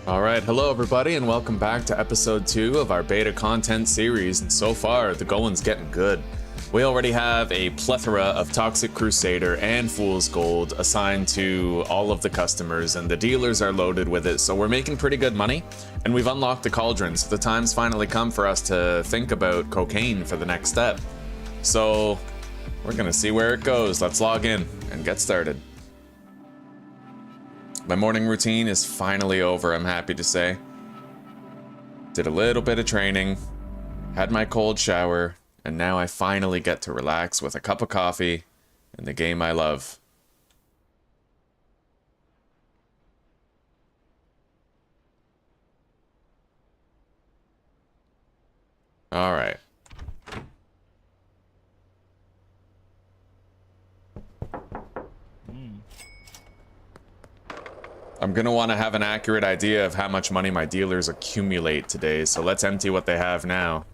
Alright, hello everybody and welcome back to episode 2 of our beta content series, and so far the going's getting good. We already have a plethora of Toxic Crusader and Fool's Gold assigned to all of the customers, and the dealers are loaded with it, so we're making pretty good money. And we've unlocked the Cauldron, so the time's finally come for us to think about cocaine for the next step. So we're gonna see where it goes. Let's log in and get started. My morning routine is finally over, I'm happy to say. Did a little bit of training, had my cold shower, and now I finally get to relax with a cup of coffee and the game I love. All right. I'm gonna want to have an accurate idea of how much money my dealers accumulate today, so let's empty what they have now.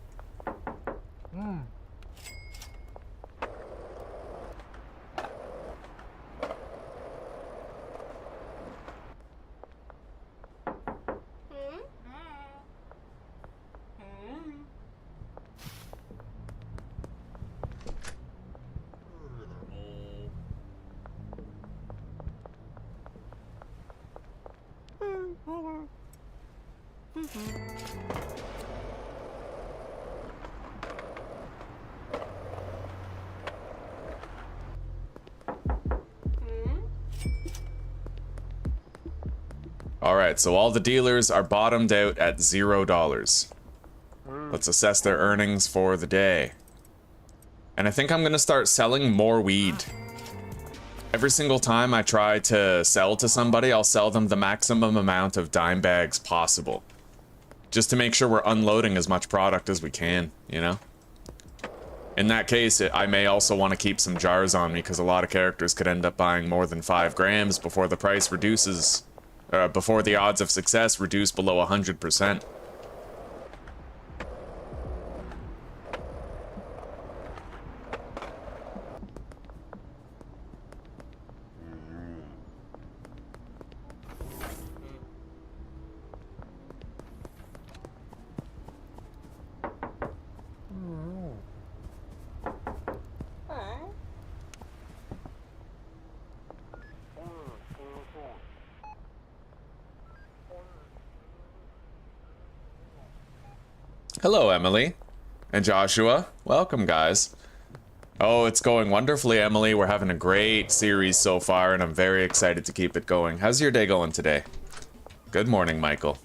Alright, so all the dealers are bottomed out at $0. Let's assess their earnings for the day. And I think I'm gonna start selling more weed. Every single time I try to sell to somebody, I'll sell them the maximum amount of dime bags possible. Just to make sure we're unloading as much product as we can, you know? In that case, I may also want to keep some jars on me, because a lot of characters could end up buying more than 5 grams before the price reduces, before the odds of success reduce below 100%. Hello, Emily. And Joshua. Welcome, guys. Oh, it's going wonderfully, Emily. We're having a great series so far, and I'm very excited to keep it going. How's your day going today? Good morning, Michael.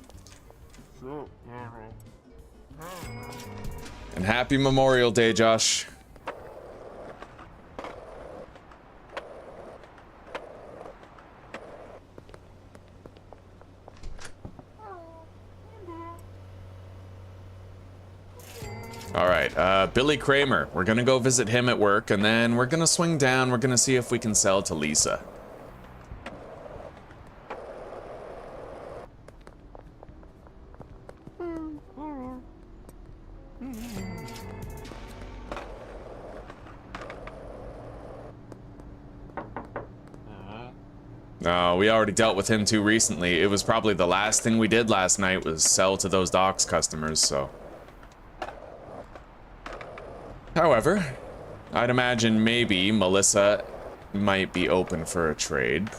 And happy Memorial Day, Josh. Alright, Billy Kramer. We're gonna go visit him at work, and then we're gonna swing down. We're gonna see if we can sell to Lisa. No, we already dealt with him too recently. It was probably the last thing we did last night was sell to those docks customers, so... However, I'd imagine maybe Melissa might be open for a trade.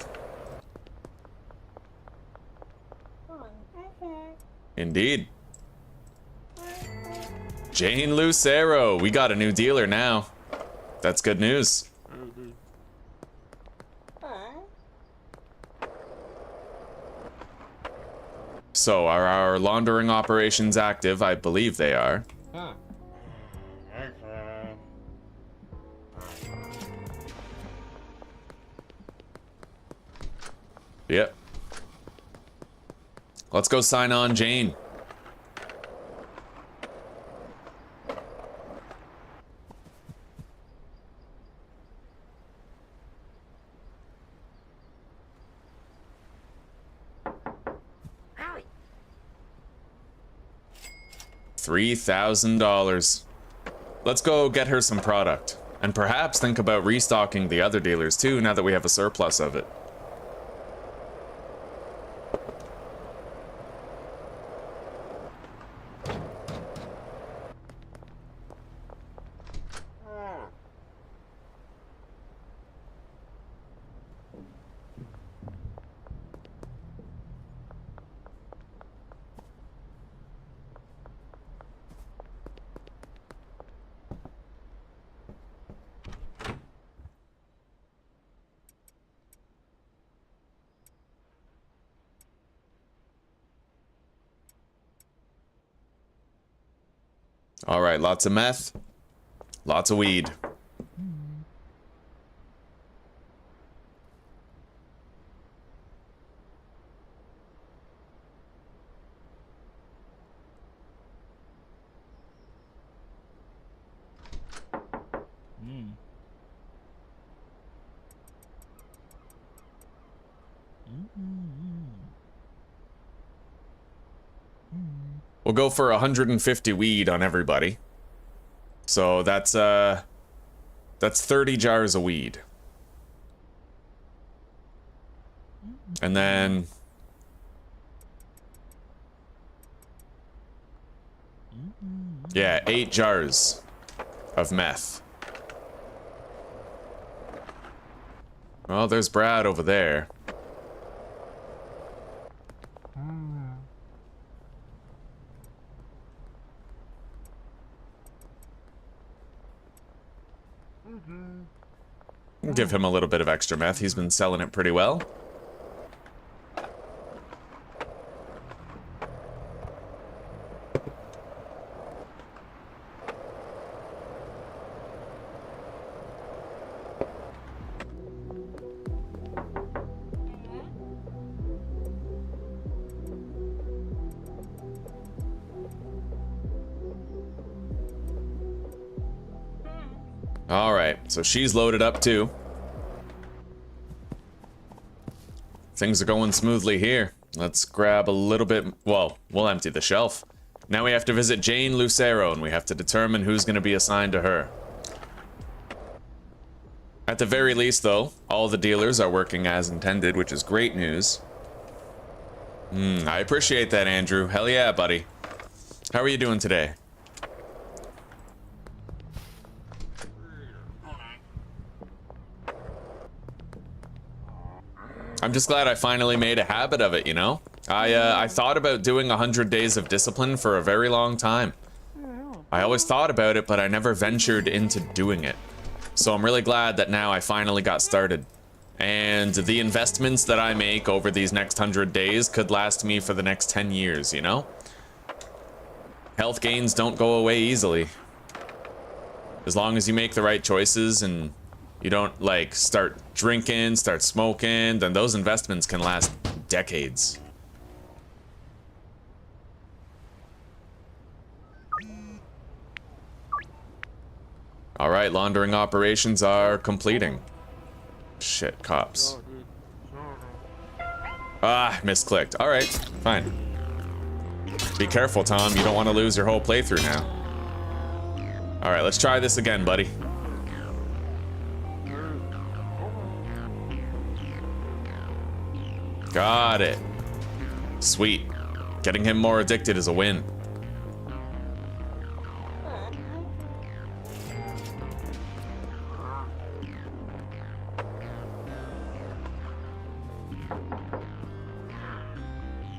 Indeed. Jane Lucero, we got a new dealer now. That's good news. So, are our laundering operations active? I believe they are. Yep. Let's go sign on Jane. $3,000. Let's go get her some product. And perhaps think about restocking the other dealers too, now that we have a surplus of it. All right, lots of meth, lots of weed. We'll go for 150 weed on everybody. So that's 30 jars of weed. And then yeah, 8 jars of meth. Well, there's Brad over there. Give him a little bit of extra meth. He's been selling it pretty well. Alright, so she's loaded up too. Things are going smoothly here. Let's grab a little bit... Well, we'll empty the shelf. Now we have to visit Jane Lucero, and we have to determine who's going to be assigned to her. At the very least, though, all the dealers are working as intended, which is great news. I appreciate that, Andrew. Hell yeah, buddy. How are you doing today? I'm just glad I finally made a habit of it, you know? I thought about doing 100 days of discipline for a very long time. I always thought about it, but I never ventured into doing it. So I'm really glad that now I finally got started. And the investments that I make over these next 100 days could last me for the next 10 years, you know? Health gains don't go away easily. As long as you make the right choices and you don't, like, start drinking, start smoking, then those investments can last decades. All right, laundering operations are completing. Shit, cops. Ah, misclicked. All right, fine. Be careful, Tom. You don't want to lose your whole playthrough now. All right, let's try this again, buddy. Got it. Sweet. Getting him more addicted is a win.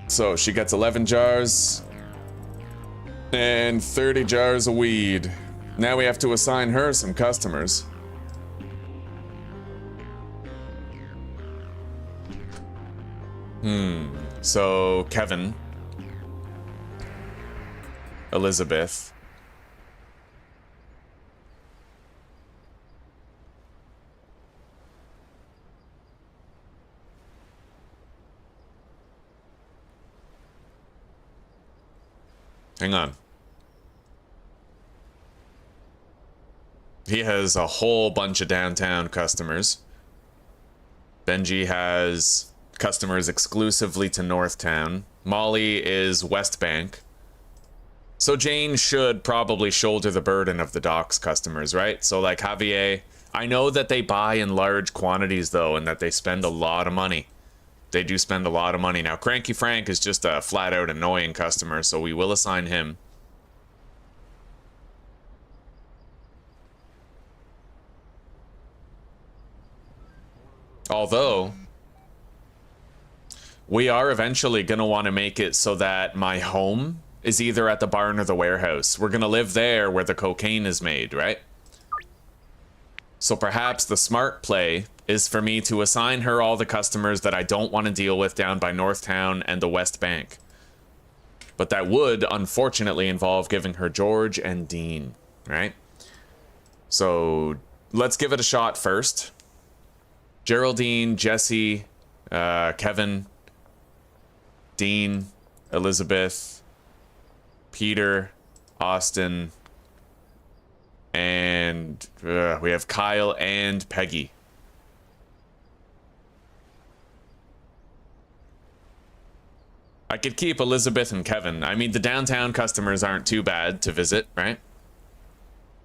So she gets 11 jars and 30 jars of weed. Now we have to assign her some customers. So Kevin, Elizabeth, hang on. He has a whole bunch of downtown customers. Benji has customers exclusively to Northtown. Molly is West Bank. So Jane should probably shoulder the burden of the docks customers, right? So like Javier, I know that they buy in large quantities though, and that they spend a lot of money. They do spend a lot of money. Now Cranky Frank is just a flat out annoying customer, so we will assign him. Although we are eventually going to want to make it so that my home is either at the barn or the warehouse. We're going to live there where the cocaine is made, right? So perhaps the smart play is for me to assign her all the customers that I don't want to deal with down by Northtown and the West Bank. But that would, unfortunately, involve giving her George and Dean, right? So let's give it a shot first. Geraldine, Jesse, Kevin, Dean, Elizabeth, Peter, Austin, and we have Kyle and Peggy. I could keep Elizabeth and Kevin. I mean, the downtown customers aren't too bad to visit, right?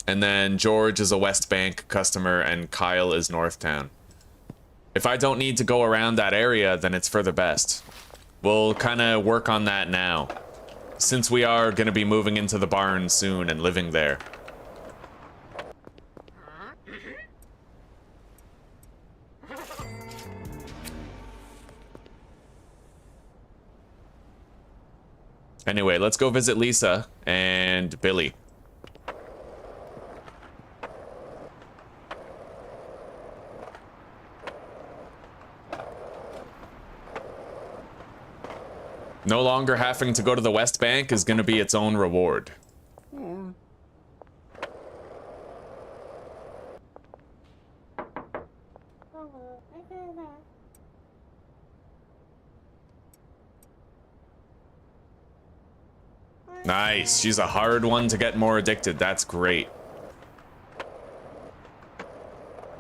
And then George is a West Bank customer and Kyle is Northtown. If I don't need to go around that area, then it's for the best. We'll kind of work on that now, since we are going to be moving into the barn soon and living there. Anyway, let's go visit Lisa and Billy. No longer having to go to the West Bank is going to be its own reward. Nice. She's a hard one to get more addicted. That's great.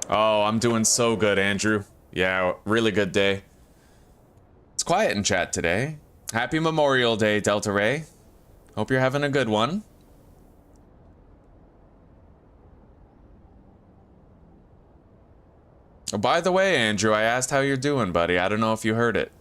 Oh, I'm doing so good, Andrew. Yeah, really good day. It's quiet in chat today. Happy Memorial Day, Delta Ray. Hope you're having a good one. Oh, by the way, Andrew, I asked how you're doing, buddy. I don't know if you heard it.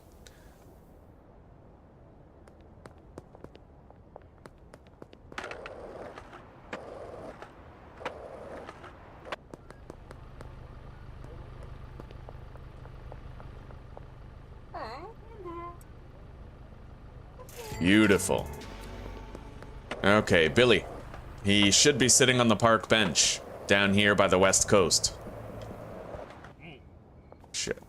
Beautiful. Okay, Billy. He should be sitting on the park bench down here by the west coast. Shit.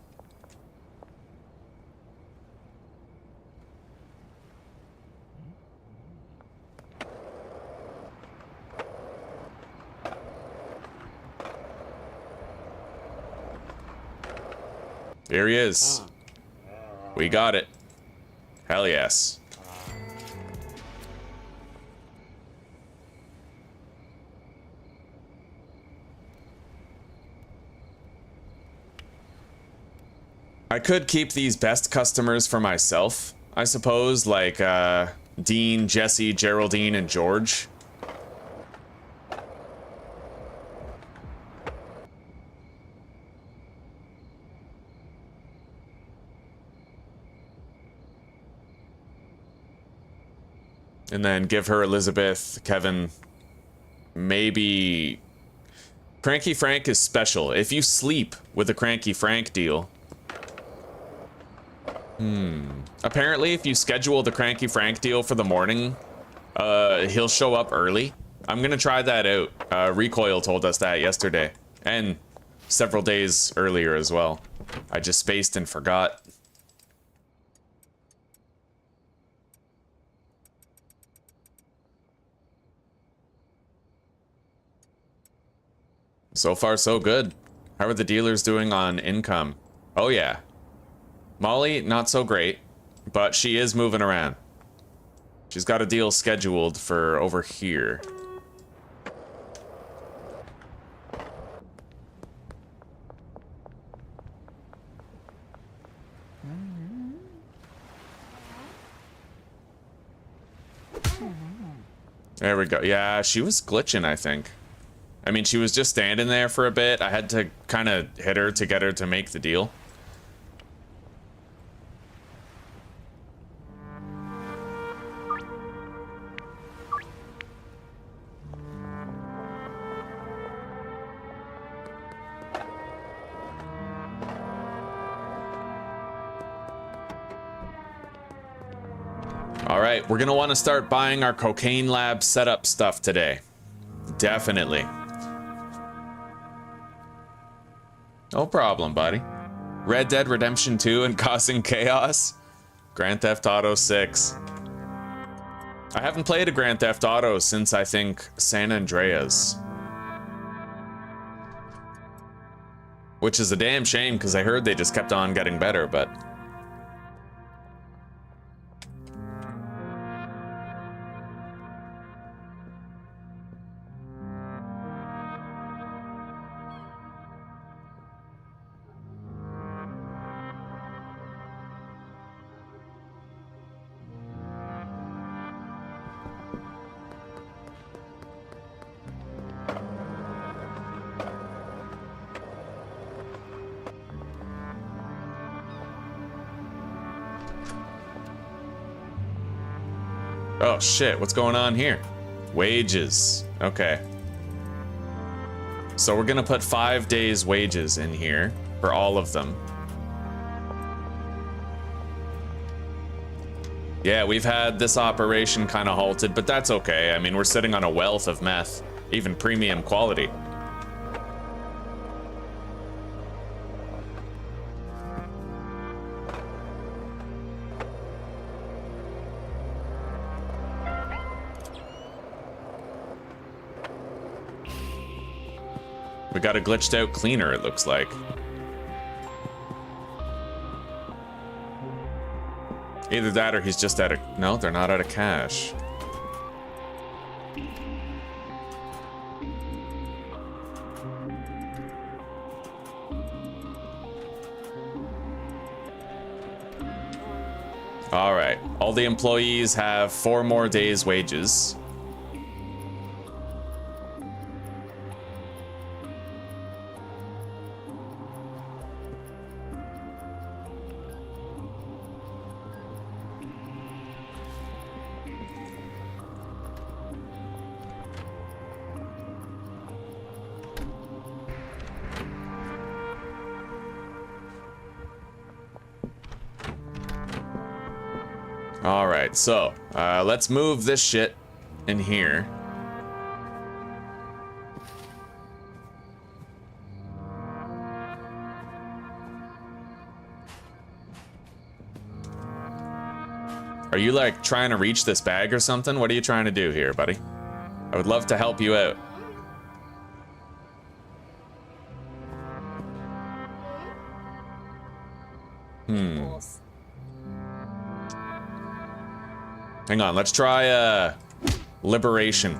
Here he is. We got it. Hell yes. I could keep these best customers for myself, I suppose, like Dean, Jesse, Geraldine, and George. And then give her Elizabeth, Kevin, maybe... Cranky Frank is special. If you sleep with a Cranky Frank deal... Apparently, if you schedule the Cranky Frank deal for the morning, he'll show up early. I'm gonna try that out. Recoil told us that yesterday. And several days earlier as well. I just spaced and forgot. So far, so good. How are the dealers doing on income? Oh, yeah. Molly, not so great, but she is moving around. She's got a deal scheduled for over here. There we go. Yeah, she was glitching, I think. I mean, she was just standing there for a bit. I had to kind of hit her to get her to make the deal. Alright, we're gonna want to start buying our cocaine lab setup stuff today. Definitely. No problem, buddy. Red Dead Redemption 2 and causing chaos? Grand Theft Auto 6. I haven't played a Grand Theft Auto since, I think, San Andreas. Which is a damn shame, because I heard they just kept on getting better, but... Oh shit, what's going on here? Wages. Okay. So we're gonna put 5 days wages in here for all of them. Yeah, we've had this operation kind of halted, but that's okay. I mean, we're sitting on a wealth of meth, even premium quality. We got a glitched out cleaner, it looks like. Either that or he's just out of... No, they're not out of cash. All right. All the employees have 4 more days' wages. All right, so let's move this shit in here. Are you like trying to reach this bag or something? What are you trying to do here, buddy? I would love to help you out. Hang on, let's try liberation.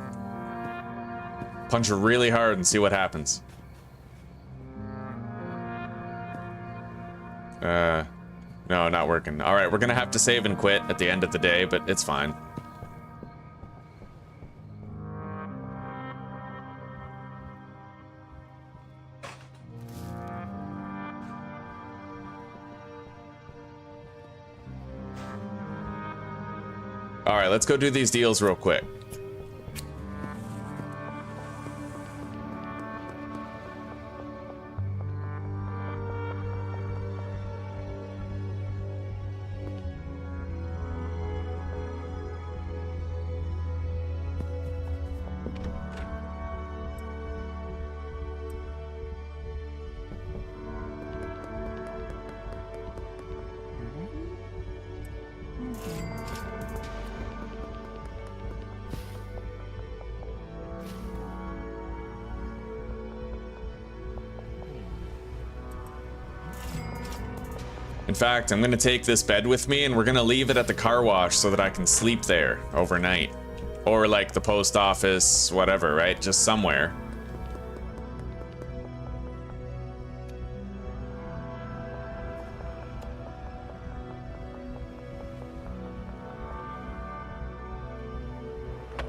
Punch her really hard and see what happens. No, not working. All right, we're gonna have to save and quit at the end of the day, but it's fine. All right, let's go do these deals real quick. In fact, I'm gonna take this bed with me and we're gonna leave it at the car wash so that I can sleep there overnight. Or like the post office, whatever, right? Just somewhere.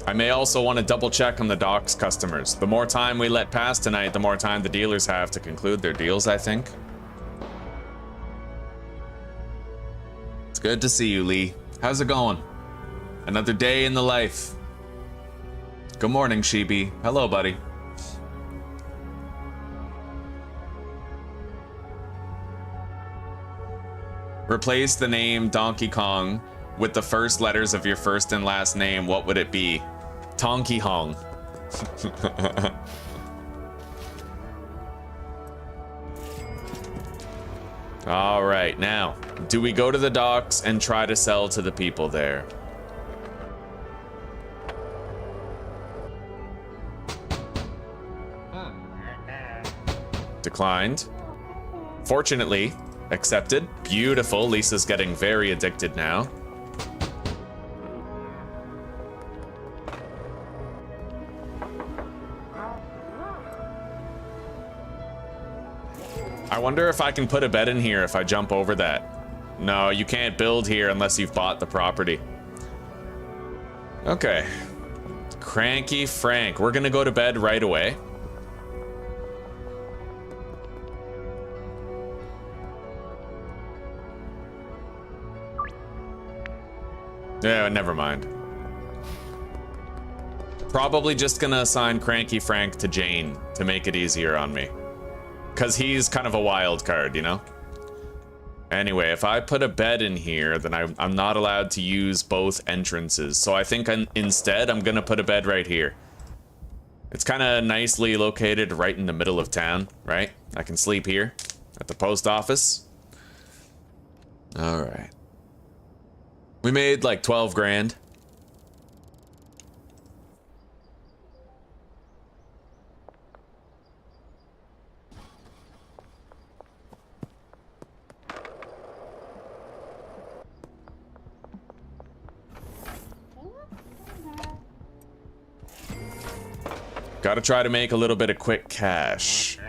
I may also want to double check on the docks customers. The more time we let pass tonight, the more time the dealers have to conclude their deals, I think. Good to see you, Lee. How's it going? Another day in the life. Good morning, Sheepy. Hello, buddy. Replace the name Donkey Kong with the first letters of your first and last name. What would it be? Tonky Hong. All right, now, do we go to the docks and try to sell to the people there? Declined. Fortunately, accepted. Beautiful. Lisa's getting very addicted now. I wonder if I can put a bed in here if I jump over that. No, you can't build here unless you've bought the property. Okay. Cranky Frank. We're gonna go to bed right away. Yeah, never mind. Probably just gonna assign Cranky Frank to Jane to make it easier on me. Because he's kind of a wild card, you know? Anyway, if I put a bed in here, then I'm not allowed to use both entrances. So I think instead I'm gonna put a bed right here. It's kind of nicely located right in the middle of town, right? I can sleep here at the post office. All right. We made like 12 grand. Gotta try to make a little bit of quick cash.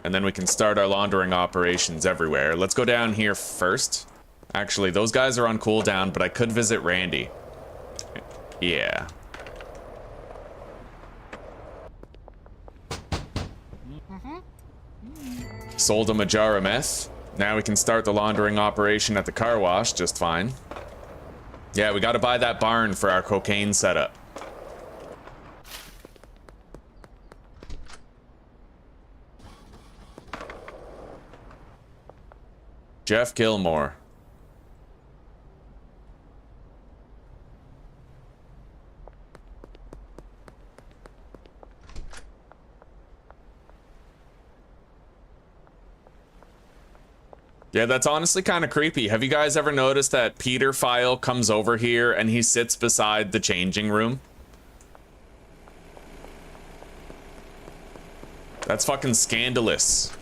And then we can start our laundering operations everywhere. Let's go down here first. Actually, those guys are on cooldown, but I could visit Randy. Yeah. Sold him a jar of meth. Now we can start the laundering operation at the car wash just fine. Yeah, we gotta buy that barn for our cocaine setup. Jeff Gilmore. Yeah, that's honestly kind of creepy. Have you guys ever noticed that Peter File comes over here and he sits beside the changing room? That's fucking scandalous.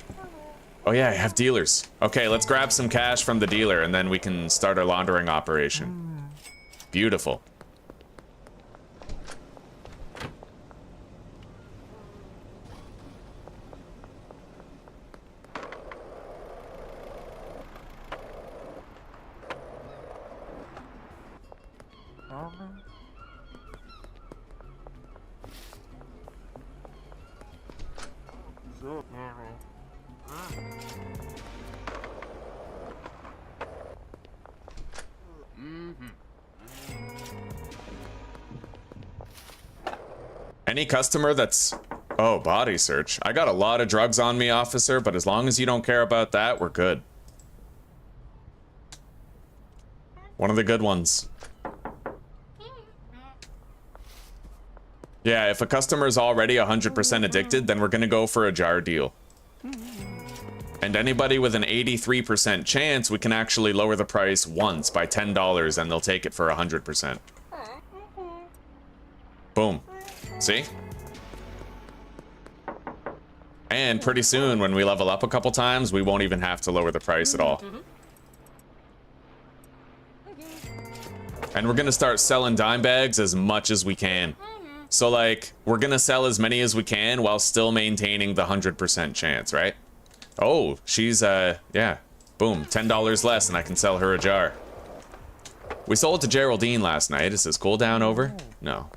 Oh yeah, I have dealers. Okay, let's grab some cash from the dealer and then we can start our laundering operation. Beautiful. Any customer that's... Oh, body search. I got a lot of drugs on me, officer, but as long as you don't care about that, we're good. One of the good ones. Yeah, if a customer's already 100% addicted, then we're gonna go for a jar deal. And anybody with an 83% chance, we can actually lower the price once by $10 and they'll take it for 100%. Boom. See? And pretty soon, when we level up a couple times, we won't even have to lower the price at all. And we're gonna start selling dime bags as much as we can. So like, we're gonna sell as many as we can while still maintaining the 100% chance, right? Oh, she's, yeah. Boom, $10 less and I can sell her a jar. We sold to Geraldine last night. Is his cooldown over? No.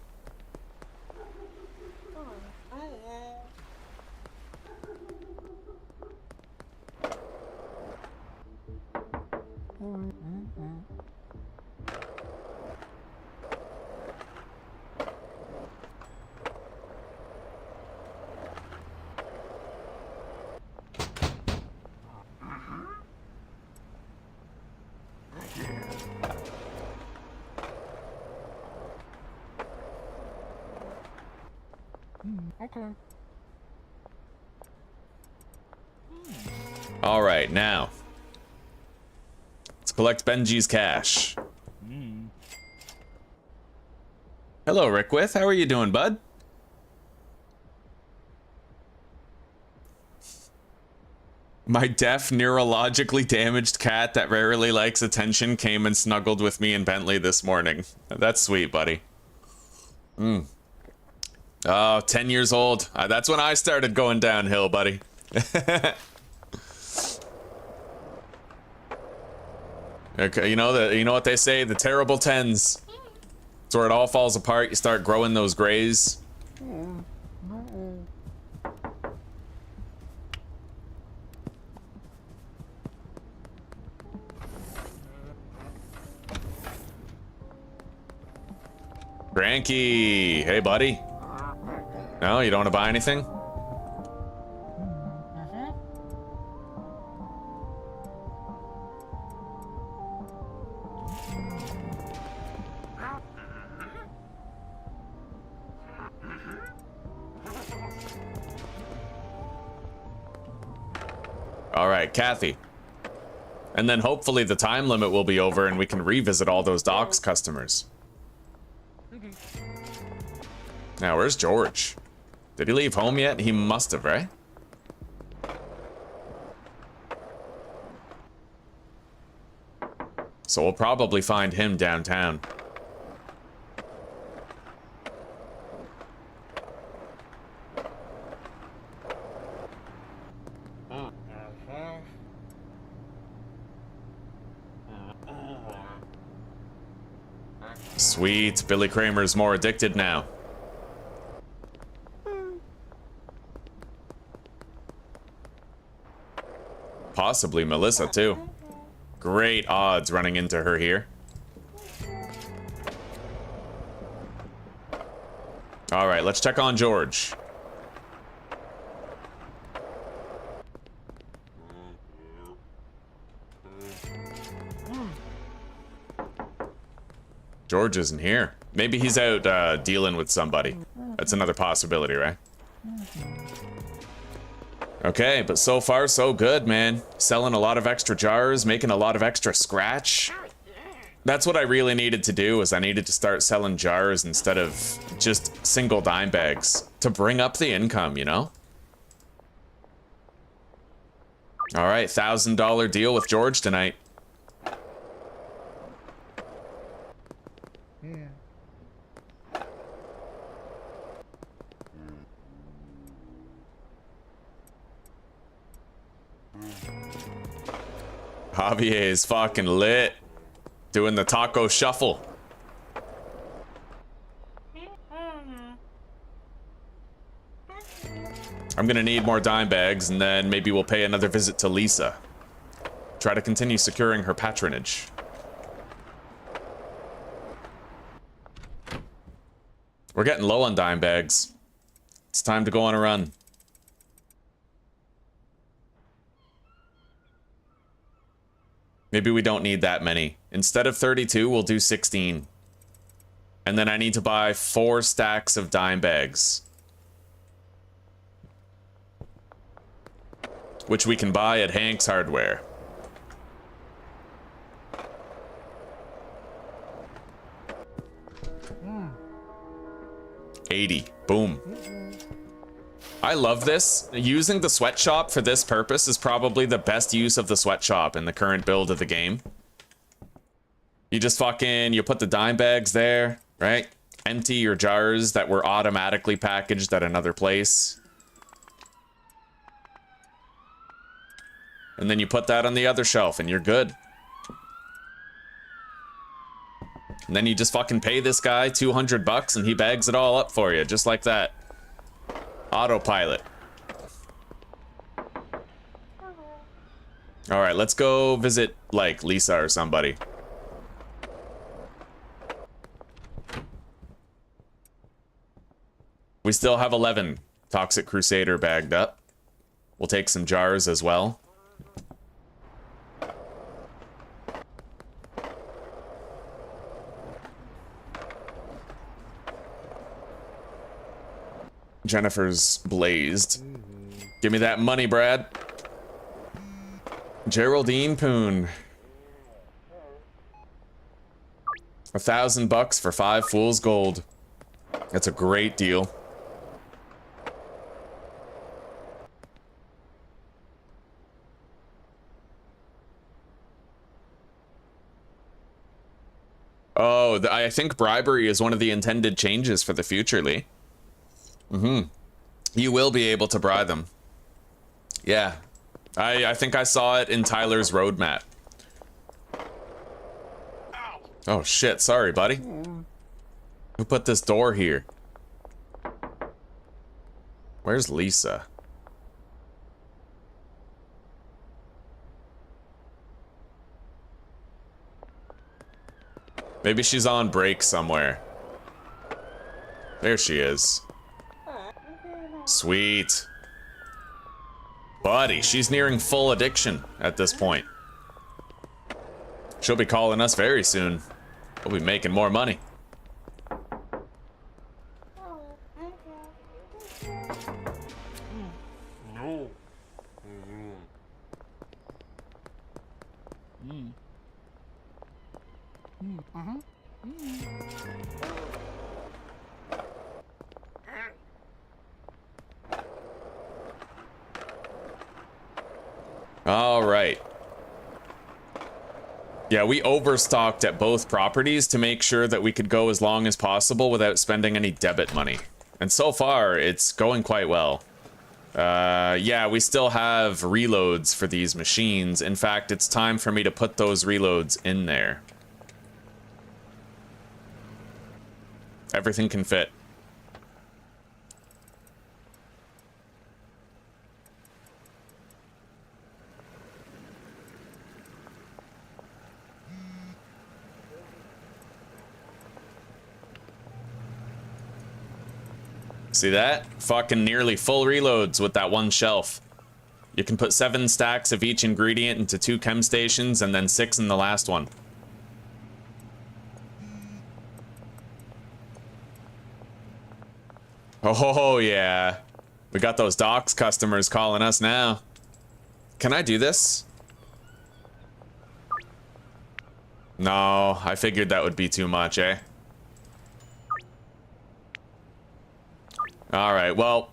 All right, now let's collect Benji's cash. Hello, Rickwith. How are you doing, bud? My deaf, neurologically damaged cat that rarely likes attention came and snuggled with me in Bentley this morning. That's sweet, buddy. Oh, 10 years old. That's when I started going downhill, buddy. Okay, you know what they say, the terrible tens. It's where it all falls apart. You start growing those grays. Cranky, hey buddy. No, you don't want to buy anything? All right, Kathy. And then hopefully the time limit will be over and we can revisit all those docks customers. Now, where's George? Did he leave home yet? He must have, right? So we'll probably find him downtown. Sweet, Billy Kramer's more addicted now. Possibly Melissa, too. Great odds running into her here. All right, let's check on George. George isn't here. Maybe he's out dealing with somebody. That's another possibility, right? Okay, but so far so good, man. Selling a lot of extra jars, making a lot of extra scratch. That's what I really needed to do, is I needed to start selling jars instead of just single dime bags to bring up the income, you know? All right, $1,000 deal with George tonight. Javier is fucking lit. Doing the taco shuffle. I'm gonna need more dime bags, and then maybe we'll pay another visit to Lisa. Try to continue securing her patronage. We're getting low on dime bags. It's time to go on a run. Maybe we don't need that many. Instead of 32, we'll do 16. And then I need to buy 4 stacks of dime bags. Which we can buy at Hank's Hardware. $80. Boom. I love this. Using the sweatshop for this purpose is probably the best use of the sweatshop in the current build of the game. You just you put the dime bags there, right? Empty your jars that were automatically packaged at another place. And then you put that on the other shelf and you're good. And then you just fucking pay this guy $200 and he bags it all up for you, just like that. Autopilot. All right, let's go visit, like, Lisa or somebody. We still have 11 Toxic Crusader bagged up. We'll take some jars as well. Jennifer's blazed. Give me that money, Brad. Geraldine Poon. $1,000 for 5 fool's gold. That's a great deal. Oh, I think bribery is one of the intended changes for the future, Lee. You will be able to bribe them. Yeah. I think I saw it in Tyler's roadmap. Oh shit, sorry, buddy. Who put this door here? Where's Lisa? Maybe she's on break somewhere. There she is. Sweet. Buddy, she's nearing full addiction at this point. She'll be calling us very soon. We'll be making more money. All right. Yeah, we overstocked at both properties to make sure that we could go as long as possible without spending any debit money. And so far, it's going quite well. Yeah, we still have reloads for these machines. In fact, it's time for me to put those reloads in there. Everything can fit. See that? Fucking nearly full reloads with that one shelf. You can put 7 stacks of each ingredient into 2 chem stations and then 6 in the last one. Oh yeah. We got those docks customers calling us now. Can I do this? No, I figured that would be too much, eh? Alright, well,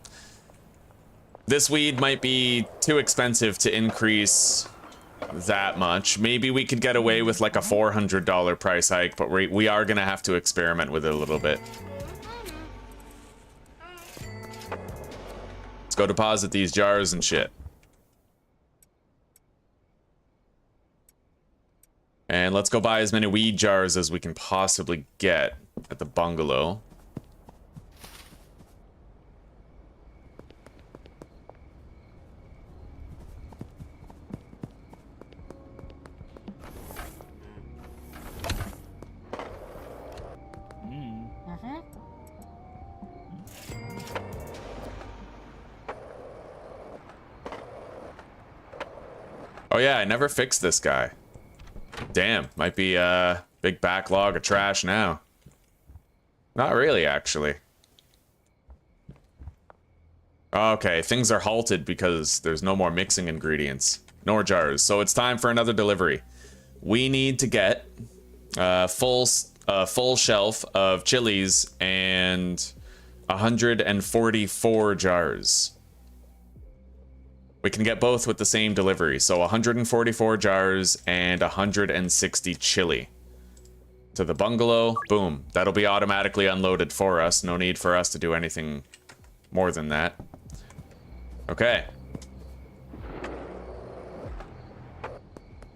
this weed might be too expensive to increase that much. Maybe we could get away with like a $400 price hike, but we are gonna have to experiment with it a little bit. Let's go deposit these jars and shit. And let's go buy as many weed jars as we can possibly get at the bungalow. Oh yeah, I never fixed this guy. Damn, might be a big backlog of trash now. Not really, actually. Okay, things are halted because there's no more mixing ingredients. Nor jars, so it's time for another delivery. We need to get a full shelf of chilies and 144 jars. We can get both with the same delivery, so 144 jars and 160 chili. To the bungalow, boom. That'll be automatically unloaded for us. No need for us to do anything more than that. Okay.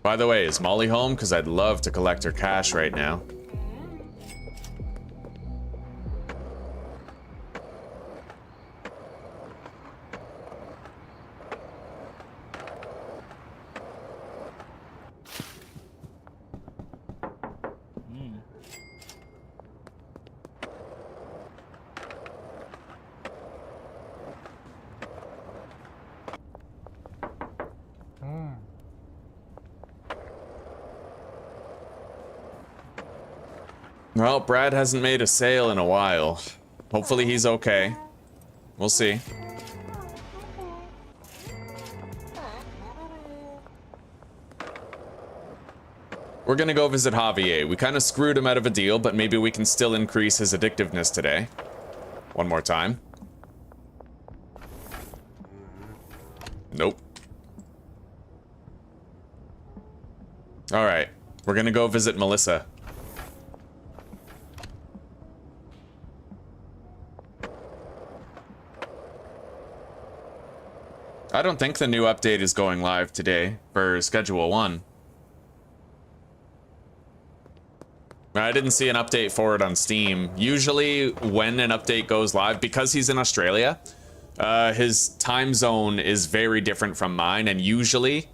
By the way, is Molly home? Because I'd love to collect her cash right now. Well, Brad hasn't made a sale in a while. Hopefully he's okay. We'll see. We're gonna go visit Javier. We kind of screwed him out of a deal, but maybe we can still increase his addictiveness today. One more time. Nope. Alright. We're gonna go visit Melissa. I don't think the new update is going live today for Schedule 1. I didn't see an update for it on Steam. Usually when an update goes live, because he's in Australia, his time zone is very different from mine, and usually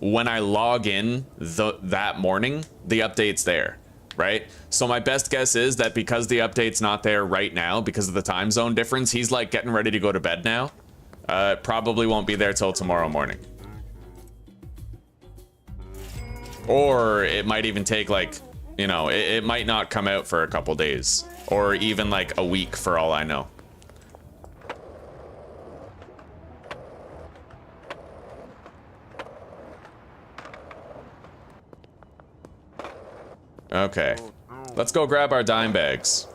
when I log in that morning, the update's there, right? So my best guess is that because the update's not there right now, because of the time zone difference, he's like getting ready to go to bed now. It probably won't be there till tomorrow morning. Or it might even take like, you know, it might not come out for a couple days, or even like a week for all I know. Okay, let's go grab our dime bags.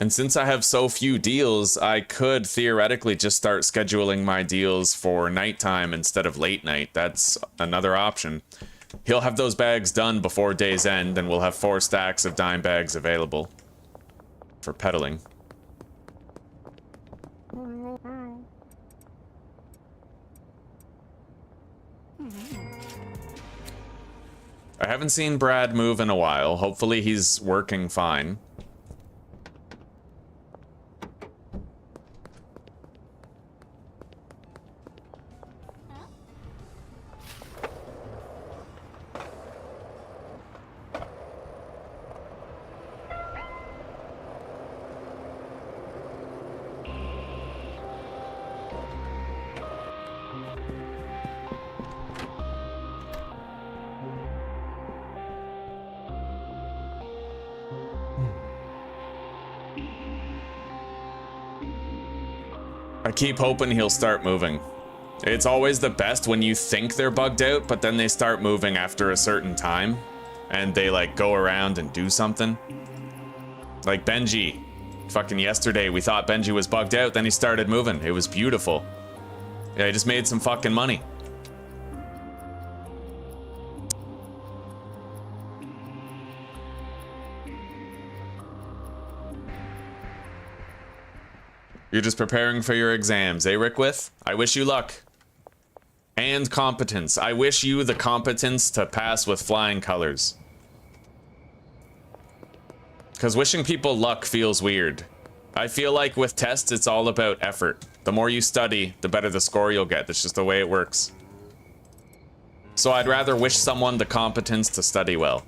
And since I have so few deals, I could theoretically just start scheduling my deals for nighttime instead of late night. That's another option. He'll have those bags done before day's end, and we'll have 4 stacks of dime bags available for peddling. I haven't seen Brad move in a while. Hopefully he's working fine. I keep hoping he'll start moving. It's always the best when you think they're bugged out, but then they start moving after a certain time, and they like go around and do something. Like Benji. Fucking yesterday, we thought Benji was bugged out, then he started moving. It was beautiful. Yeah, he just made some fucking money. You're just preparing for your exams, eh, Rickwith? I wish you luck. And competence. I wish you the competence to pass with flying colors. Because wishing people luck feels weird. I feel like with tests, it's all about effort. The more you study, the better the score you'll get. That's just the way it works. So I'd rather wish someone the competence to study well.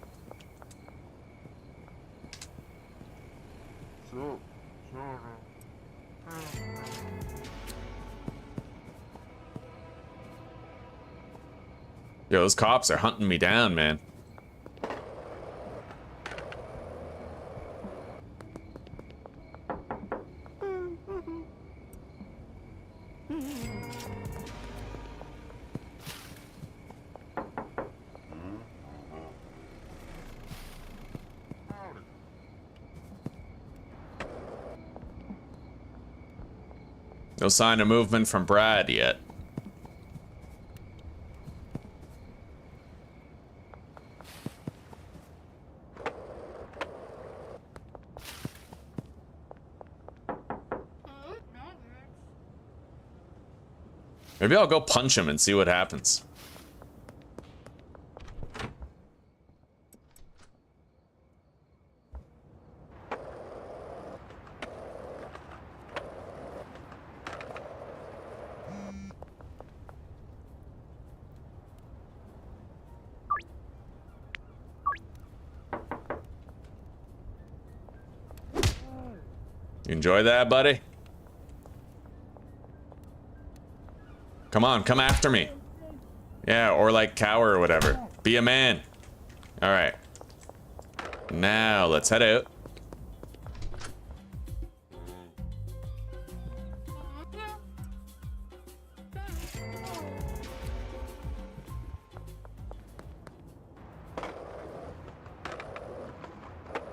Yo, those cops are hunting me down, man. No sign of movement from Brad yet. Maybe I'll go punch him and see what happens. You enjoy that, buddy? Come on, come after me. Yeah, or like cower or whatever. Be a man. All right. Now let's head out.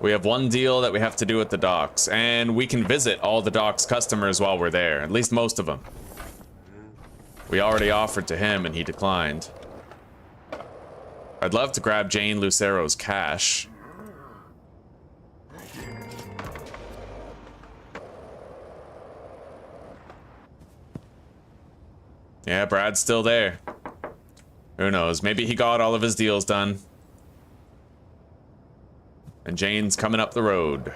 We have one deal that we have to do at the docks, and we can visit all the docks customers while we're there, at least most of them. We already offered to him and he declined. I'd love to grab Jane Lucero's cash. Yeah, Brad's still there. Who knows? Maybe he got all of his deals done. And Jane's coming up the road.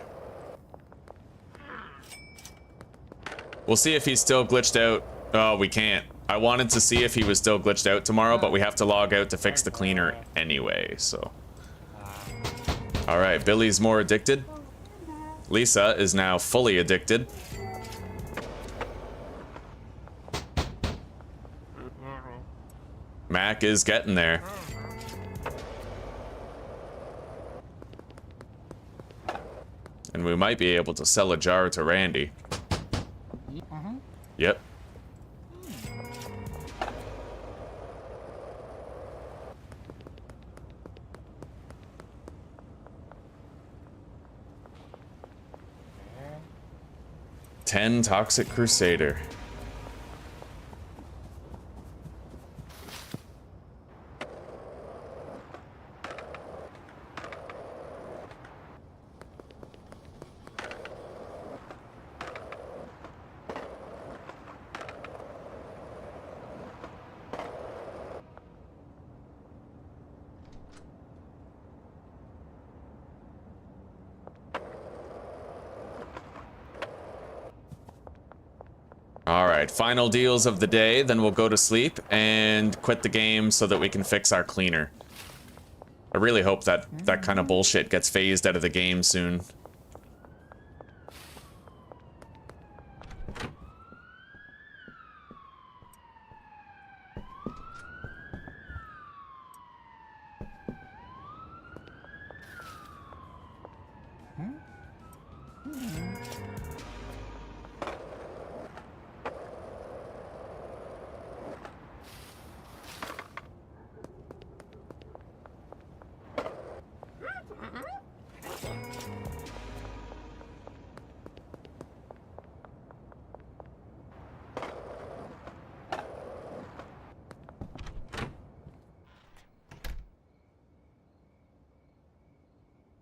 We'll see if he's still glitched out. Oh, we can't. I wanted to see if he was still glitched out tomorrow, but we have to log out to fix the cleaner anyway, so. Alright, Billy's more addicted. Lisa is now fully addicted. Mac is getting there. And we might be able to sell a jar to Randy. Yep. $10 Toxic Crusader. Alright, final deals of the day, then we'll go to sleep and quit the game so that we can fix our cleaner. I really hope that that kind of bullshit gets phased out of the game soon.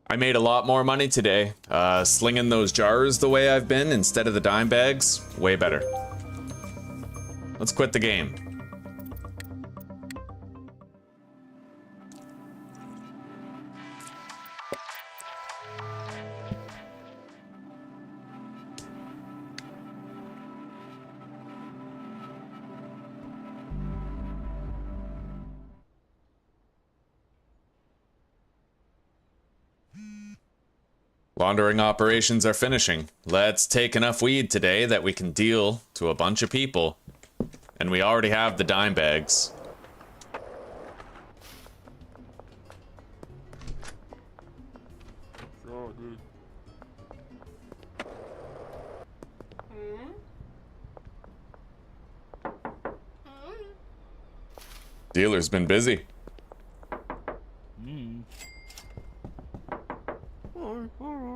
I made a lot more money today. Slinging those jars the way I've been instead of the dime bags, way better. Let's quit the game. Laundering operations are finishing. Let's take enough weed today that we can deal to a bunch of people. And we already have the dime bags. Dealer's been busy.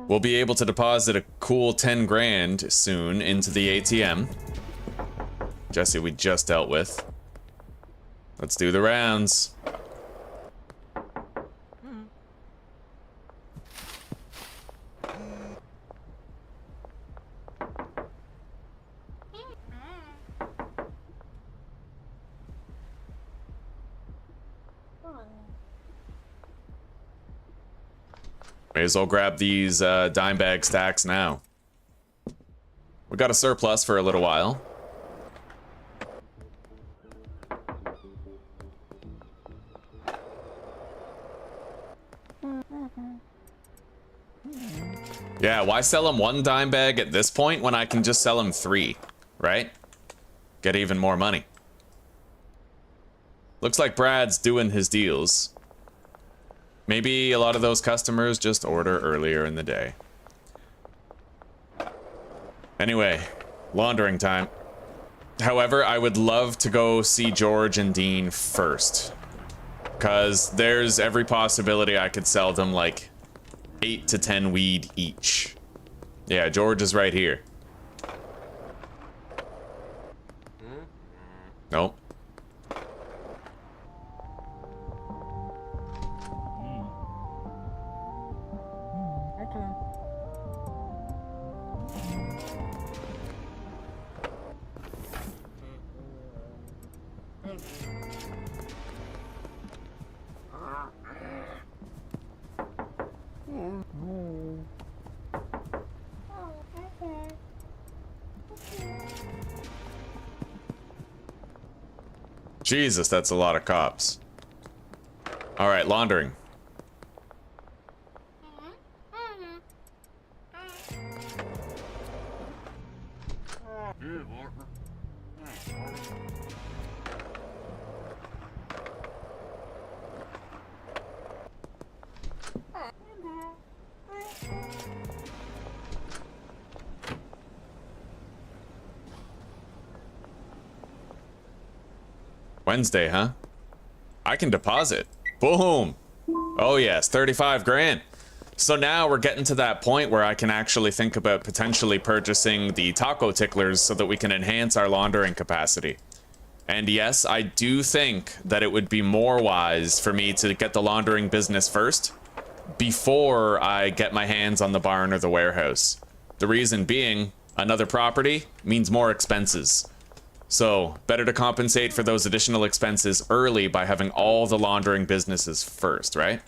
We'll be able to deposit a cool 10 grand soon into the ATM. Jesse, we just dealt with. Let's do the rounds. May as well grab these dime bag stacks now. We got a surplus for a little while. Yeah, why sell him one dime bag at this point when I can just sell him 3, right? Get even more money. Looks like Brad's doing his deals. Maybe a lot of those customers just order earlier in the day. Anyway, laundering time. However, I would love to go see George and Dean first. Because there's every possibility I could sell them, like, 8 to 10 weed each. Yeah, George is right here. Nope. Jesus, that's a lot of cops. All right, laundering. Wednesday, huh? I can deposit. Boom. Oh yes, 35 grand. So now we're getting to that point where I can actually think about potentially purchasing the taco ticklers so that we can enhance our laundering capacity. And yes, I do think that it would be more wise for me to get the laundering business first before I get my hands on the barn or the warehouse. The reason being, another property means more expenses. So, better to compensate for those additional expenses early by having all the laundering businesses first, right?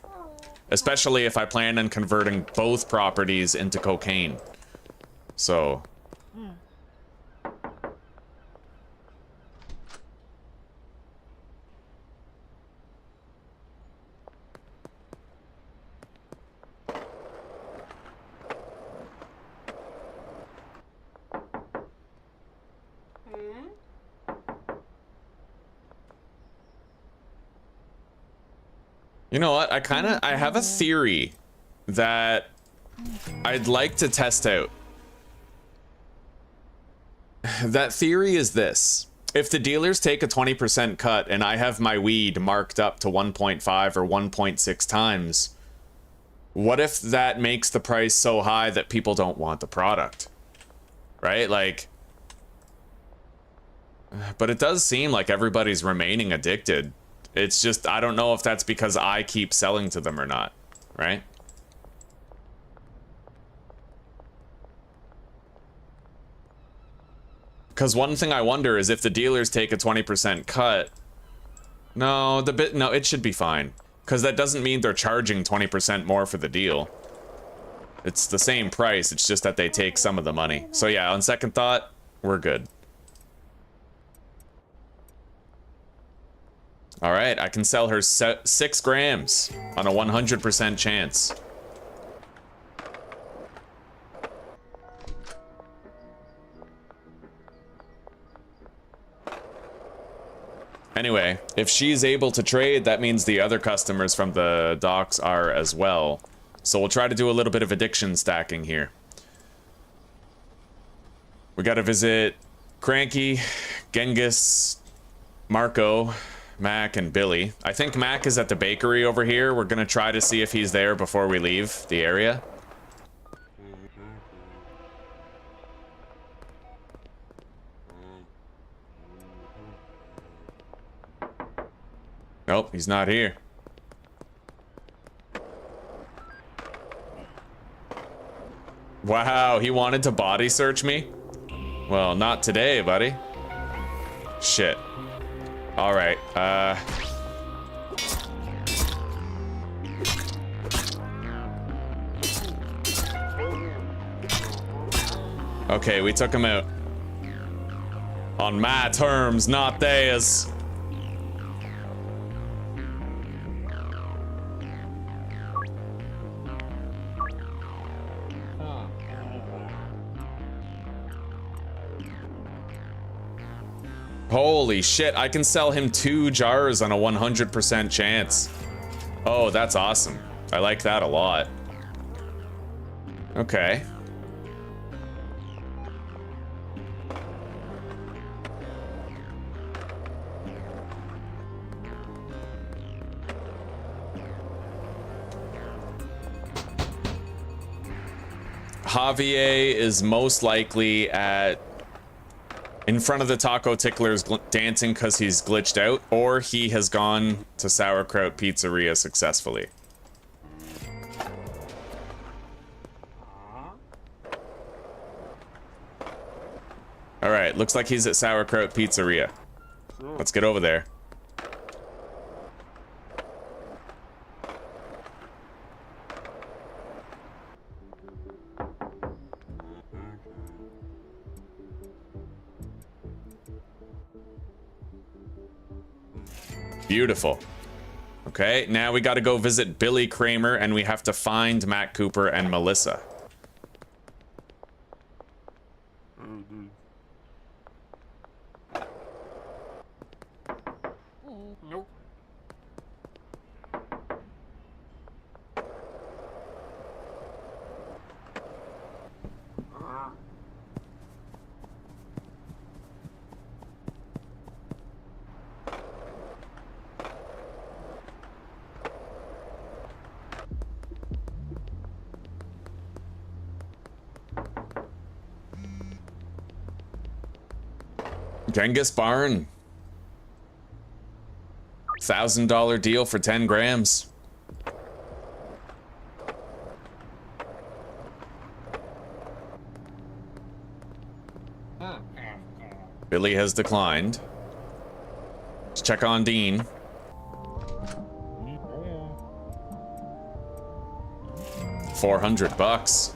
Especially if I plan on converting both properties into cocaine. So... You know what? I have a theory that I'd like to test out. That theory is this. If the dealers take a 20% cut and I have my weed marked up to 1.5 or 1.6 times, what if that makes the price so high that people don't want the product? Right? Like... But it does seem like everybody's remaining addicted. It's just, I don't know if that's because I keep selling to them or not, right? Because one thing I wonder is if the dealers take a 20% cut. No, it should be fine. Because that doesn't mean they're charging 20% more for the deal. It's the same price, it's just that they take some of the money. So yeah, on second thought, we're good. All right, I can sell her 6 grams on a 100% chance. Anyway, if she's able to trade, that means the other customers from the docks are as well. So we'll try to do a little bit of addiction stacking here. We gotta visit Cranky, Genghis, Marco, Mac, and Billy. I think Mac is at the bakery over here. We're gonna try to see if he's there before we leave the area. Nope, he's not here. Wow, he wanted to body search me? Well, not today, buddy. Shit. All right, okay, we took him out. On my terms, not theirs. Holy shit, I can sell him 2 jars on a 100% chance. Oh, that's awesome. I like that a lot. Okay. Javier is most likely in front of the taco ticklers dancing because he's glitched out, or he has gone to Sauerkraut Pizzeria successfully. All right, looks like he's at Sauerkraut Pizzeria. Let's get over there. Beautiful. Okay, now we got to go visit Billy Kramer, and we have to find Matt Cooper and Melissa. Nope. Genghis Barn. $1,000 deal for 10 grams. Billy has declined. Let's check on Dean. $400.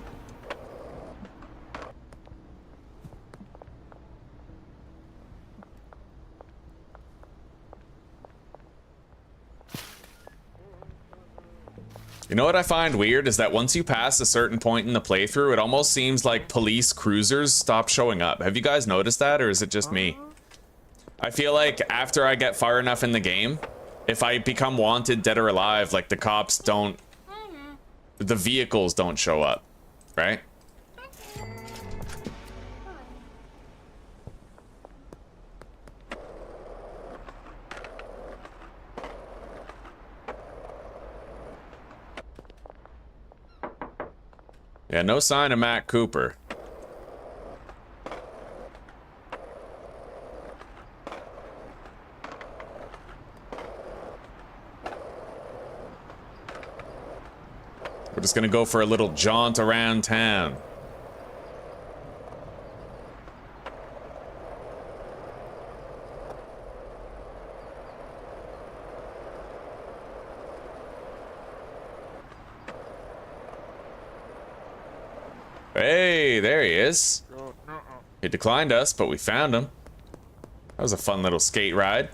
You know what I find weird is that once you pass a certain point in the playthrough, it almost seems like police cruisers stop showing up. Have you guys noticed that, or is it just me? I feel like after I get far enough in the game, if I become wanted, dead or alive, like the cops don't, the vehicles don't show up, right? Yeah, no sign of Matt Cooper. We're just gonna go for a little jaunt around town. Hey, there he is. He declined us, but we found him. That was a fun little skate ride.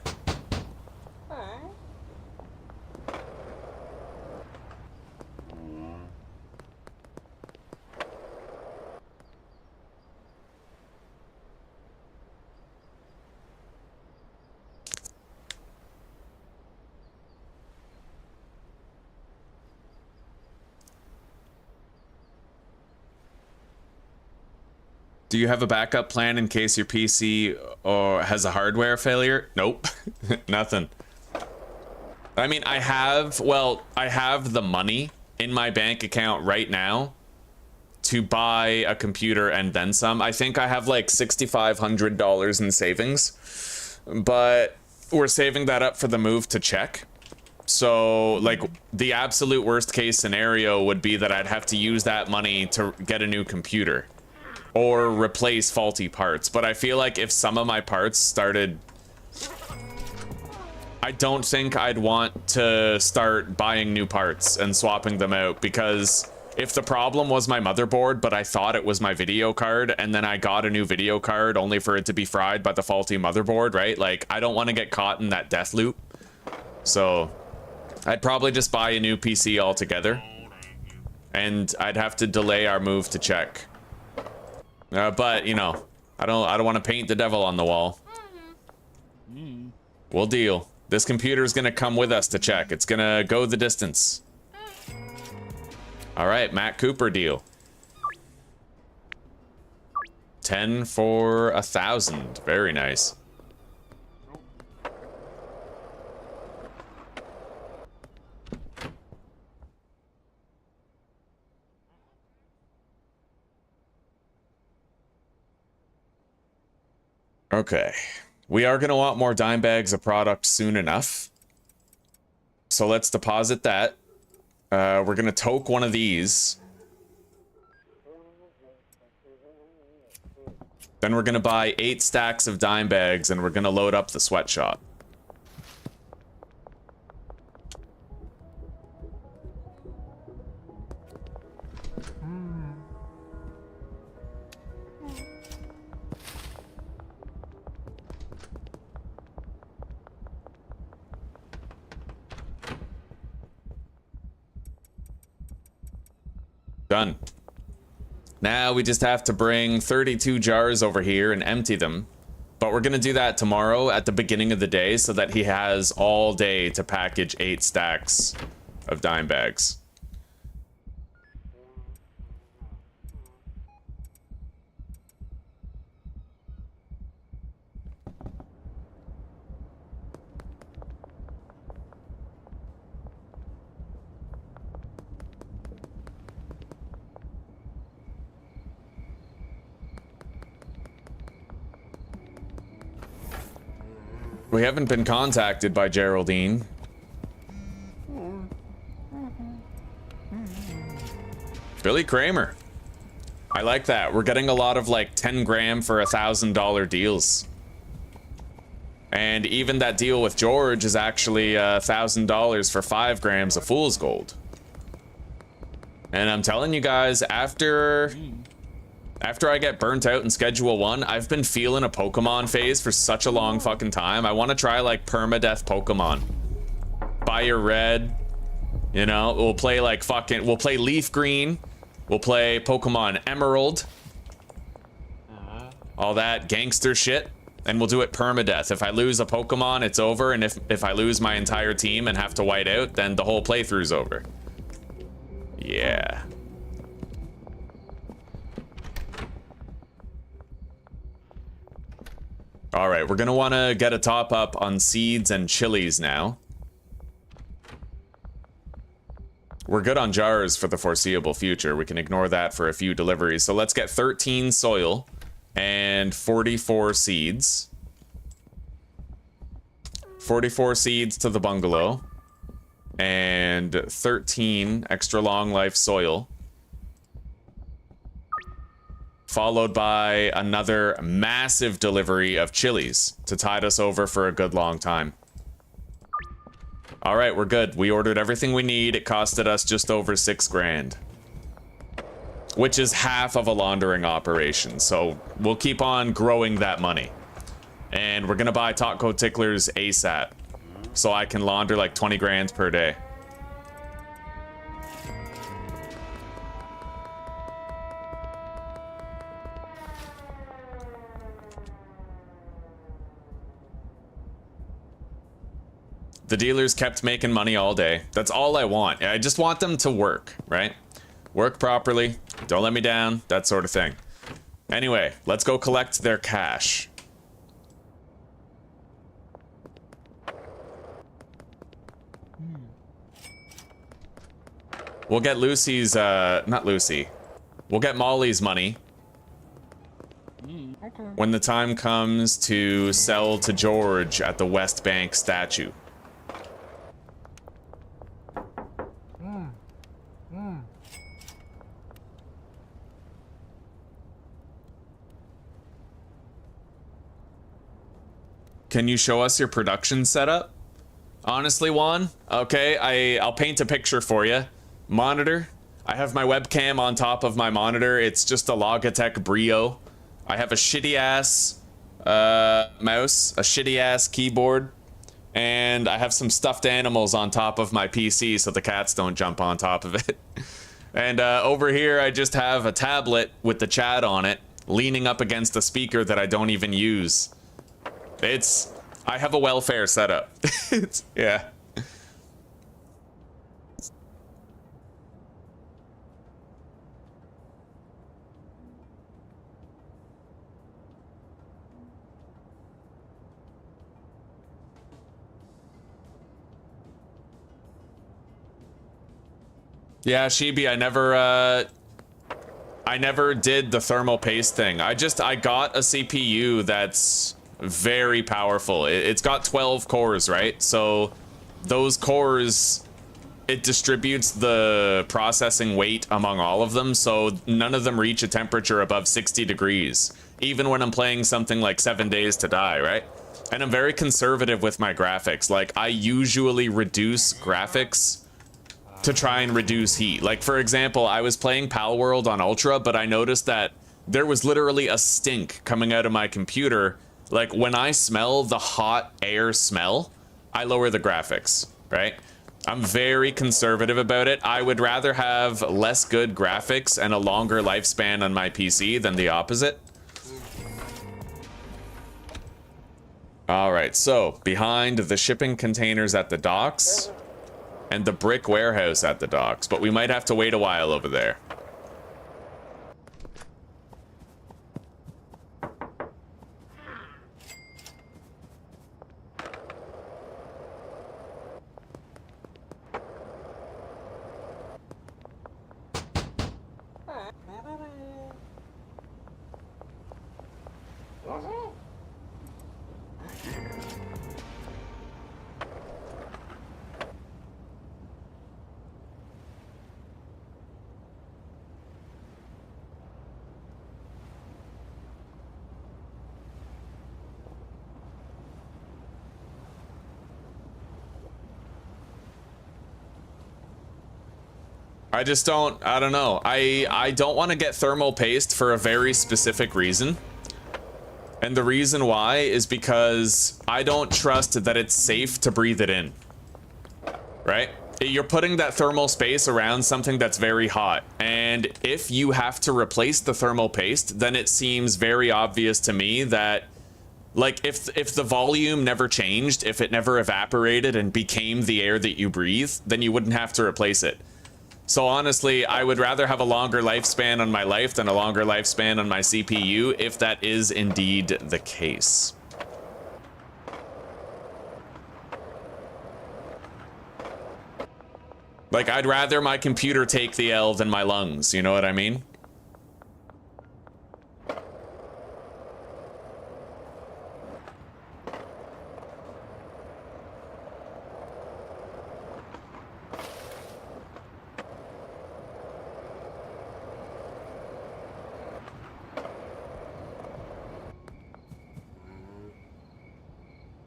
Do you have a backup plan in case your PC or has a hardware failure? Nope. Nothing. I mean, I have the money in my bank account right now to buy a computer and then some. I think I have like $6,500 in savings, but we're saving that up for the move to Czech. So, like, the absolute worst case scenario would be that I'd have to use that money to get a new computer or replace faulty parts. But I feel like if some of my parts started, I don't think I'd want to start buying new parts and swapping them out, because if the problem was my motherboard, but I thought it was my video card, and then I got a new video card only for it to be fried by the faulty motherboard, right? Like, I don't want to get caught in that death loop. So I'd probably just buy a new PC altogether, and I'd have to delay our move to Czech. But you know, I don't want to paint the devil on the wall. We'll deal. This computer is gonna come with us to Czech. It's gonna go the distance. All right, Matt Cooper deal. 10 for 1,000. Very nice. Okay. We are going to want more dime bags of product soon enough. So let's deposit that. We're going to toke one of these. Then we're going to buy 8 stacks of dime bags and we're going to load up the sweatshop. Done. Now we just have to bring 32 jars over here and empty them. But we're going to do that tomorrow at the beginning of the day so that he has all day to package 8 stacks of dime bags. We haven't been contacted by Geraldine. Billy Kramer. I like that. We're getting a lot of like 10 gram for $1,000 deals. And even that deal with George is actually $1,000 for 5 grams of fool's gold. And I'm telling you guys, after I get burnt out in Schedule 1, I've been feeling a Pokemon phase for such a long fucking time. I want to try, like, permadeath Pokemon. Fire Red. You know, we'll play, like, we'll play Leaf Green. We'll play Pokemon Emerald. All that gangster shit. And we'll do it permadeath. If I lose a Pokemon, it's over. And if I lose my entire team and have to white out, then the whole playthrough's over. Yeah. All right, we're gonna want to get a top up on seeds and chilies now. We're good on jars for the foreseeable future. We can ignore that for a few deliveries. So let's get 13 soil and 44 seeds. 44 seeds to the bungalow and 13 extra long life soil. Followed by another massive delivery of chilies to tide us over for a good long time. All right, we're good. We ordered everything we need. It costed us just over 6 grand, which is half of a laundering operation. So we'll keep on growing that money. And we're gonna buy taco ticklers ASAP so I can launder like 20 grand per day. The dealers kept making money all day. That's all I want. I just want them to work, right? Work properly, don't let me down, that sort of thing. Anyway, let's go collect their cash. We'll get Lucy's, not Lucy. We'll get Molly's money. Okay. When the time comes to sell to George at the West Bank statue. Can you show us your production setup? Honestly, Juan? Okay, I'll paint a picture for you. Monitor. I have my webcam on top of my monitor. It's just a Logitech Brio. I have a shitty-ass mouse, a shitty-ass keyboard, and I have some stuffed animals on top of my PC so the cats don't jump on top of it. And over here, I just have a tablet with the chat on it, leaning up against a speaker that I don't even use. I have a welfare setup. Yeah. Yeah, Shibi, I never did the thermal paste thing. I got a CPU that's very powerful. It's got 12 cores, right? So those cores, it distributes the processing weight among all of them, so none of them reach a temperature above 60 degrees, even when I'm playing something like 7 Days to Die, right? And I'm very conservative with my graphics. Like, I usually reduce graphics to try and reduce heat. Like, for example, I was playing Pal World on Ultra, but I noticed that there was literally a stink coming out of my computer. Like, when I smell the hot air smell, I lower the graphics, right? I'm very conservative about it. I would rather have less good graphics and a longer lifespan on my PC than the opposite. All right, so behind the shipping containers at the docks and the brick warehouse at the docks, but we might have to wait a while over there. I just don't, I don't know. I don't want to get thermal paste for a very specific reason. And the reason why is because I don't trust that it's safe to breathe it in. Right? You're putting that thermal space around something that's very hot. And if you have to replace the thermal paste, then it seems very obvious to me that, like, if the volume never changed, if it never evaporated and became the air that you breathe, then you wouldn't have to replace it. So honestly, I would rather have a longer lifespan on my life than a longer lifespan on my CPU, if that is indeed the case. Like, I'd rather my computer take the L than my lungs, you know what I mean?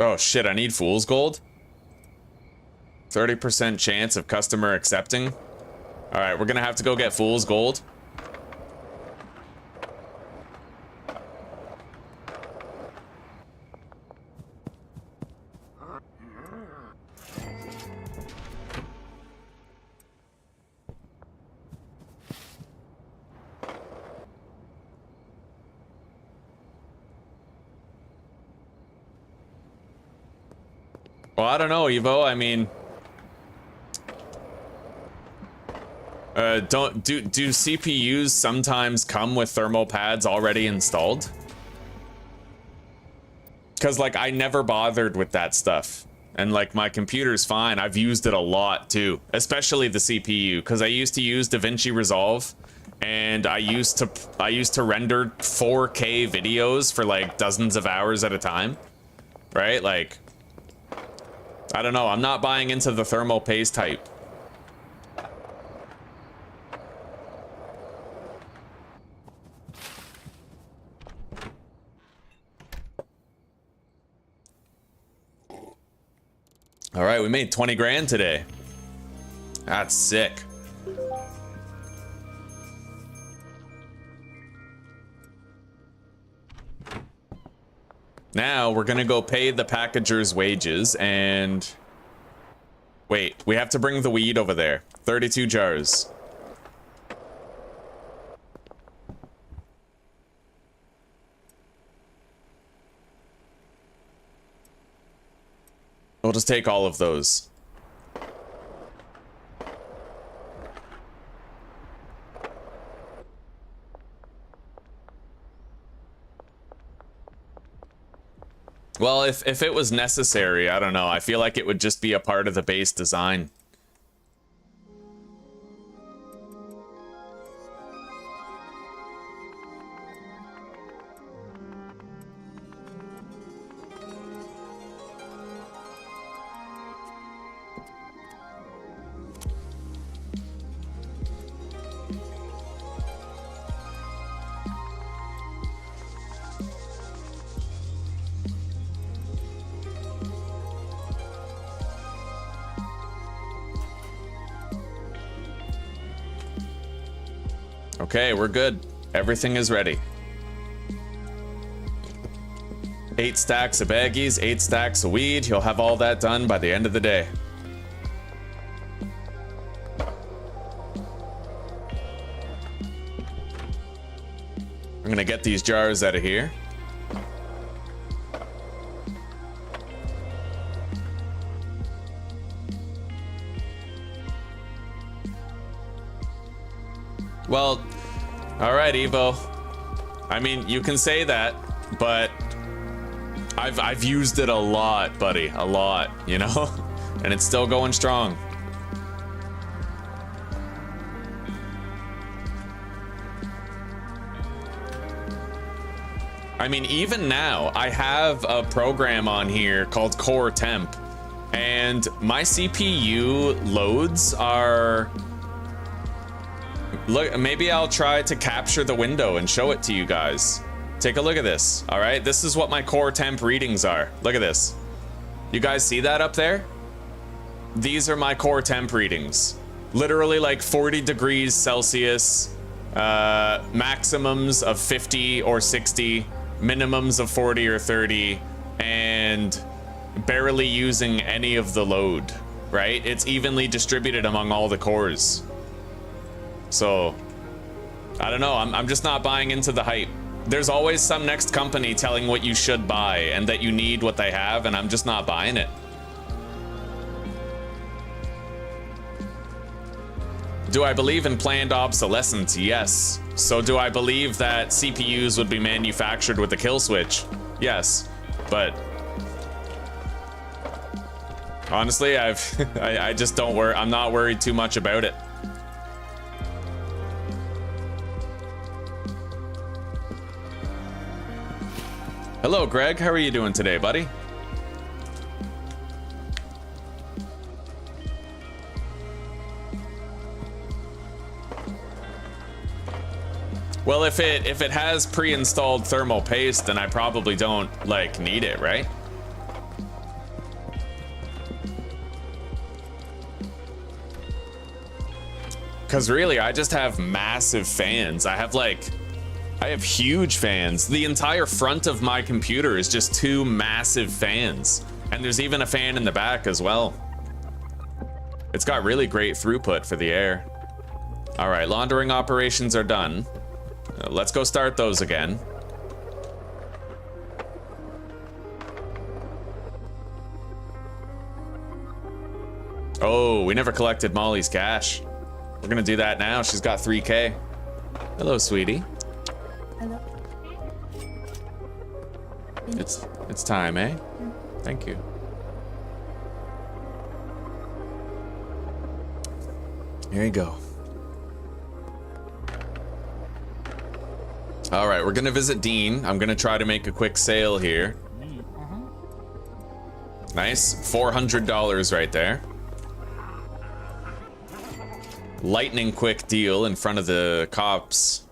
Oh shit, I need fool's gold? 30% chance of customer accepting? Alright, we're gonna have to go get fool's gold. Well, I don't know, Evo. I mean, do CPUs sometimes come with thermal pads already installed? Because, like, I never bothered with that stuff. And, like, my computer's fine. I've used it a lot, too. Especially the CPU. Because I used to use DaVinci Resolve. And I used to render 4K videos for, like, dozens of hours at a time. Right? Like, I don't know. I'm not buying into the thermal paste type. All right, we made 20 grand today. That's sick. Now we're gonna go pay the packager's wages and... Wait, we have to bring the weed over there. 32 jars. We'll just take all of those. Well, if it was necessary, I don't know. I feel like it would just be a part of the base design. Okay, we're good. Everything is ready. 8 stacks of baggies, 8 stacks of weed. He'll have all that done by the end of the day. I'm gonna get these jars out of here. Well, all right, Evo. I mean, you can say that, but I've used it a lot, buddy, a lot, you know, and it's still going strong. I mean, even now, I have a program on here called Core Temp, and my CPU loads are... Look, maybe I'll try to capture the window and show it to you guys. Take a look at this, all right? This is what my core temp readings are. Look at this. You guys see that up there? These are my core temp readings. Literally like 40 degrees Celsius, maximums of 50 or 60, minimums of 40 or 30, and barely using any of the load, right? It's evenly distributed among all the cores. So, I don't know, I'm just not buying into the hype. There's always some next company telling what you should buy and that you need what they have, and I'm just not buying it. Do I believe in planned obsolescence? Yes. So do I believe that CPUs would be manufactured with a kill switch? Yes. But honestly, I just don't worry. I'm not worried too much about it. Hello, Greg. How are you doing today, buddy? Well, if it has pre-installed thermal paste, then I probably don't like need it, right? Because really, I just have massive fans. I have huge fans. The entire front of my computer is just 2 massive fans. And there's even a fan in the back as well. It's got really great throughput for the air. All right, laundering operations are done. Let's go start those again. Oh, we never collected Molly's cash. We're gonna do that now. She's got 3K. Hello, sweetie. Hello. It's time, eh? Thank you. Here you go. All right, we're gonna visit Dean. I'm gonna try to make a quick sale here. Nice, $400 right there. Lightning quick deal in front of the cops.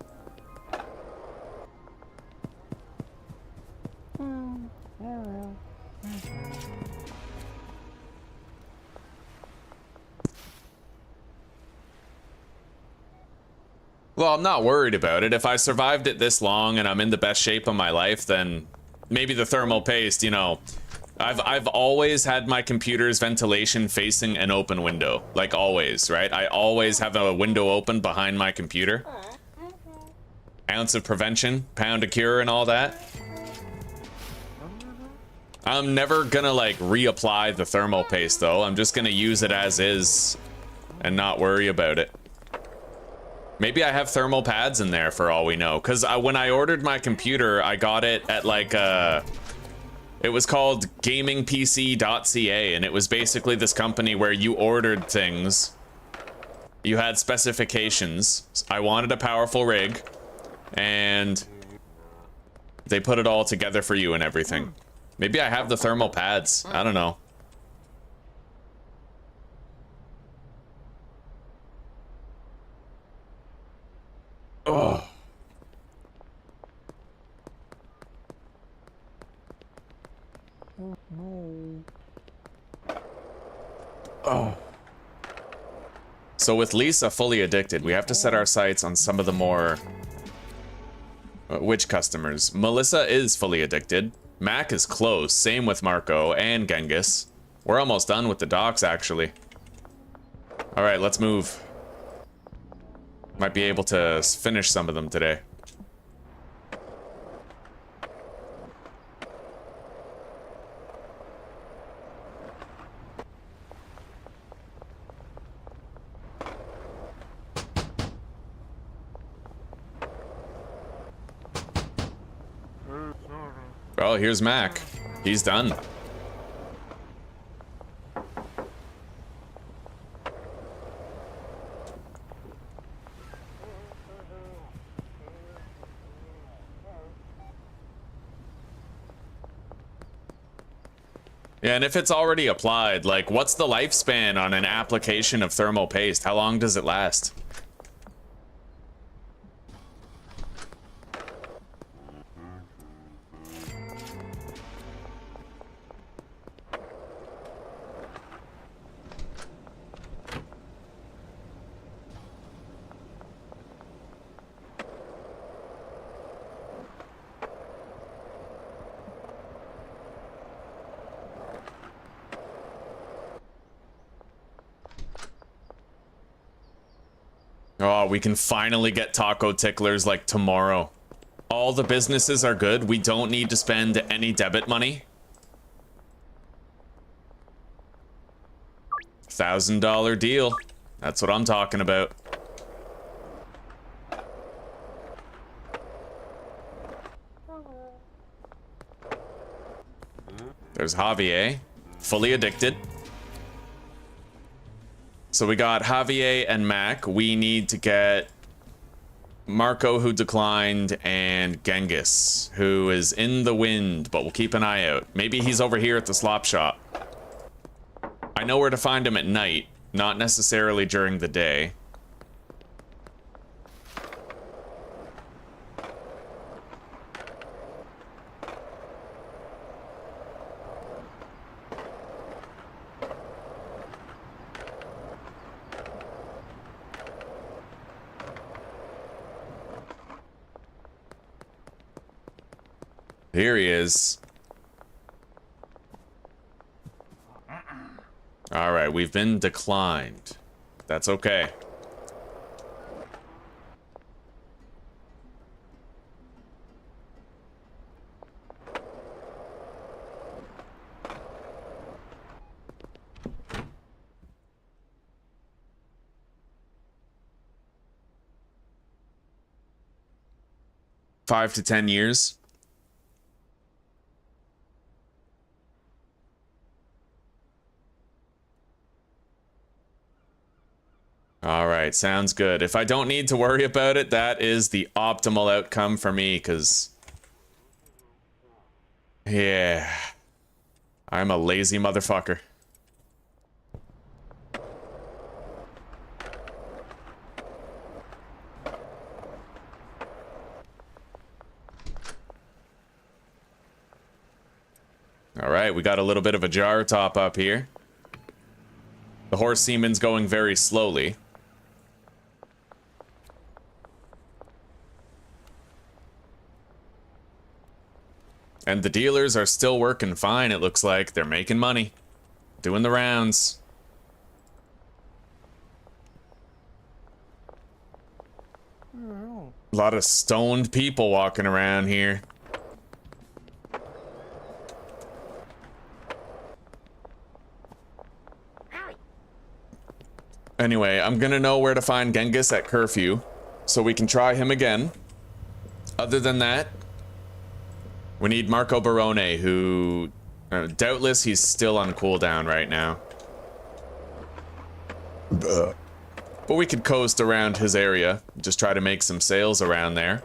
Well, I'm not worried about it. If I survived it this long and I'm in the best shape of my life, then maybe the thermal paste, you know. I've always had my computer's ventilation facing an open window, like always, right? I always have a window open behind my computer. Ounce of prevention, pound of cure, and all that. I'm never gonna like reapply the thermal paste though. I'm just gonna use it as is and not worry about it. Maybe I have thermal pads in there for all we know. Cause when I ordered my computer, I got it at like it was called gamingpc.ca, and it was basically this company where you ordered things. You had specifications. I wanted a powerful rig, and they put it all together for you and everything. Maybe I have the thermal pads. I don't know. Oh. Oh no. Oh. So with Lisa fully addicted, we have to set our sights on some of the more... which customers? Melissa is fully addicted. Mac is close. Same with Marco and Genghis. We're almost done with the docks, actually. All right, let's move. Might be able to finish some of them today. Oh, here's Mac. He's done. Yeah, and if it's already applied, like, what's the lifespan on an application of thermal paste? How long does it last? Oh, we can finally get taco ticklers like tomorrow. All the businesses are good. We don't need to spend any debit money. $1,000 deal. That's what I'm talking about. There's Javier, fully addicted. So we got Javier and Mac. We need to get Marco, who declined, and Genghis, who is in the wind, but we'll keep an eye out. Maybe he's over here at the slop shop. I know where to find him at night, not necessarily during the day. Here he is. All right, we've been declined. That's okay. Five to 10 years. All right, sounds good. If I don't need to worry about it, that is the optimal outcome for me, because... yeah. I'm a lazy motherfucker. All right, we got a little bit of a jar top up here. The horse semen's going very slowly. And the dealers are still working fine, it looks like. They're making money. Doing the rounds. A lot of stoned people walking around here. Anyway, I'm gonna know where to find Genghis at curfew, so we can try him again. Other than that, we need Marco Barone, who... doubtless he's still on cooldown right now. But we could coast around his area, just try to make some sales around there.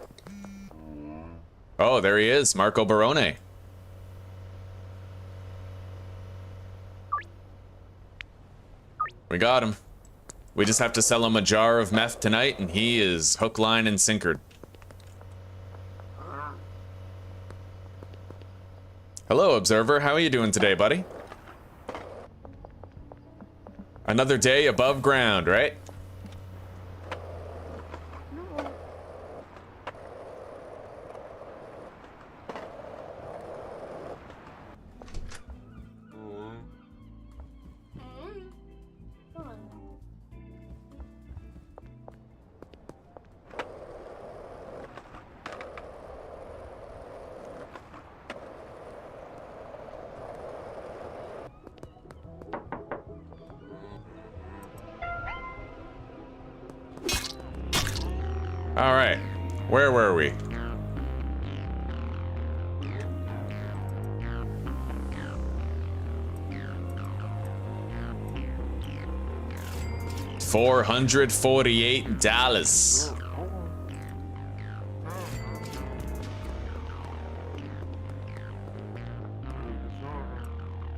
Oh, there he is, Marco Barone. We got him. We just have to sell him a jar of meth tonight, and he is hook, line, and sinkered. Hello, Observer. How are you doing today, buddy? Another day above ground, right? All right, where were we? $448.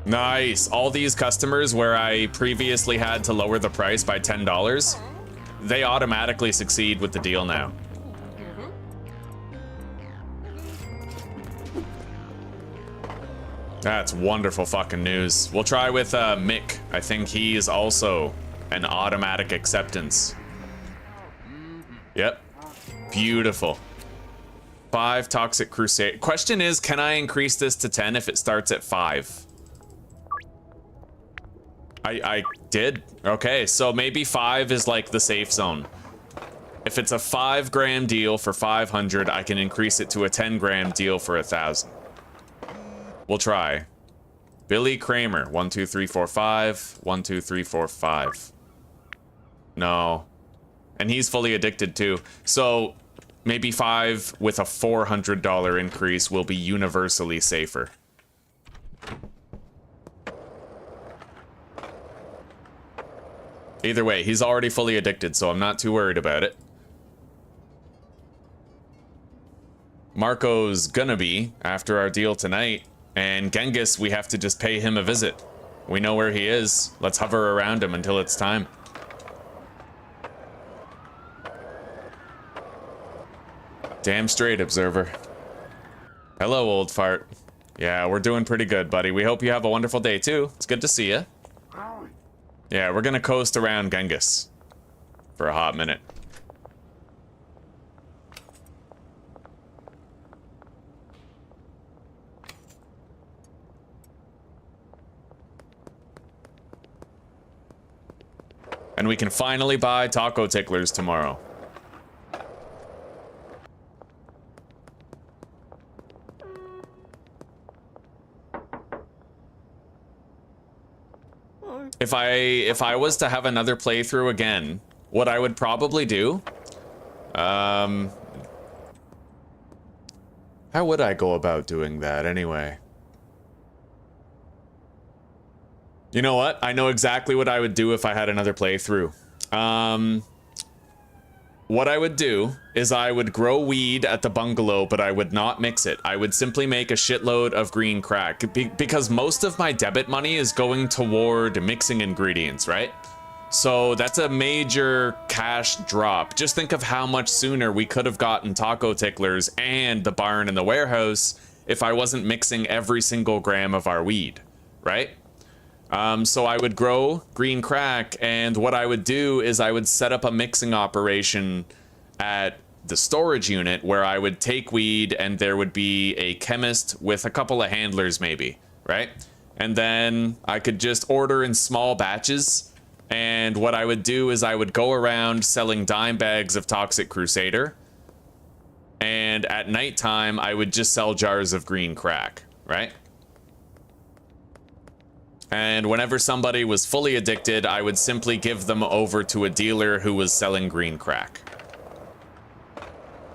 Nice. All these customers where I previously had to lower the price by $10, they automatically succeed with the deal now. That's wonderful fucking news. We'll try with Mick. I think he is also an automatic acceptance. Yep. Beautiful. 5 Toxic Crusade. Question is, can I increase this to 10 if it starts at 5? I did. Okay, so maybe 5 is like the safe zone. If it's a 5 gram deal for 500, I can increase it to a 10 gram deal for 1,000. We'll try. Billy Kramer, 1, 2, 3, 4, 5. 1, 2, 3, 4, 5. No. And he's fully addicted too. So maybe 5 with a $400 increase will be universally safer. Either way, he's already fully addicted, so I'm not too worried about it. Marco's gonna be after our deal tonight, and Genghis, we have to just pay him a visit. We know where he is. Let's hover around him until it's time. Damn straight, Observer. Hello, old fart. Yeah, we're doing pretty good, buddy. We hope you have a wonderful day, too. It's good to see you. Yeah, we're gonna coast around Genghis for a hot minute. And we can finally buy taco ticklers tomorrow. If I was to have another playthrough again, what I would probably do, how would I go about doing that anyway? You know what? I know exactly what I would do if I had another playthrough. What I would do is I would grow weed at the bungalow, but I would not mix it. I would simply make a shitload of green crack because most of my debit money is going toward mixing ingredients, right? So that's a major cash drop. Just think of how much sooner we could have gotten taco ticklers and the barn and the warehouse if I wasn't mixing every single gram of our weed, right? So I would grow green crack, and what I would do is I would set up a mixing operation at the storage unit where I would take weed and there would be a chemist with a couple of handlers maybe, right? And then I could just order in small batches, and what I would do is I would go around selling dime bags of Toxic Crusader, and at nighttime I would just sell jars of green crack, right? And whenever somebody was fully addicted, I would simply give them over to a dealer who was selling green crack.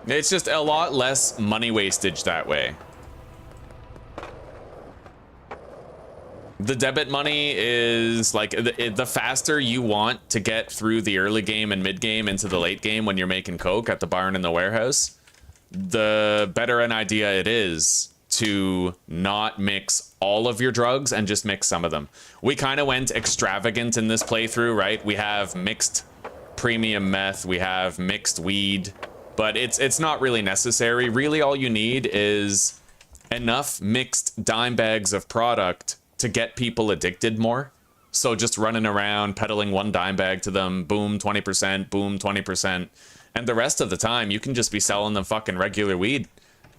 It's just a lot less money wastage that way. The debit money is like the faster you want to get through the early game and mid game into the late game when you're making coke at the barn and the warehouse, the better an idea it is to not mix all of your drugs and just mix some of them. We kind of went extravagant in this playthrough, right? We have mixed premium meth, we have mixed weed, but it's not really necessary. Really all you need is enough mixed dime bags of product to get people addicted more. So just running around peddling one dime bag to them, boom 20%, boom 20%, and the rest of the time you can just be selling them fucking regular weed.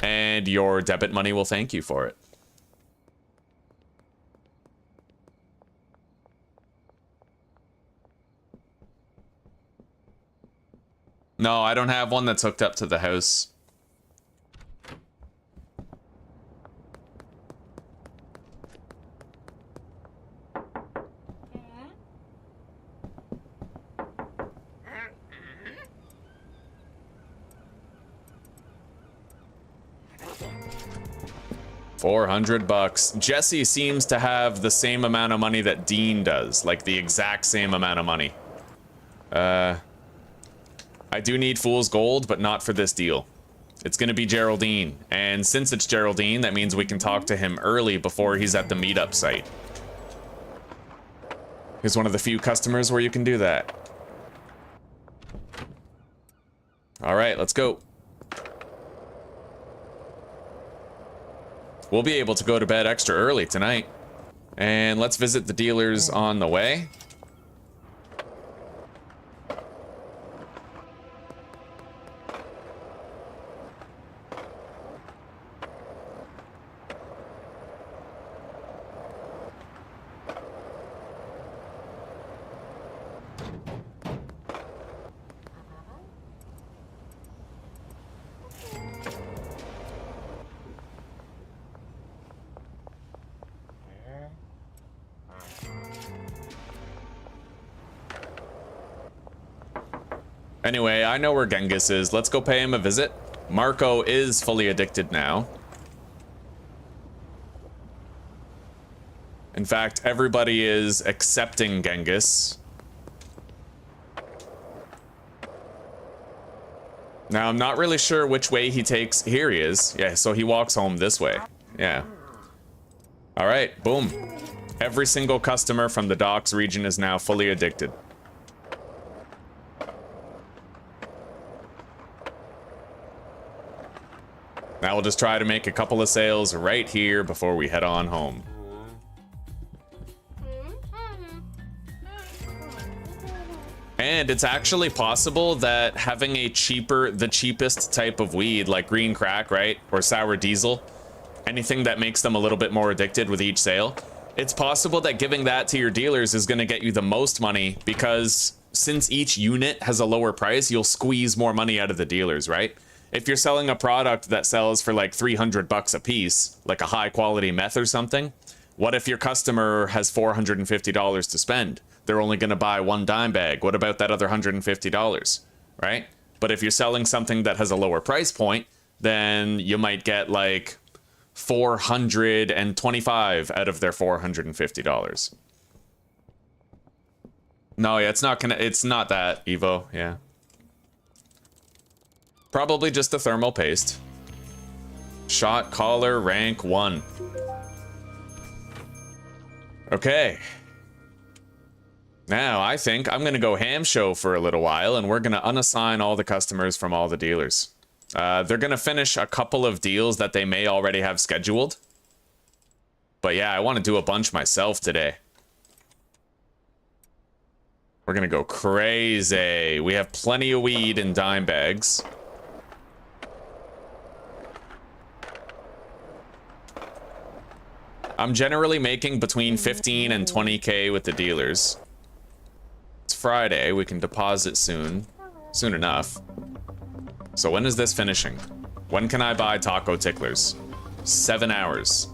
And your debit money will thank you for it. No, I don't have one that's hooked up to the house. $400. Jesse seems to have the same amount of money that Dean does, like the exact same amount of money. I do need Fool's Gold, but not for this deal. It's gonna be Geraldine, and since it's Geraldine, that means we can talk to him early before he's at the meetup site. He's one of the few customers where you can do that. All right, let's go. We'll be able to go to bed extra early tonight. And let's visit the dealers on the way. Anyway, I know where Genghis is. Let's go pay him a visit. Marco is fully addicted now. In fact, everybody is accepting Genghis. Now, I'm not really sure which way he takes. Here he is. Yeah, so he walks home this way. Yeah. All right, boom. Every single customer from the docks region is now fully addicted. Now we'll just try to make a couple of sales right here before we head on home. And it's actually possible that having the cheapest type of weed, like green crack, right? Or sour diesel, anything that makes them a little bit more addicted with each sale, it's possible that giving that to your dealers is gonna get you the most money, because since each unit has a lower price, you'll squeeze more money out of the dealers, right? If you're selling a product that sells for like $300 a piece, like a high quality meth or something, what if your customer has $450 to spend? They're only going to buy one dime bag. What about that other $150, right? But if you're selling something that has a lower price point, then you might get like $425 out of their $450. No, yeah, it's not that, Evo, yeah. Probably just the thermal paste. Shot caller rank 1. Okay. Now, I think I'm gonna go ham show for a little while, and we're gonna unassign all the customers from all the dealers. They're gonna finish a couple of deals that they may already have scheduled. But yeah, I want to do a bunch myself today. We're gonna go crazy. We have plenty of weed in dime bags. I'm generally making between 15 and 20K with the dealers. It's Friday, we can deposit soon. Soon enough. So when is this finishing? When can I buy taco ticklers? 7 hours.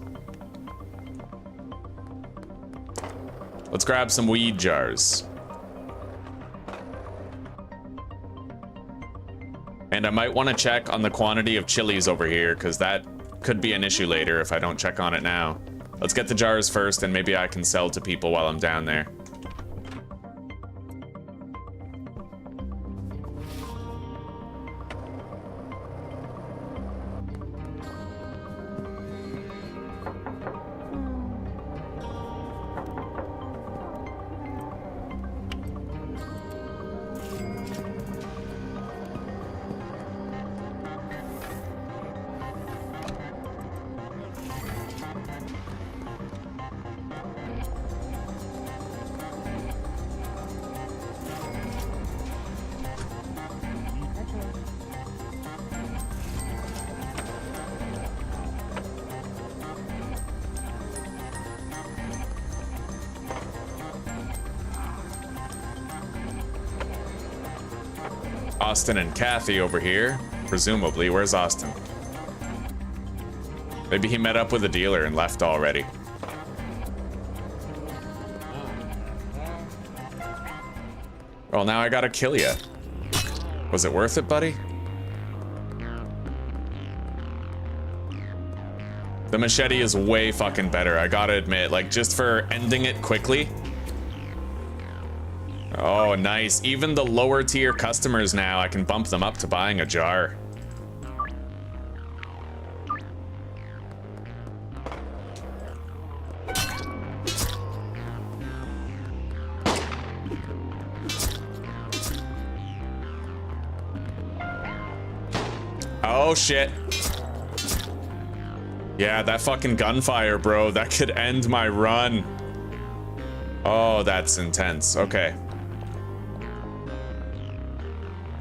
Let's grab some weed jars. And I might want to check on the quantity of chilies over here, because that could be an issue later if I don't check on it now. Let's get the jars first, and maybe I can sell to people while I'm down there. Austin and Kathy over here. Presumably, where's Austin? Maybe he met up with a dealer and left already. Well, now I gotta kill ya. Was it worth it, buddy? The machete is way fucking better, I gotta admit. Like, just for ending it quickly. Oh, nice. Even the lower tier customers now, I can bump them up to buying a jar. Oh, shit. Yeah, that fucking gunfire, bro. That could end my run. Oh, that's intense. Okay.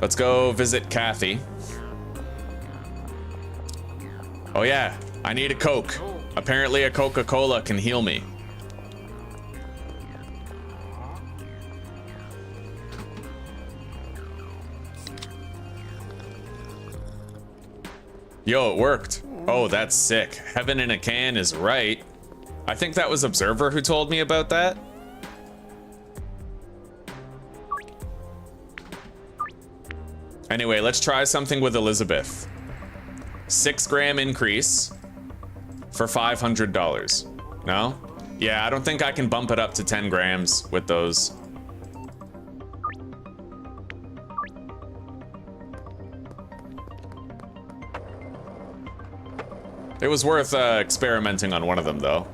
Let's go visit Kathy. Oh, yeah. I need a Coke. Apparently a Coca-Cola can heal me. Yo, it worked. Oh, that's sick. Heaven in a can is right. I think that was Observer who told me about that. Anyway, let's try something with Elizabeth. 6 gram increase for $500. No? Yeah, I don't think I can bump it up to 10 grams with those. It was worth experimenting on one of them, though.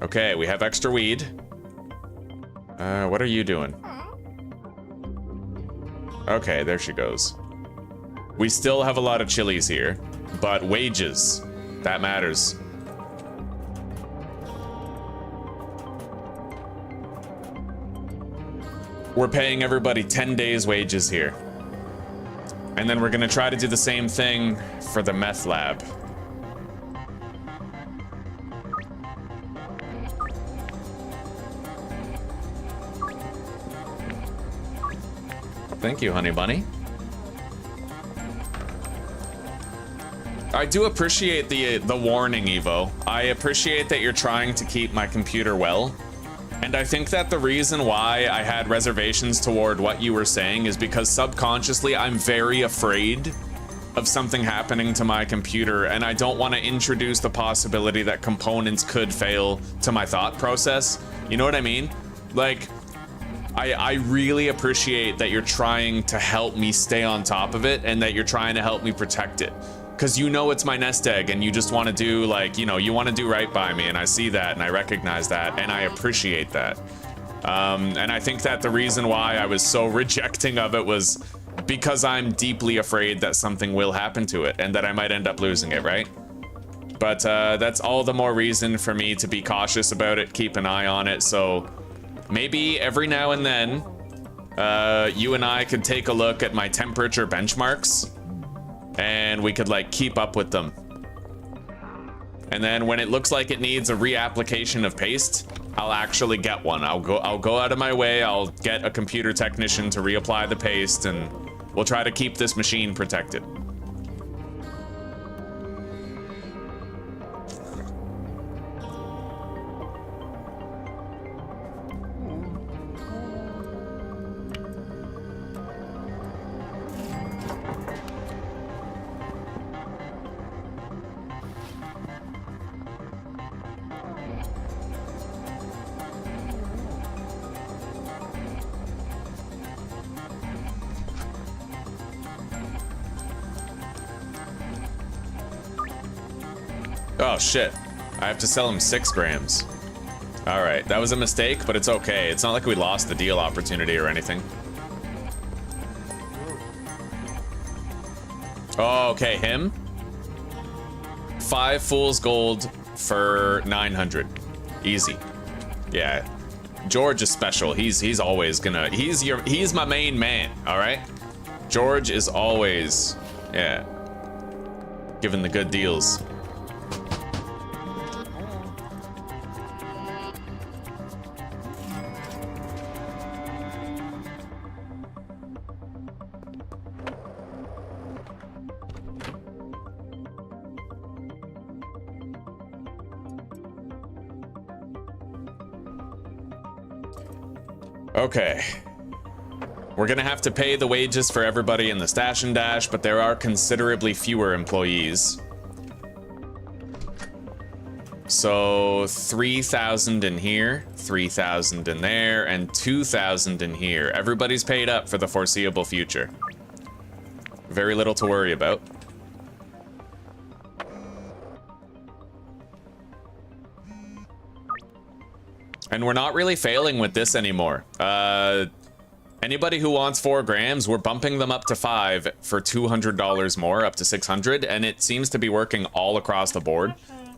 Okay, we have extra weed. What are you doing? Okay, there she goes. We still have a lot of chilies here, but wages, that matters. We're paying everybody 10 days wages here. And then we're gonna try to do the same thing for the meth lab. Thank you, honey bunny. I do appreciate the warning, Evo. I appreciate that you're trying to keep my computer well. And I think that the reason why I had reservations toward what you were saying is because subconsciously I'm very afraid of something happening to my computer, and I don't want to introduce the possibility that components could fail to my thought process. You know what I mean? Like, I really appreciate that you're trying to help me stay on top of it and that you're trying to help me protect it. Because you know it's my nest egg and you just want to do, like, you know, you want to do right by me, and I see that and I recognize that and I appreciate that. And I think that the reason why I was so rejecting of it was because I'm deeply afraid that something will happen to it and that I might end up losing it, right? But that's all the more reason for me to be cautious about it, keep an eye on it. So maybe every now and then, you and I could take a look at my temperature benchmarks and we could, like, keep up with them. And then when it looks like it needs a reapplication of paste, I'll actually get one. I'll go out of my way, I'll get a computer technician to reapply the paste, and we'll try to keep this machine protected. Oh shit, I have to sell him 6 grams. All right, that was a mistake, but it's okay. It's not like we lost the deal opportunity or anything. Oh, okay, him. 5 fool's gold for 900. Easy. Yeah, George is special. He's always gonna, he's my main man, all right? George is always, yeah, giving the good deals. Okay. We're gonna have to pay the wages for everybody in the stash and dash, but there are considerably fewer employees. So 3,000 in here, 3,000 in there, and 2,000 in here. Everybody's paid up for the foreseeable future. Very little to worry about. And we're not really failing with this anymore. Anybody who wants 4 grams, we're bumping them up to 5 for $200 more, up to 600, and it seems to be working all across the board.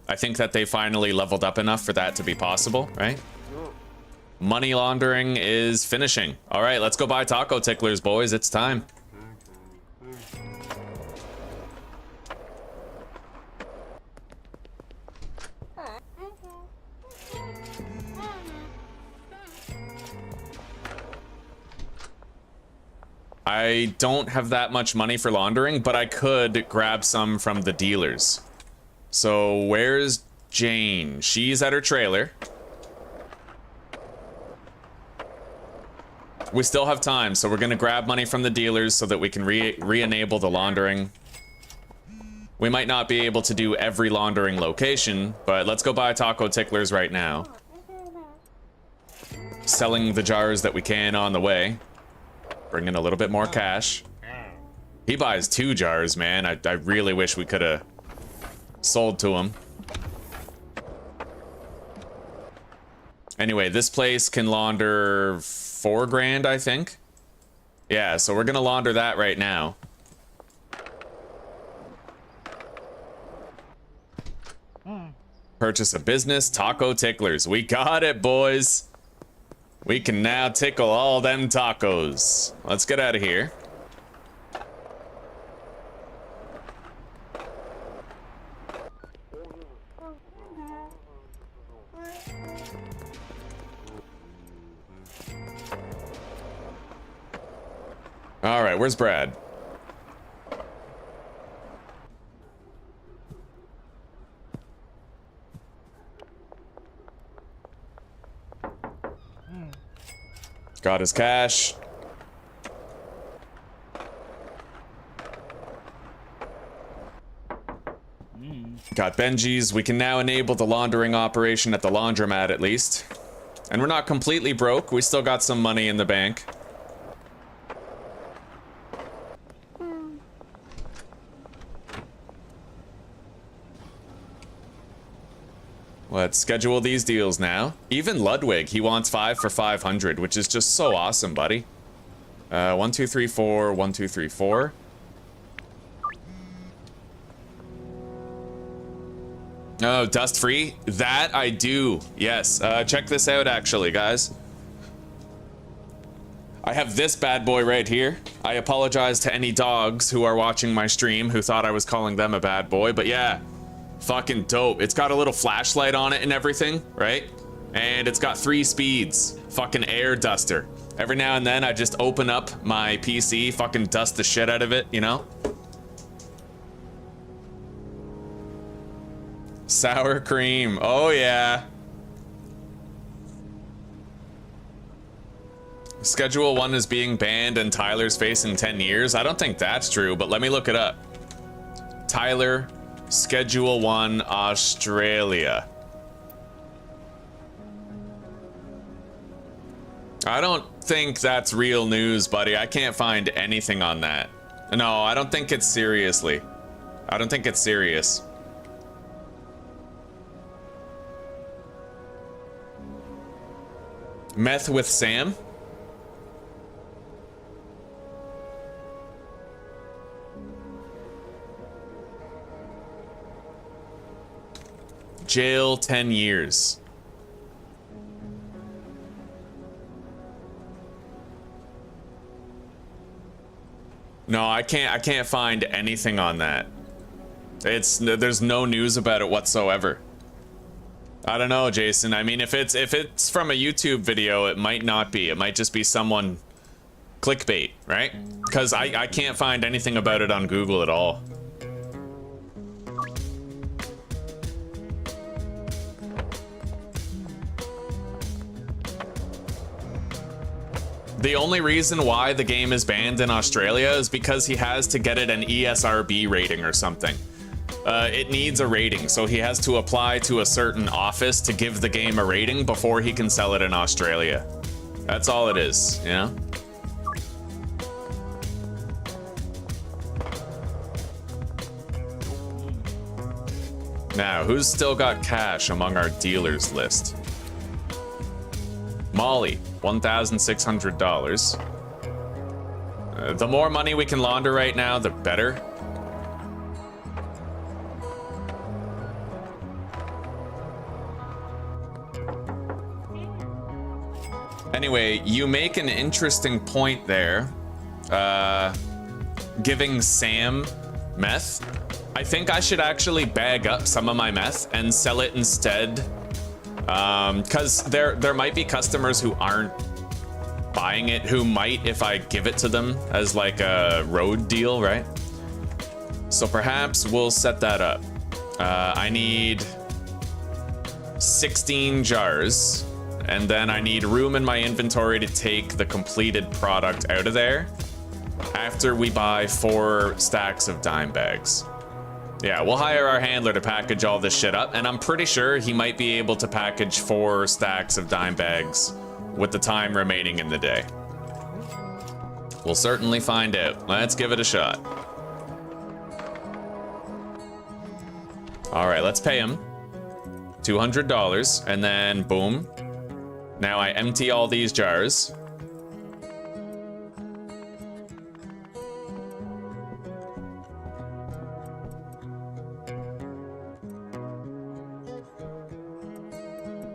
I think that they finally leveled up enough for that to be possible, right? Money laundering is finishing. All right, let's go buy taco ticklers, boys. It's time. I don't have that much money for laundering, but I could grab some from the dealers. So where's Jane? She's at her trailer. We still have time, so we're gonna grab money from the dealers so that we can re-enable the laundering. We might not be able to do every laundering location, but let's go buy taco ticklers right now. Selling the jars that we can on the way. Bring in a little bit more cash. He buys 2 jars, man. I really wish we could have sold to him. Anyway, this place can launder 4 grand, I think. Yeah, so we're gonna launder that right now. Purchase a business, taco ticklers. We got it, boys. We can now tickle all them tacos. Let's get out of here. All right, where's Brad? Got his cash. Got Benji's. We can now enable the laundering operation at the laundromat at least. And we're not completely broke. We still got some money in the bank. Let's schedule these deals now. Even Ludwig, he wants 5 for 500, which is just so awesome, buddy. 1, 2, 3, 4, 1, 2, 3, 4. Oh, dust free? That I do. Yes. Check this out, actually, guys. I have this bad boy right here. I apologize to any dogs who are watching my stream who thought I was calling them a bad boy, but yeah. Fucking dope. It's got a little flashlight on it and everything, right? And it's got 3 speeds. Fucking air duster. Every now and then I just open up my PC, fucking dust the shit out of it, you know? Sour cream. Oh yeah. Schedule 1 is being banned and Tyler's facing 10 years. I don't think that's true, but let me look it up. Tyler, Schedule 1, Australia. I don't think that's real news, buddy. I can't find anything on that. No, I don't think it's seriously. I don't think it's serious. Meth with Sam? Jail 10 years. No, I can't find anything on that. There's no news about it whatsoever. I don't know, Jason. I mean, if it's from a YouTube video, it might not be. It might just be someone clickbait, right? Because I can't find anything about it on Google at all. The only reason why the game is banned in Australia is because he has to get it an ESRB rating or something. It needs a rating, so he has to apply to a certain office to give the game a rating before he can sell it in Australia. That's all it is, you know? Now, who's still got cash among our dealers list? Molly, $1,600. The more money we can launder right now, the better. Anyway, you make an interesting point there. Giving Sam meth. I think I should actually bag up some of my meth and sell it instead. Because there might be customers who aren't buying it, who might if I give it to them as like a road deal, right? So perhaps we'll set that up. I need 16 jars, and then I need room in my inventory to take the completed product out of there after we buy 4 stacks of dime bags. Yeah, we'll hire our handler to package all this shit up, and I'm pretty sure he might be able to package 4 stacks of dime bags with the time remaining in the day. We'll certainly find out. Let's give it a shot. All right, let's pay him $200, and then boom. Now I empty all these jars.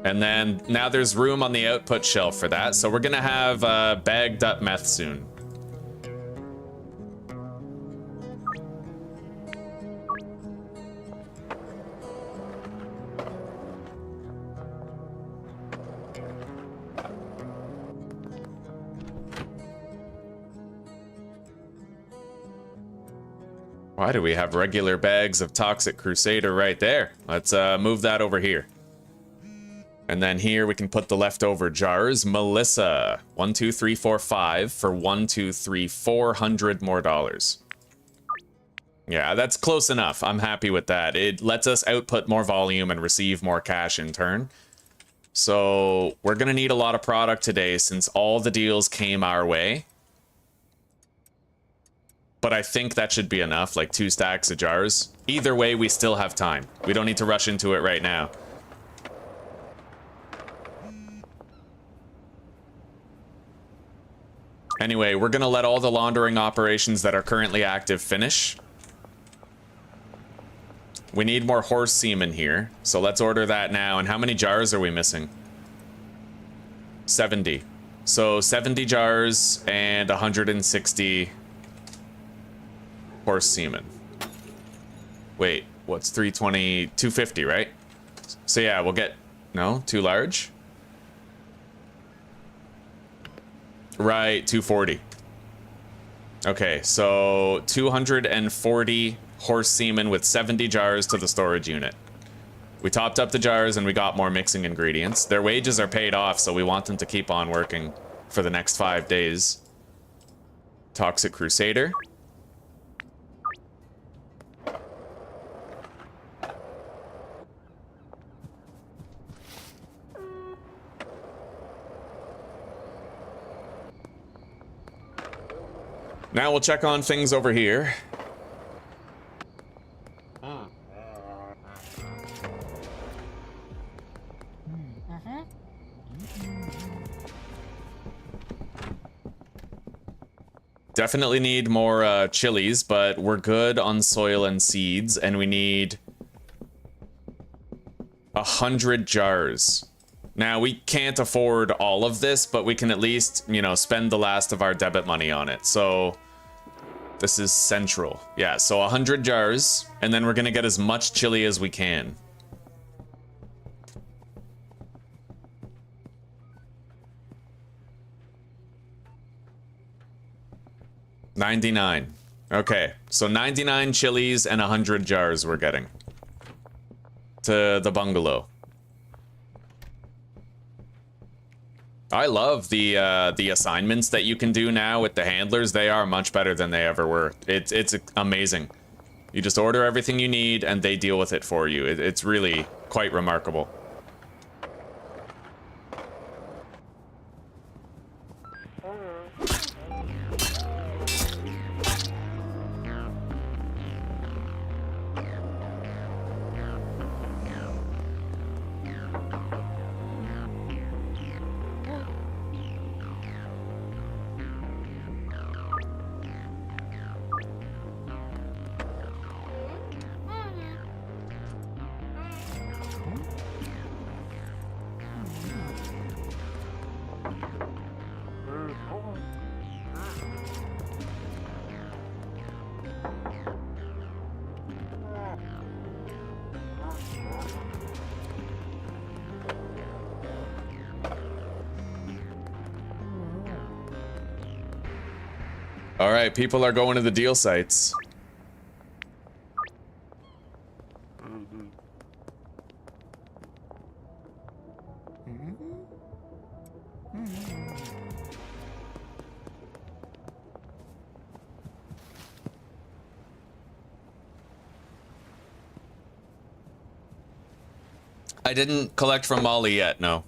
And then now there's room on the output shelf for that. So we're gonna have bagged up meth soon. Why do we have regular bags of Toxic Crusader right there? Let's move that over here. And then here we can put the leftover jars. Melissa, 1, 2, 3, 4, 5 for 1, 2, 3, $400 more dollars. Yeah, that's close enough. I'm happy with that. It lets us output more volume and receive more cash in turn. So we're gonna need a lot of product today since all the deals came our way. But I think that should be enough, like 2 stacks of jars. Either way, we still have time. We don't need to rush into it right now. Anyway, we're gonna let all the laundering operations that are currently active finish. We need more horse semen here, so let's order that now. And how many jars are we missing? 70. So 70 jars and 160 horse semen. Wait, what's 320? 250, right? So yeah, we'll get... No, too large? Right, 240. Okay, so 240 horse semen with 70 jars to the storage unit. We topped up the jars and we got more mixing ingredients. Their wages are paid off, so we want them to keep on working for the next 5 days. Toxic Crusader. Now we'll check on things over here. Definitely need more chilies, but we're good on soil and seeds, and we need 100 jars. Now, we can't afford all of this, but we can at least, you know, spend the last of our debit money on it. So, this is central. Yeah, so 100 jars, and then we're gonna get as much chili as we can. $99. Okay, so 99 chilies and 100 jars we're getting to the bungalow. I love the assignments that you can do now with the handlers. They are much better than they ever were. It's amazing. You just order everything you need and they deal with it for you. It's really quite remarkable. All right, people are going to the deal sites. I didn't collect from Molly yet, no.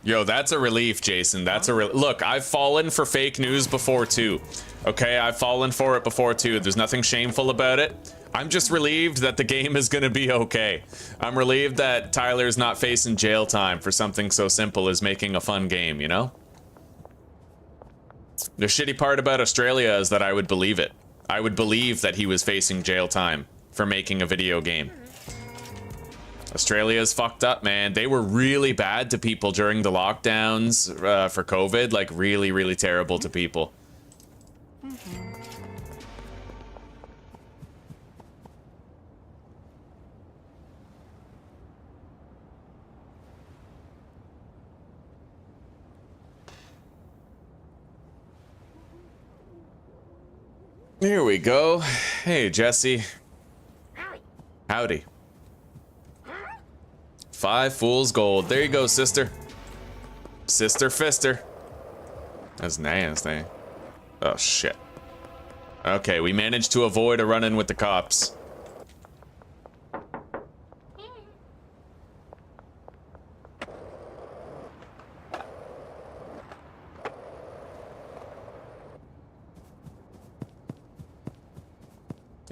Yo, that's a relief, Jason. That's a look, I've fallen for fake news before too. Okay, I've fallen for it before too. There's nothing shameful about it. I'm just relieved that the game is gonna be okay. I'm relieved that Tyler's not facing jail time for something so simple as making a fun game, you know? The shitty part about Australia is that I would believe it. I would believe that he was facing jail time for making a video game. Australia's fucked up, man. They were really bad to people during the lockdowns for COVID. Like, really, really terrible to people. Here we go. Hey, Jesse. Howdy. 5 fool's gold. There you go, sister. Sister Fister. That's nasty. Oh, shit. Okay, we managed to avoid a run-in with the cops.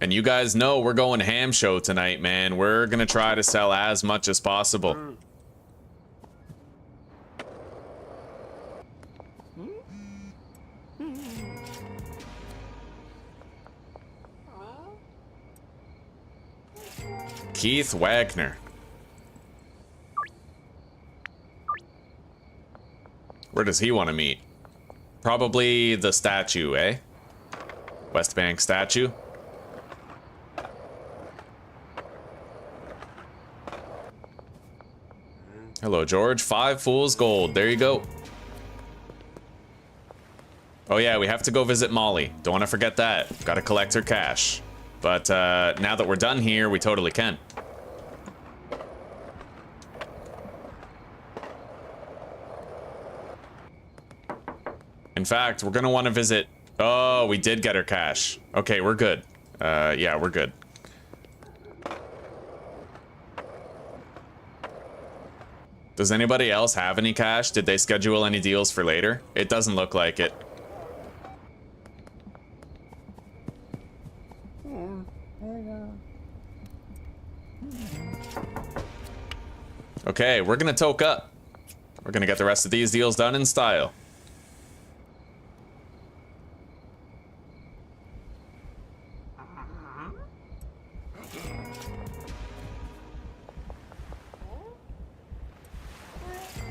And you guys know we're going ham show tonight, man. We're gonna try to sell as much as possible. Keith Wagner. Where does he want to meet? Probably the statue, eh? West Bank statue. Hello, George. 5 fool's gold. There you go. Oh yeah, we have to go visit Molly. Don't want to forget that. Gotta collect her cash. But now that we're done here, we totally can. In fact, we're gonna want to visit... Oh, we did get her cash. Okay, we're good. Yeah, we're good. Does anybody else have any cash? Did they schedule any deals for later? It doesn't look like it. Okay, we're gonna toke up. We're gonna get the rest of these deals done in style.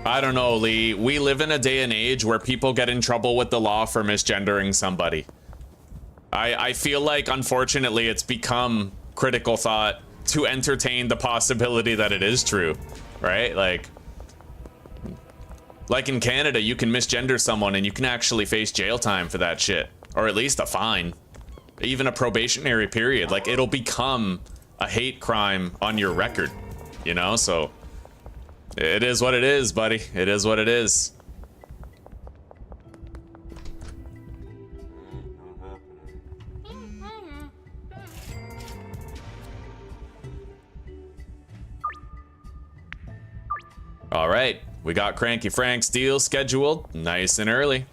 I don't know, Lee. We live in a day and age where people get in trouble with the law for misgendering somebody. I feel like, unfortunately, it's become critical thought to entertain the possibility that it is true, right? Like in Canada, you can misgender someone and you can actually face jail time for that shit. Or at least a fine. even a probationary period. Like, it'll become a hate crime on your record, you know? So it is what it is, buddy. It is what it is. All right, we got Cranky Frank's deal scheduled nice and early.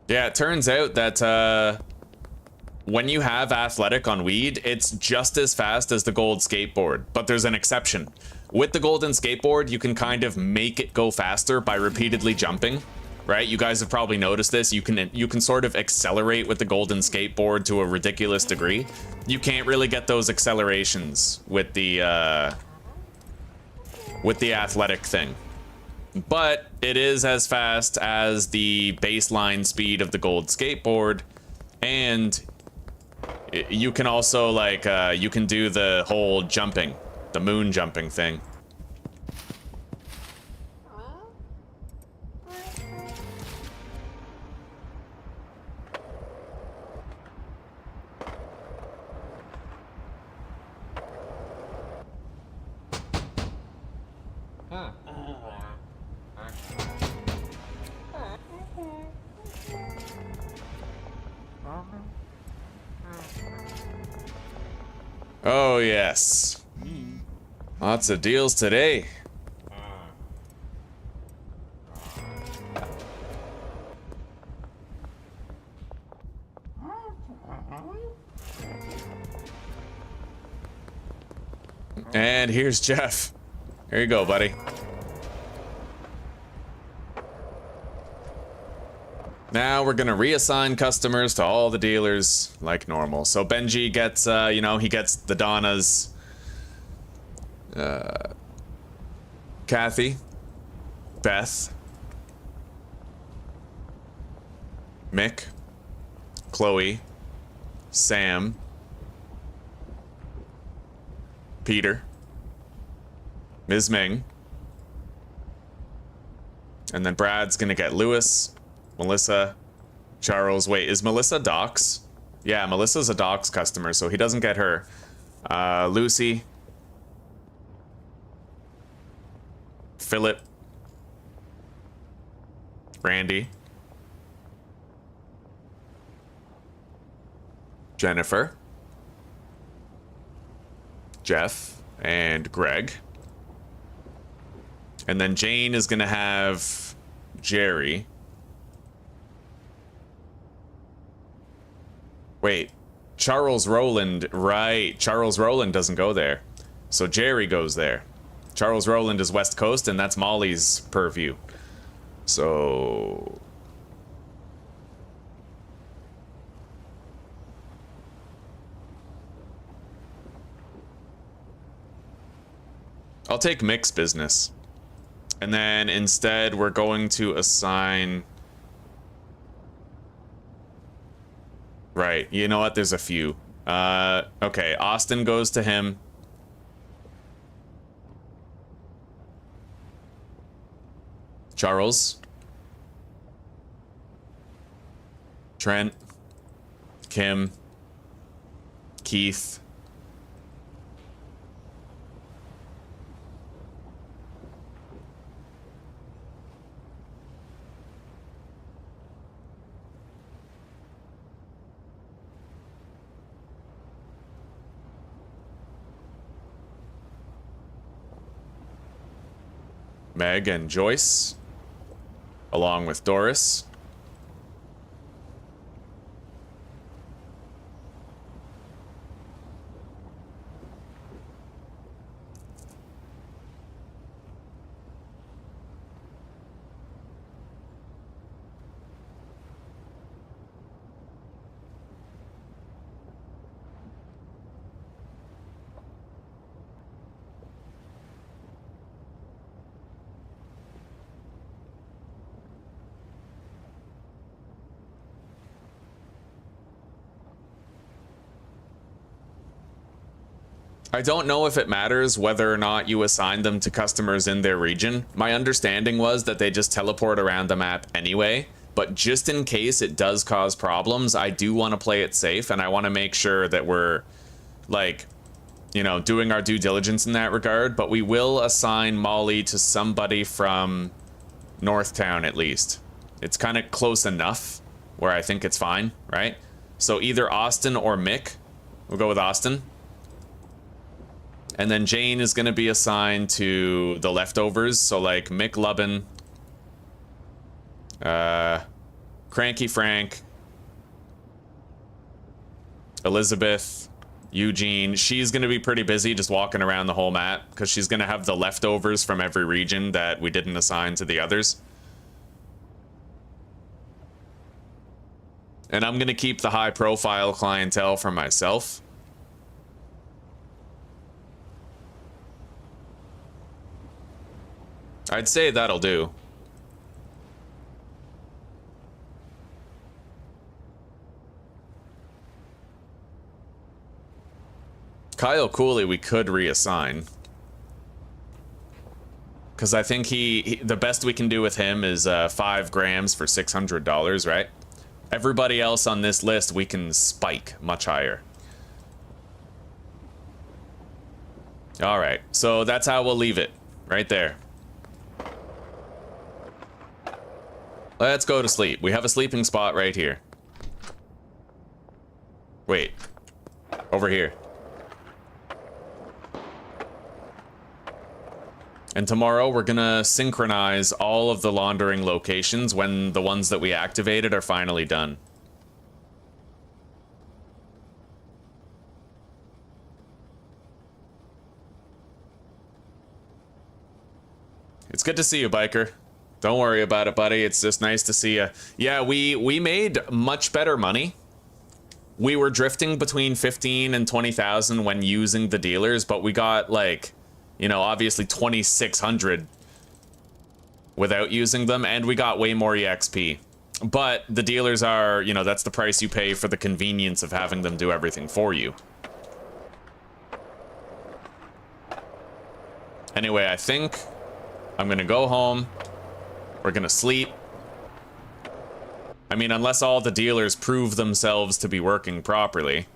Yeah, it turns out that when you have athletic on weed, it's just as fast as the gold skateboard, but there's an exception. With the golden skateboard, you can kind of make it go faster by repeatedly jumping, right? You guys have probably noticed this. You can sort of accelerate with the golden skateboard to a ridiculous degree. You can't really get those accelerations with the athletic thing. But it is as fast as the baseline speed of the gold skateboard, and you can also, like, you can do the whole jumping, the moon jumping thing. Oh, yes. Lots of deals today. And here's Jeff. Here you go, buddy. Now we're gonna reassign customers to all the dealers like normal. So Benji gets, you know, he gets the Donnas. Kathy. Beth. Mick. Chloe. Sam. Peter. Ms. Ming. And then Brad's gonna get Lewis. Melissa, Charles. Wait, is Melissa Docs? Yeah, Melissa's a Docs customer, so he doesn't get her. Lucy. Philip. Randy. Jennifer. Jeff. And Greg. And then Jane is gonna have Jerry. Wait, Charles Rowland, right. Charles Rowland doesn't go there. So Jerry goes there. Charles Rowland is West Coast, and that's Molly's purview. So... I'll take Mick's business. And then instead, we're going to assign... Right, you know what? There's a few. Okay, Austin goes to him. Charles. Trent. Kim. Keith. Meg and Joyce, along with Doris. I don't know if it matters whether or not you assign them to customers in their region. My understanding was that they just teleport around the map anyway, but just in case it does cause problems, I do want to play it safe, and I want to make sure that we're, like, you know, doing our due diligence in that regard, but we will assign Molly to somebody from Northtown at least. It's kind of close enough where I think it's fine, right? So either Austin or Mick. We'll go with Austin. And then Jane is going to be assigned to the leftovers. So like Mick Lubbin, Cranky Frank, Elizabeth, Eugene. She's going to be pretty busy just walking around the whole map because she's going to have the leftovers from every region that we didn't assign to the others. And I'm going to keep the high profile clientele for myself. I'd say that'll do. Kyle Cooley we could reassign. Because I think he the best we can do with him is 5 grams for $600, right? Everybody else on this list we can spike much higher. Alright, so that's how we'll leave it. Right there. Let's go to sleep. We have a sleeping spot right here. Wait. Over here. And tomorrow we're gonna synchronize all of the laundering locations when the ones that we activated are finally done. It's good to see you, biker. Don't worry about it, buddy. It's just nice to see you. Yeah, we made much better money. We were drifting between 15 and 20,000 when using the dealers, but we got like, you know, obviously 2,600 without using them, and we got way more EXP. But the dealers are, you know, that's the price you pay for the convenience of having them do everything for you. Anyway, I think I'm gonna go home. We're gonna sleep. I mean, unless all the dealers prove themselves to be working properly,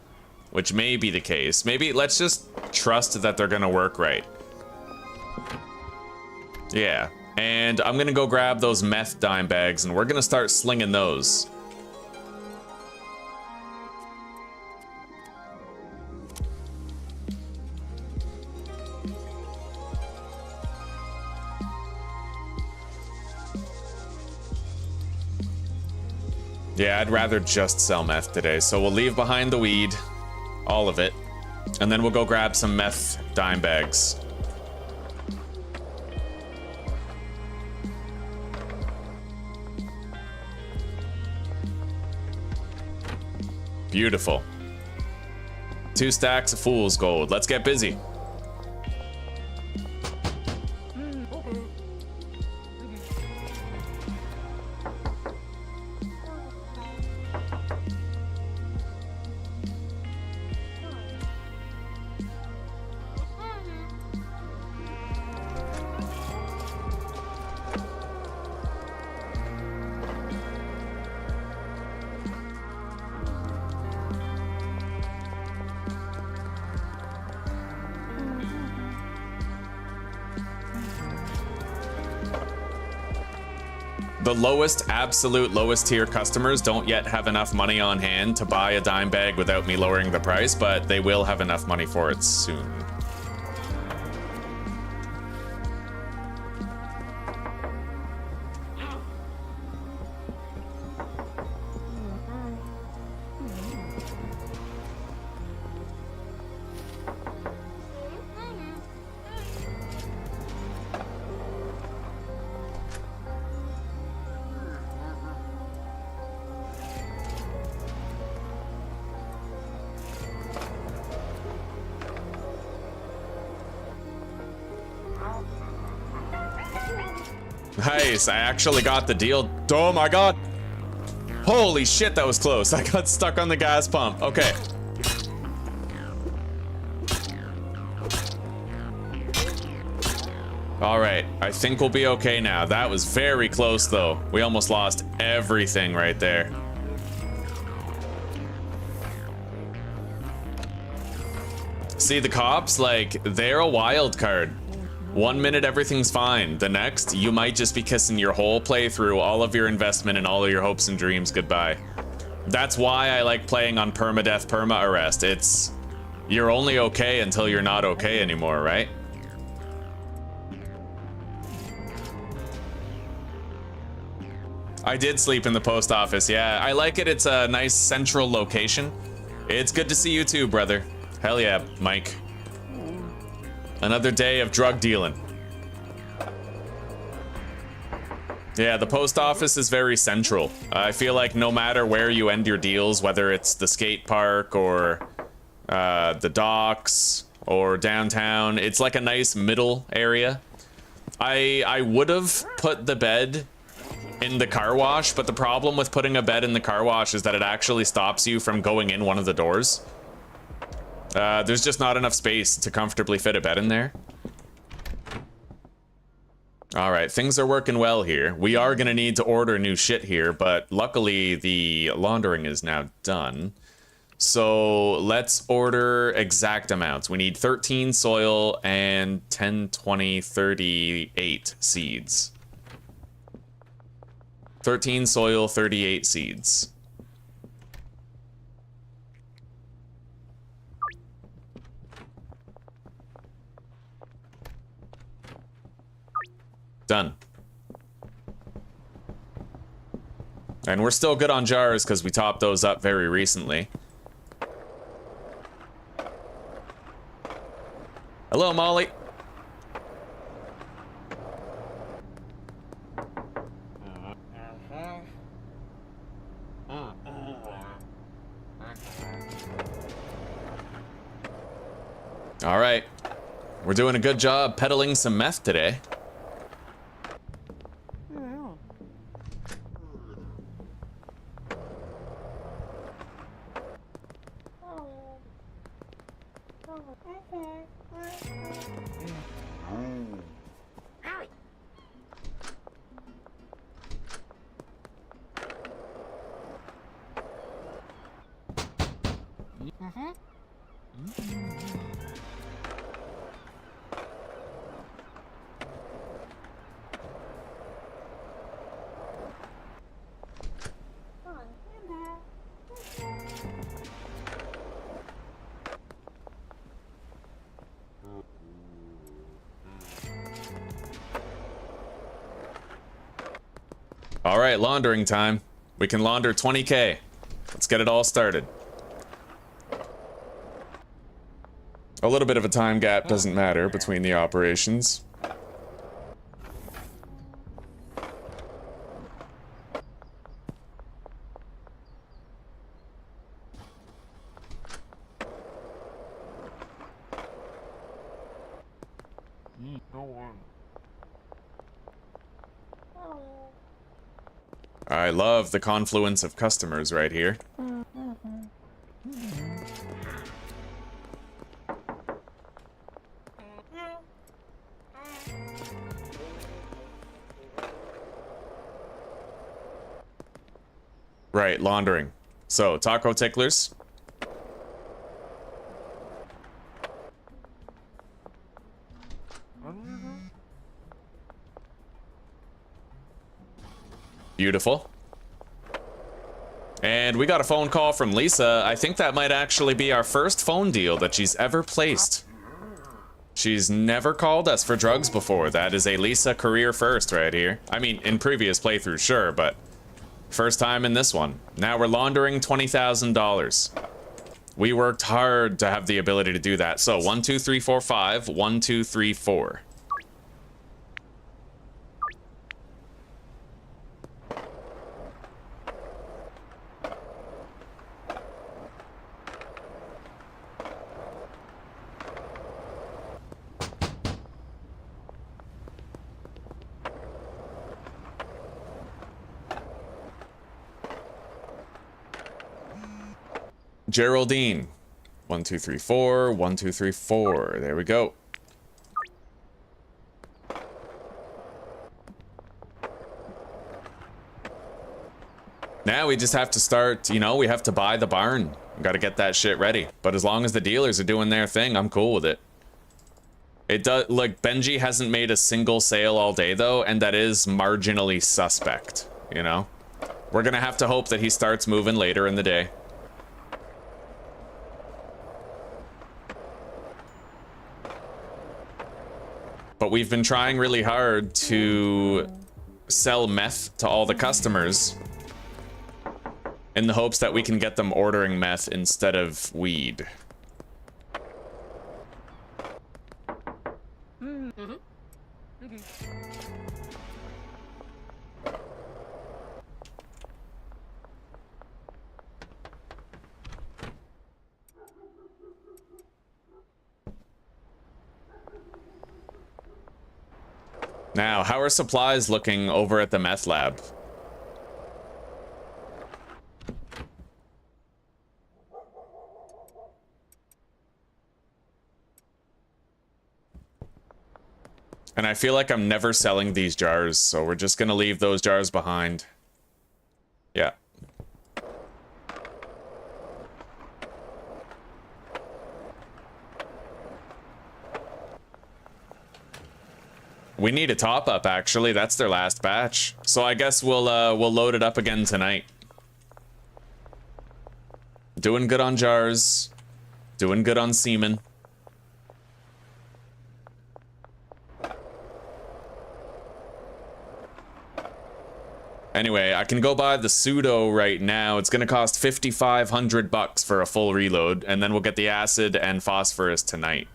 which may be the case. Maybe let's just trust that they're gonna work right. Yeah, and I'm gonna go grab those meth dime bags and we're gonna start slinging those. Yeah, I'd rather just sell meth today, so we'll leave behind the weed, all of it, and then we'll go grab some meth dime bags. Beautiful. 2 stacks of fool's gold. Let's get busy. The lowest, absolute lowest tier customers don't yet have enough money on hand to buy a dime bag without me lowering the price, but they will have enough money for it soon. Nice, I actually got the deal. Oh my god. Holy shit, that was close. I got stuck on the gas pump. Okay. All right, I think we'll be okay now. That was very close, though. We almost lost everything right there. See, the cops, like, they're a wild card. 1 minute, everything's fine. The next, you might just be kissing your whole playthrough, all of your investment, and all of your hopes and dreams goodbye. That's why I like playing on permadeath, perma-arrest. It's... you're only okay until you're not okay anymore, right? I did sleep in the post office, yeah. I like it. It's a nice central location. It's good to see you too, brother. Hell yeah, Mike. Another day of drug dealing. Yeah, the post office is very central. I feel like no matter where you end your deals, whether it's the skate park or the docks or downtown, it's like a nice middle area. I would have put the bed in the car wash, but the problem with putting a bed in the car wash is that it actually stops you from going in one of the doors. There's just not enough space to comfortably fit a bed in there. All right, things are working well here. We are gonna need to order new shit here, but luckily the laundering is now done. So let's order exact amounts. We need 13 soil and 10, 20, 38 seeds. 13 soil, 38 seeds. Done. And we're still good on jars because we topped those up very recently. Hello, Molly. All right. We're doing a good job peddling some meth today. All right, laundering time. We can launder 20K. Let's get it all started. A little bit of a time gap doesn't matter between the operations. I love the confluence of customers right here. Right, laundering. So, taco ticklers. Beautiful. And we got a phone call from Lisa. I think that might actually be our first phone deal that she's ever placed. She's never called us for drugs before. That is a Lisa career first right here. I mean, in previous playthroughs, sure, but first time in this one. Now we're laundering $20,000. We worked hard to have the ability to do that. So 1, 2, 3, 4, 5. 1, 2, 3, 4. Geraldine. 1, 2, 3, 4. 1, 2, 3, 4. There we go. Now we just have to start, you know, we have to buy the barn. We gotta get that shit ready. But as long as the dealers are doing their thing, I'm cool with it. It does, like, Benji hasn't made a single sale all day though, and that is marginally suspect, you know? We're gonna have to hope that he starts moving later in the day. But we've been trying really hard to sell meth to all the customers in the hopes that we can get them ordering meth instead of weed. Now, how are supplies looking over at the meth lab? And I feel like I'm never selling these jars, so we're just gonna leave those jars behind. Yeah. We need a top up, actually. That's their last batch. So I guess we'll load it up again tonight. Doing good on jars. Doing good on semen. Anyway, I can go buy the pseudo right now. It's gonna cost 5,500 bucks for a full reload, and then we'll get the acid and phosphorus tonight.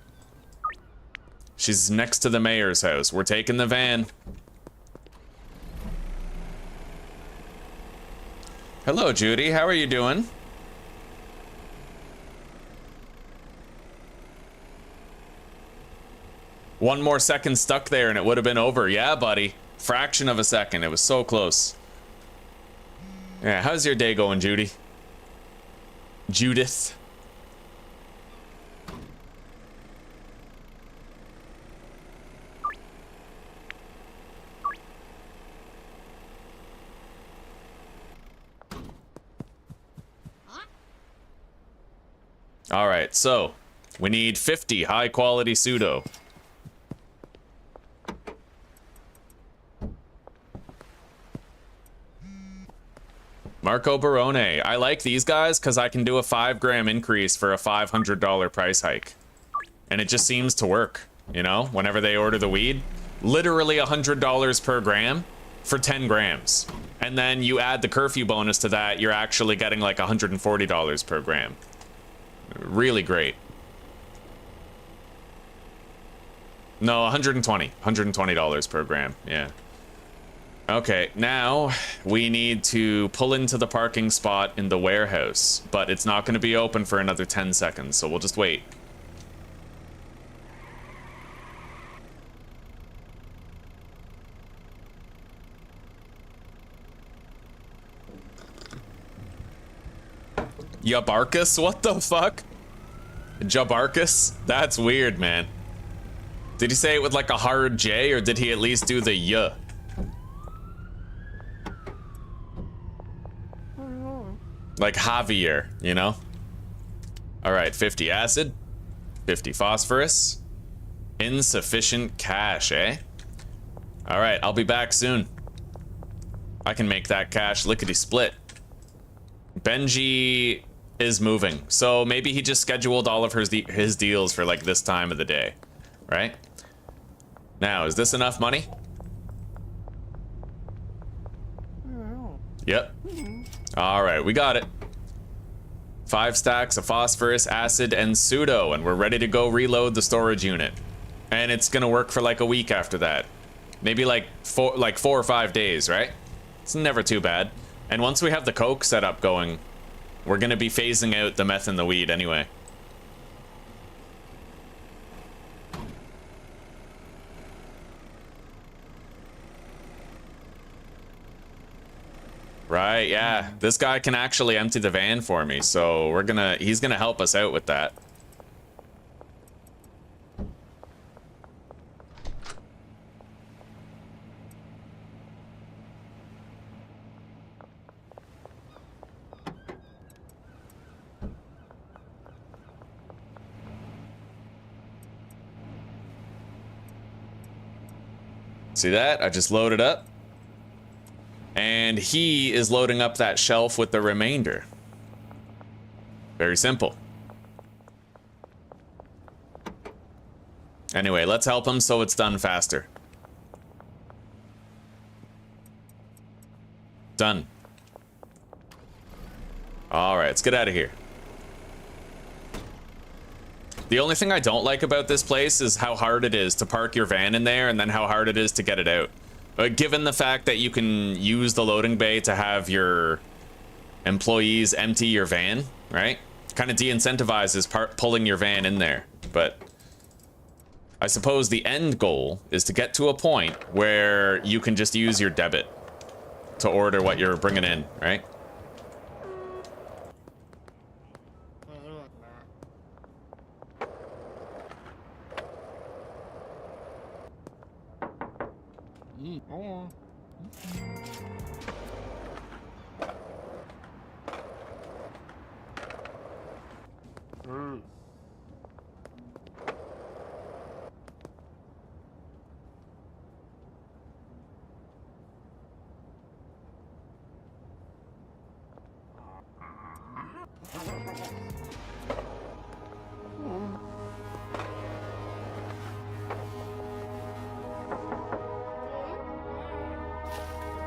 She's next to the mayor's house. We're taking the van. Hello, Judy. How are you doing? One more second stuck there and it would have been over. Yeah, buddy. Fraction of a second. It was so close. Yeah, how's your day going, Judy? Judith? All right, so we need 50 high quality pseudo. Marco Barone. I like these guys because I can do a 5-gram increase for a $500 price hike. And it just seems to work, you know, whenever they order the weed. Literally $100 per gram for 10 grams. And then you add the curfew bonus to that, you're actually getting like $140 per gram. Really great. No, $120 per gram, yeah. Okay, now we need to pull into the parking spot in the warehouse, but it's not going to be open for another 10 seconds, so we'll just wait. Jabarkus? What the fuck? Jabarkus? That's weird, man. Did he say it with like a hard J, or did he at least do the Y? Like Javier, you know? Alright, 50 acid, 50 phosphorus, insufficient cash, eh? Alright, I'll be back soon. I can make that cash lickety-split. Benji is moving, so maybe he just scheduled all of his deals for like this time of the day, right? Now, is this enough money? Yep. Alright, we got it. 5 stacks of phosphorus, acid, and pseudo, and we're ready to go reload the storage unit. And it's gonna work for like a week after that. Maybe like 4 or 5 days, right? It's never too bad. And once we have the coke setup going, we're gonna be phasing out the meth and the weed anyway. Right, yeah. This guy can actually empty the van for me, so he's gonna help us out with that. See that? I just loaded up. And he is loading up that shelf with the remainder. Very simple. Anyway, let's help him so it's done faster. Done. Alright, let's get out of here. The only thing I don't like about this place is how hard it is to park your van in there and then how hard it is to get it out. Given the fact that you can use the loading bay to have your employees empty your van, right? Kind of de-incentivizes pulling your van in there. But I suppose the end goal is to get to a point where you can just use your debit to order what you're bringing in, right?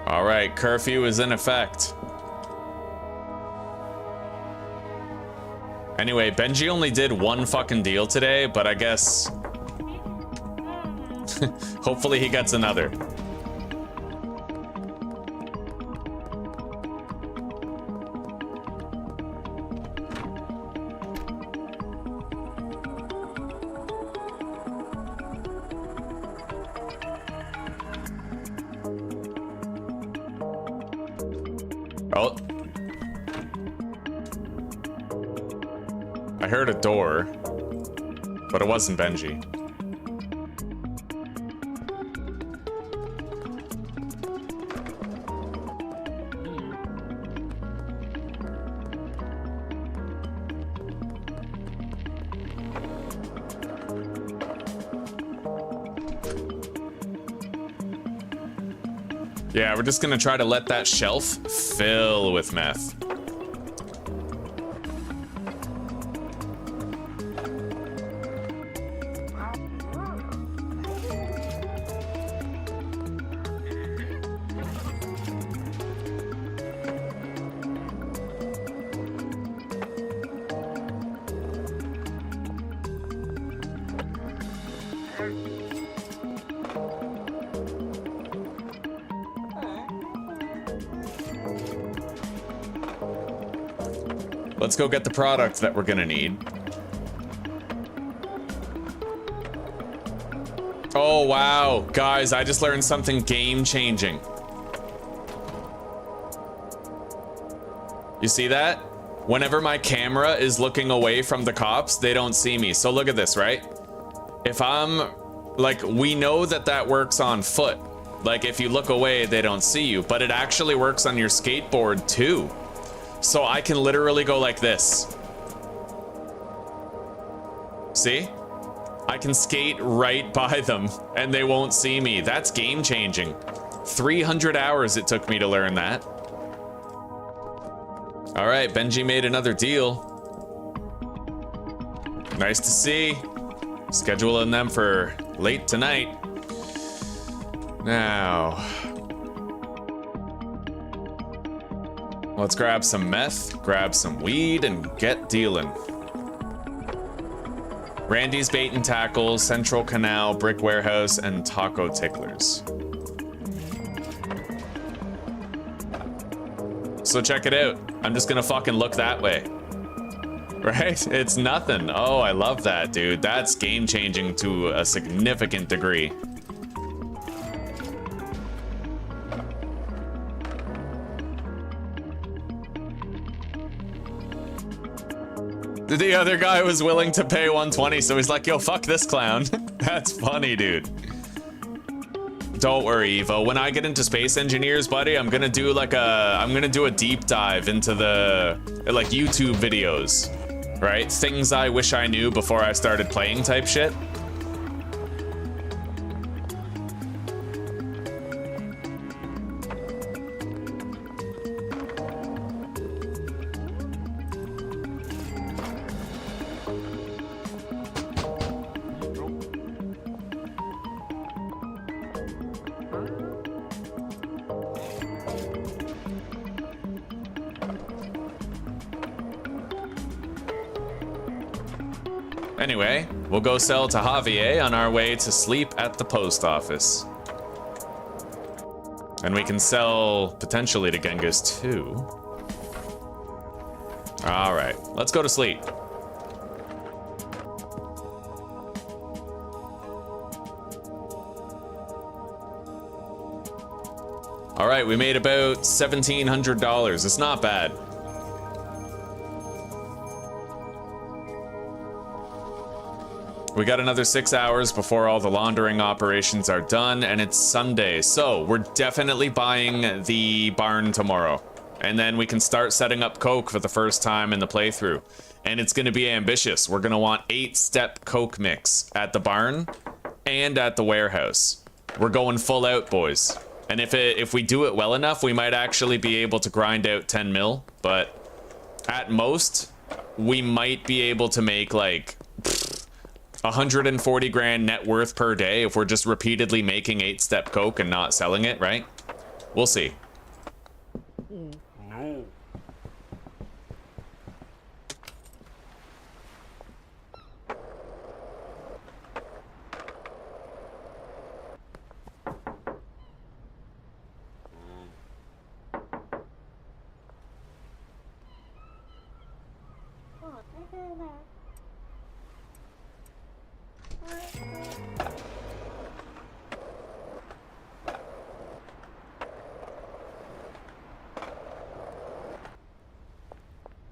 All right, curfew is in effect. Anyway, Benji only did one fucking deal today, but I guess hopefully he gets another. Oh. I heard a door, but it wasn't Benji. Yeah, we're just gonna try to let that shelf fill with meth. Let's go get the product that we're gonna need. Oh, wow. Guys, I just learned something game-changing. You see that? Whenever my camera is looking away from the cops, they don't see me. So look at this, right? If I'm... Like, we know that that works on foot. Like, if you look away, they don't see you. But it actually works on your skateboard, too. So I can literally go like this. See? I can skate right by them and they won't see me. That's game changing. 300 hours it took me to learn that. All right, Benji made another deal. Nice to see. Scheduling them for late tonight. Now, let's grab some meth, grab some weed, and get dealing. Randy's Bait and Tackle, Central Canal, Brick Warehouse, and Taco Ticklers. So check it out. I'm just gonna fucking look that way. Right? It's nothing. Oh, I love that, dude. That's game-changing to a significant degree. The other guy was willing to pay 120, so he's like, yo, fuck this clown. That's funny, dude. Don't worry, Evo. When I get into Space Engineers, buddy, I'm gonna do like a deep dive into the like YouTube videos, right? Things I wish I knew before I started playing type shit. Anyway, we'll go sell to Javier on our way to sleep at the post office. And we can sell potentially to Genghis too. All right, let's go to sleep. All right, we made about $1,700. It's not bad. We got another 6 hours before all the laundering operations are done, and it's Sunday, so we're definitely buying the barn tomorrow. And then we can start setting up coke for the first time in the playthrough. And it's gonna be ambitious. We're gonna want 8-step coke mix at the barn and at the warehouse. We're going full out, boys. And if we do it well enough, we might actually be able to grind out 10 mil, but at most, we might be able to make like 140 grand net worth per day if we're just repeatedly making 8-step coke and not selling it, right? We'll see. No.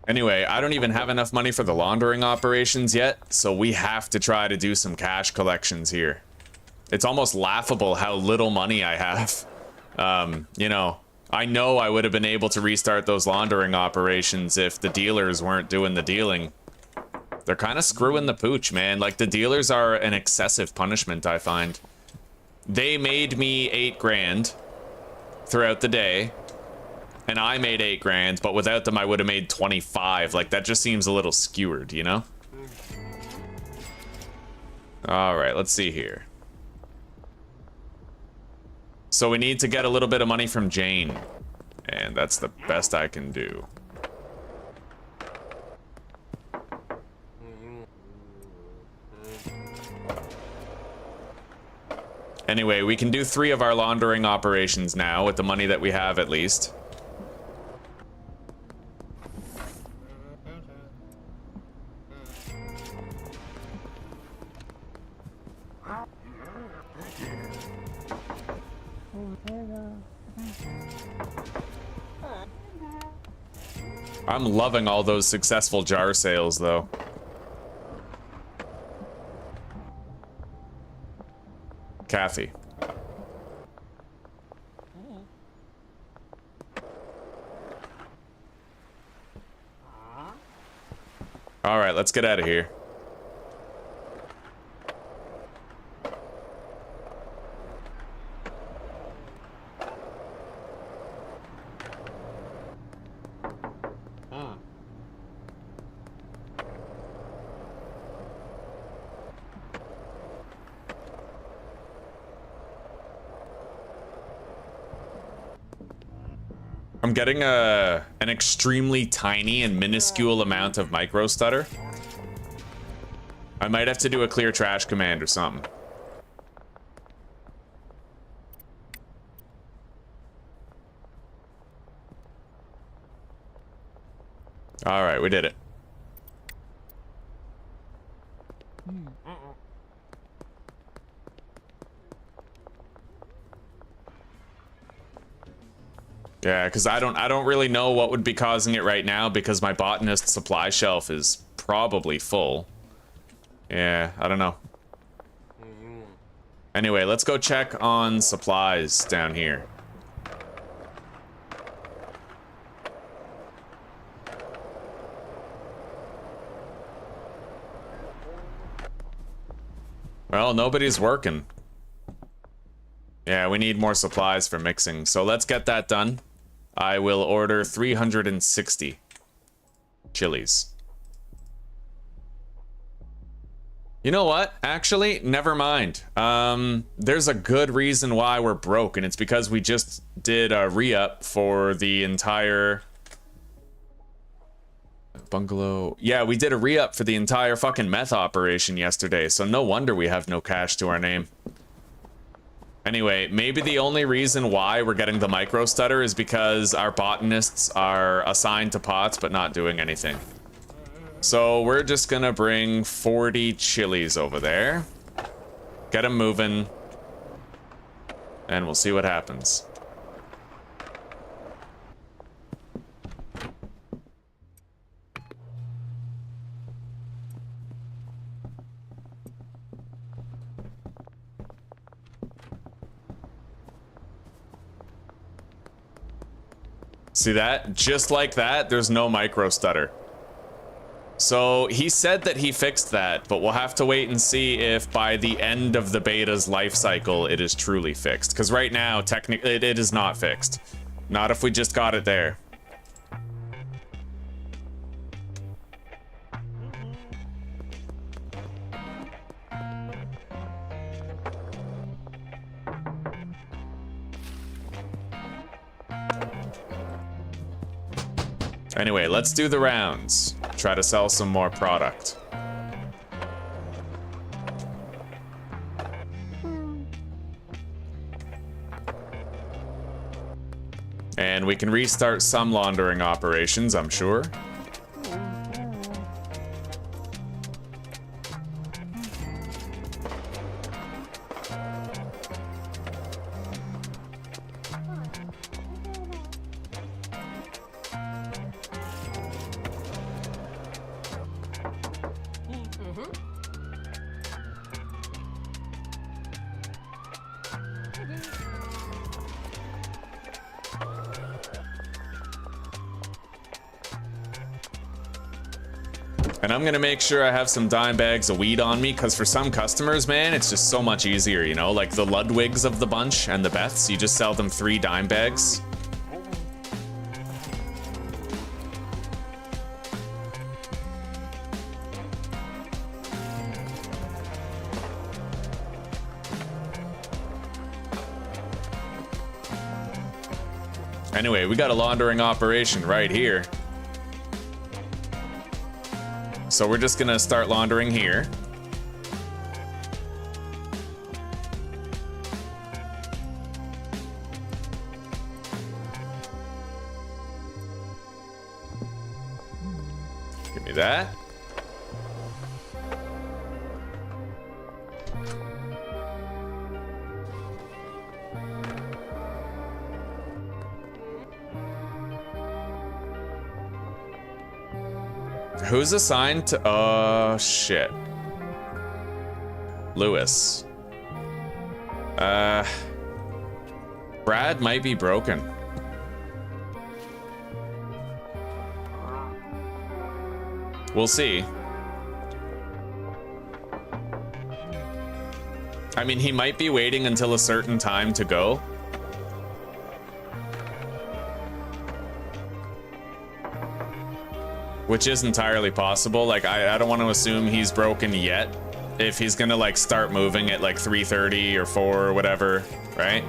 Anyway, I don't even have enough money for the laundering operations yet, so we have to try to do some cash collections here. It's almost laughable how little money I have. You know I would have been able to restart those laundering operations if the dealers weren't doing the dealing. They're kind of screwing the pooch, man. Like, the dealers are an excessive punishment, I find. They made me 8 grand throughout the day, and I made 8 grand, but without them I would have made 25. Like, that just seems a little skewered, you know? All right, let's see here. So we need to get a little bit of money from Jane, and that's the best I can do. Anyway, we can do 3 of our laundering operations now with the money that we have, at least. I'm loving all those successful jar sales, though. Kathy. All right, let's get out of here. I'm getting an extremely tiny and minuscule amount of micro stutter. I might have to do a clear trash command or something. All right, we did it. Yeah, because I don't really know what would be causing it right now because my botanist supply shelf is probably full. Yeah, I don't know. Anyway, let's go check on supplies down here. Well, nobody's working. Yeah, we need more supplies for mixing, so let's get that done. I will order 360 chilies. You know what? Actually, never mind. There's a good reason why we're broke, and it's because we just did a re-up for the entire... Bungalow. Yeah, we did a re-up for the entire fucking meth operation yesterday, so no wonder we have no cash to our name. Anyway, maybe the only reason why we're getting the micro stutter is because our botanists are assigned to pots but not doing anything. So we're just gonna bring 40 chilies over there. Get them moving. And we'll see what happens. See that? Just like that, there's no micro stutter. So he said that he fixed that, but we'll have to wait and see if by the end of the beta's life cycle it is truly fixed. Because right now, technically, it is not fixed. Not if we just got it there. Anyway, let's do the rounds. Try to sell some more product. And we can restart some laundering operations, I'm sure. And I'm gonna make sure I have some dime bags of weed on me, because for some customers, man, it's just so much easier, you know? Like the Ludwigs of the bunch and the Beths, you just sell them 3 dime bags. Anyway, we got a laundering operation right here. So we're just gonna start laundering here. Give me that. Who's assigned to... Oh, shit. Lewis. Brad might be broken. We'll see. I mean, he might be waiting until a certain time to go. Which is entirely possible. Like, I don't want to assume he's broken yet. If he's gonna, like, start moving at, like, 3:30 or 4 or whatever, right?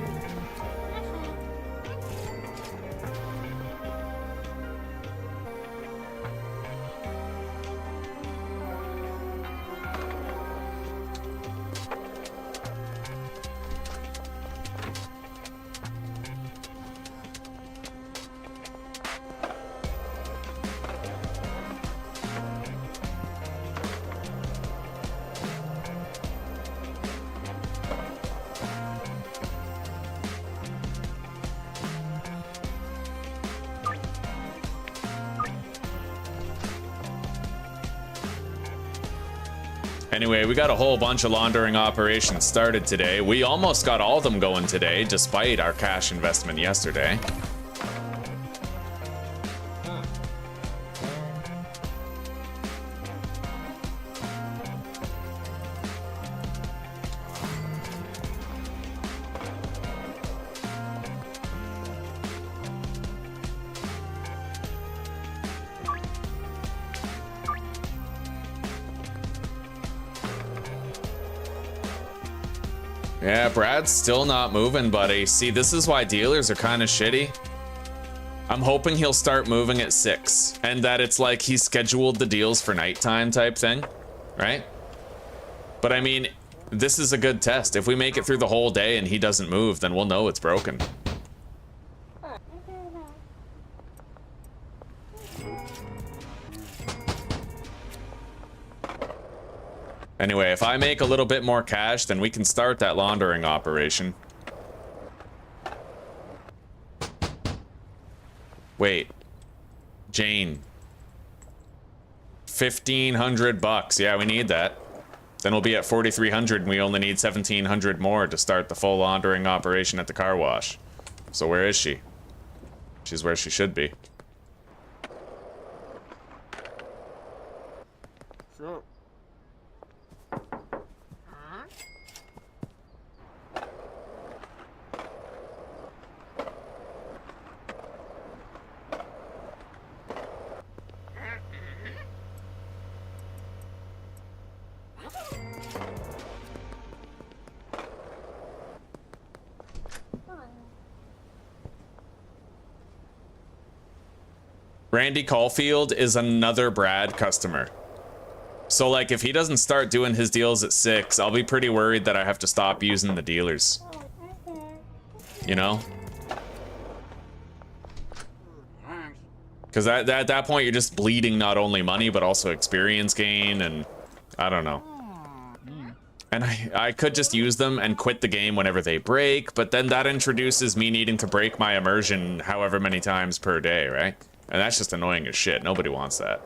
Anyway, we got a whole bunch of laundering operations started today. We almost got all of them going today, despite our cash investment yesterday. Yeah, Brad's still not moving, buddy. See, this is why dealers are kind of shitty. I'm hoping he'll start moving at 6 and that it's like he scheduled the deals for nighttime type thing, right? But I mean, this is a good test. If we make it through the whole day and he doesn't move, then we'll know it's broken. Anyway, if I make a little bit more cash, then we can start that laundering operation. Wait. Jane. 1,500 bucks. Yeah, we need that. Then we'll be at 4,300 and we only need 1,700 more to start the full laundering operation at the car wash. So where is she? She's where she should be. So. Randy Caulfield is another Brad customer. So like if he doesn't start doing his deals at 6, I'll be pretty worried that I have to stop using the dealers. You know? Because at that point you're just bleeding not only money but also experience gain, and I don't know. And I could just use them and quit the game whenever they break, but then that introduces me needing to break my immersion however many times per day, right? And that's just annoying as shit. Nobody wants that.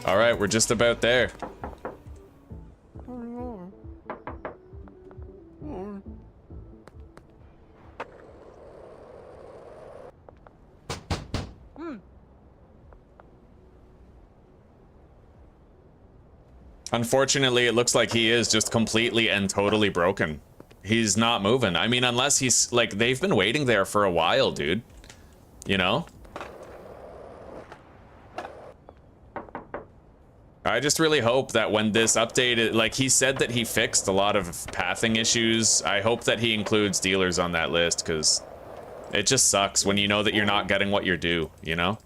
All right, we're just about there. Unfortunately, it looks like he is just completely and totally broken. He's not moving. I mean, unless he's like, they've been waiting there for a while, dude. You know? I just really hope that when this update, like he said that he fixed a lot of pathing issues. I hope that he includes dealers on that list, because it just sucks when you know that you're not getting what you're due, you know?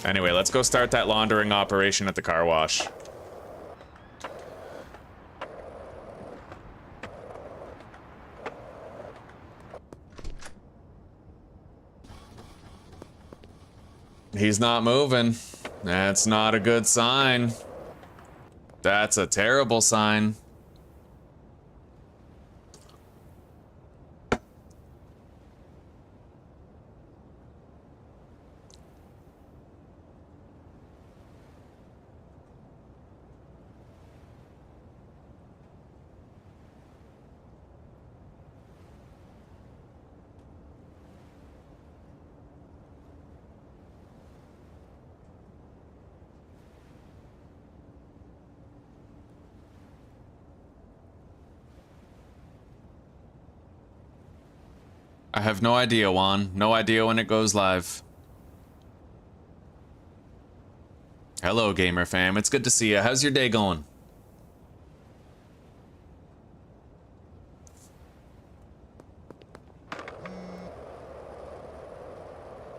Anyway, let's go start that laundering operation at the car wash. He's not moving. That's not a good sign. That's a terrible sign. I have no idea, Juan. No idea when it goes live. Hello, gamer fam. It's good to see you. How's your day going?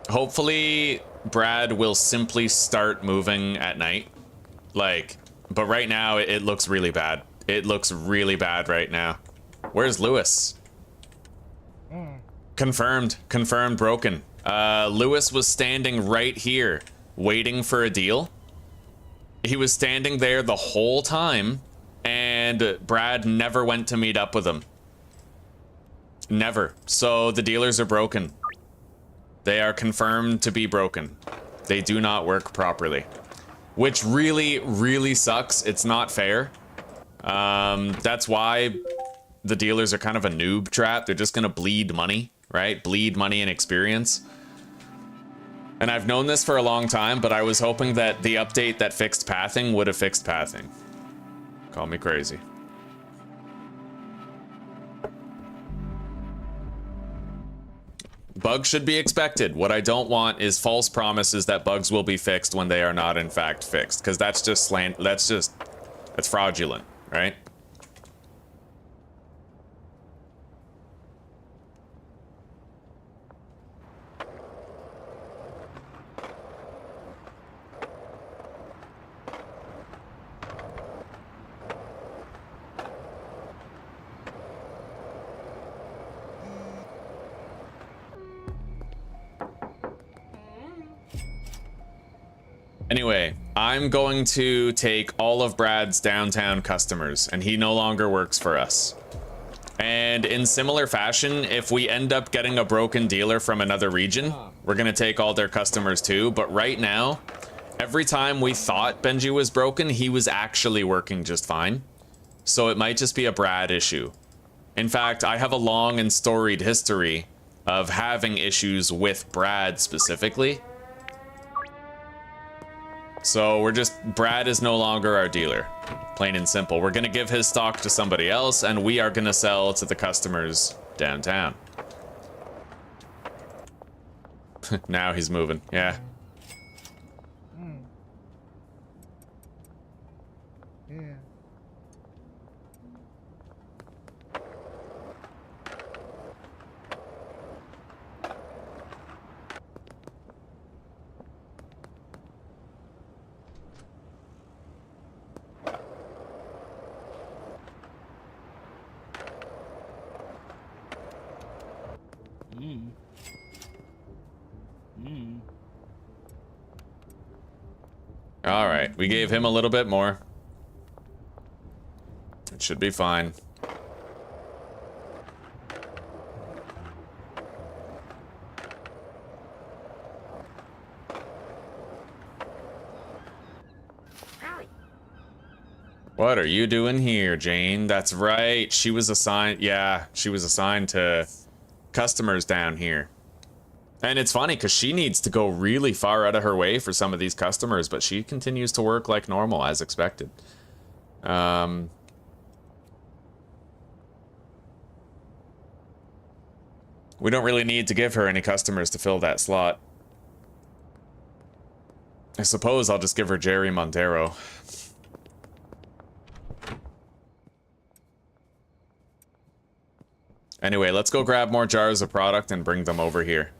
Hopefully, Brad will simply start moving at night. Like, but right now, it looks really bad. It looks really bad right now. Where's Lewis? Confirmed. Confirmed broken. Lewis was standing right here, waiting for a deal. He was standing there the whole time, and Brad never went to meet up with him. Never. So the dealers are broken. They are confirmed to be broken. They do not work properly. Which really, really sucks. It's not fair. That's why the dealers are kind of a noob trap. They're just gonna bleed money. Right? Bleed money and experience. And I've known this for a long time, but I was hoping that the update that fixed pathing would have fixed pathing. Call me crazy. bugs should be expected. What I don't want is false promises that bugs will be fixed when they are not in fact fixed, because that's just that's fraudulent, right? Anyway, I'm going to take all of Brad's downtown customers, and he no longer works for us. And in similar fashion, if we end up getting a broken dealer from another region, we're gonna take all their customers too. But right now, every time we thought Benji was broken, he was actually working just fine. So it might just be a Brad issue. In fact, I have a long and storied history of having issues with Brad specifically. So Brad is no longer our dealer, plain and simple. We're gonna give his stock to somebody else, and we are gonna sell to the customers downtown. Now he's moving, yeah. Yeah. All right, we gave him a little bit more. It should be fine. What are you doing here, Jane? That's right. She was assigned, yeah, she was assigned to customers down here. And it's funny because she needs to go really far out of her way for some of these customers, but she continues to work like normal as expected. We don't really need to give her any customers to fill that slot. I suppose I'll just give her Jerry Montero. Anyway, let's go grab more jars of product and bring them over here.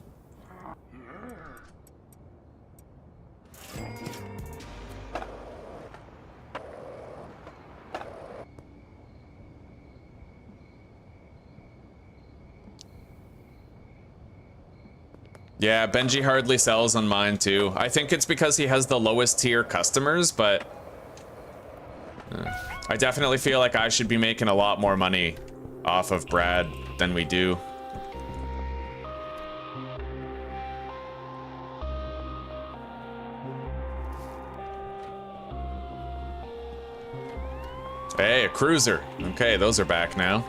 Yeah, Benji hardly sells on mine too. I think it's because he has the lowest tier customers, but I definitely feel like I should be making a lot more money off of Brad than we do. Hey, a cruiser. Okay, those are back now.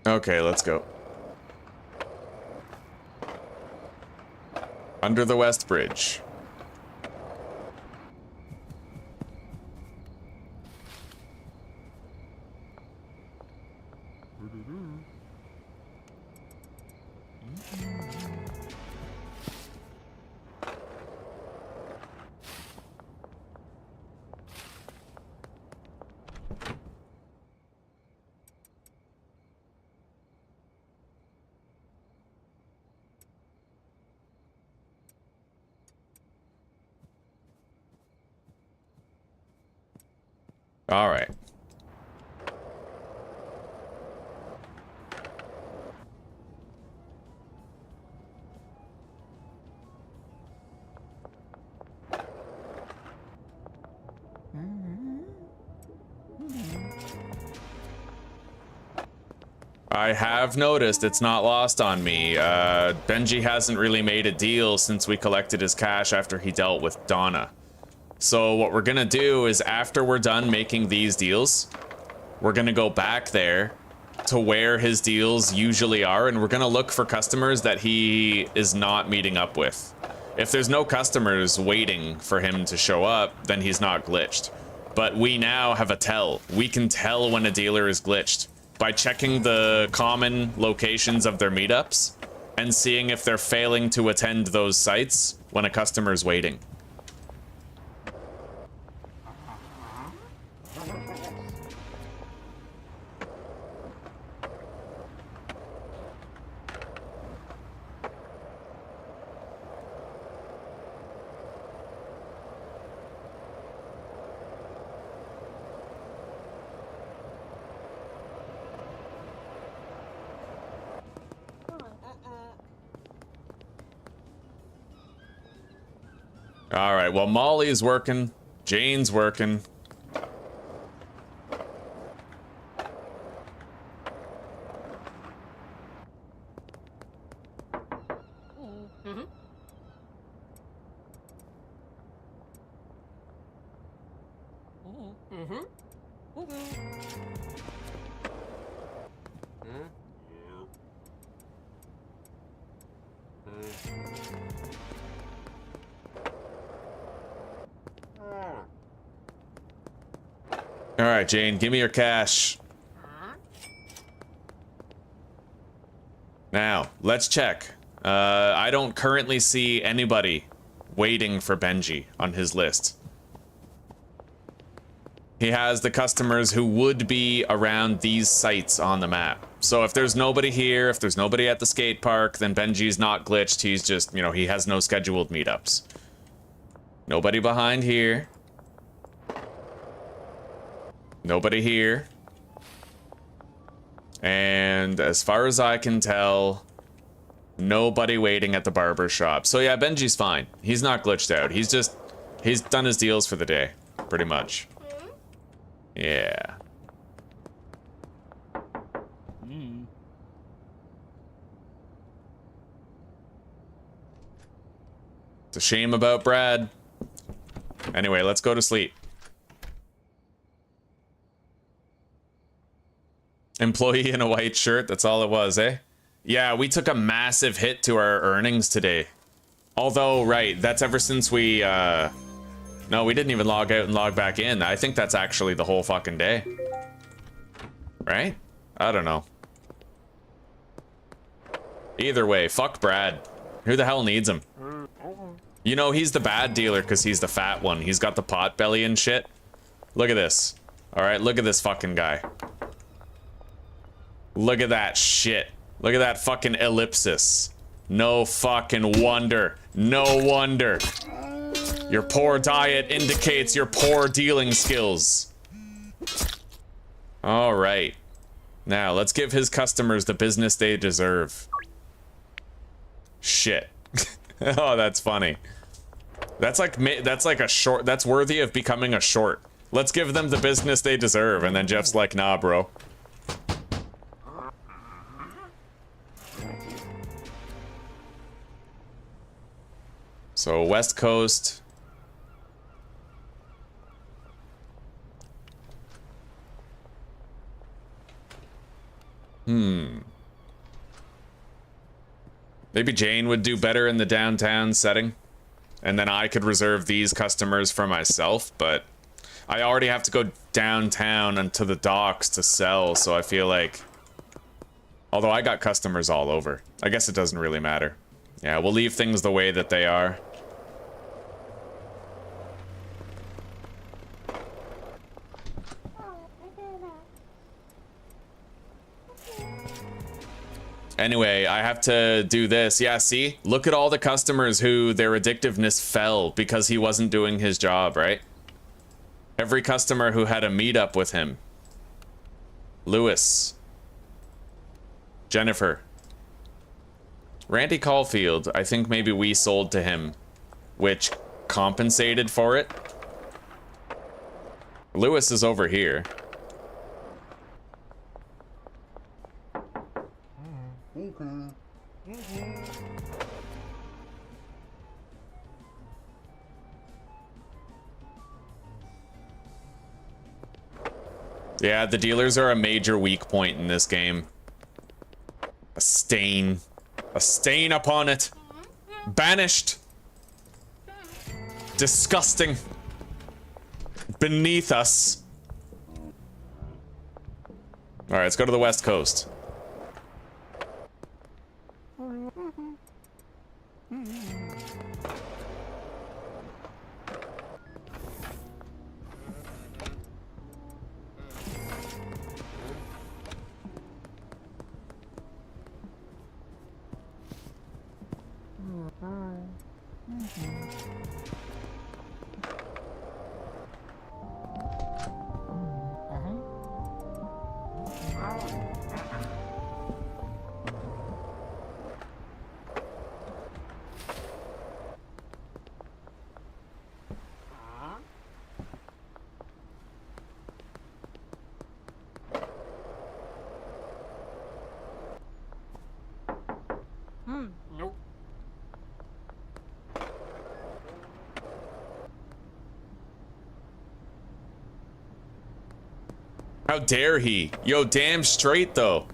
Okay, let's go. Under the West Bridge. All right. I have noticed, it's not lost on me. Benji hasn't really made a deal since we collected his cash after he dealt with Donna. So what we're gonna do is after we're done making these deals, we're gonna go back there to where his deals usually are, and we're gonna look for customers that he is not meeting up with. If there's no customers waiting for him to show up, then he's not glitched. But we now have a tell. We can tell when a dealer is glitched by checking the common locations of their meetups and seeing if they're failing to attend those sites when a customer's waiting. All right, well, Molly's working, Jane's working. All right, Jane, give me your cash. Now, let's check. I don't currently see anybody waiting for Benji on his list. He has the customers who would be around these sites on the map. So if there's nobody here, if there's nobody at the skate park, then Benji's not glitched. He's just, you know, he has no scheduled meetups. Nobody behind here. Nobody here. And as far as I can tell, nobody waiting at the barber shop. So yeah, Benji's fine. He's not glitched out. He's done his deals for the day, pretty much. Yeah. It's a shame about Brad. Anyway, let's go to sleep. Employee in a white shirt, that's all it was, eh? Yeah, we took a massive hit to our earnings today. Although, right, that's ever since we, no, we didn't even log out and log back in. I think that's actually the whole fucking day. Right? I don't know. Either way, fuck Brad. Who the hell needs him? You know, he's the bad dealer because he's the fat one. He's got the pot belly and shit. Look at this. Alright, look at this fucking guy. Look at that shit. Look at that fucking ellipsis. No fucking wonder. No wonder. Your poor diet indicates your poor dealing skills. Alright. Now, let's give his customers the business they deserve. Shit. Oh, that's funny. That's like a short. That's worthy of becoming a short. Let's give them the business they deserve. And then Jeff's like, nah, bro. So, West Coast. Maybe Jane would do better in the downtown setting. And then I could reserve these customers for myself, but I already have to go downtown and to the docks to sell, so I feel like... Although I got customers all over. I guess it doesn't really matter. Yeah, we'll leave things the way that they are. Anyway, I have to do this. Yeah, see? Look at all the customers who their addictiveness fell because he wasn't doing his job, right? Every customer who had a meetup with him. Lewis. Jennifer. Randy Caulfield, I think maybe we sold to him, which compensated for it. Lewis is over here. Yeah, the dealers are a major weak point in this game. A stain. A stain upon it. Banished. Disgusting. Beneath us. Alright, let's go to the West Coast. How dare he? Yo, damn straight though.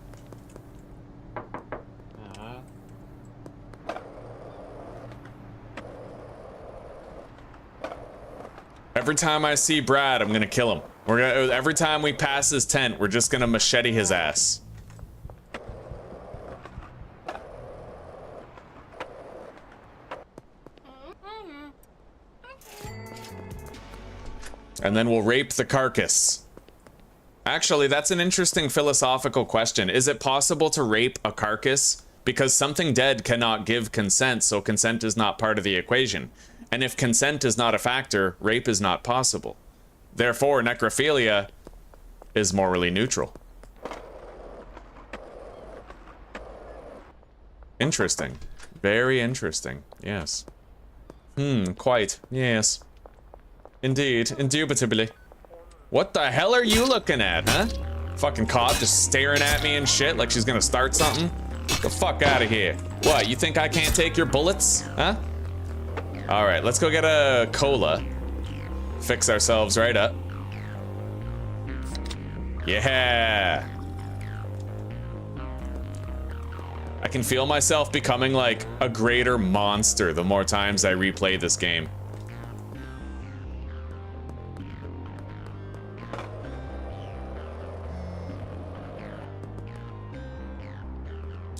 Every time I see Brad, I'm gonna kill him. Every time we pass his tent, we're just gonna machete his ass. And then we'll rape the carcass. Actually, that's an interesting philosophical question. Is it possible to rape a carcass? Because something dead cannot give consent, so consent is not part of the equation. And if consent is not a factor, rape is not possible. Therefore, necrophilia is morally neutral. Interesting. Very interesting. Yes. Quite. Yes. Indeed. Indubitably. What the hell are you looking at, huh? Fucking cop just staring at me and shit like she's gonna start something? Get the fuck out of here. What, you think I can't take your bullets? Huh? Alright, let's go get a cola. Fix ourselves right up. Yeah! I can feel myself becoming like a greater monster the more times I replay this game.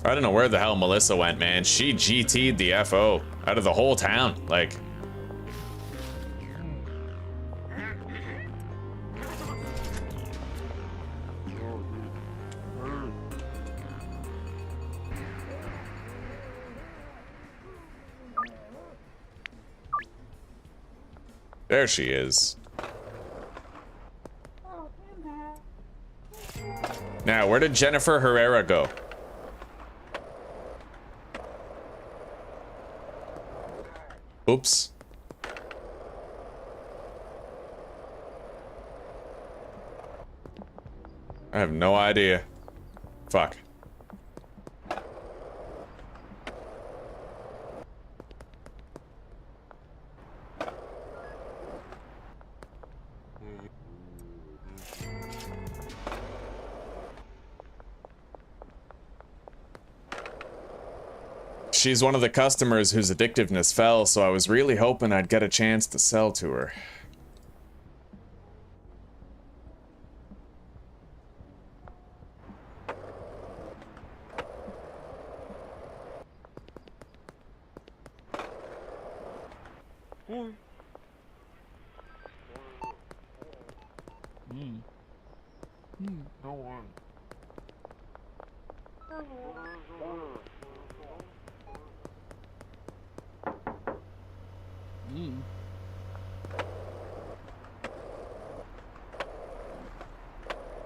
I don't know where the hell Melissa went, man. She GT'd the FO out of the whole town. Like, there she is. Now, where did Jennifer Herrera go? Oops. I have no idea. Fuck. She's one of the customers whose addictiveness fell, so I was really hoping I'd get a chance to sell to her.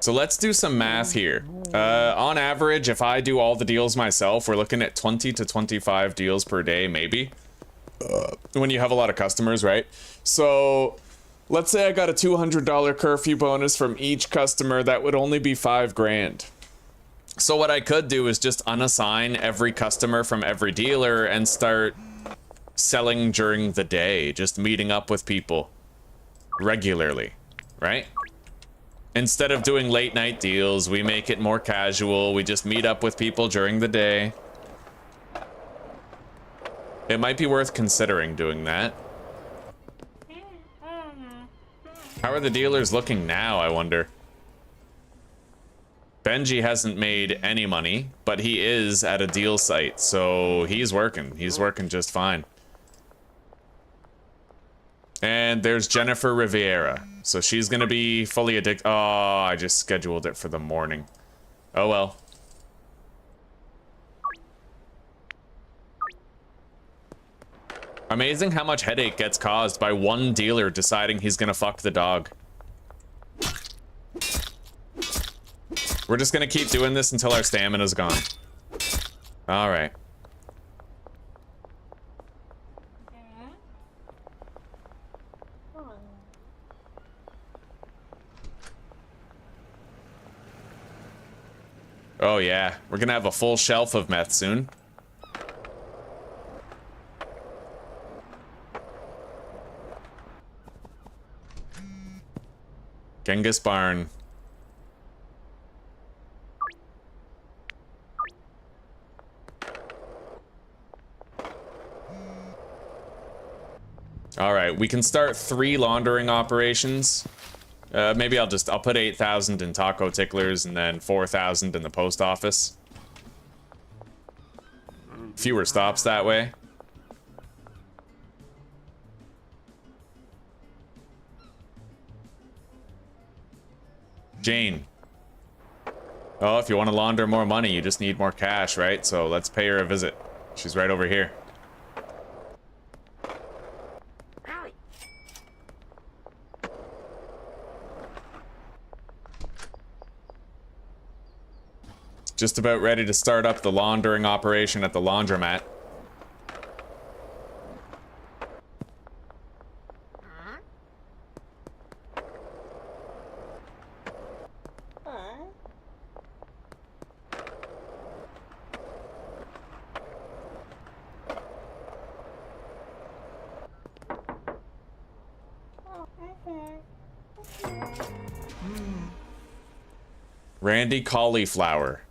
So let's do some math here. On average, if I do all the deals myself, we're looking at 20 to 25 deals per day, maybe. When you have a lot of customers, right? So let's say I got a $200 curfew bonus from each customer. That would only be $5 grand. So what I could do is just unassign every customer from every dealer and start selling during the day, just meeting up with people regularly, right? Instead of doing late night deals, we make it more casual. We just meet up with people during the day. It might be worth considering doing that. How are the dealers looking now, I wonder? Benji hasn't made any money, but he is at a deal site, so he's working. He's working just fine. And there's Jennifer Riviera. So she's gonna be fully addicted. Oh, I just scheduled it for the morning. Oh well. Amazing how much headache gets caused by one dealer deciding he's gonna fuck the dog. We're just gonna keep doing this until our stamina's gone. Alright. Oh yeah, we're gonna have a full shelf of meth soon. Genghis Barn. All right, we can start 3 laundering operations. Maybe I'll put 8,000 in taco ticklers and then 4,000 in the post office. Fewer stops that way. Jane. Oh, if you want to launder more money, you just need more cash, right? So let's pay her a visit. She's right over here. Just about ready to start up the laundering operation at the laundromat. Randy Cauliflower.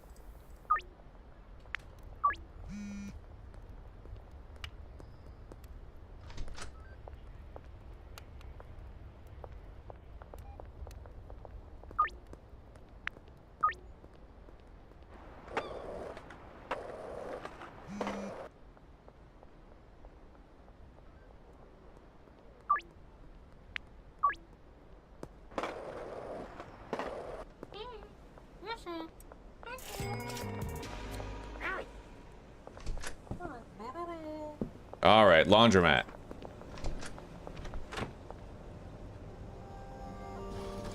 All right, laundromat.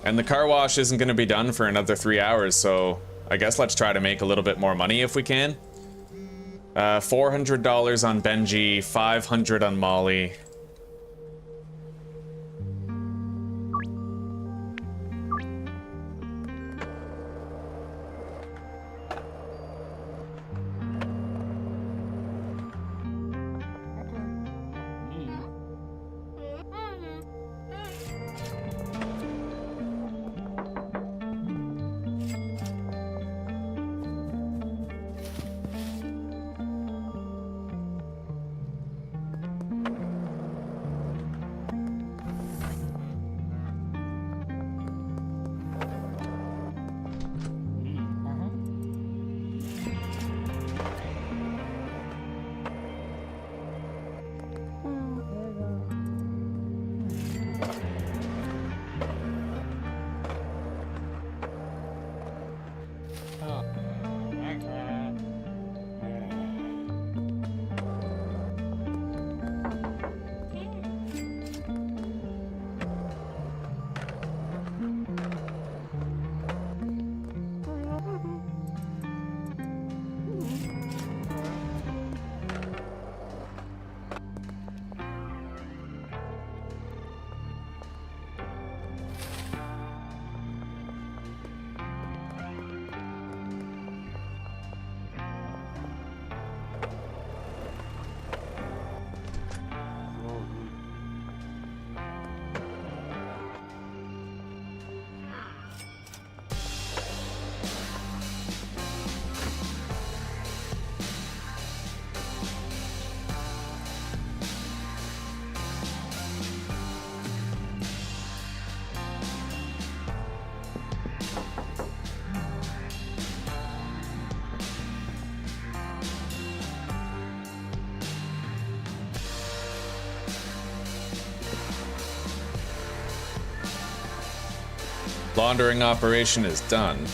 And the car wash isn't going to be done for another 3 hours, so I guess let's try to make a little bit more money if we can. $400 on Benji, $500 on Molly. Laundering operation is done.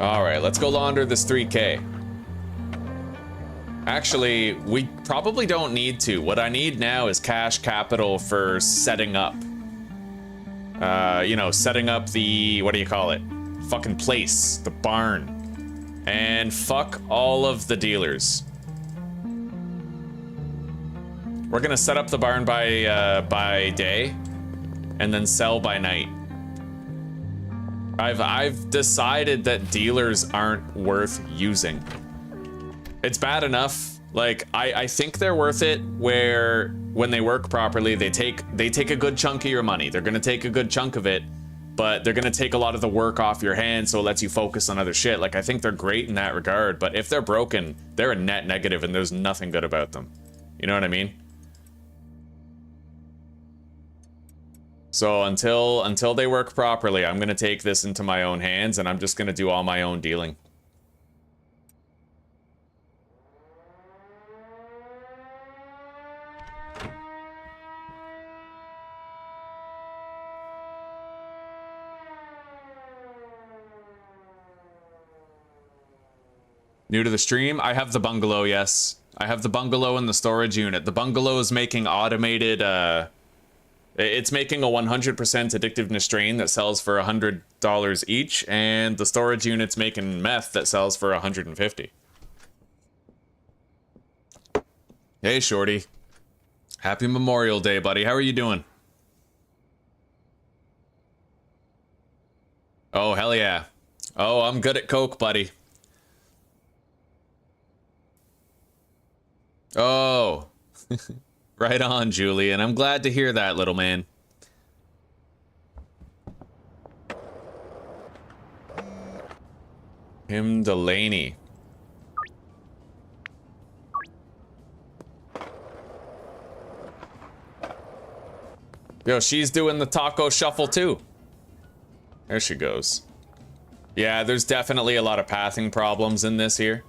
Alright, let's go launder this 3K. Actually, we probably don't need to. What I need now is cash capital for setting up. You know, setting up the, what do you call it? Fucking place, the barn. And fuck all of the dealers. We're gonna set up the barn by day, and then sell by night. I've decided that dealers aren't worth using. It's bad enough. Like, I think they're worth it where when they work properly, they take a good chunk of your money. They're gonna take a good chunk of it, but they're gonna take a lot of the work off your hands, so it lets you focus on other shit. Like, I think they're great in that regard, but if they're broken, they're a net negative and there's nothing good about them. You know what I mean? So until they work properly, I'm gonna take this into my own hands and I'm just gonna do all my own dealing. New to the stream? I have the bungalow, yes. I have the bungalow and the storage unit. The bungalow is making automated, it's making a 100% addictiveness strain that sells for $100 each, and the storage unit's making meth that sells for $150. Hey, Shorty. Happy Memorial Day, buddy. How are you doing? Oh, hell yeah. Oh, I'm good at coke, buddy. Oh. Right on, Julian. I'm glad to hear that, little man. Kim Delaney. Yo, she's doing the taco shuffle too. There she goes. Yeah, there's definitely a lot of pathing problems in this here.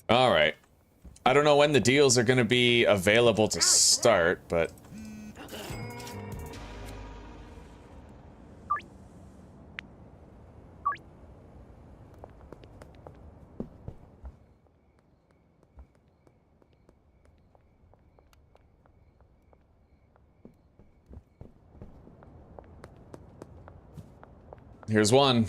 All right. I don't know when the deals are going to be available to start, but... Here's one.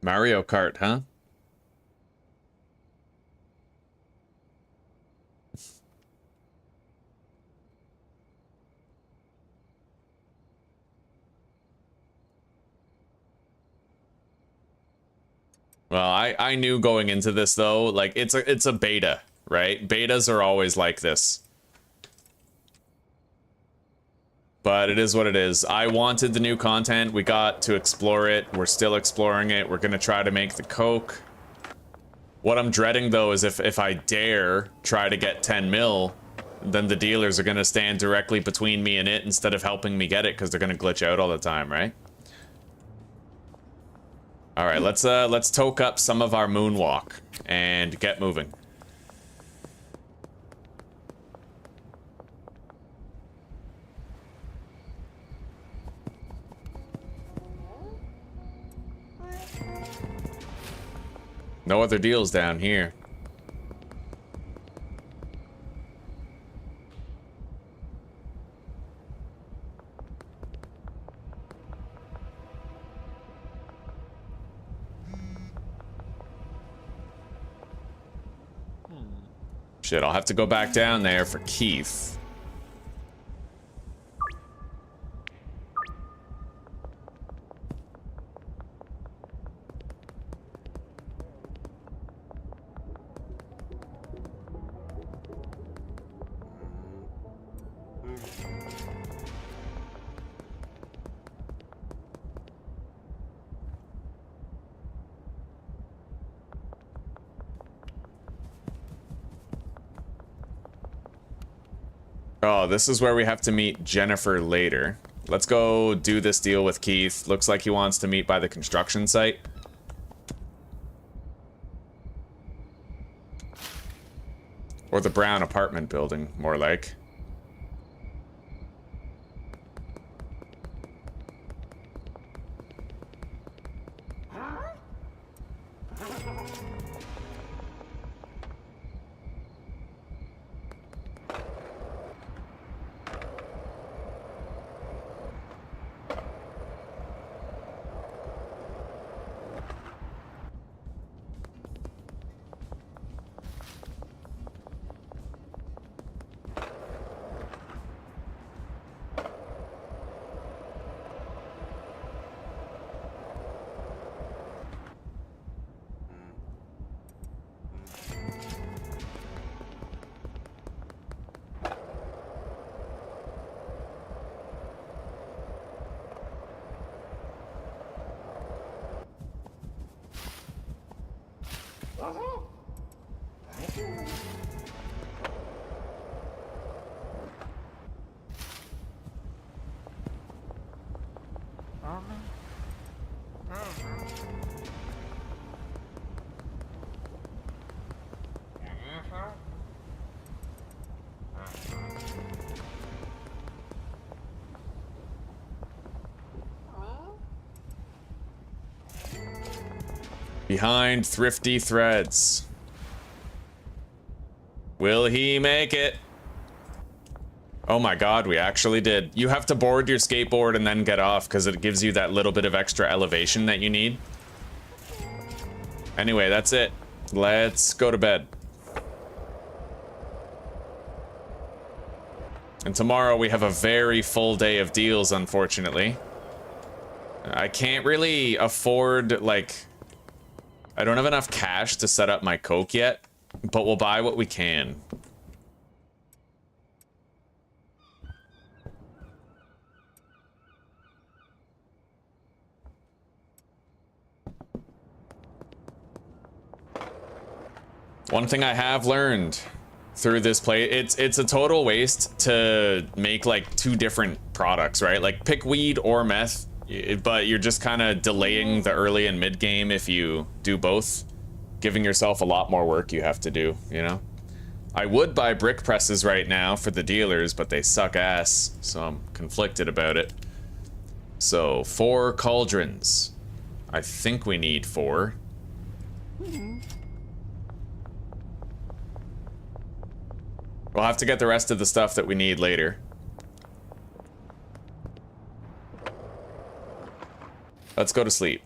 Mario Kart, huh? Well, I knew going into this though, like it's a beta, right? Betas are always like this. But it is what it is. I wanted the new content. We got to explore it. We're still exploring it. We're gonna try to make the coke. What I'm dreading though is if I dare try to get 10 mil, then the dealers are gonna stand directly between me and it instead of helping me get it because they're gonna glitch out all the time, right? All right, let's toke up some of our moonwalk and get moving. No other deals down here. Shit, I'll have to go back down there for Keith. Oh, this is where we have to meet Jennifer later. Let's go do this deal with Keith. Looks like he wants to meet by the construction site. Or the brown apartment building, more like. Behind Thrifty Threads. Will he make it? Oh my god, we actually did. You have to board your skateboard and then get off because it gives you that little bit of extra elevation that you need. Anyway, that's it. Let's go to bed. And tomorrow we have a very full day of deals, unfortunately. I can't really afford, like... I don't have enough cash to set up my Coke yet, but we'll buy what we can. One thing I have learned through this play, it's a total waste to make like two different products, right? Like pick weed or meth. But you're just kind of delaying the early and mid game if you do both, giving yourself a lot more work you have to do, you know? I would buy brick presses right now for the dealers, but they suck ass, so I'm conflicted about it. So, 4 cauldrons. I think we need 4. We'll have to get the rest of the stuff that we need later. Let's go to sleep.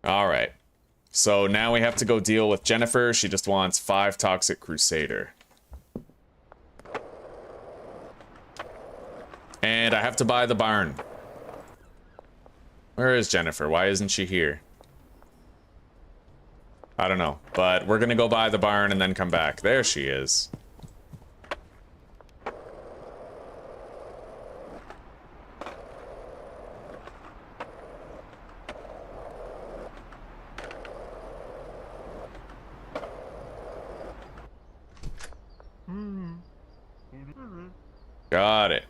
All right. So now we have to go deal with Jennifer. She just wants 5 Toxic Crusader. And I have to buy the barn. Where is Jennifer? Why isn't she here? I don't know, but we're gonna go buy the barn and then come back. There she is. Got it.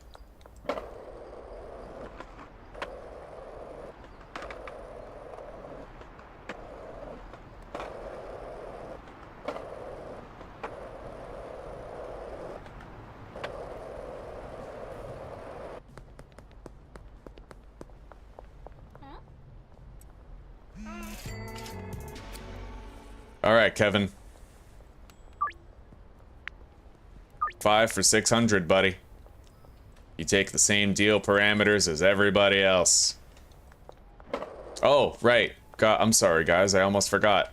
All right, Kevin. 5 for 600, buddy. You take the same deal parameters as everybody else. Oh, right. God, I'm sorry, guys. I almost forgot.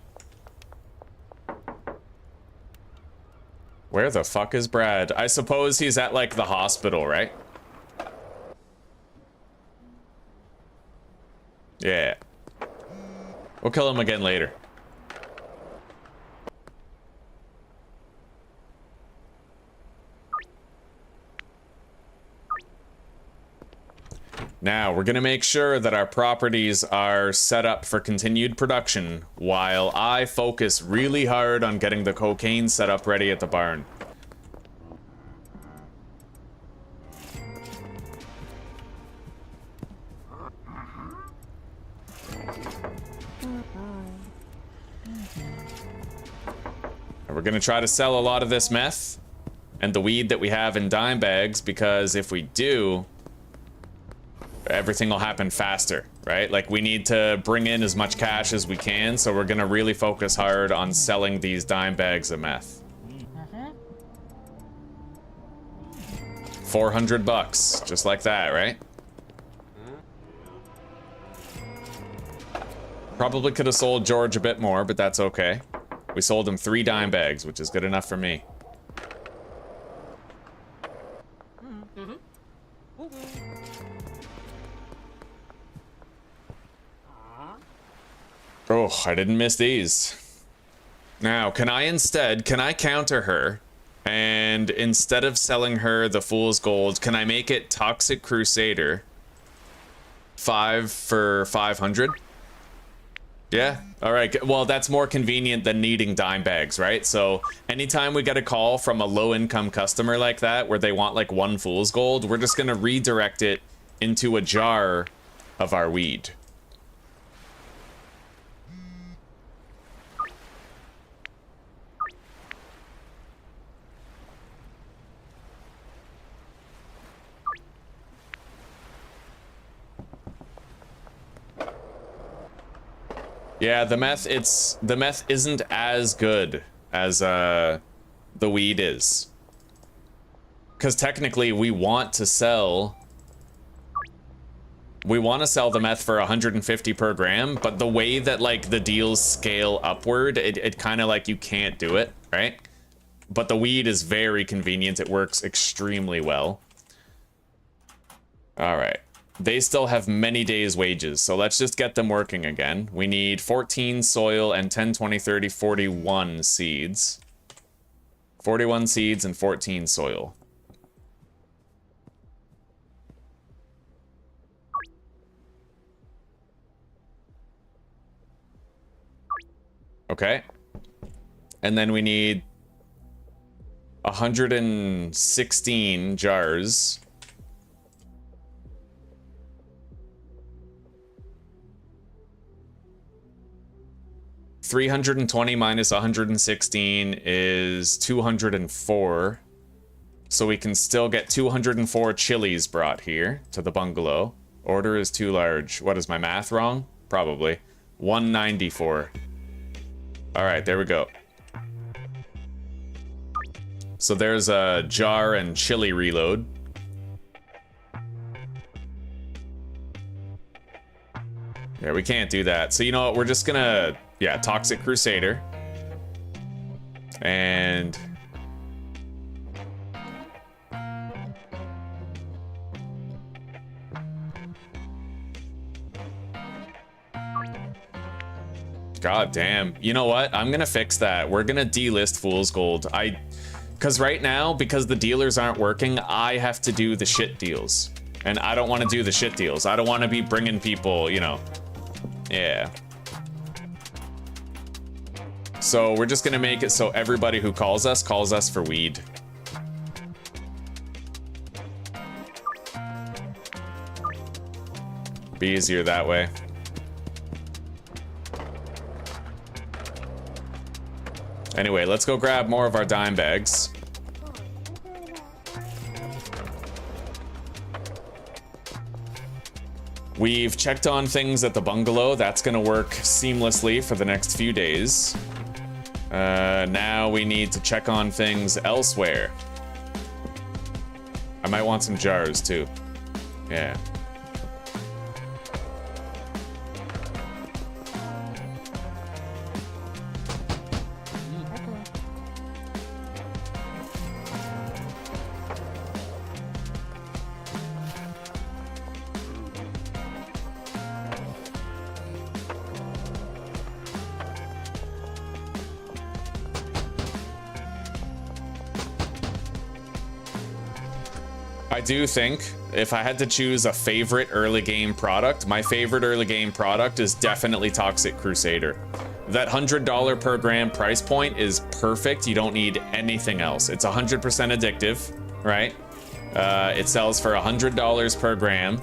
Where the fuck is Brad? I suppose he's at, like, the hospital, right? Yeah. We'll kill him again later. Now, we're gonna make sure that our properties are set up for continued production while I focus really hard on getting the cocaine set up ready at the barn. And we're gonna try to sell a lot of this meth and the weed that we have in dime bags, because if we do, everything will happen faster, right? Like, we need to bring in as much cash as we can, so we're gonna really focus hard on selling these dime bags of meth. 400 bucks, just like that, right? Probably could have sold George a bit more, but that's okay. We sold him 3 dime bags, which is good enough for me. Oh, I didn't miss these. Now, can I counter her, and instead of selling her the Fool's Gold, can I make it Toxic Crusader 5 for 500? Yeah? Alright, well, that's more convenient than needing dime bags, right? So, anytime we get a call from a low-income customer like that, where they want, like, 1 Fool's Gold, we're just gonna redirect it into a jar of our weed. Yeah, the meth isn't as good as the weed is. Because technically we want to sell the meth for 150 per gram, but the way that, like, the deals scale upward, it kind of, like, you can't do it, right? But the weed is very convenient. It works extremely well. All right. They still have many days' wages, so let's just get them working again. We need 14 soil and 10, 20, 30, 41 seeds. 41 seeds and 14 soil. Okay. And then we need 116 jars. $320 minus 116 is 204. So we can still get 204 chilies brought here to the bungalow. Order is too large. What, is my math wrong? Probably. 194. Alright, there we go. So there's a jar and chili reload. Yeah, we can't do that. So you know what, we're just gonna... Yeah, Toxic Crusader. And... God damn. You know what? I'm gonna fix that. We're gonna delist Fool's Gold. Because right now, because the dealers aren't working, I have to do the shit deals. And I don't want to do the shit deals. I don't want to be bringing people, you know. Yeah. So we're just gonna make it so everybody who calls us for weed. Be easier that way. Anyway, let's go grab more of our dime bags. We've checked on things at the bungalow. That's gonna work seamlessly for the next few days. Now we need to check on things elsewhere. I might want some jars too. Yeah. I do think if I had to choose a favorite early game product, my favorite early game product is definitely Toxic Crusader. That $100 per gram price point is perfect. You don't need anything else. It's 100% addictive, right? It sells for $100 per gram.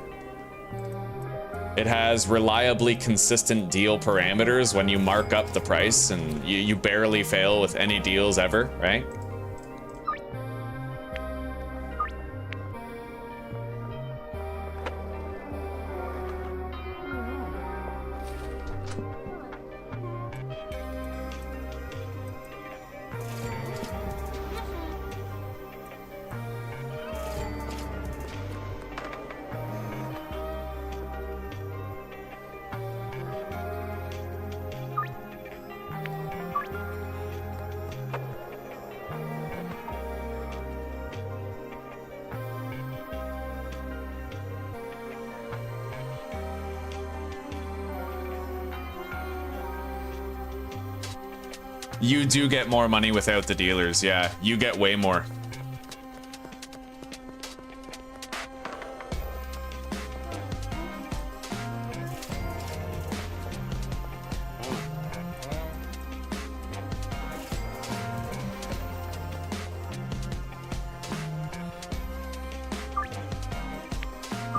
It has reliably consistent deal parameters when you mark up the price, and you barely fail with any deals ever, right? You do get more money without the dealers, yeah. You get way more.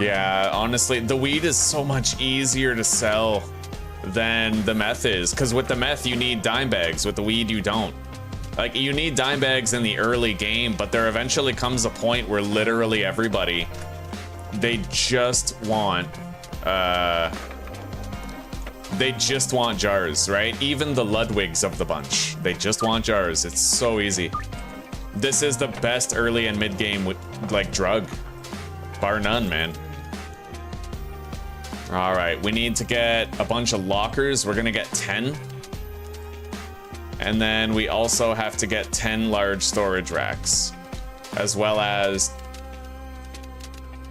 Yeah, honestly, the weed is so much easier to sell than the meth is, because with the meth you need dime bags, with the weed you don't. Like, you need dime bags in the early game, but there eventually comes a point where literally everybody, they just want jars, right? Even the Ludwigs of the bunch, they just want jars. It's so easy. This is the best early and mid game like drug, bar none, man. All right, we need to get a bunch of lockers. We're gonna get 10. And then we also have to get 10 large storage racks, as well as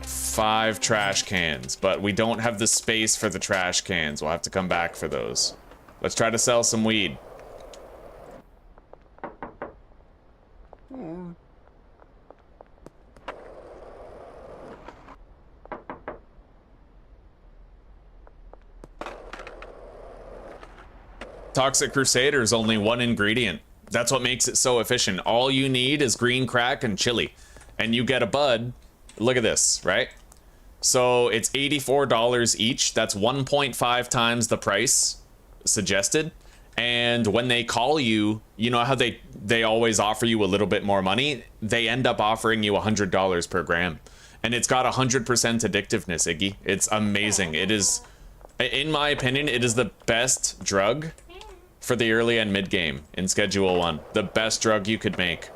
5 trash cans, but we don't have the space for the trash cans. We'll have to come back for those. Let's try to sell some weed. Toxic Crusader is only one ingredient. That's what makes it so efficient. All you need is green crack and chili, and you get a bud. Look at this, right? So it's $84 each. That's 1.5 times the price suggested. And when they call you, you know how they always offer you a little bit more money? They end up offering you $100 per gram. And it's got 100% addictiveness, Iggy. It's amazing. It is, in my opinion, it is the best drug for the early and mid game in Schedule 1. The best drug you could make.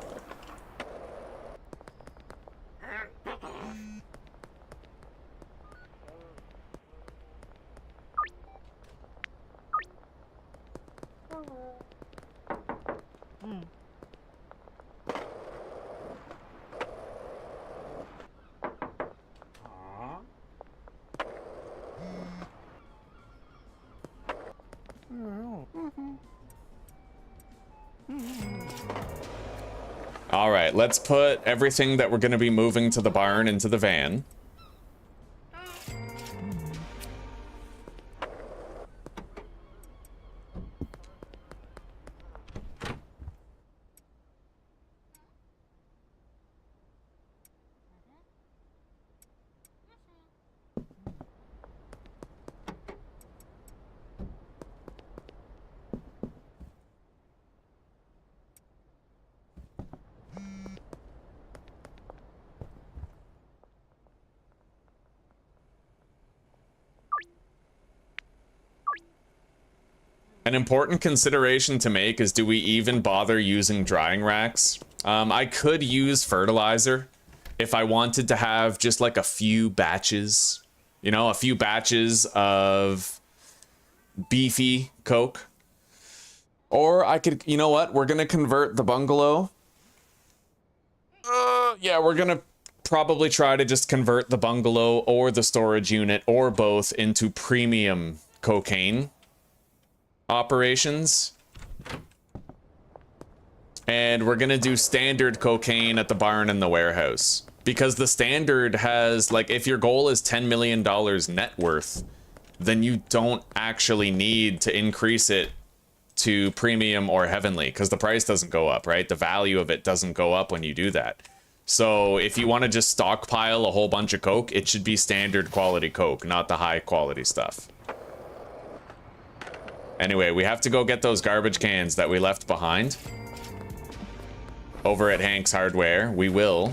All right, let's put everything that we're going to be moving to the barn into the van. An important consideration to make is, do we even bother using drying racks? I could use fertilizer if I wanted to have just like a few batches, you know, a few batches of beefy coke. Or I could, you know what? We're gonna convert the bungalow. Yeah, we're gonna probably try to just convert the bungalow or the storage unit or both into premium cocaine operations. And we're gonna do standard cocaine at the barn and the warehouse. Because the standard has, like, if your goal is $10 million net worth, then you don't actually need to increase it to premium or heavenly, because the price doesn't go up, right? The value of it doesn't go up when you do that. So if you want to just stockpile a whole bunch of coke, it should be standard quality coke, not the high quality stuff. Anyway, we have to go get those garbage cans that we left behind over at Hank's Hardware. We will.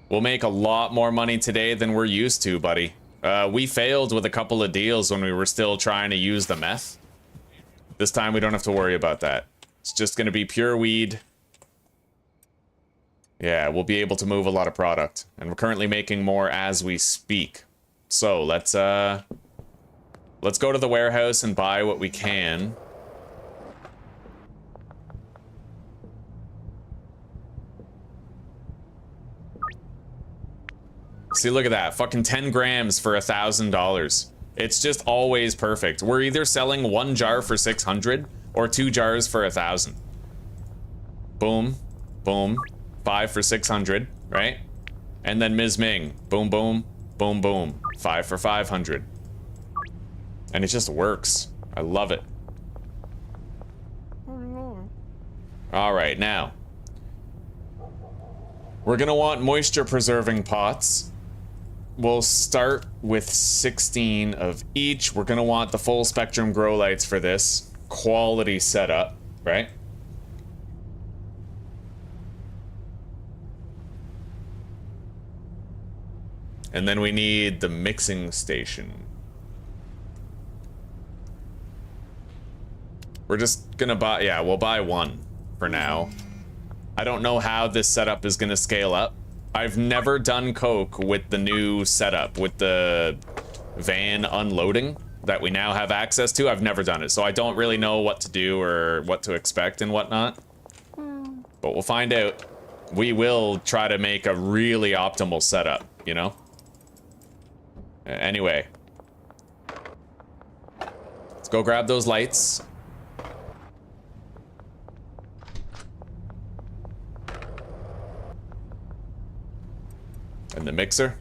We'll make a lot more money today than we're used to, buddy. We failed with a couple of deals when we were still trying to use the meth. This time we don't have to worry about that. It's just gonna be pure weed. Yeah, we'll be able to move a lot of product. And we're currently making more as we speak. So let's go to the warehouse and buy what we can. See, look at that. Fucking 10 grams for $1,000. It's just always perfect. We're either selling 1 jar for 600 or 2 jars for 1,000. Boom. Boom. 5 for 600, right? And then Ms. Ming. Boom, boom. Boom, boom. 5 for 500. And it just works. I love it. All right, now. We're gonna want moisture preserving pots. We'll start with 16 of each. We're gonna want the full spectrum grow lights for this. Quality setup, right? And then we need the mixing station. We're just gonna buy, yeah, we'll buy 1 for now. I don't know how this setup is gonna scale up. I've never done coke with the new setup, with the van unloading that we now have access to. I've never done it, so I don't really know what to do or what to expect and whatnot. But we'll find out. We will try to make a really optimal setup, you know? Anyway. Let's go grab those lights. And the mixer.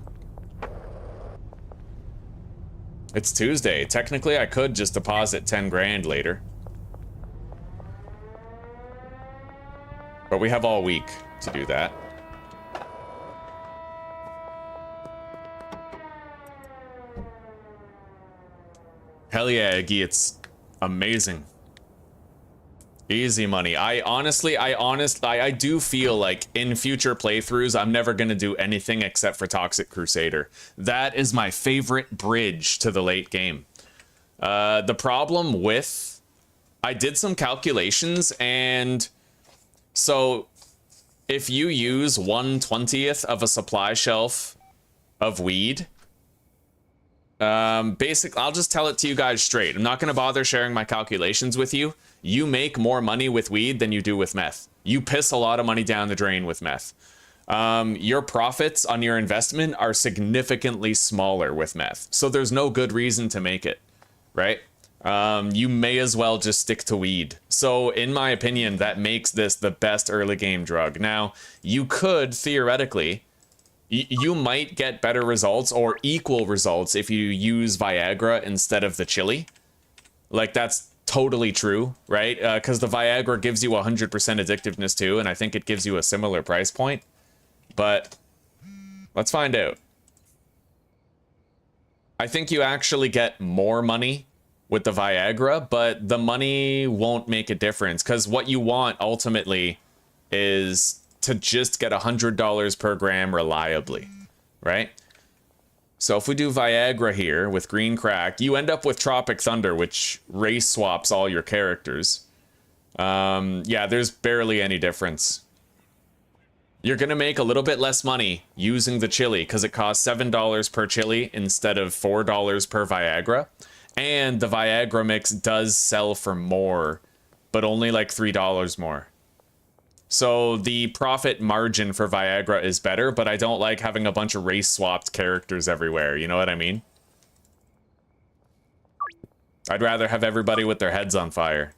It's Tuesday. Technically, I could just deposit 10 grand later. But we have all week to do that. Hell yeah, Iggy, it's amazing. Easy money. I do feel like in future playthroughs, I'm never gonna do anything except for Toxic Crusader. That is my favorite bridge to the late game. The problem with, I did some calculations, and so if you use 1/20th of a supply shelf of weed, basically, I'll just tell it to you guys straight. I'm not gonna bother sharing my calculations with you. You make more money with weed than you do with meth. You piss a lot of money down the drain with meth. Your profits on your investment are significantly smaller with meth. So there's no good reason to make it, right? You may as well just stick to weed. So in my opinion, that makes this the best early game drug. Now, you could theoretically, you might get better results or equal results if you use Viagra instead of the chili. Like, that's totally true, right? Because the Viagra gives you 100% addictiveness too, and I think it gives you a similar price point. But let's find out. I think you actually get more money with the Viagra, but the money won't make a difference because what you want ultimately is to just get $100 per gram reliably, right? So if we do Viagra here with green crack, you end up with Tropic Thunder, which race swaps all your characters. Yeah, there's barely any difference. You're gonna make a little bit less money using the chili because it costs $7 per chili instead of $4 per Viagra. And the Viagra mix does sell for more, but only like $3 more. So the profit margin for Viagra is better, but I don't like having a bunch of race swapped characters everywhere, you know what I mean? I'd rather have everybody with their heads on fire.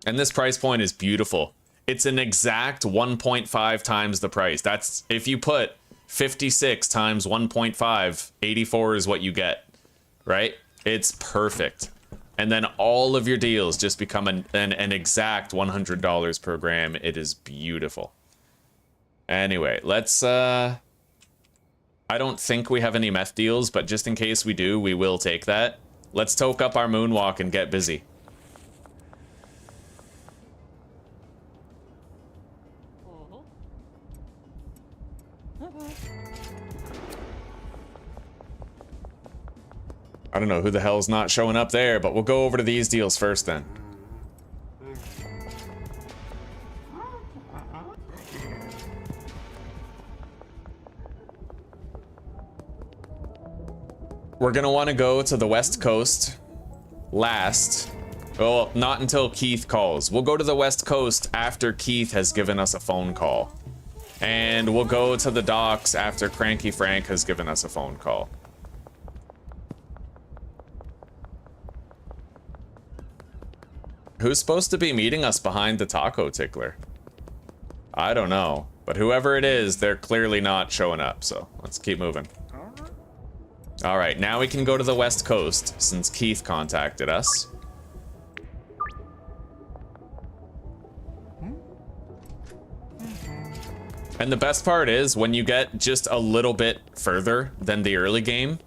And this price point is beautiful. It's an exact 1.5 times the price. That's, if you put 56 times 1.5, 84 is what you get, right? It's perfect. And then all of your deals just become an exact $100 per gram. It is beautiful. Anyway, let's, I don't think we have any meth deals, but just in case we do, we will take that. Let's toke up our moonwalk and get busy. I don't know who the hell's not showing up there, but we'll go over to these deals first then. We're gonna want to go to the West Coast last. Well, not until Keith calls. We'll go to the West Coast after Keith has given us a phone call. And we'll go to the docks after Cranky Frank has given us a phone call. Who's supposed to be meeting us behind the taco tickler? I don't know, but whoever it is, they're clearly not showing up, so let's keep moving. All right, now we can go to the West Coast since Keith contacted us. And the best part is when you get just a little bit further than the early game,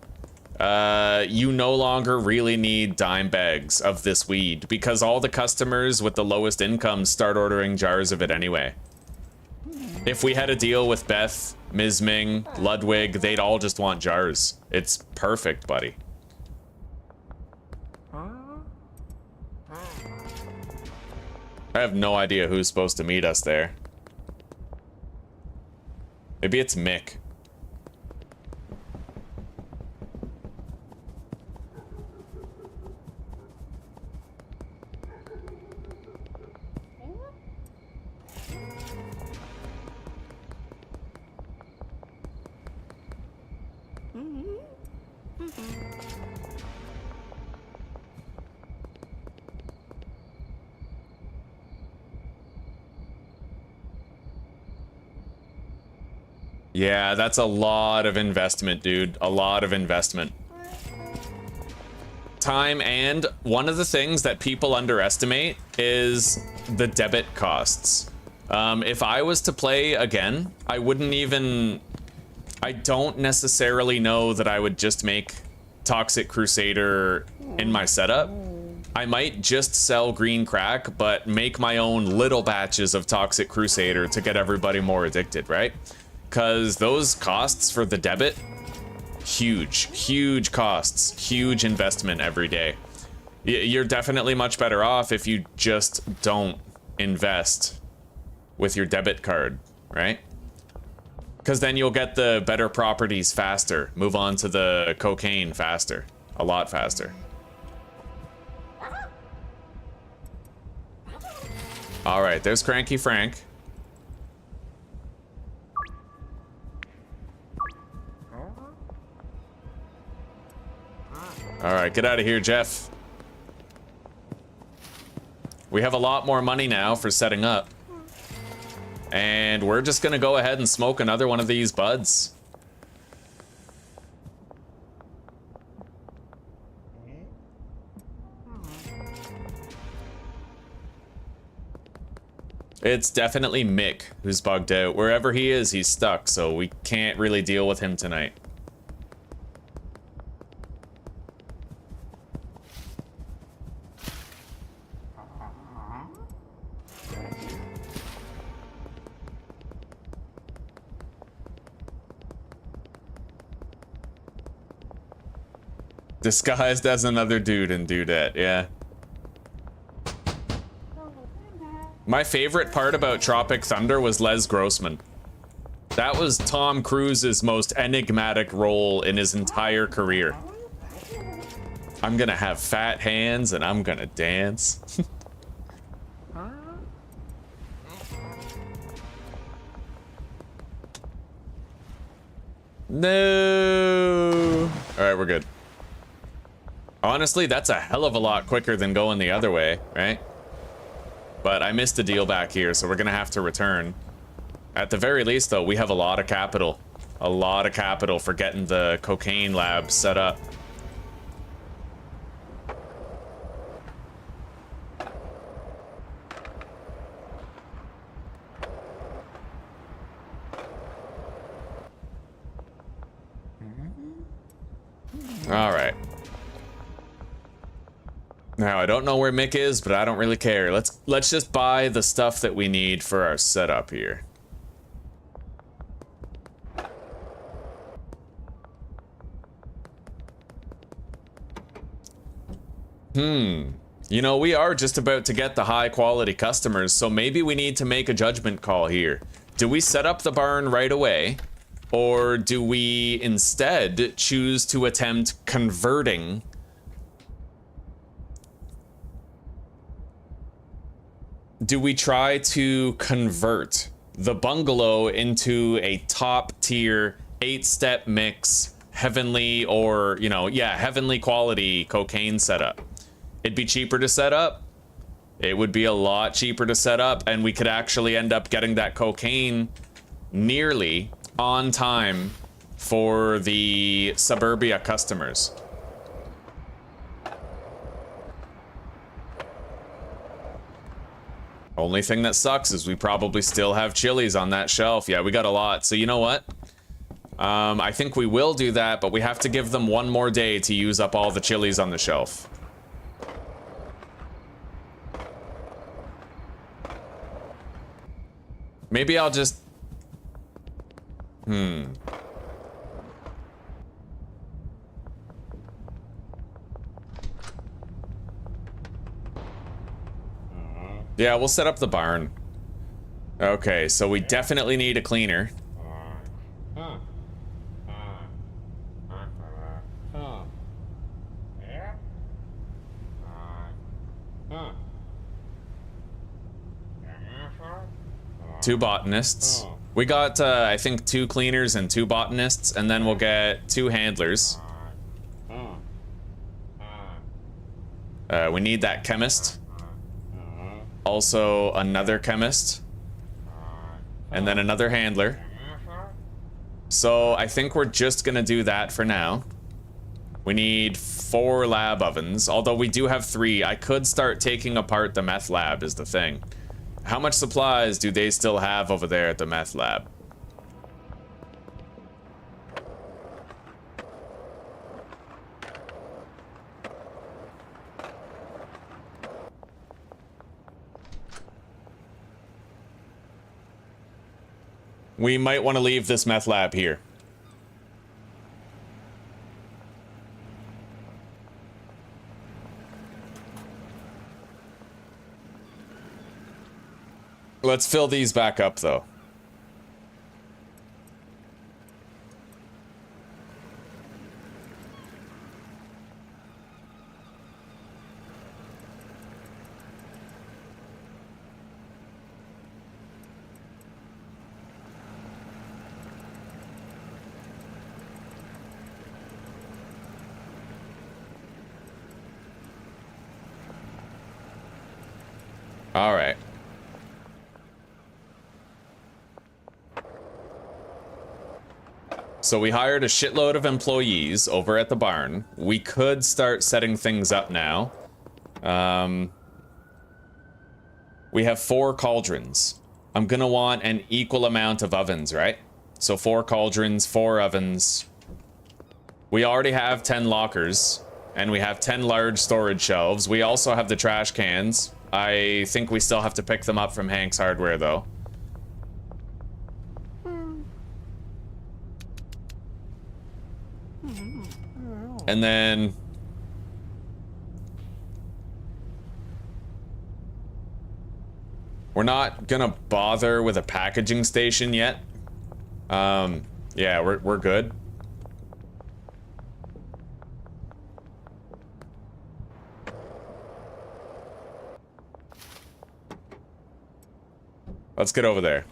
you no longer really need dime bags of this weed because all the customers with the lowest incomes start ordering jars of it anyway. If we had a deal with Beth, Ms. Ming, Ludwig, they'd all just want jars. It's perfect, buddy. I have no idea who's supposed to meet us there. Maybe it's Mick. Yeah, that's a lot of investment, dude. A lot of investment. Time, and one of the things that people underestimate is the debit costs. If I was to play again, I wouldn't even... I don't necessarily know that I would just make Toxic Crusader in my setup. I might just sell green crack, but make my own little batches of Toxic Crusader to get everybody more addicted, right? Because those costs for the debit, huge costs, huge investment every day. You're definitely much better off if you just don't invest with your debit card, right? Because then you'll get the better properties faster, move on to the cocaine faster, a lot faster. All right, there's Cranky Frank. All right, get out of here, Jeff. We have a lot more money now for setting up. And we're just gonna go ahead and smoke another one of these buds. It's definitely Mick who's bugged out. Wherever he is, he's stuck, so we can't really deal with him tonight. Disguised as another dude in Dudette, yeah. My favorite part about Tropic Thunder was Les Grossman. That was Tom Cruise's most enigmatic role in his entire career. I'm gonna have fat hands and I'm gonna dance. No. All right, we're good. Honestly, that's a hell of a lot quicker than going the other way, right? But I missed a deal back here, so we're gonna have to return. At the very least, though, we have a lot of capital. A lot of capital for getting the cocaine lab set up. All right. Now, I don't know where Mick is, but I don't really care. Let's just buy the stuff that we need for our setup here. You know, we are just about to get the high quality customers, so maybe we need to make a judgment call here. Do we set up the barn right away? Or do we instead choose to attempt converting do we try to convert the bungalow into a top tier 8-step mix, heavenly or, you know, yeah, heavenly quality cocaine setup? It'd be cheaper to set up. It would be a lot cheaper to set up, and we could actually end up getting that cocaine nearly on time for the suburbia customers. Only thing that sucks is we probably still have chilies on that shelf. Yeah, we got a lot. So you know what? I think we will do that, but we have to give them one more day to use up all the chilies on the shelf. Maybe I'll just... Yeah, we'll set up the barn. Okay, so we definitely need a cleaner. Two botanists. We got, I think, 2 cleaners and 2 botanists, and then we'll get 2 handlers. We need that chemist. Also, another chemist. And then another handler. So, I think we're just gonna do that for now. We need 4 lab ovens, although we do have 3. I could start taking apart the meth lab, is the thing. How much supplies do they still have over there at the meth lab? We might want to leave this meth lab here. Let's fill these back up, though. All right. So we hired a shitload of employees over at the barn. We could start setting things up now. We have 4 cauldrons. I'm gonna want an equal amount of ovens, right? So 4 cauldrons, 4 ovens. We already have 10 lockers, and we have 10 large storage shelves. We also have the trash cans. I think we still have to pick them up from Hank's Hardware, though. And then We're not gonna bother with a packaging station yet. Yeah, we're good. Let's get over there.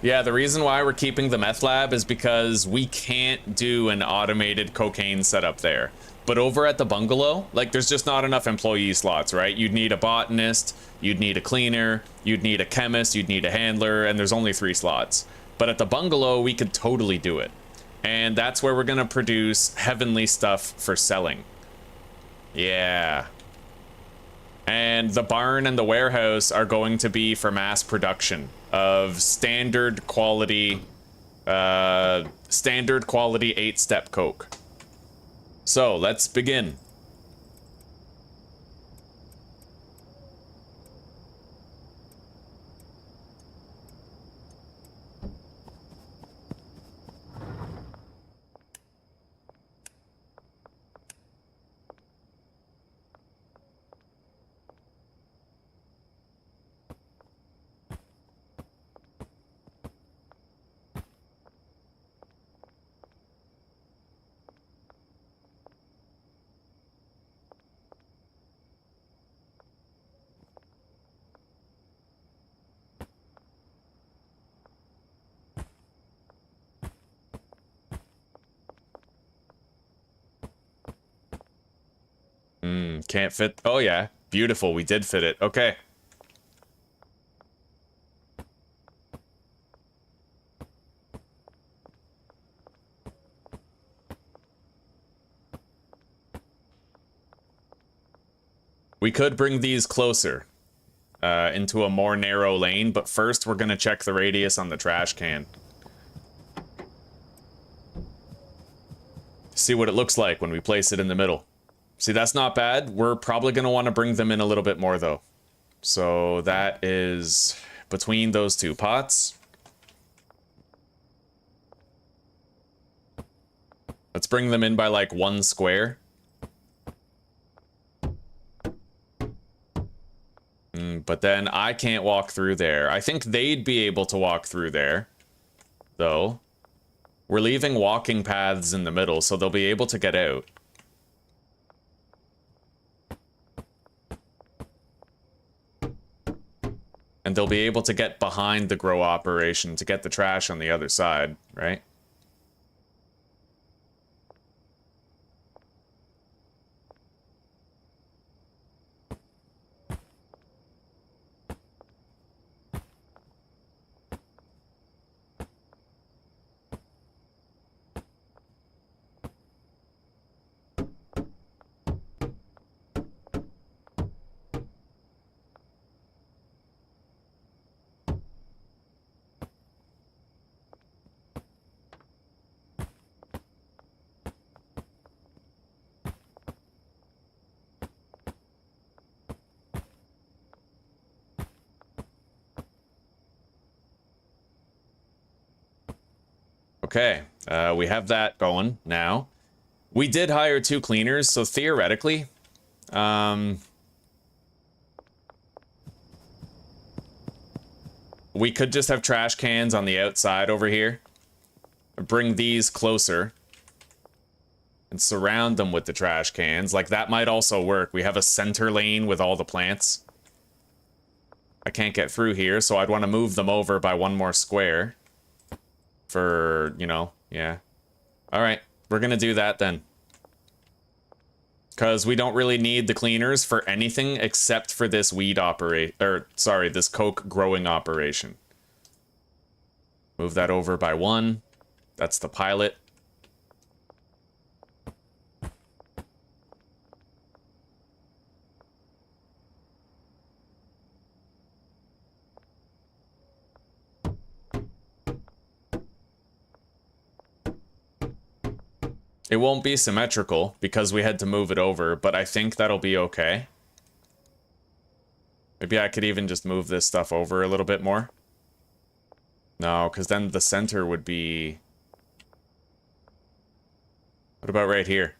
Yeah, the reason why we're keeping the meth lab is because we can't do an automated cocaine setup there. But over at the bungalow, like, there's just not enough employee slots, right? You'd need a botanist, you'd need a cleaner, you'd need a chemist, you'd need a handler, and there's only 3 slots. But at the bungalow, we could totally do it. And that's where we're gonna produce heavenly stuff for selling. Yeah. And the barn and the warehouse are going to be for mass production of standard quality 8-step coke. So let's begin. Can't fit. Oh yeah, beautiful. We did fit it. Okay. We could bring these closer into a more narrow lane, but first we're gonna check the radius on the trash can. See what it looks like when we place it in the middle. See, that's not bad. We're probably going to want to bring them in a little bit more, though. So that is between those 2 pots. Let's bring them in by, like, 1 square. But then I can't walk through there. I think they'd be able to walk through there, though. We're leaving walking paths in the middle, so they'll be able to get out. And they'll be able to get behind the grow operation to get the trash on the other side, right? Okay, we have that going now. We did hire 2 cleaners, so theoretically, we could just have trash cans on the outside over here. Bring these closer. And surround them with the trash cans. Like, that might also work. We have a center lane with all the plants. I can't get through here, so I'd want to move them over by 1 more square. For, you know, yeah. Alright, we're gonna do that then. Because we don't really need the cleaners for anything except for this weed operation, or, sorry, this coke growing operation. Move that over by 1. That's the pilot. It won't be symmetrical because we had to move it over, but I think that'll be okay. Maybe I could even just move this stuff over a little bit more. No, because then the center would be... What about right here?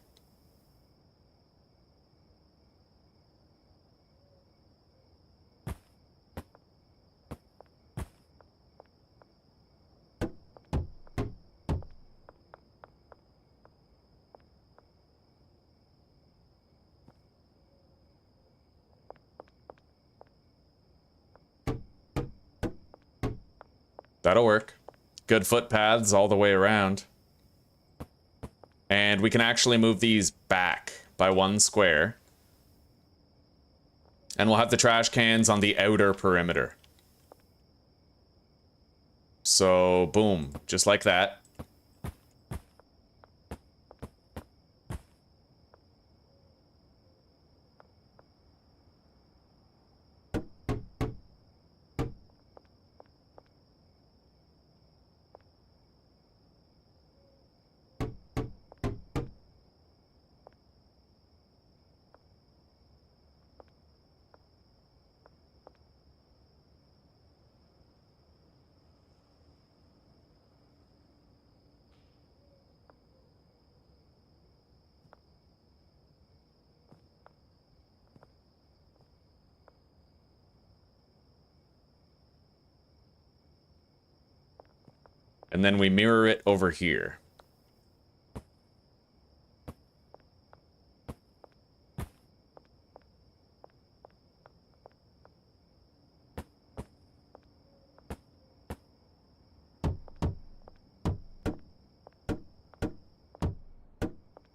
That'll work. Good footpaths all the way around. And we can actually move these back by 1 square. And we'll have the trash cans on the outer perimeter. So, boom, just like that. And then we mirror it over here.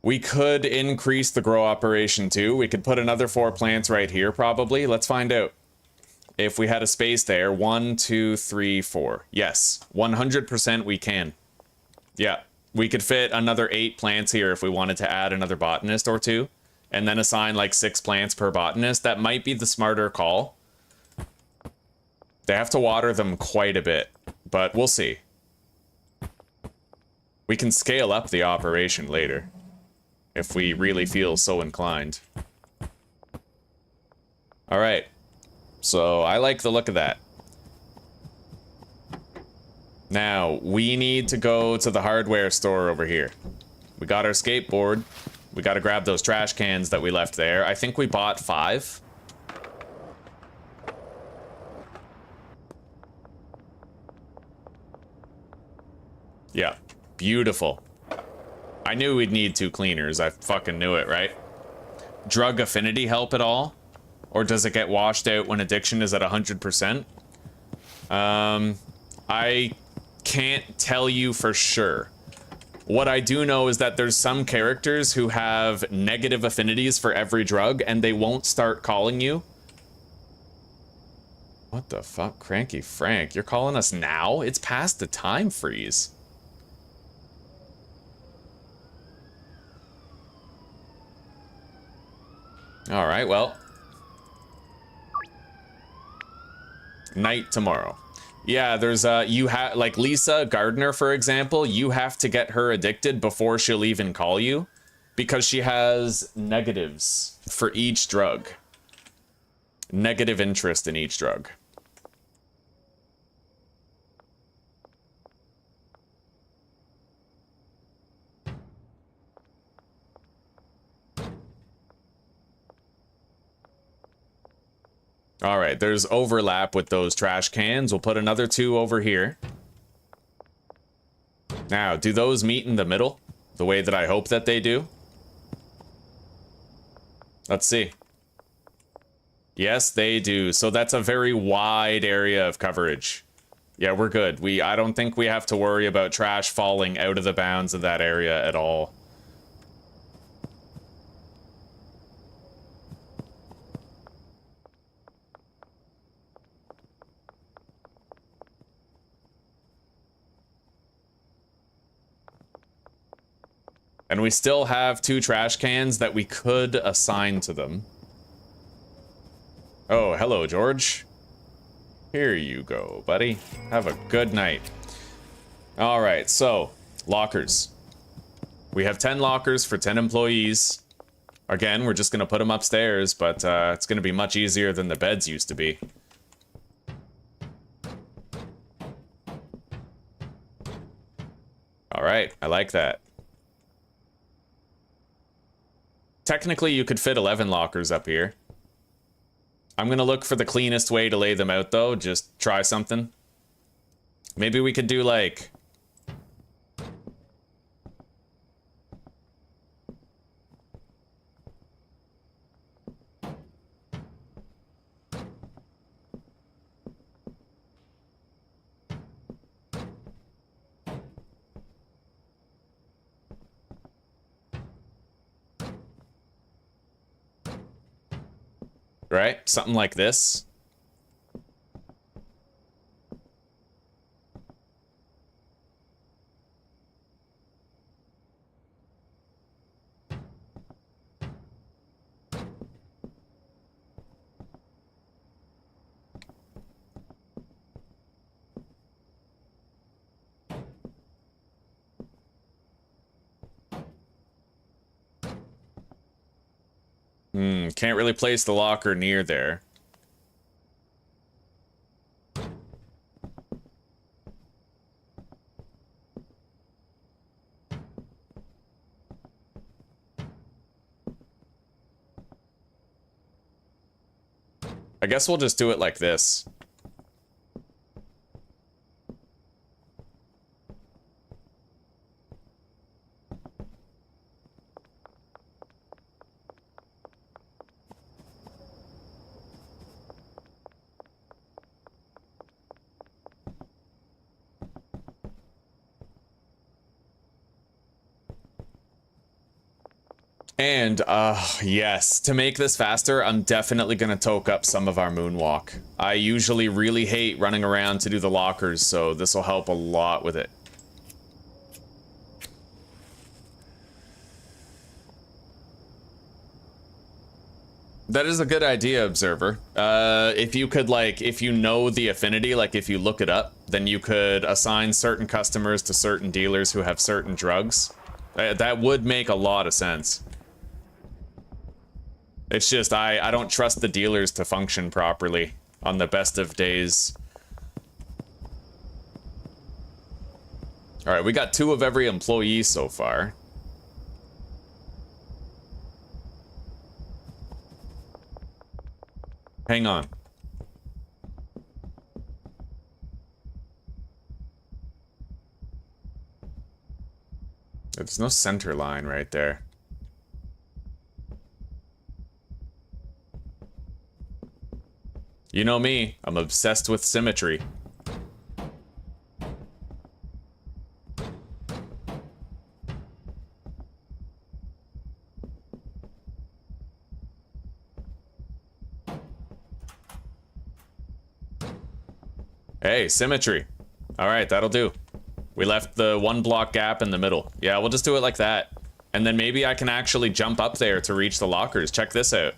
We could increase the grow operation too. We could put another 4 plants right here probably. Let's find out. If we had a space there, 1, 2, 3, 4. Yes, 100% we can. Yeah, we could fit another 8 plants here if we wanted to add another botanist or 2. And then assign like 6 plants per botanist. That might be the smarter call. They have to water them quite a bit, but we'll see. We can scale up the operation later, if we really feel so inclined. Alright. So, I like the look of that. Now, we need to go to the hardware store over here. We got our skateboard. We gotta grab those trash cans that we left there. I think we bought 5. Yeah, beautiful. I knew we'd need 2 cleaners. I fucking knew it, right? Drug affinity help at all? Or does it get washed out when addiction is at 100%? I can't tell you for sure. What I do know is that there's some characters who have negative affinities for every drug, and they won't start calling you. What the fuck? Cranky Frank, you're calling us now? It's past the time freeze. Alright, well. Night tomorrow. Yeah, there's you have like Lisa Gardner, for example, you have to get her addicted before she'll even call you because she has negatives for each drug. Negative interest in each drug. All right, there's overlap with those trash cans. We'll put another 2 over here. Now, do those meet in the middle? The way that I hope that they do? Let's see. Yes, they do. So that's a very wide area of coverage. Yeah, we're good. I don't think we have to worry about trash falling out of the bounds of that area at all. And we still have 2 trash cans that we could assign to them. Oh, hello, George. Here you go, buddy. Have a good night. All right, so, lockers. We have 10 lockers for 10 employees. Again, we're just going to put them upstairs, but it's going to be much easier than the beds used to be. All right, I like that. Technically, you could fit 11 lockers up here. I'm gonna look for the cleanest way to lay them out, though. Just try something. Maybe we could do, like... Right? Something like this. Can't really place the locker near there. I guess we'll just do it like this. And, yes, to make this faster, I'm definitely gonna toke up some of our moonwalk. I usually really hate running around to do the lockers, so this will help a lot with it. That is a good idea, Observer. If you could, like, if you know the affinity, like, if you look it up, then you could assign certain customers to certain dealers who have certain drugs. That would make a lot of sense. It's just, I don't trust the dealers to function properly on the best of days. Alright, we got 2 of every employee so far. Hang on. There's no center line right there. You know me, I'm obsessed with symmetry. Hey, symmetry. Alright, that'll do. We left the 1 block gap in the middle. Yeah, we'll just do it like that. And then maybe I can actually jump up there to reach the lockers. Check this out.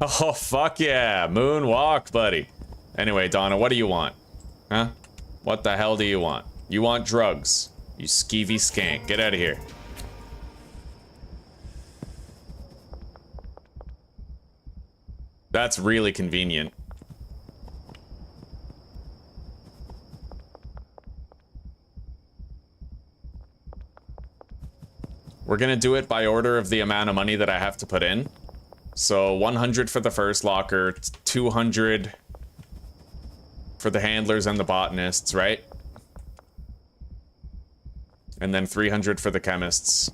Oh, fuck yeah. Moonwalk, buddy. Anyway, Donna, what do you want? Huh? What the hell do you want? You want drugs. You skeevy skank. Get out of here. That's really convenient. We're gonna do it by order of the amount of money that I have to put in. So 100 for the first locker, 200 for the handlers and the botanists, right? And then 300 for the chemists.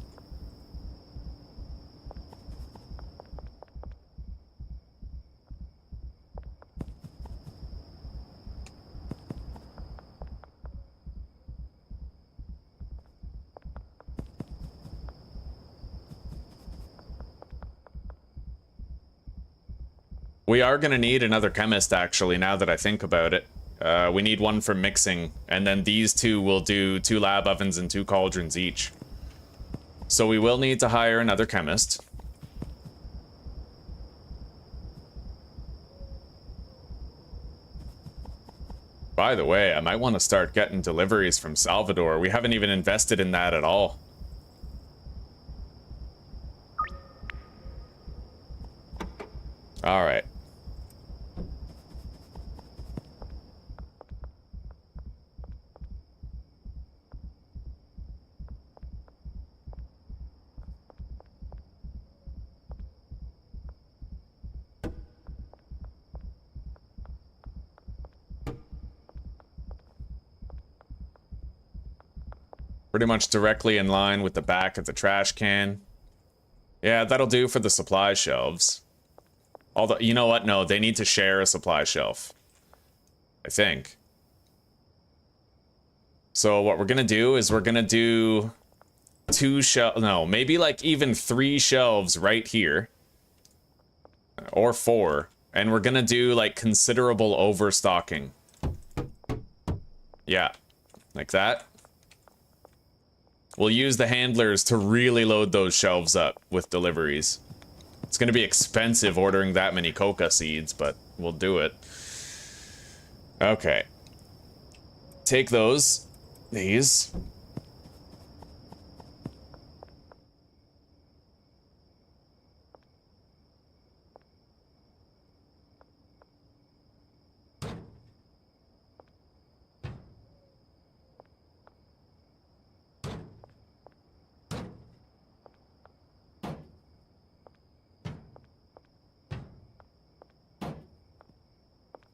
We are going to need another chemist, actually, now that I think about it. We need one for mixing, and then these 2 will do 2 lab ovens and 2 cauldrons each. So we will need to hire another chemist. By the way, I might want to start getting deliveries from Salvador. We haven't even invested in that at all. All right. Pretty much directly in line with the back of the trash can. Yeah, that'll do for the supply shelves. Although, you know what? No, they need to share a supply shelf. I think. So what we're gonna do is we're gonna do 2 shelves, no, maybe like even 3 shelves right here. or 4. And we're gonna do, like, considerable overstocking. Yeah, like that. We'll use the handlers to really load those shelves up with deliveries. It's gonna be expensive ordering that many coca seeds, but we'll do it. Okay. Take those. These.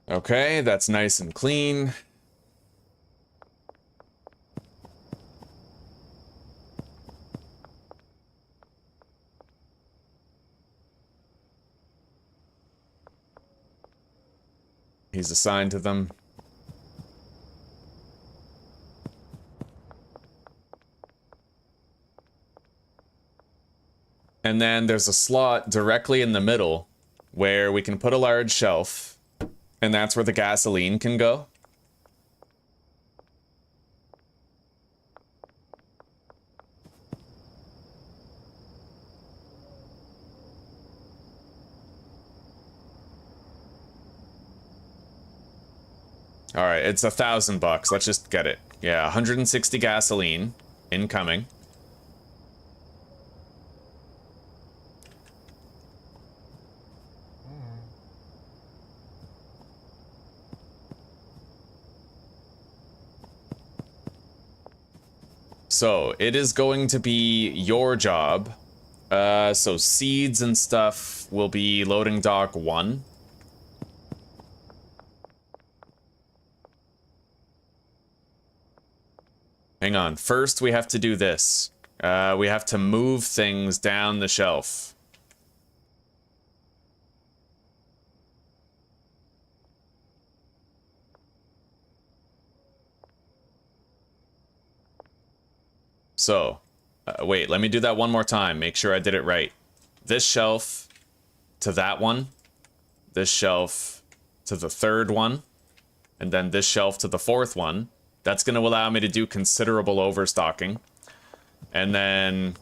Okay, that's nice and clean. He's assigned to them. And then there's a slot directly in the middle where we can put a large shelf. And that's where the gasoline can go. All right, it's $1,000. Let's just get it. Yeah, 160 gasoline incoming. So, it is going to be your job. So seeds and stuff will be loading dock 1. Hang on. First, we have to do this. We have to move things down the shelf. So, wait, let me do that one more time. Make sure I did it right. This shelf to that one. This shelf to the 3rd one. And then this shelf to the 4th one. That's going to allow me to do considerable overstocking. And then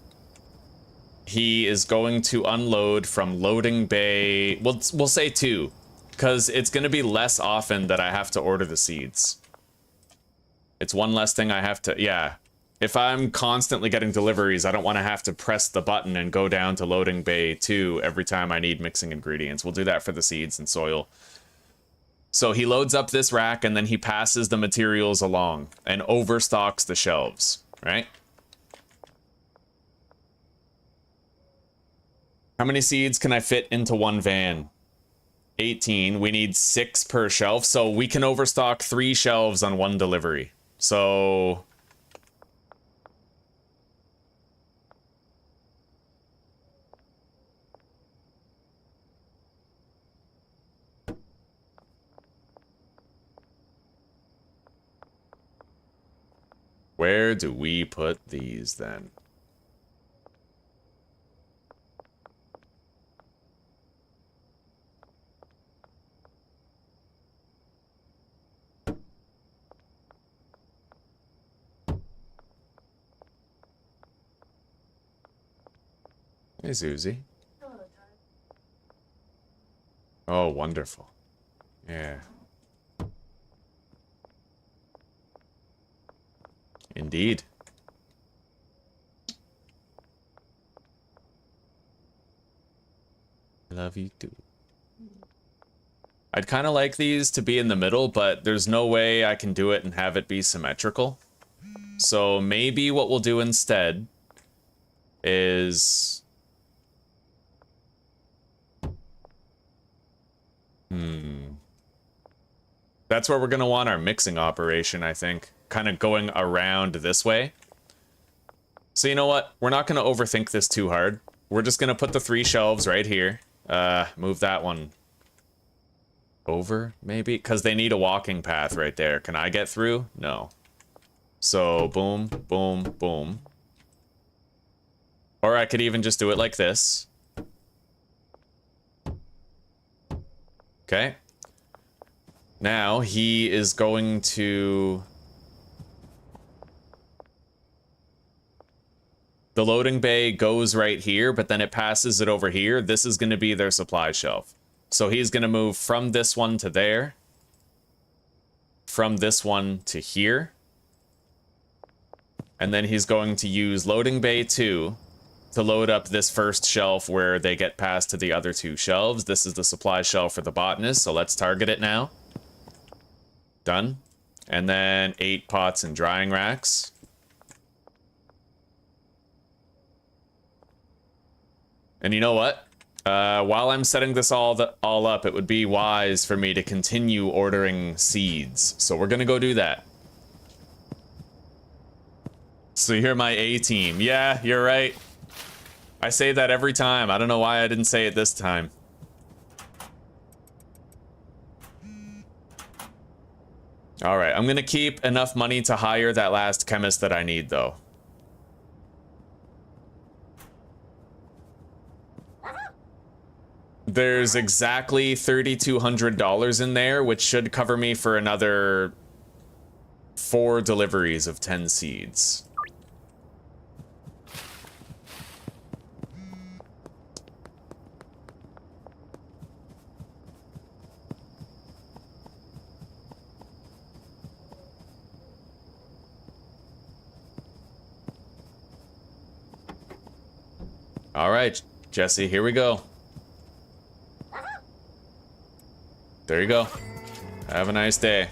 he is going to unload from loading bay. We'll say 2. Because it's going to be less often that I have to order the seeds. It's one less thing I have to... Yeah. If I'm constantly getting deliveries, I don't want to have to press the button and go down to loading bay 2 every time I need mixing ingredients. We'll do that for the seeds and soil. So he loads up this rack and then he passes the materials along and overstocks the shelves, right? How many seeds can I fit into one van? 18. We need 6 per shelf, so we can overstock 3 shelves on one delivery. So... where do we put these, then? Hey, Susie. Oh, wonderful. Yeah. Indeed. I love you too. I'd kind of like these to be in the middle, but there's no way I can do it and have it be symmetrical. So maybe what we'll do instead is... That's where we're going to want our mixing operation, I think. Kind of going around this way. So you know what? We're not going to overthink this too hard. We're just going to put the 3 shelves right here. Move that one over, maybe? Because they need a walking path right there. Can I get through? No. So, boom, boom, boom. Or I could even just do it like this. Okay. Now he is going to... The loading bay goes right here, but then it passes it over here. This is going to be their supply shelf. So he's going to move from this one to there. From this one to here. And then he's going to use loading bay 2 to load up this first shelf where they get passed to the other 2 shelves. This is the supply shelf for the botanist, so let's target it now. Done. And then 8 pots and drying racks. And you know what? While I'm setting this all up, it would be wise for me to continue ordering seeds. So we're gonna go do that. So you're my A-team. Yeah, you're right. I say that every time. I don't know why I didn't say it this time. Alright, I'm gonna keep enough money to hire that last chemist that I need, though. There's exactly $3,200 in there, which should cover me for another 4 deliveries of 10 seeds. All right, Jesse, here we go. There you go. Have a nice day.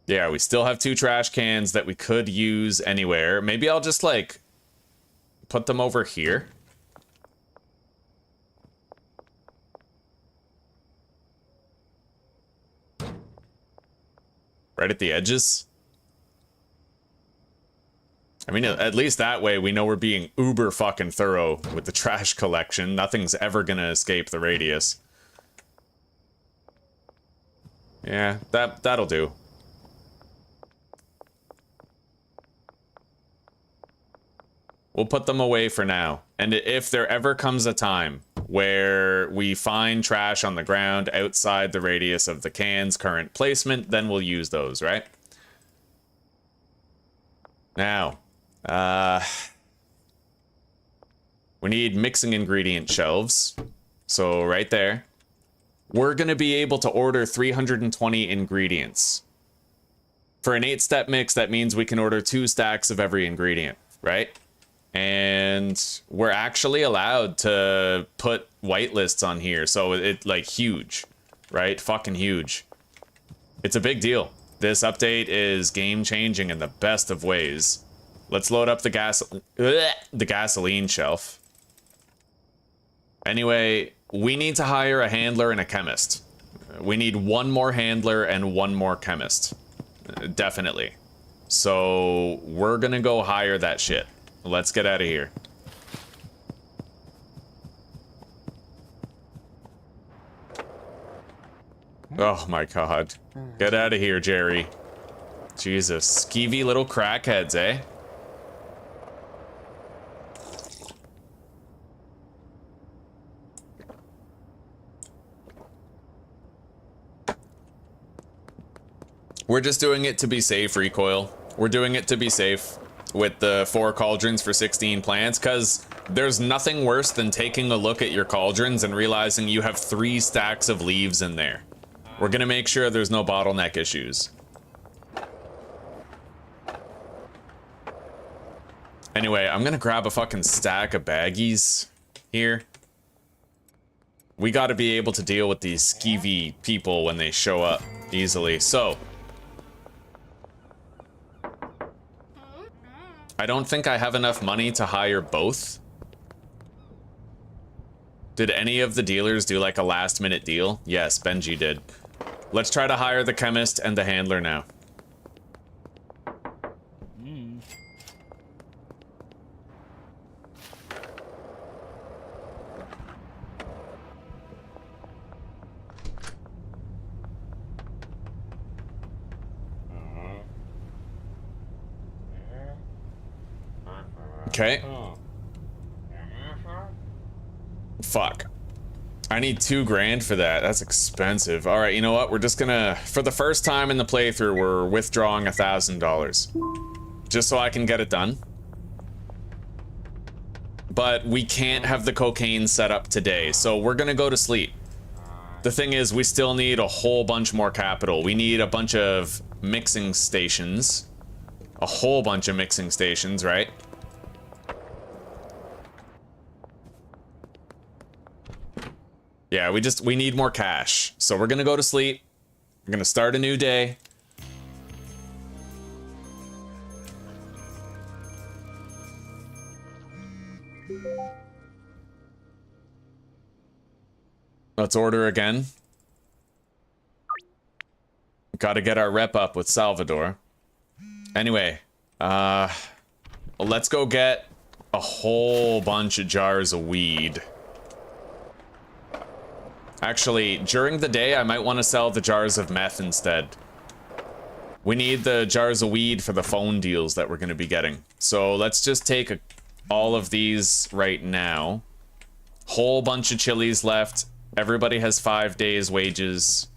Yeah, we still have 2 trash cans that we could use anywhere. Maybe I'll just, like, put them over here. Right at the edges. I mean, at least that way we know we're being uber fucking thorough with the trash collection. Nothing's ever gonna escape the radius. Yeah, that'll do. We'll put them away for now. And if there ever comes a time where we find trash on the ground outside the radius of the can's current placement, then we'll use those, right? Now, we need mixing ingredient shelves. So right there. We're going to be able to order 320 ingredients. For an 8-step mix, that means we can order 2 stacks of every ingredient, right? And we're actually allowed to put whitelists on here. So it's like huge, right? Fucking huge. It's a big deal. This update is game changing in the best of ways. Let's load up the gasoline shelf. Anyway, we need to hire a handler and a chemist. We need 1 more handler and 1 more chemist. Definitely. So we're gonna go hire that shit. Let's get out of here. Oh my god. Get out of here, Jerry. Jesus. Skeevy little crackheads, eh? We're just doing it to be safe, Recoil. We're doing it to be safe with the 4 cauldrons for 16 plants, because there's nothing worse than taking a look at your cauldrons and realizing you have 3 stacks of leaves in there. We're gonna make sure there's no bottleneck issues. Anyway, I'm gonna grab a fucking stack of baggies here. We gotta be able to deal with these skeevy people when they show up easily. So, I don't think I have enough money to hire both. Did any of the dealers do like a last minute deal? Yes, Benji did. Let's try to hire the chemist and the handler now. Okay. Fuck. I need 2 grand for that. That's expensive. All right, you know what? We're just gonna, for the first time in the playthrough, we're withdrawing $1,000. Just so I can get it done. But we can't have the cocaine set up today, so we're gonna go to sleep. The thing is, we still need a whole bunch more capital. We need a bunch of mixing stations. A whole bunch of mixing stations, right? Yeah, we need more cash. So we're gonna go to sleep. We're gonna start a new day. Let's order again. Gotta get our rep up with Salvador. Anyway, let's go get a whole bunch of jars of weed. Actually, during the day, I might want to sell the jars of meth instead. We need the jars of weed for the phone deals that we're going to be getting. So let's just take all of these right now. Whole bunch of chilies left. Everybody has 5 days' wages.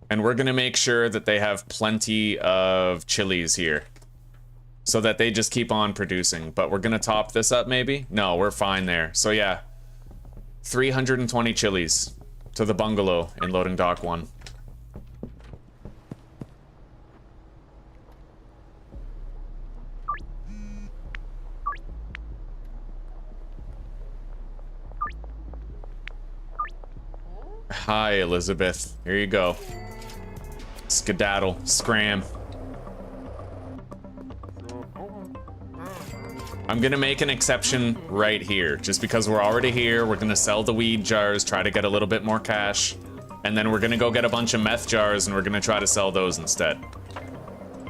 And we're going to make sure that they have plenty of chilies here. So that they just keep on producing. But we're going to top this up, maybe? No, we're fine there. So yeah. 320 chilies to the bungalow in Loading Dock 1. Hi, Elizabeth. Here you go. Skedaddle. Scram. I'm gonna make an exception right here. Just because we're already here, we're gonna sell the weed jars, try to get a little bit more cash. And then we're gonna go get a bunch of meth jars and we're gonna try to sell those instead.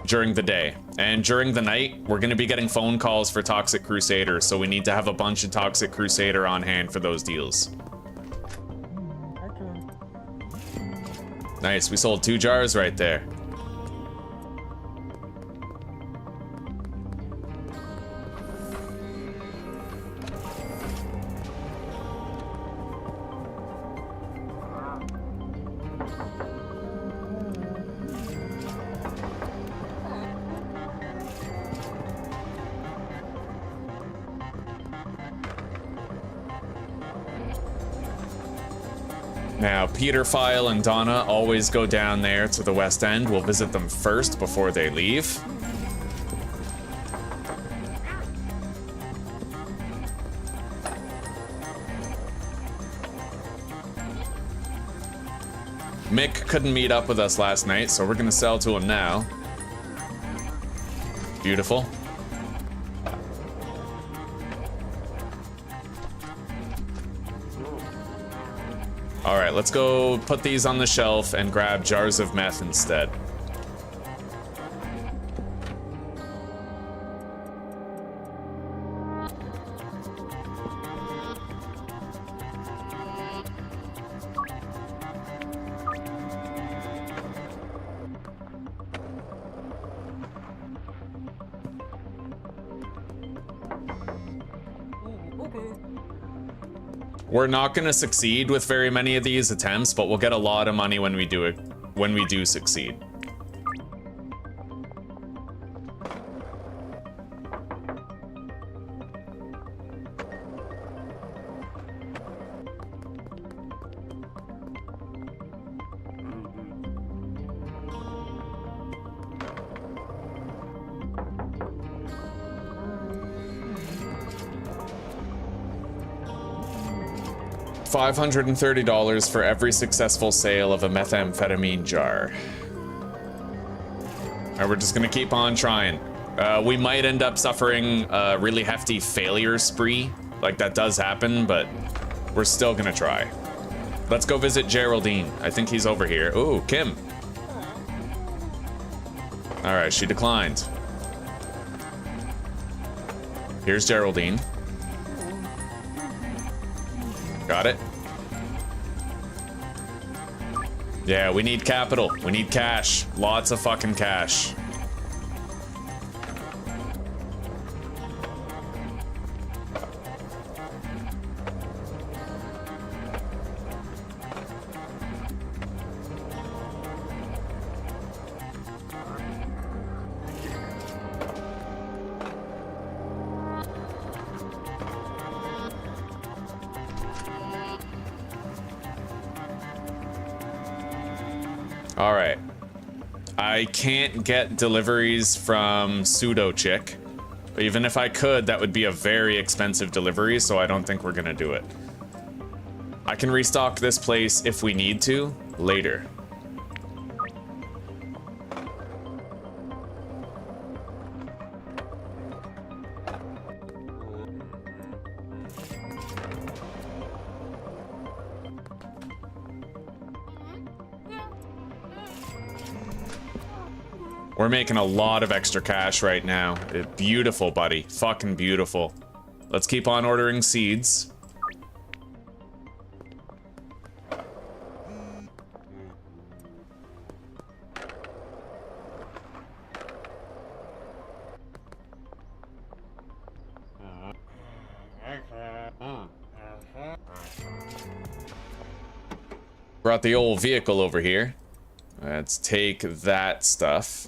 During the day. And during the night, we're gonna be getting phone calls for Toxic Crusader, so we need to have a bunch of Toxic Crusader on hand for those deals. Nice, we sold 2 jars right there. Now, Peter, File, and Donna always go down there to the West End. We'll visit them first before they leave. Mick couldn't meet up with us last night, so we're gonna sell to him now. Beautiful. Alright, let's go put these on the shelf and grab jars of meth instead. We're not gonna succeed with very many of these attempts, but we'll get a lot of money when we do it, when we do succeed. $530 for every successful sale of a methamphetamine jar. And we're just gonna keep on trying. We might end up suffering a really hefty failure spree. Like, that does happen, but we're still gonna try. Let's go visit Geraldine. I think he's over here. Ooh, Kim. Alright, she declined. Here's Geraldine. Got it. Yeah, we need capital. We need cash. Lots of fucking cash. All right. I can't get deliveries from Pseudo Chick. Even if I could, that would be a very expensive delivery, so I don't think we're gonna do it. I can restock this place if we need to later. We're making a lot of extra cash right now. Beautiful, buddy. Fucking beautiful. Let's keep on ordering seeds. Brought the old vehicle over here. Let's take that stuff.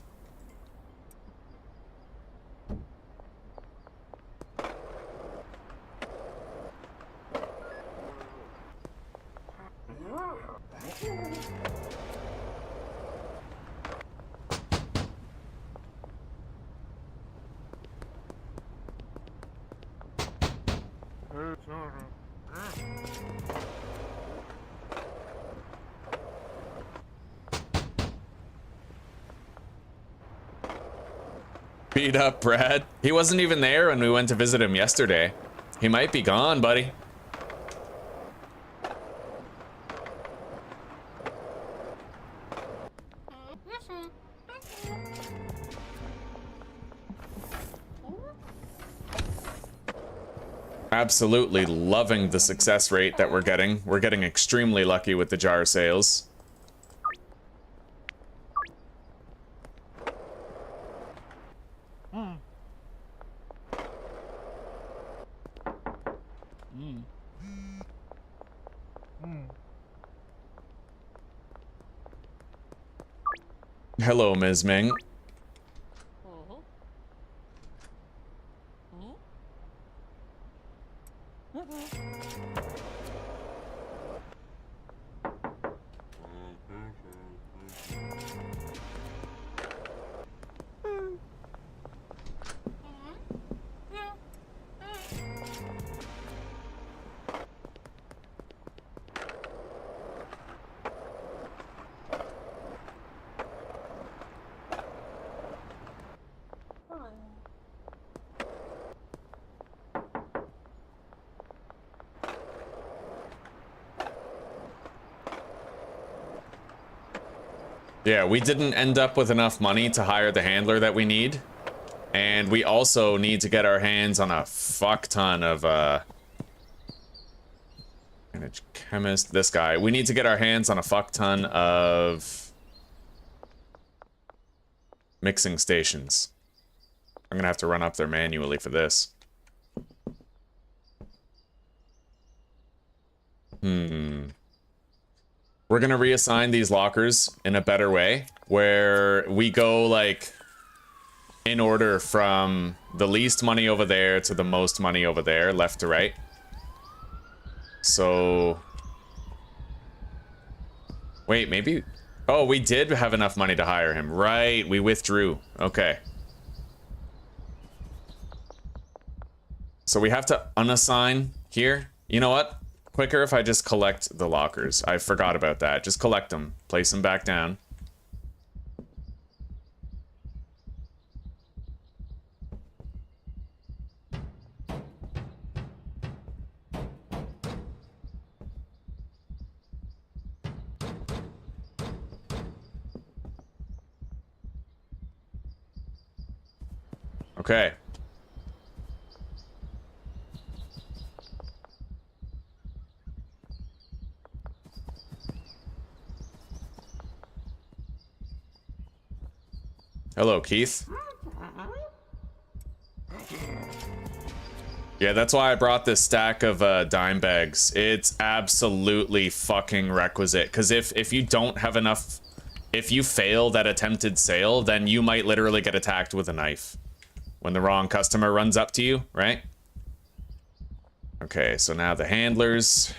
Beat up, Brad. He wasn't even there when we went to visit him yesterday. He might be gone, buddy. Absolutely loving the success rate that we're getting. We're getting extremely lucky with the jar sales. Hello, Ms. Ming. Yeah, we didn't end up with enough money to hire the handler that we need. And we also need to get our hands on a fuck ton of, manage chemist, this guy. We need to get our hands on a fuck ton of mixing stations. I'm gonna have to run up there manually for this. We're gonna reassign these lockers in a better way, where we go, like, in order from the least money over there to the most money over there, left to right. So... Wait, maybe... Oh, we did have enough money to hire him. Right, we withdrew. Okay. So we have to unassign here. You know what? Quicker if I just collect the lockers. I forgot about that. Just collect them. Place them back down. Okay. Hello, Keith. Yeah, that's why I brought this stack of dime bags. It's absolutely fucking requisite. Because if you don't have enough... If you fail that attempted sale, then you might literally get attacked with a knife. When the wrong customer runs up to you, right? Okay, so now the handlers...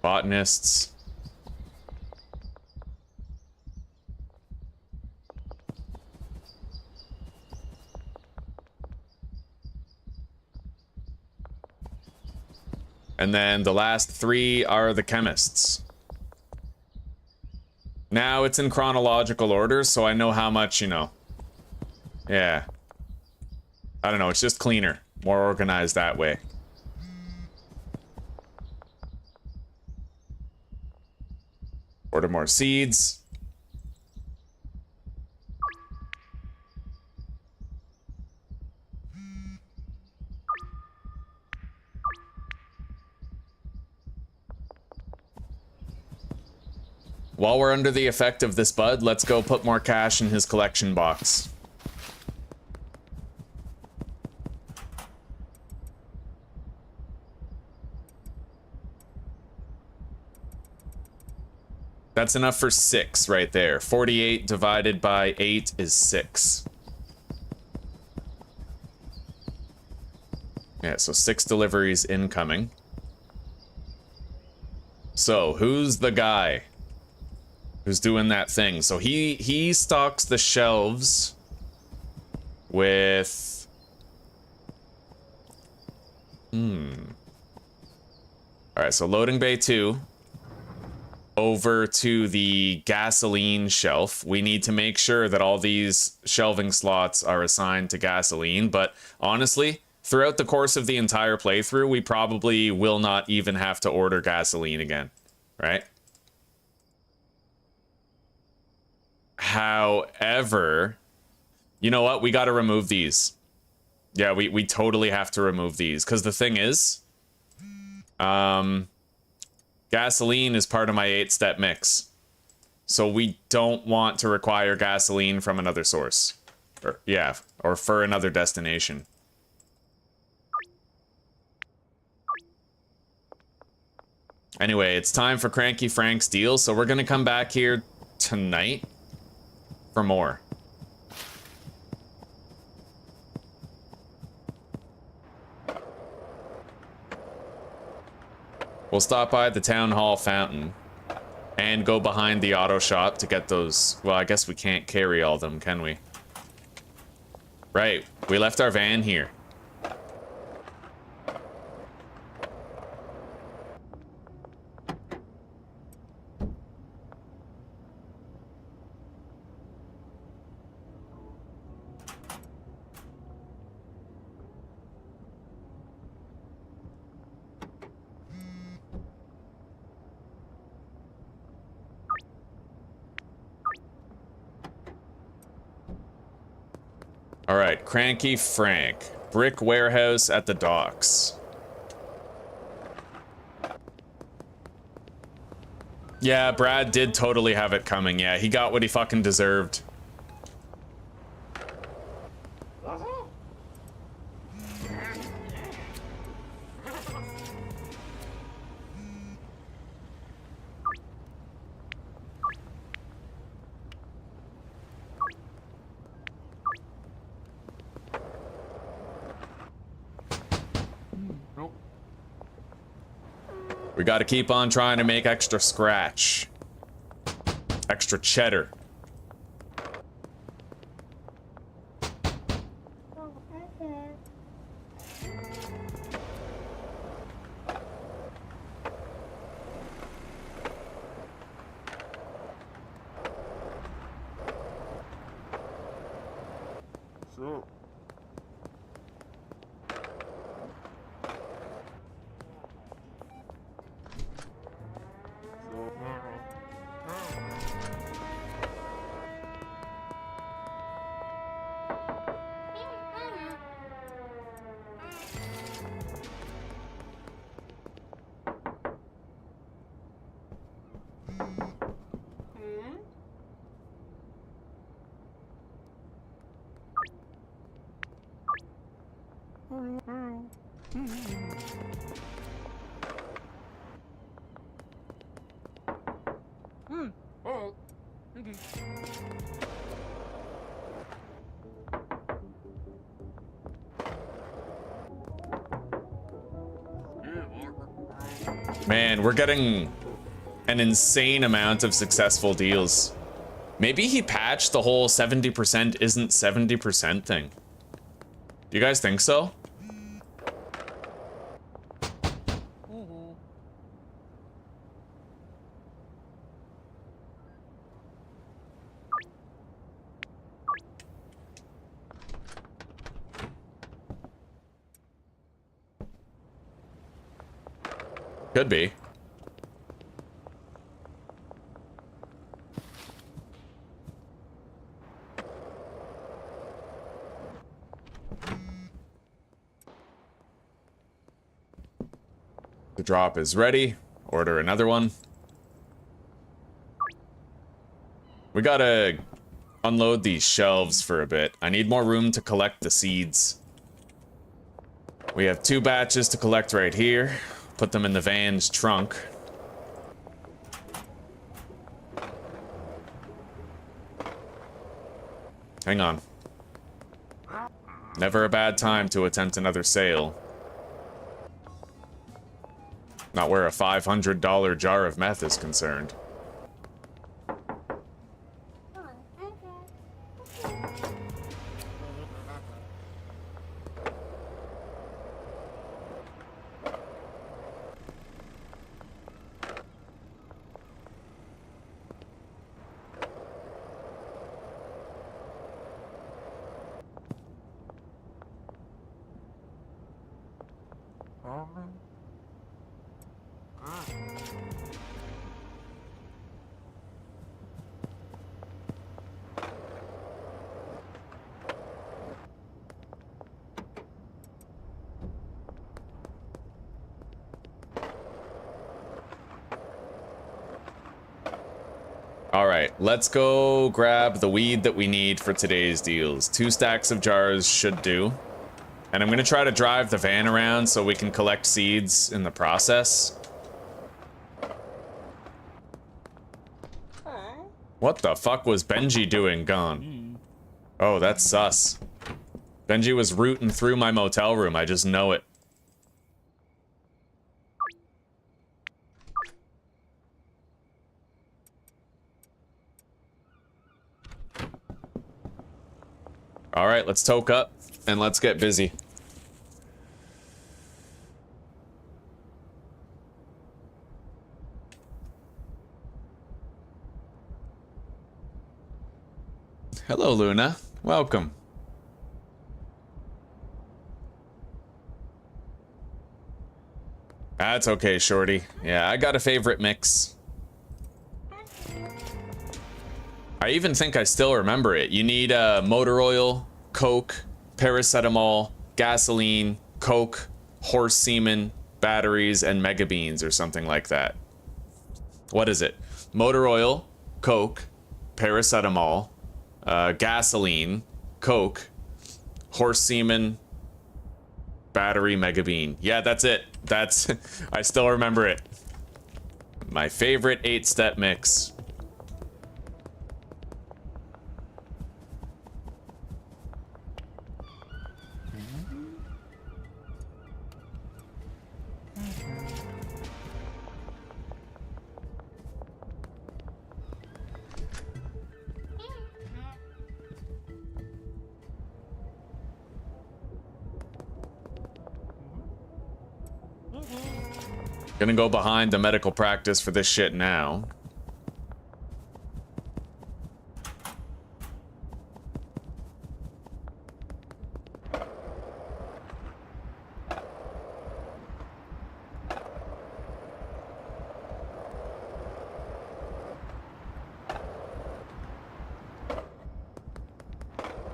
Botanists. And then the last 3 are the chemists. Now it's in chronological order, so I know how much, you know. Yeah. I don't know, it's just cleaner. More organized that way. Order more seeds. While we're under the effect of this bud, let's go put more cash in his collection box. That's enough for 6 right there. 48 divided by 8 is 6. Yeah, so 6 deliveries incoming. So, who's the guy who's doing that thing? So he stocks the shelves with... Alright, so loading bay 2. Over to the gasoline shelf. We need to make sure that all these shelving slots are assigned to gasoline, but honestly, throughout the course of the entire playthrough, we probably will not even have to order gasoline again, right? However, you know what? We got to remove these. Yeah, we totally have to remove these, because the thing is, gasoline is part of my 8-step mix. So we don't want to require gasoline from another source. Or for another destination. Anyway, it's time for Cranky Frank's deal, so we're gonna come back here tonight for more. We'll stop by the town hall fountain and go behind the auto shop to get those. Well, I guess we can't carry all of them, can we? Right, we left our van here. All right, Cranky Frank. Brick warehouse at the docks. Yeah, Brad did totally have it coming. Yeah, he got what he fucking deserved. We gotta keep on trying to make extra scratch. Extra cheddar. Man, we're getting an insane amount of successful deals. Maybe he patched the whole 70% isn't 70% thing. Do you guys think so? Could be. The drop is ready. Order another one. We gotta unload these shelves for a bit. I need more room to collect the seeds. We have 2 batches to collect right here. Put them in the van's trunk. Hang on. Never a bad time to attempt another sale. Not where a $500 jar of meth is concerned. Alright, let's go grab the weed that we need for today's deals. 2 stacks of jars should do. And I'm gonna try to drive the van around so we can collect seeds in the process. What the fuck was Benji doing gone? Oh, that's sus. Benji was rooting through my motel room, I just know it. Alright, let's toke up and let's get busy. Hello, Luna. Welcome. That's okay, Shorty. Yeah, I got a favorite mix. I even think I still remember it. You need motor oil, Coke, paracetamol, gasoline, Coke, horse semen, batteries, and mega beans or something like that. What is it? Motor oil, Coke, paracetamol, gasoline, Coke, horse semen, battery, mega bean. Yeah, that's it. That's I still remember it. My favorite 8-step mix. Gonna go behind the medical practice for this shit now.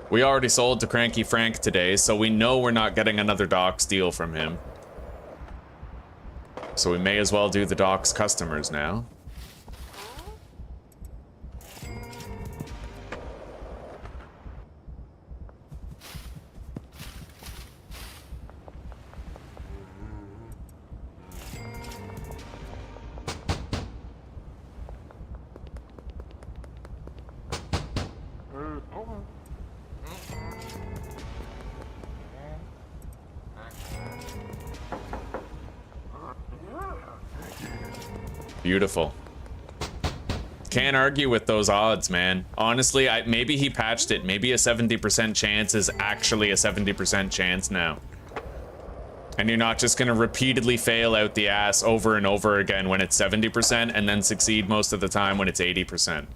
We already sold to Cranky Frank today, so we know we're not getting another Doc's deal from him. So we may as well do the Doc's customers now. Beautiful. Can't argue with those odds, man. Honestly, maybe he patched it. Maybe a 70% chance is actually a 70% chance now. And you're not just gonna repeatedly fail out the ass over and over again when it's 70% and then succeed most of the time when it's 80%.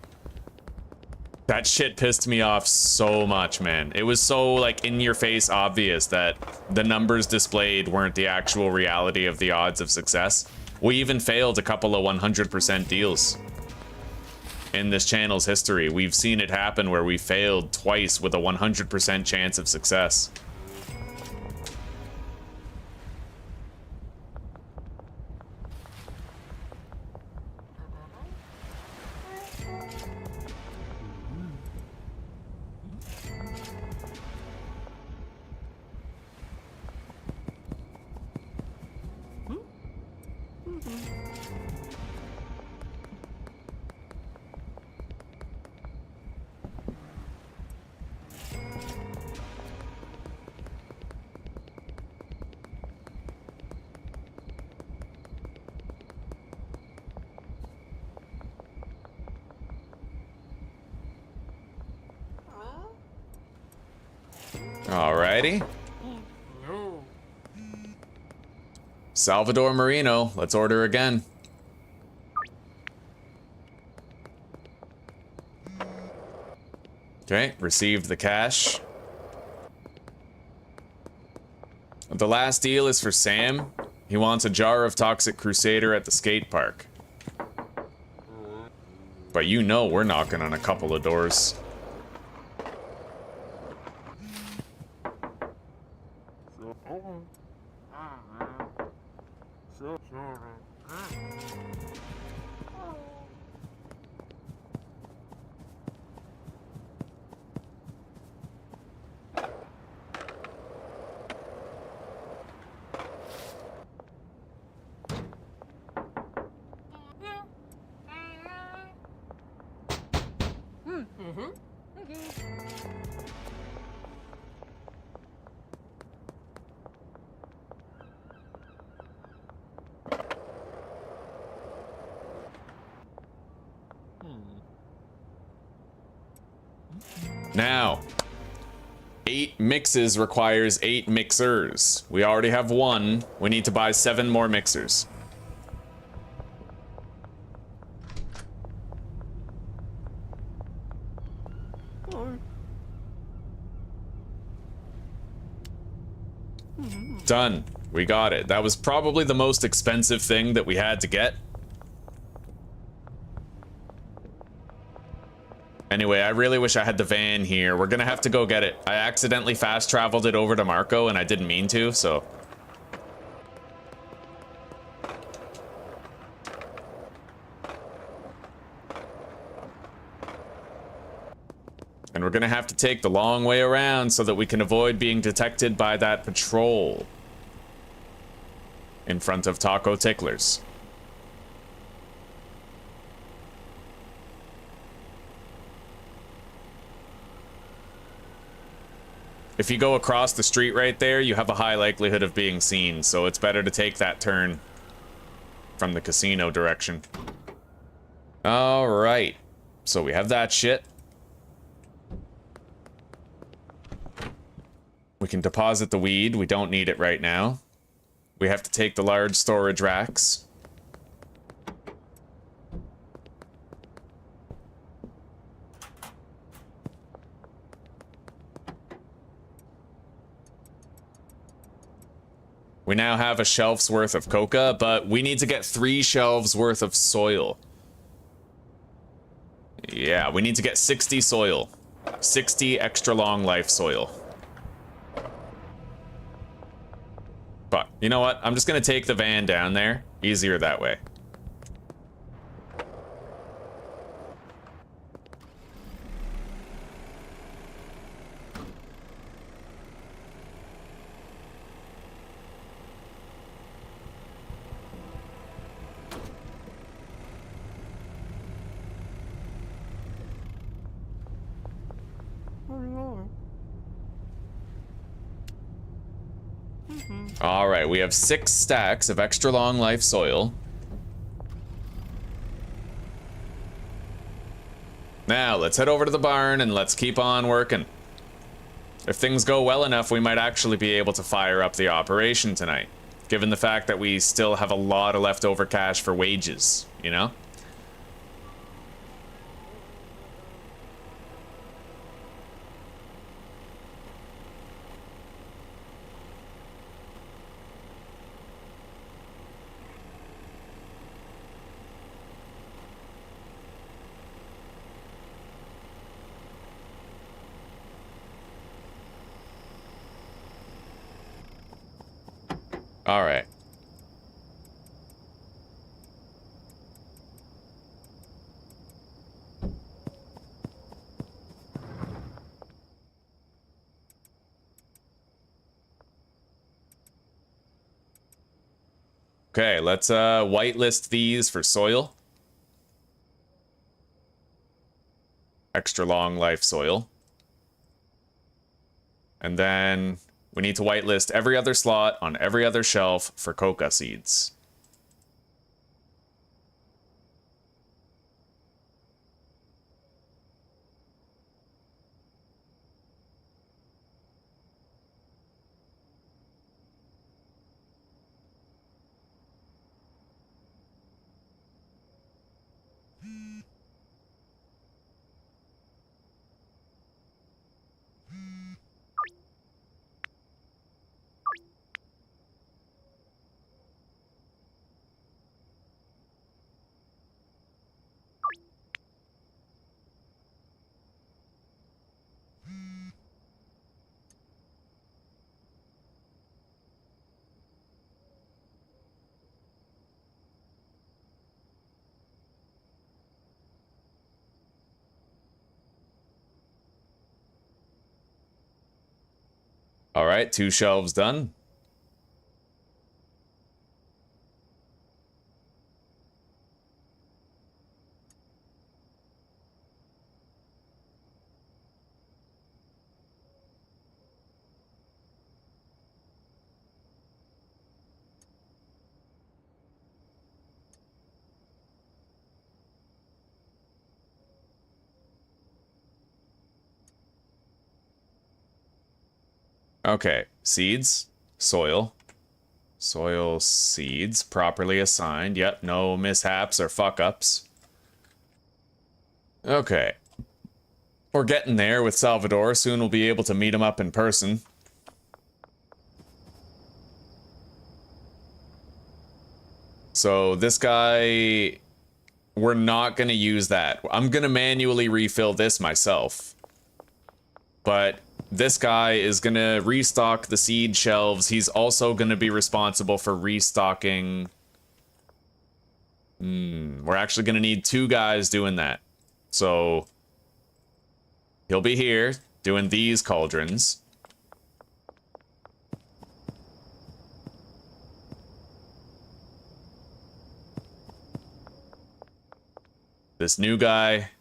That shit pissed me off so much, man. It was so, like, in your face obvious that the numbers displayed weren't the actual reality of the odds of success. We even failed a couple of 100% deals. In this channel's history, we've seen it happen where we failed twice with a 100% chance of success. Alrighty. Salvador Marino, let's order again. Okay, received the cash. The last deal is for Sam. He wants a jar of Toxic Crusader at the skate park. But you know we're knocking on a couple of doors. Now, 8 mixes requires 8 mixers. We already have 1. We need to buy 7 more mixers. Done. We got it. That was probably the most expensive thing that we had to get. Anyway, I really wish I had the van here. We're gonna have to go get it. I accidentally fast traveled it over to Marco and I didn't mean to, so. And we're gonna have to take the long way around so that we can avoid being detected by that patrol in front of Taco Ticklers. If you go across the street right there, you have a high likelihood of being seen, so it's better to take that turn from the casino direction. Alright, so we have that shit. We can deposit the weed, we don't need it right now. We have to take the large storage racks. We now have a shelf's worth of coca, but we need to get 3 shelves worth of soil. Yeah, we need to get 60 soil. 60 extra long life soil. But, you know what? I'm just gonna take the van down there. Easier that way. Alright, we have 6 stacks of extra long life soil. Now, let's head over to the barn and let's keep on working. If things go well enough, we might actually be able to fire up the operation tonight, given the fact that we still have a lot of leftover cash for wages, you know? All right. Okay, let's whitelist these for soil. Extra long life soil. And then we need to whitelist every other slot on every other shelf for coca seeds. All right, 2 shelves done. Okay, seeds, soil, seeds, properly assigned. Yep, no mishaps or fuck-ups. Okay. We're getting there with Salvador. Soon we'll be able to meet him up in person. So this guy, we're not going to use that. I'm going to manually refill this myself. But this guy is going to restock the seed shelves. He's also going to be responsible for restocking. We're actually going to need 2 guys doing that. So he'll be here doing these cauldrons. This new guy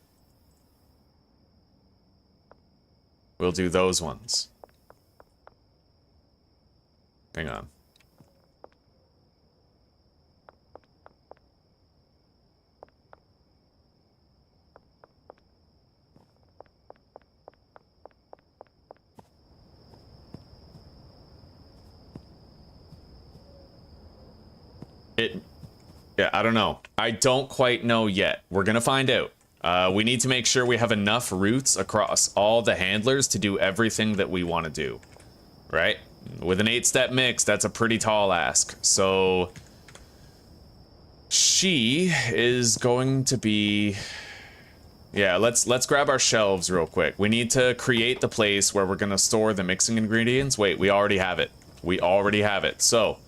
will do those ones. Hang on. Yeah, I don't know. I don't quite know yet. We're gonna find out. We need to make sure we have enough roots across all the handlers to do everything that we want to do. Right? With an 8-step mix, that's a pretty tall ask. So she is going to be... Yeah, let's grab our shelves real quick. We need to create the place where we're gonna store the mixing ingredients. Wait, we already have it. We already have it. So,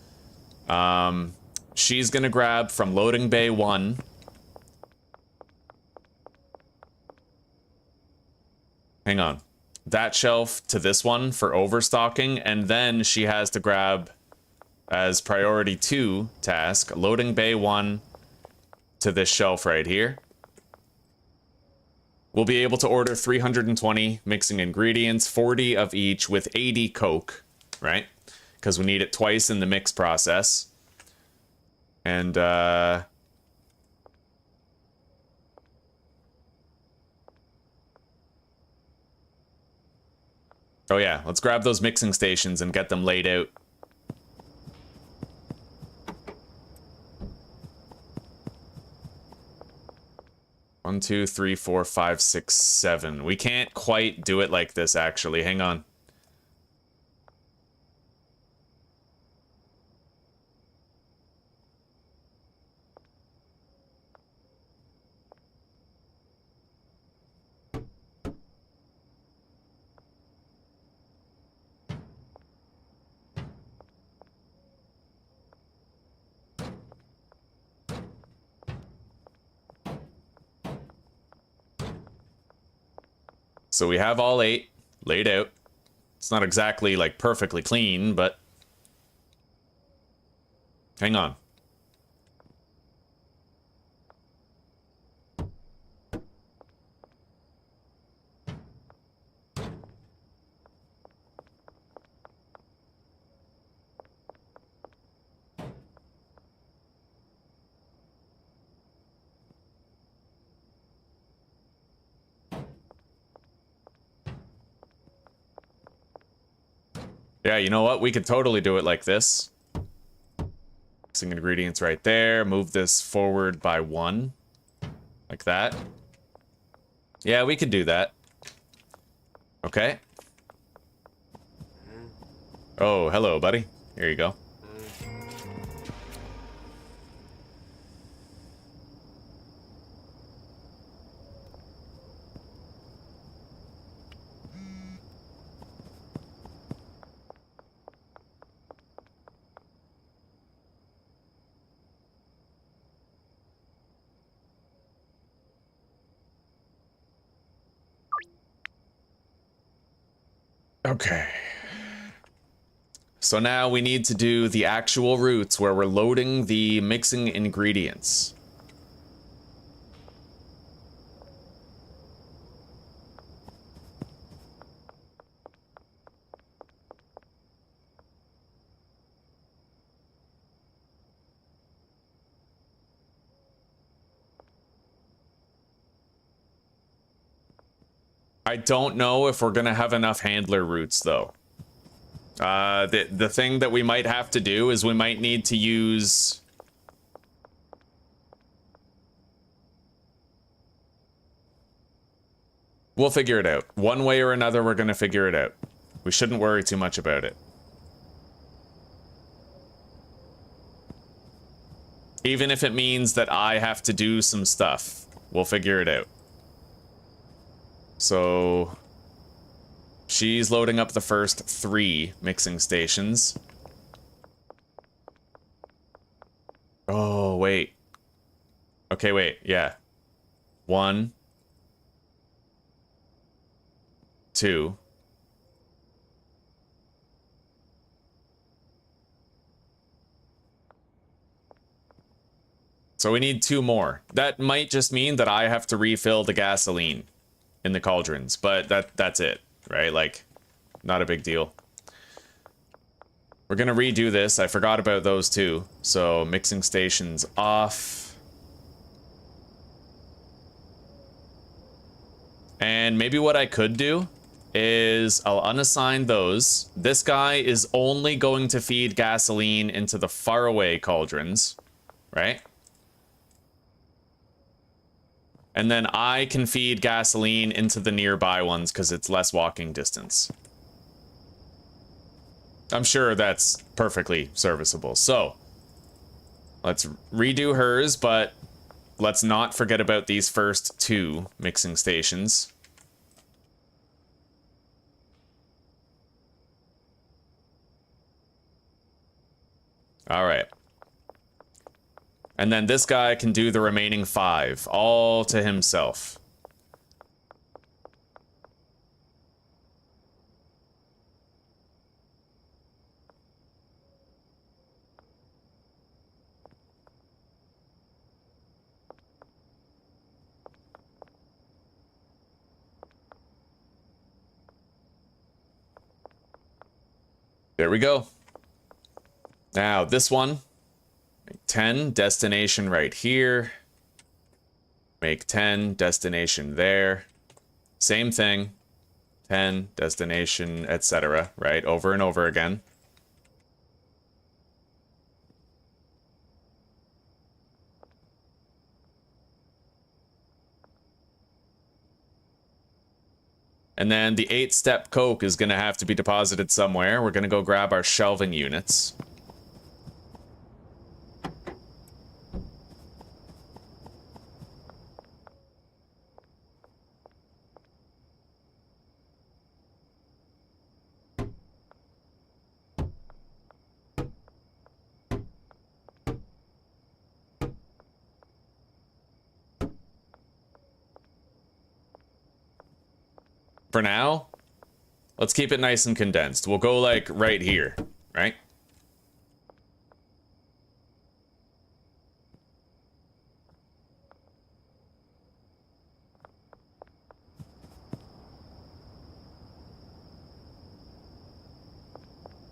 she's gonna grab from loading bay 1. Hang on. That shelf to this one for overstocking, and then she has to grab as priority 2 task, loading bay 1 to this shelf right here. We'll be able to order 320 mixing ingredients, 40 of each with 80 Coke, right? Because we need it twice in the mix process. And, Oh yeah, let's grab those mixing stations and get them laid out. One, two, three, four, five, six, seven. We can't quite do it like this, actually. Hang on. So we have all 8 laid out. It's not exactly like perfectly clean, but hang on. Yeah, you know what? We could totally do it like this. Mixing ingredients right there. Move this forward by 1. Like that. Yeah, we could do that. Okay. Oh, hello, buddy. Here you go. Okay. So now we need to do the actual routes where we're loading the mixing ingredients. I don't know if we're gonna have enough handler routes though. The thing that we might have to do is we might need to use... We'll figure it out. One way or another, we're gonna figure it out. We shouldn't worry too much about it. Even if it means that I have to do some stuff, we'll figure it out. So... she's loading up the first 3 mixing stations. Oh, wait. Okay, wait, yeah. 1, 2. So we need 2 more. That might just mean that I have to refill the gasoline in the cauldrons, but that's it, right? Like, not a big deal. We're gonna redo this. I forgot about those 2. So mixing stations off. And maybe what I could do is I'll unassign those. This guy is only going to feed gasoline into the faraway cauldrons, right? And then I can feed gasoline into the nearby ones because it's less walking distance. I'm sure that's perfectly serviceable. So, let's redo hers, but let's not forget about these first 2 mixing stations. All right. And then this guy can do the remaining 5, all to himself. There we go. Now, this one. 10, destination right here. Make 10, destination there. Same thing. pen, destination, etc., right? Over and over again. And then the 8-step coke is going to have to be deposited somewhere. We're going to go grab our shelving units. For now, let's keep it nice and condensed. We'll go like right here, right?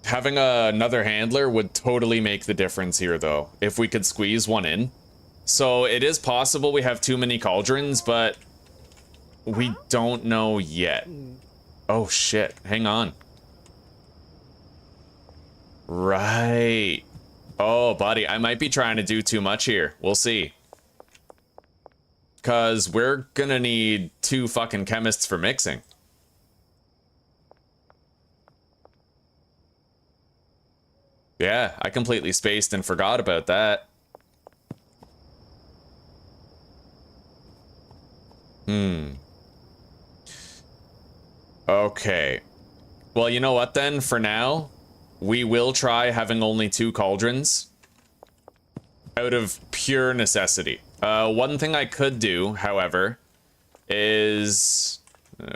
Having another handler would totally make the difference here, though, if we could squeeze one in. So it is possible we have too many cauldrons, but we don't know yet. Oh shit, hang on. Right. Oh, buddy, I might be trying to do too much here. We'll see. Because we're gonna need 2 fucking chemists for mixing. Yeah, I completely spaced and forgot about that. Okay. Well, you know what then? For now, we will try having only 2 cauldrons. Out of pure necessity. One thing I could do, however, is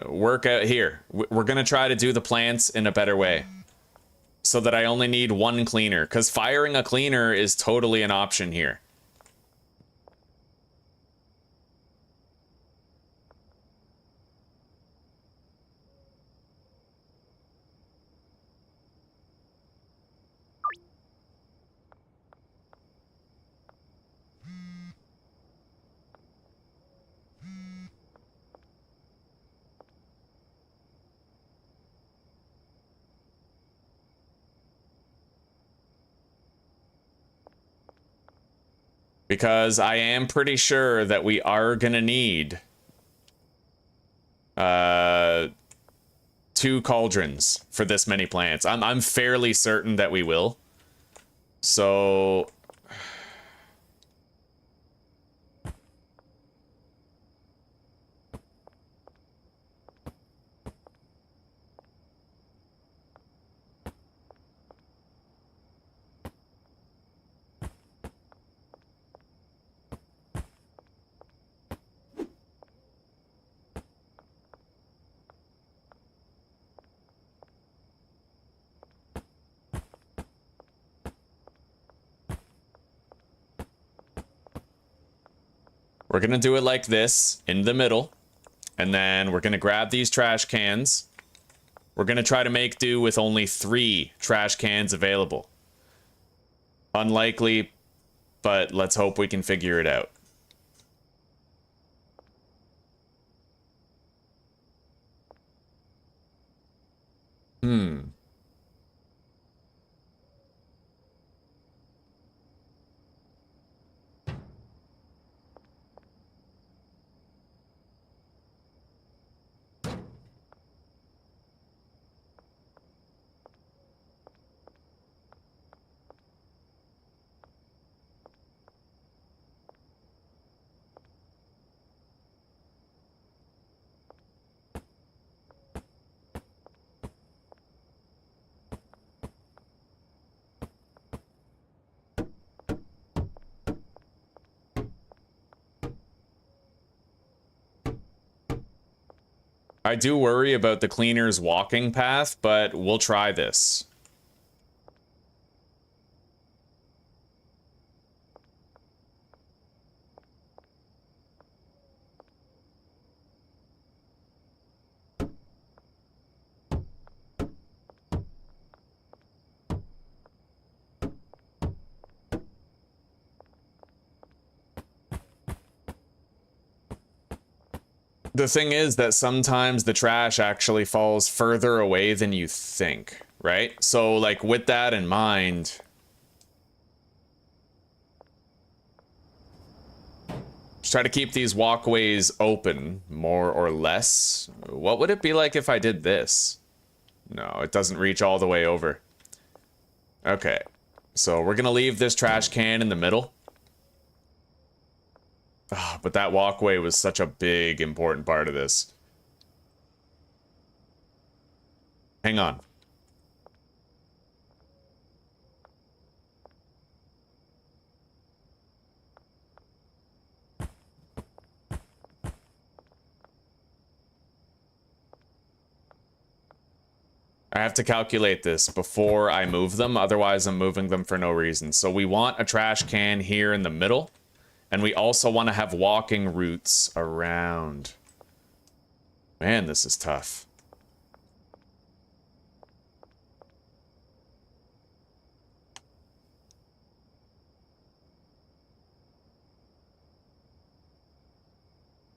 work out here. We're gonna try to do the plants in a better way. So that I only need 1 cleaner. Because firing a cleaner is totally an option here. Because I am pretty sure that we are gonna need 2 cauldrons for this many plants. I'm fairly certain that we will. So we're gonna do it like this, in the middle. And then we're gonna grab these trash cans. We're gonna try to make do with only 3 trash cans available. Unlikely, but let's hope we can figure it out. I do worry about the cleaner's walking path, but we'll try this. The thing is that sometimes the trash actually falls further away than you think, right? So, like, with that in mind, just try to keep these walkways open, more or less. What would it be like if I did this? No, it doesn't reach all the way over. Okay, so we're gonna leave this trash can in the middle. Oh, but that walkway was such a big, important part of this. Hang on. I have to calculate this before I move them, otherwise I'm moving them for no reason. So we want a trash can here in the middle, and we also want to have walking routes around. Man, this is tough.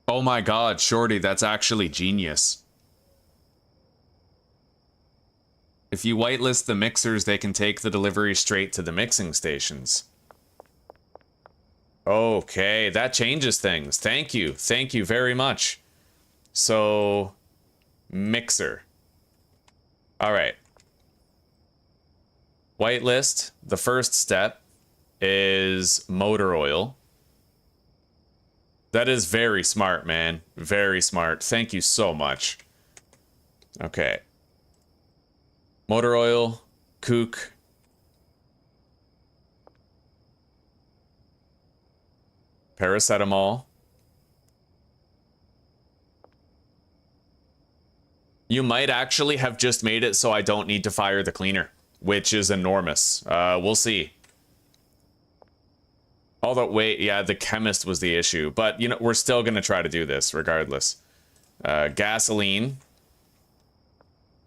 Oh my god, Shorty, that's actually genius. If you whitelist the mixers, they can take the delivery straight to the mixing stations. Okay, that changes things. Thank you. Thank you very much. So, mixer. All right. Whitelist, the first step is motor oil. That is very smart, man. Very smart. Thank you so much. Okay. Motor oil, kook. Paracetamol. You might actually have just made it so I don't need to fire the cleaner, which is enormous. We'll see. Although, wait, yeah, the chemist was the issue. But, you know, we're still going to try to do this regardless. Gasoline.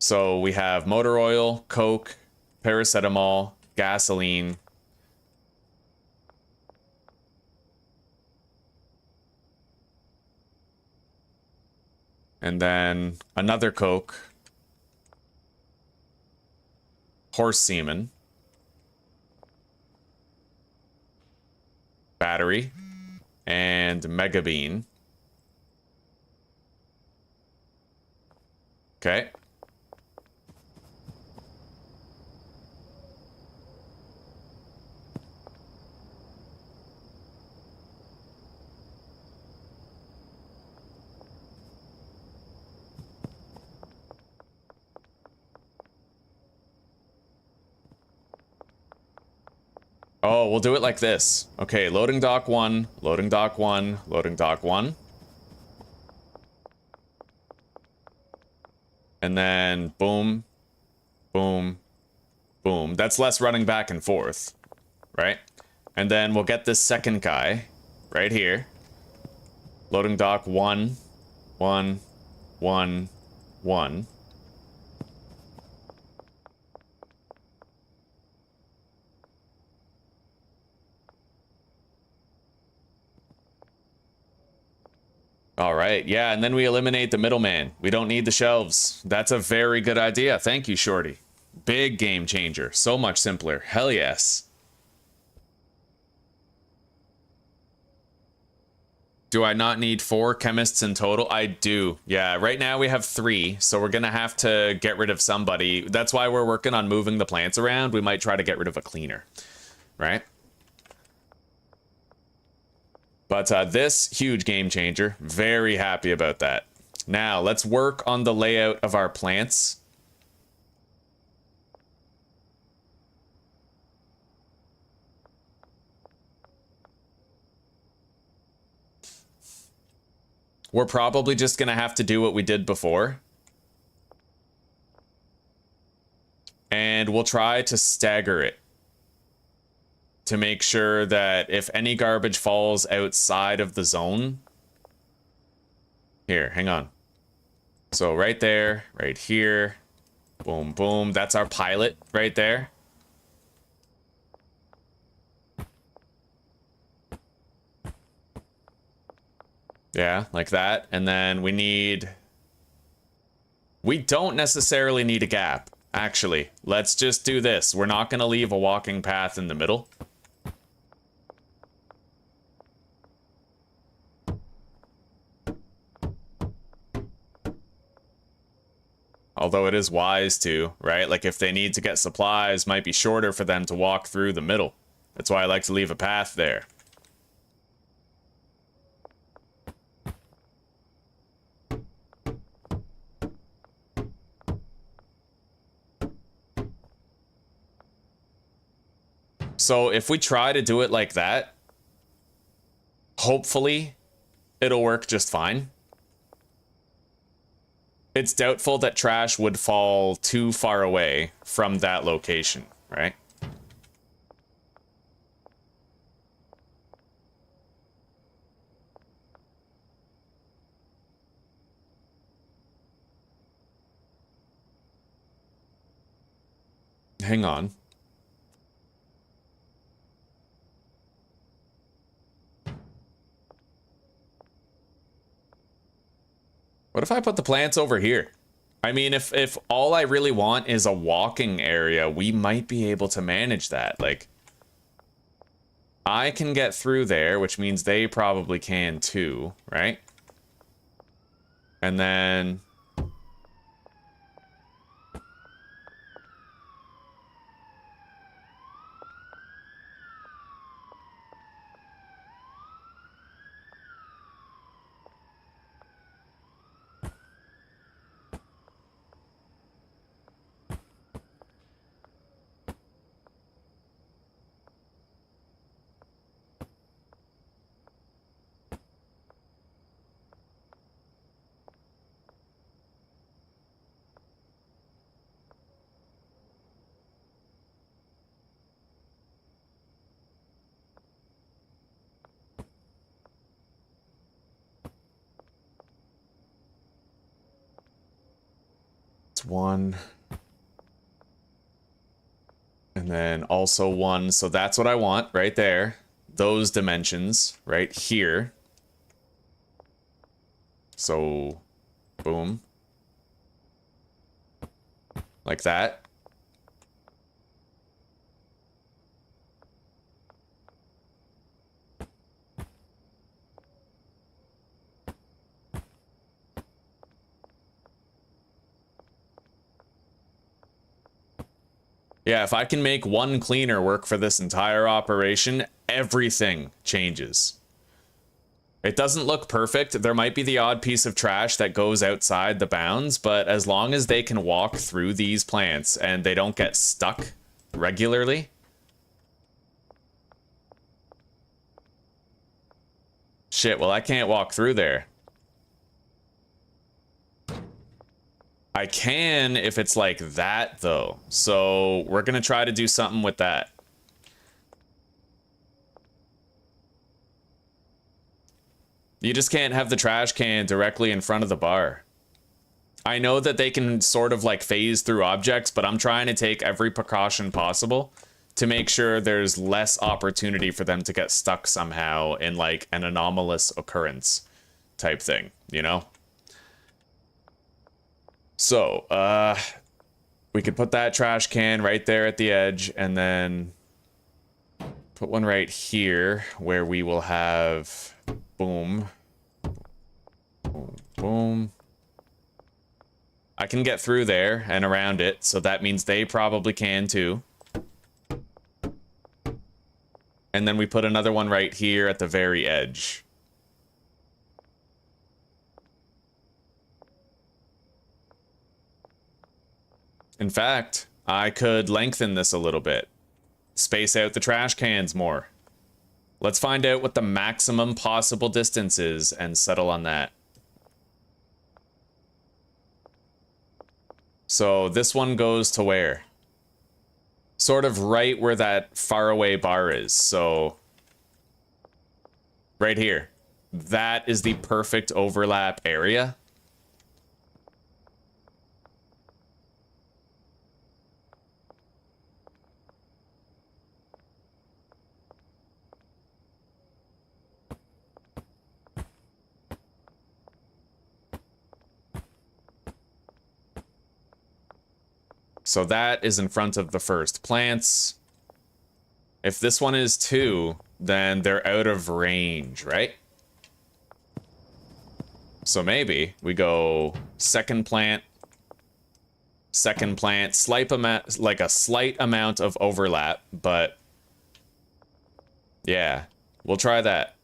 So we have motor oil, coke, paracetamol, gasoline. And then another coke. Horse semen. Battery. And mega bean. Okay. Oh, we'll do it like this. Okay, loading dock 1, loading dock 1, loading dock 1. And then boom, boom, boom. That's less running back and forth, right? And then we'll get this second guy right here. Loading dock 1, 1, 1, 1. All right, yeah, and then we eliminate the middleman. We don't need the shelves. That's a very good idea. Thank you, Shorty. Big game changer. So much simpler. Hell yes. Do I not need 4 chemists in total? I do. Yeah, right now we have 3, so we're gonna have to get rid of somebody. That's why we're working on moving the plants around. We might try to get rid of a cleaner, right? But this, huge game changer. Very happy about that. Now, let's work on the layout of our plants. We're probably just going to have to do what we did before. And we'll try to stagger it, to make sure that if any garbage falls outside of the zone... Here, hang on. So right there, right here, boom, boom. That's our pilot right there. Yeah, like that. And then we need... We don't necessarily need a gap, actually. Let's just do this. We're not going to leave a walking path in the middle. Although it is wise to, right? Like if they need to get supplies, might be shorter for them to walk through the middle. That's why I like to leave a path there. So if we try to do it like that, hopefully it'll work just fine. It's doubtful that trash would fall too far away from that location, right? Hang on. What if I put the plants over here? I mean, if all I really want is a walking area, we might be able to manage that. Like, I can get through there, which means they probably can too, right? And then... one, and then also one, so that's what I want right there, those dimensions right here. So boom, like that. Yeah, if I can make one cleaner work for this entire operation, everything changes. It doesn't look perfect. There might be the odd piece of trash that goes outside the bounds, but as long as they can walk through these plants and they don't get stuck regularly. Shit, well, I can't walk through there. I can if it's like that, though. So we're going to try to do something with that. You just can't have the trash can directly in front of the bar. I know that they can sort of like phase through objects, but I'm trying to take every precaution possible to make sure there's less opportunity for them to get stuck somehow in like an anomalous occurrence type thing, you know? So, we could put that trash can right there at the edge and then put one right here where we will have boom, boom, boom. I can get through there and around it, so that means they probably can too. And then we put another one right here at the very edge. In fact, I could lengthen this a little bit. Space out the trash cans more. Let's find out what the maximum possible distance is and settle on that. So this one goes to where? Sort of right where that faraway bar is. So right here. That is the perfect overlap area. So that is in front of the first plants. If this one is 2, then they're out of range, right? So maybe we go second plant, slight amount, like a slight amount of overlap, but yeah, we'll try that.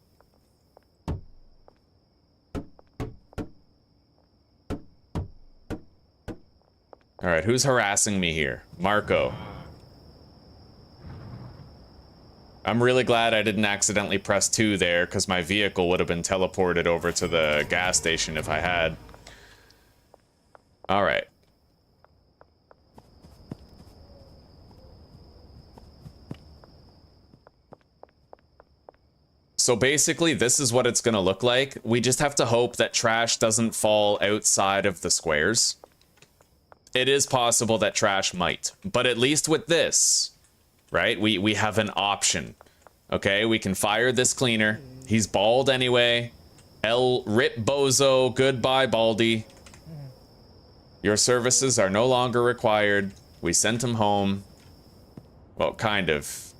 All right, who's harassing me here? Marco. I'm really glad I didn't accidentally press 2 there, because my vehicle would have been teleported over to the gas station if I had. All right. So basically, this is what it's going to look like. We just have to hope that trash doesn't fall outside of the squares. It is possible that trash might, but at least with this, right, we have an option. Okay, we can fire this cleaner. He's bald anyway. Rip bozo, goodbye baldy. Your services are no longer required. We sent him home. Well, kind of.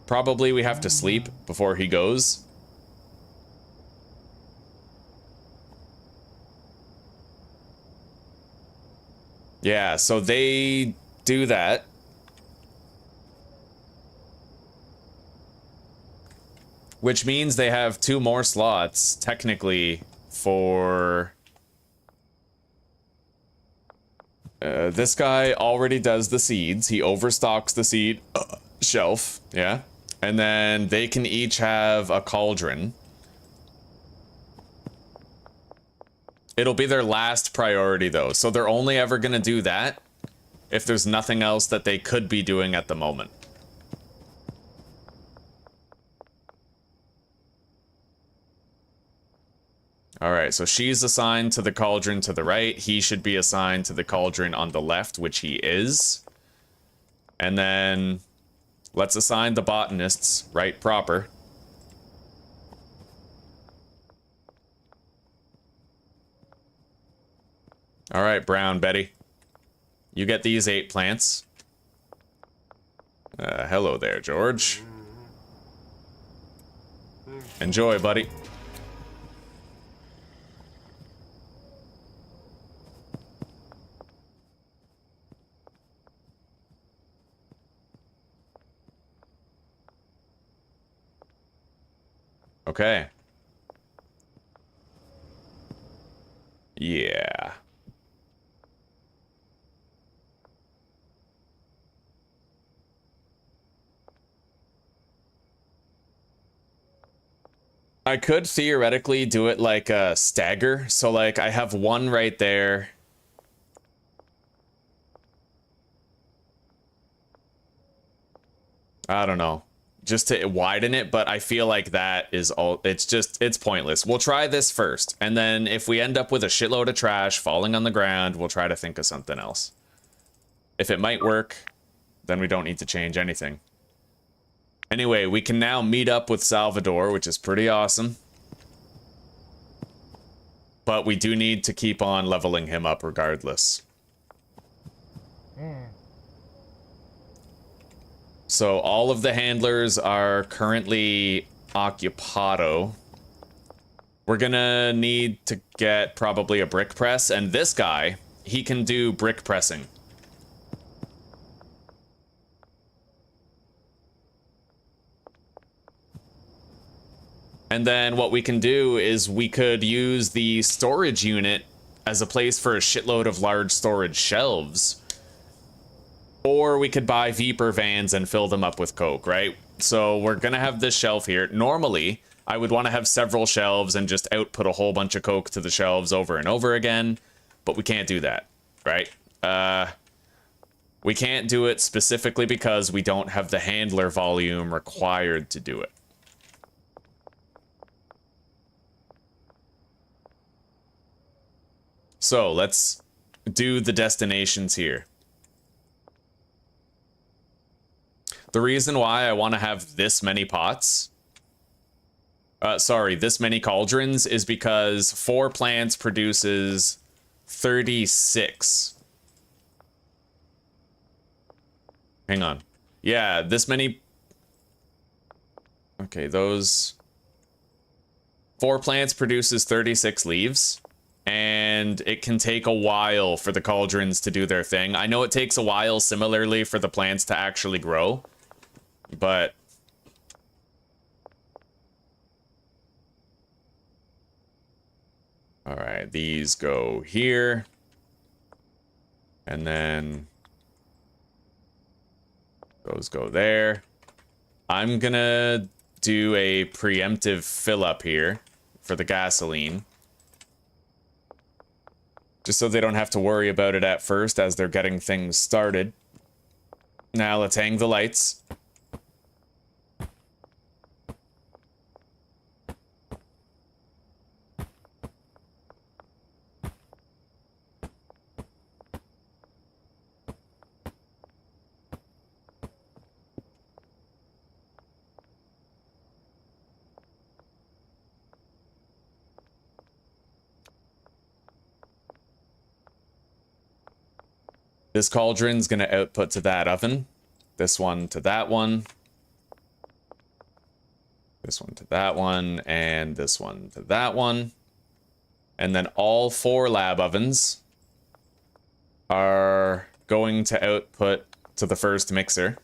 Probably we have to sleep before he goes. Yeah, so they do that. Which means they have 2 more slots, technically, for... this guy already does the seeds. He overstocks the seed shelf, yeah? And then they can each have a cauldron. It'll be their last priority, though, so they're only ever going to do that if there's nothing else that they could be doing at the moment. Alright, so she's assigned to the cauldron to the right. He should be assigned to the cauldron on the left, which he is. And then let's assign the botanists right proper. All right, Brown Betty. You get these 8 plants. Hello there, George. Enjoy, buddy. Okay. Yeah. I could theoretically do it like a stagger. So like I have one right there. I don't know. Just to widen it, but I feel like that is all. It's pointless. We'll try this first. And then if we end up with a shitload of trash falling on the ground, we'll try to think of something else. If it might work, then we don't need to change anything. Anyway, we can now meet up with Salvador, which is pretty awesome. But we do need to keep on leveling him up regardless. So all of the handlers are currently occupado. We're gonna need to get probably a brick press, and this guy, he can do brick pressing. And then what we can do is we could use the storage unit as a place for a shitload of large storage shelves. Or we could buy Viper vans and fill them up with Coke, right? So we're gonna have this shelf here. Normally, I would want to have several shelves and just output a whole bunch of Coke to the shelves over and over again. But we can't do that, right? We can't do it specifically because we don't have the handler volume required to do it. So let's do the destinations here. The reason why I want to have this many pots Sorry, this many cauldrons is because 4 plants produces 36. Hang on. Yeah, this many... Okay, those... 4 plants produces 36 leaves. And it can take a while for the cauldrons to do their thing. I know it takes a while similarly for the plants to actually grow. But... Alright, these go here. And then... Those go there. I'm gonna do a preemptive fill up here for the gasoline. Just so they don't have to worry about it at first as they're getting things started. Now let's hang the lights. This cauldron's gonna output to that oven. This one to that one. This one to that one. And this one to that one. And then all 4 lab ovens are going to output to the first mixer.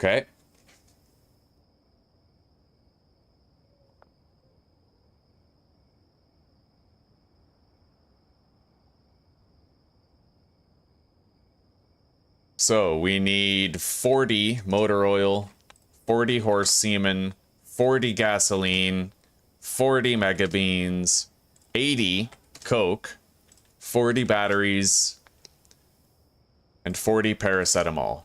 Okay. So we need 40 motor oil, 40 horse semen, 40 gasoline, 40 mega beans, 80 coke, 40 batteries, and 40 paracetamol.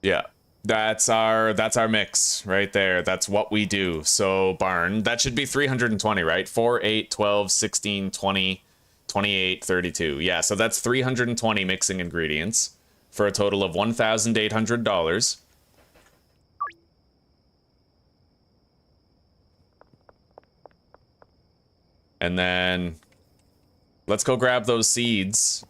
Yeah, that's our mix right there. That's what we do. So barn, that should be 320, right? 4, 8, 12, 16, 20, 28, 32. Yeah, so that's 320 mixing ingredients for a total of $1,800. And then let's go grab those seeds.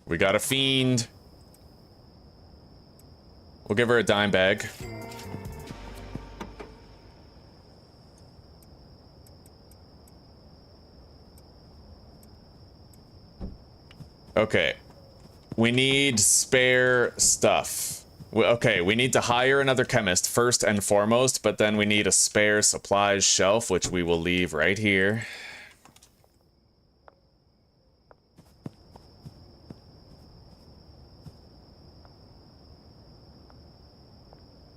We got a fiend. We'll give her a dime bag. Okay. We need spare stuff. Okay, we need to hire another chemist first and foremost, but then we need a spare supplies shelf, which we will leave right here.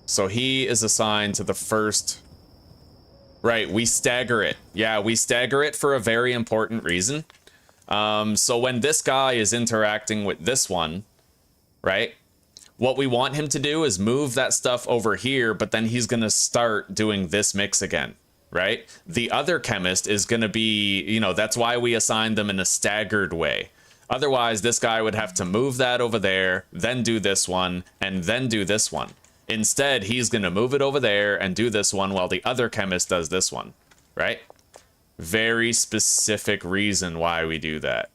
So he is assigned to the first... Right, we stagger it. Yeah, we stagger it for a very important reason. So when this guy is interacting with this one, right? What we want him to do is move that stuff over here, but then he's going to start doing this mix again, right? The other chemist is going to be, you know, that's why we assign them in a staggered way. Otherwise, this guy would have to move that over there, then do this one, and then do this one. Instead, he's going to move it over there and do this one while the other chemist does this one, right? Very specific reason why we do that.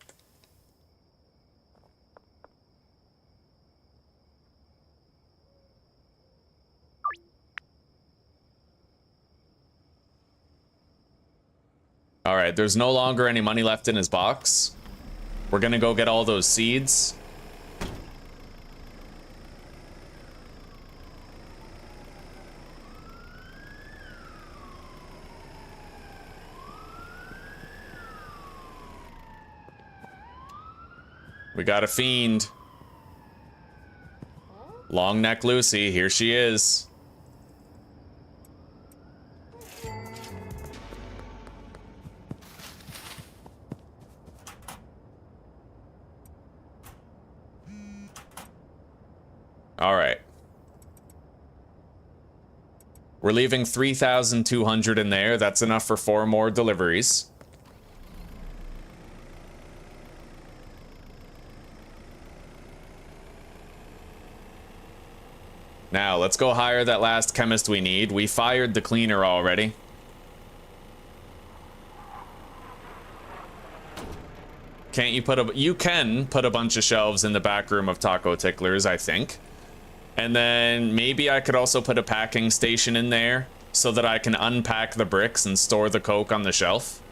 All right, there's no longer any money left in his box. We're going to go get all those seeds. We got a fiend. Long neck Lucy, here she is. All right. We're leaving 3,200 in there. That's enough for 4 more deliveries. Now, let's go hire that last chemist we need. We fired the cleaner already. Can't you put a... You can put a bunch of shelves in the back room of Taco Ticklers, I think. And then maybe I could also put a packing station in there so that I can unpack the bricks and store the coke on the shelf.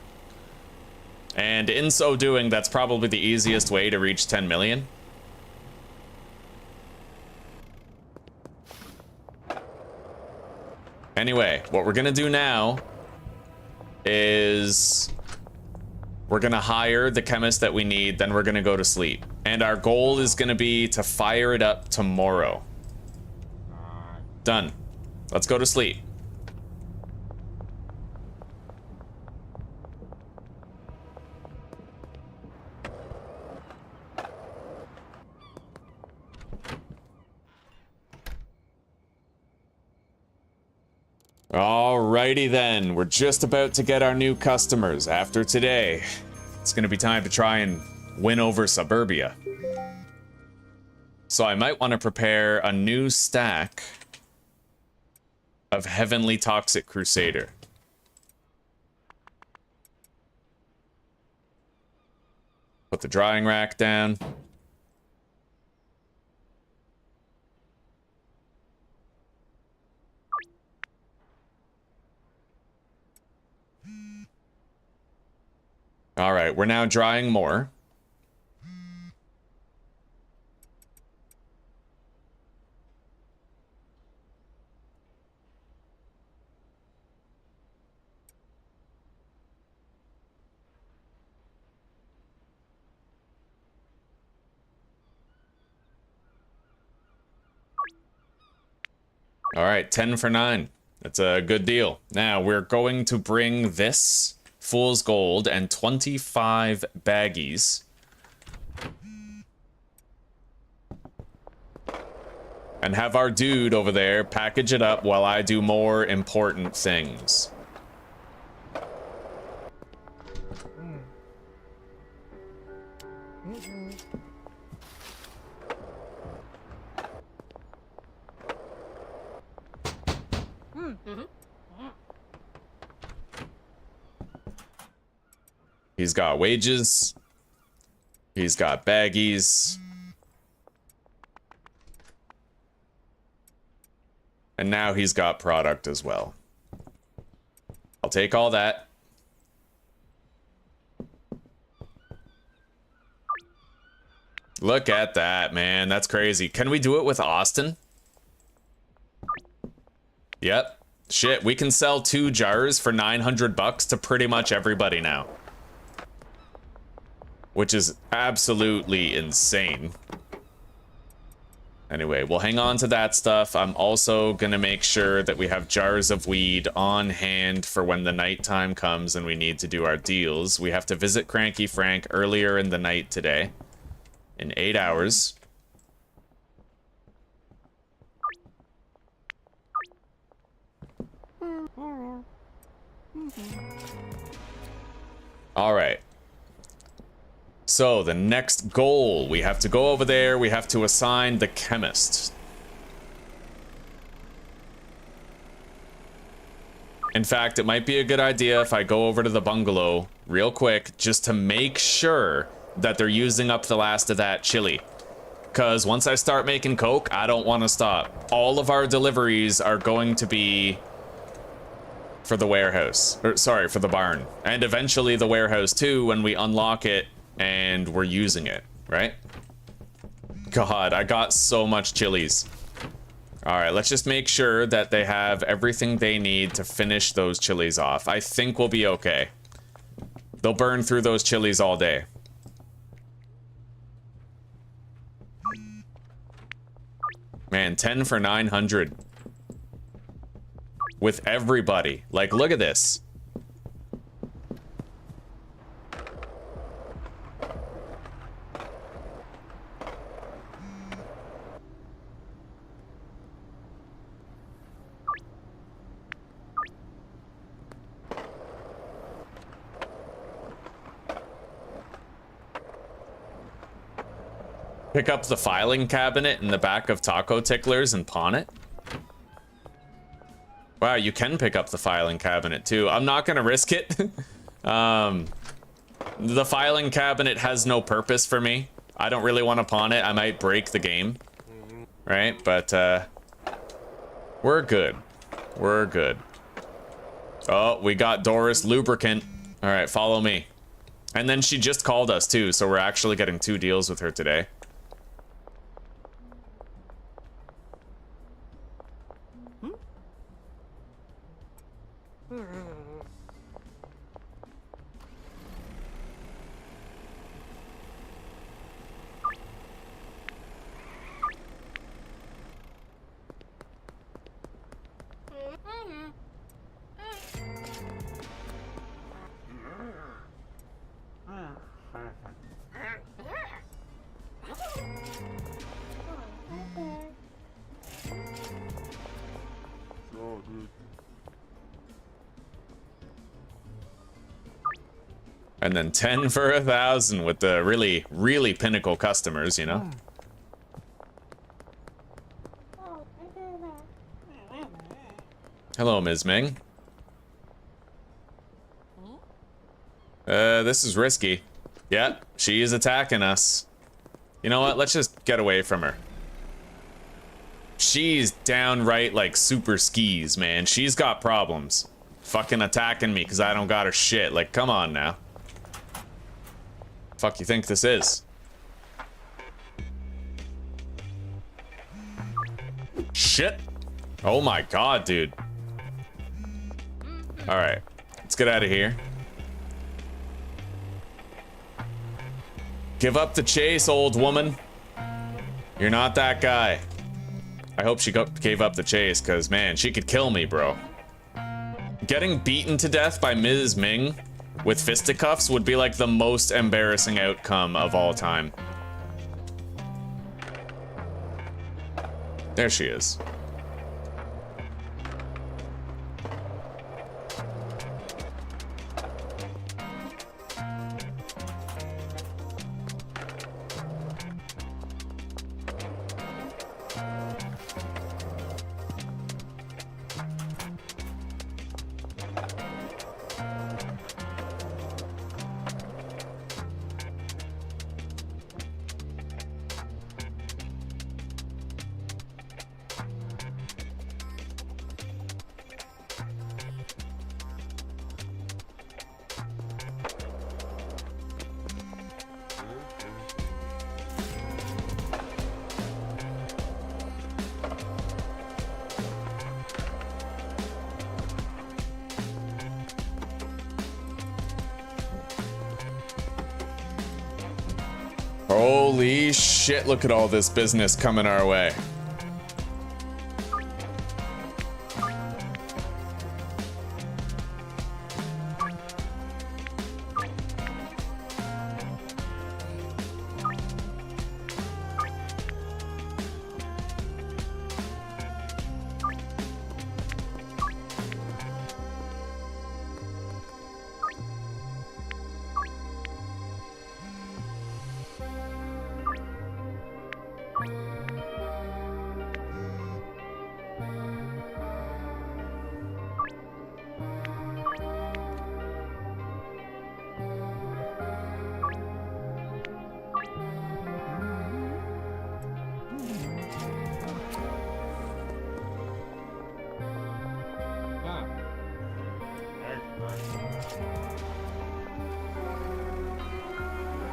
And in so doing, that's probably the easiest way to reach 10 million. Anyway, what we're gonna do now is we're gonna hire the chemist that we need, then we're gonna go to sleep. And our goal is gonna be to fire it up tomorrow. Done. Let's go to sleep. Alrighty then, we're just about to get our new customers. After today, it's gonna be time to try and win over Suburbia. So I might want to prepare a new stack of Heavenly Toxic Crusader. Put the drying rack down. All right, we're now drying more. All right, 10 for 9. That's a good deal. Now we're going to bring this Fool's Gold and 25 baggies. And have our dude over there package it up while I do more important things. He's got wages. He's got baggies. And now he's got product as well. I'll take all that. Look at that, man. That's crazy. Can we do it with Austin? Yep. Shit, we can sell 2 jars for 900 bucks to pretty much everybody now. Which is absolutely insane. Anyway, we'll hang on to that stuff. I'm also gonna make sure that we have jars of weed on hand for when the nighttime comes and we need to do our deals. We have to visit Cranky Frank earlier in the night today. In 8 hours. All right. So the next goal, we have to go over there, we have to assign the chemist. In fact, it might be a good idea if I go over to the bungalow real quick, just to make sure that they're using up the last of that chili. Because once I start making coke, I don't want to stop. All of our deliveries are going to be for the warehouse, or sorry, for the barn. And eventually the warehouse too, when we unlock it and we're using it, right? God, I got so much chilies. All right, let's just make sure that they have everything they need to finish those chilies off. I think we'll be okay. They'll burn through those chilies all day. Man, 10 for 900. With everybody. Like, look at this. Pick up the filing cabinet in the back of Taco Ticklers and pawn it? Wow, you can pick up the filing cabinet too. I'm not gonna risk it. The filing cabinet has no purpose for me. I don't really want to pawn it. I might break the game. Right? But, we're good. We're good. Oh, we got Doris Lubricant. Alright, follow me. And then she just called us too, so we're actually getting 2 deals with her today. And then 10 for 1,000 with the really, really pinnacle customers, you know? Hello, Ms. Ming. This is risky. Yeah, she is attacking us. You know what? Let's just get away from her. She's downright like super skis, man. She's got problems. Fucking attacking me because I don't got her shit. Like, come on now. Fuck you think this is? Shit. Oh my god, dude. Alright. Let's get out of here. Give up the chase, old woman. You're not that guy. I hope she gave up the chase, because, man, she could kill me, bro. Getting beaten to death by Ms. Ming with fisticuffs would be like the most embarrassing outcome of all time. There she is. Holy shit, look at all this business coming our way.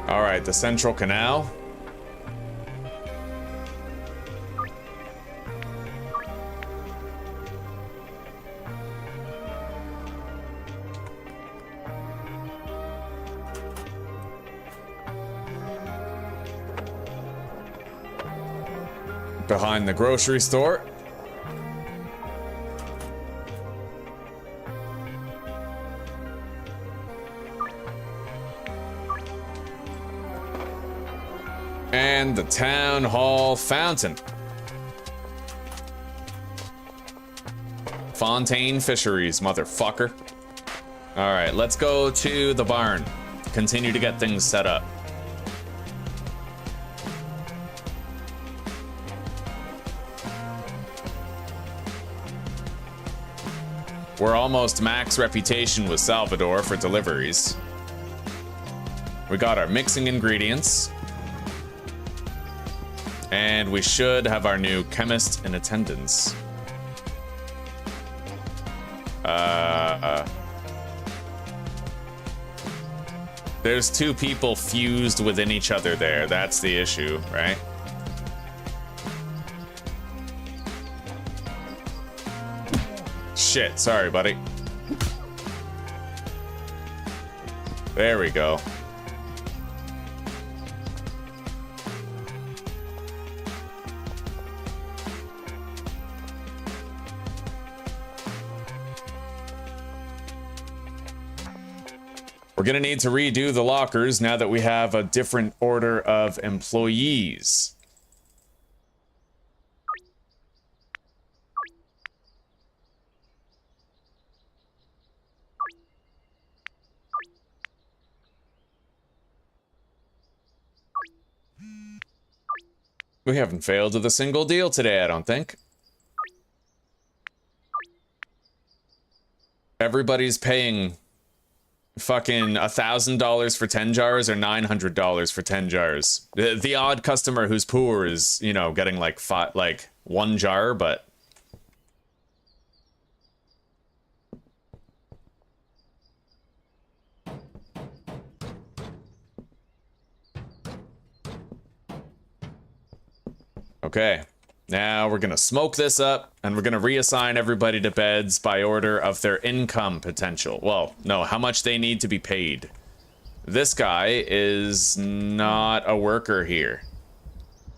Alright, the Central Canal. Behind the grocery store. And the town hall fountain. Fontaine Fisheries, motherfucker. All right, let's go to the barn. Continue to get things set up. We're almost max reputation with Salvador for deliveries. We got our mixing ingredients. And we should have our new chemist in attendance. There's two people fused within each other there. That's the issue, right? Shit, sorry, buddy. There we go. We're gonna need to redo the lockers now that we have a different order of employees. We haven't failed with a single deal today, I don't think. Everybody's paying fucking $1,000 for 10 jars or $900 for 10 jars. The odd customer who's poor is, you know, getting like one jar, but okay. Now we're gonna smoke this up, and we're gonna reassign everybody to beds by order of their income potential. Well, no, how much they need to be paid. This guy is not a worker here.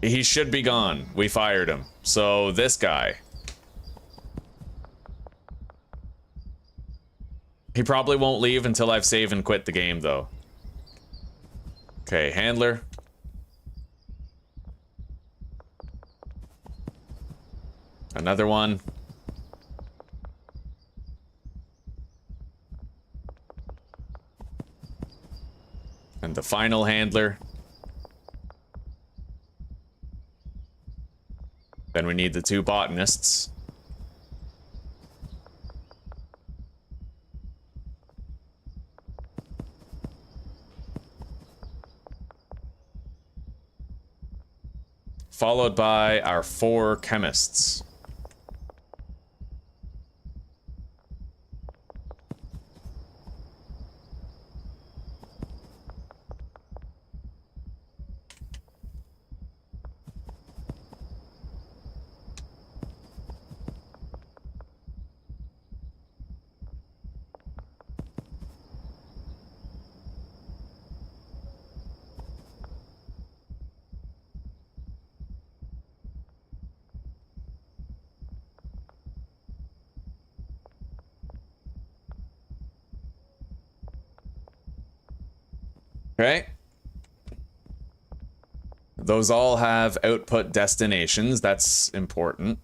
He should be gone. We fired him. So this guy. He probably won't leave until I've save and quit the game, though. Okay, handler. Another one. And the final handler. Then we need the two botanists. Followed by our 4 chemists. Okay. Those all have output destinations. That's important.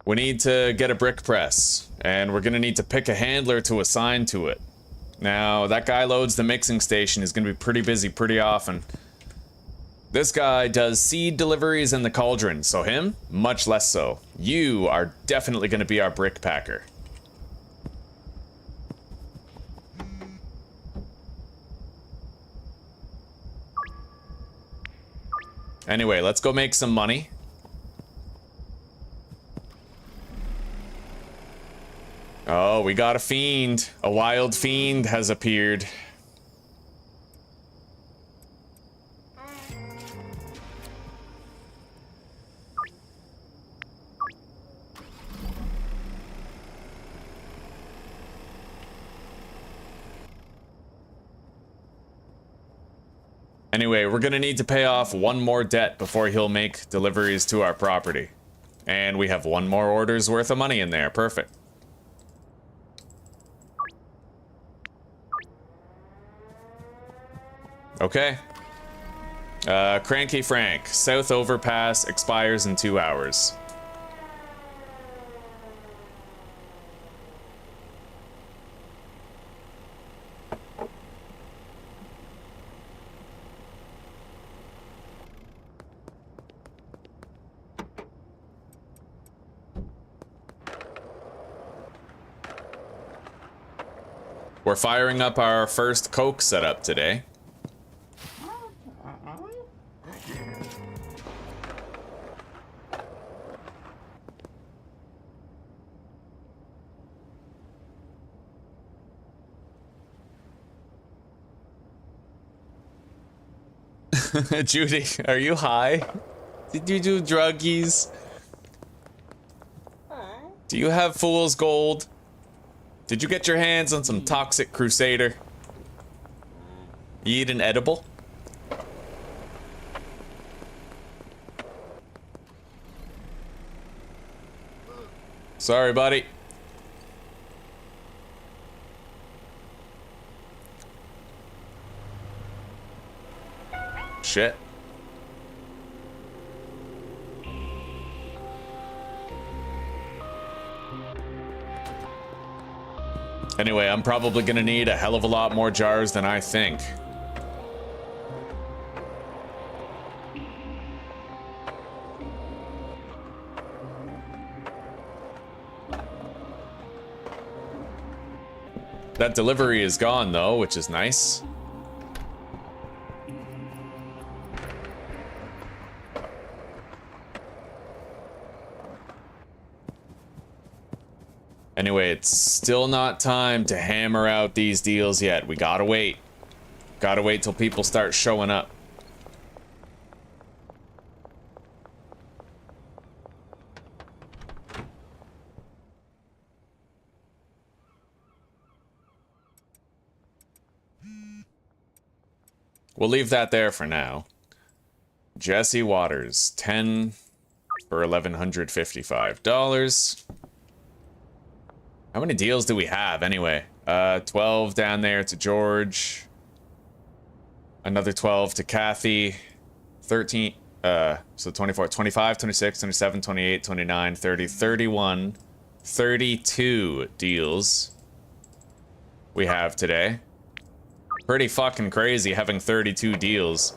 We need to get a brick press, and we're gonna need to pick a handler to assign to it. Now, that guy loads the mixing station. He's gonna be pretty busy pretty often. This guy does seed deliveries in the cauldron, so him, much less so. You are definitely gonna be our brick packer. Anyway, let's go make some money. Oh, we got a fiend. A wild fiend has appeared. Anyway, we're gonna need to pay off one more debt before he'll make deliveries to our property. And we have one more order's worth of money in there. Perfect. Okay. Cranky Frank. South Overpass expires in 2 hours. We're firing up our first Coke setup today. Judy, are you high? Did you do druggies? Do you have fool's gold? Did you get your hands on some toxic crusader? You eat an edible? Sorry, buddy. Shit. Anyway, I'm probably gonna need a hell of a lot more jars than I think. That delivery is gone though, which is nice. Anyway, it's still not time to hammer out these deals yet. We gotta wait. Gotta wait till people start showing up. We'll leave that there for now. Jesse Waters, 10 for $1,155. How many deals do we have anyway? 12 down there to George. Another 12 to Kathy. 13, so 24, 25, 26, 27, 28, 29, 30, 31, 32 deals we have today. Pretty fucking crazy having 32 deals.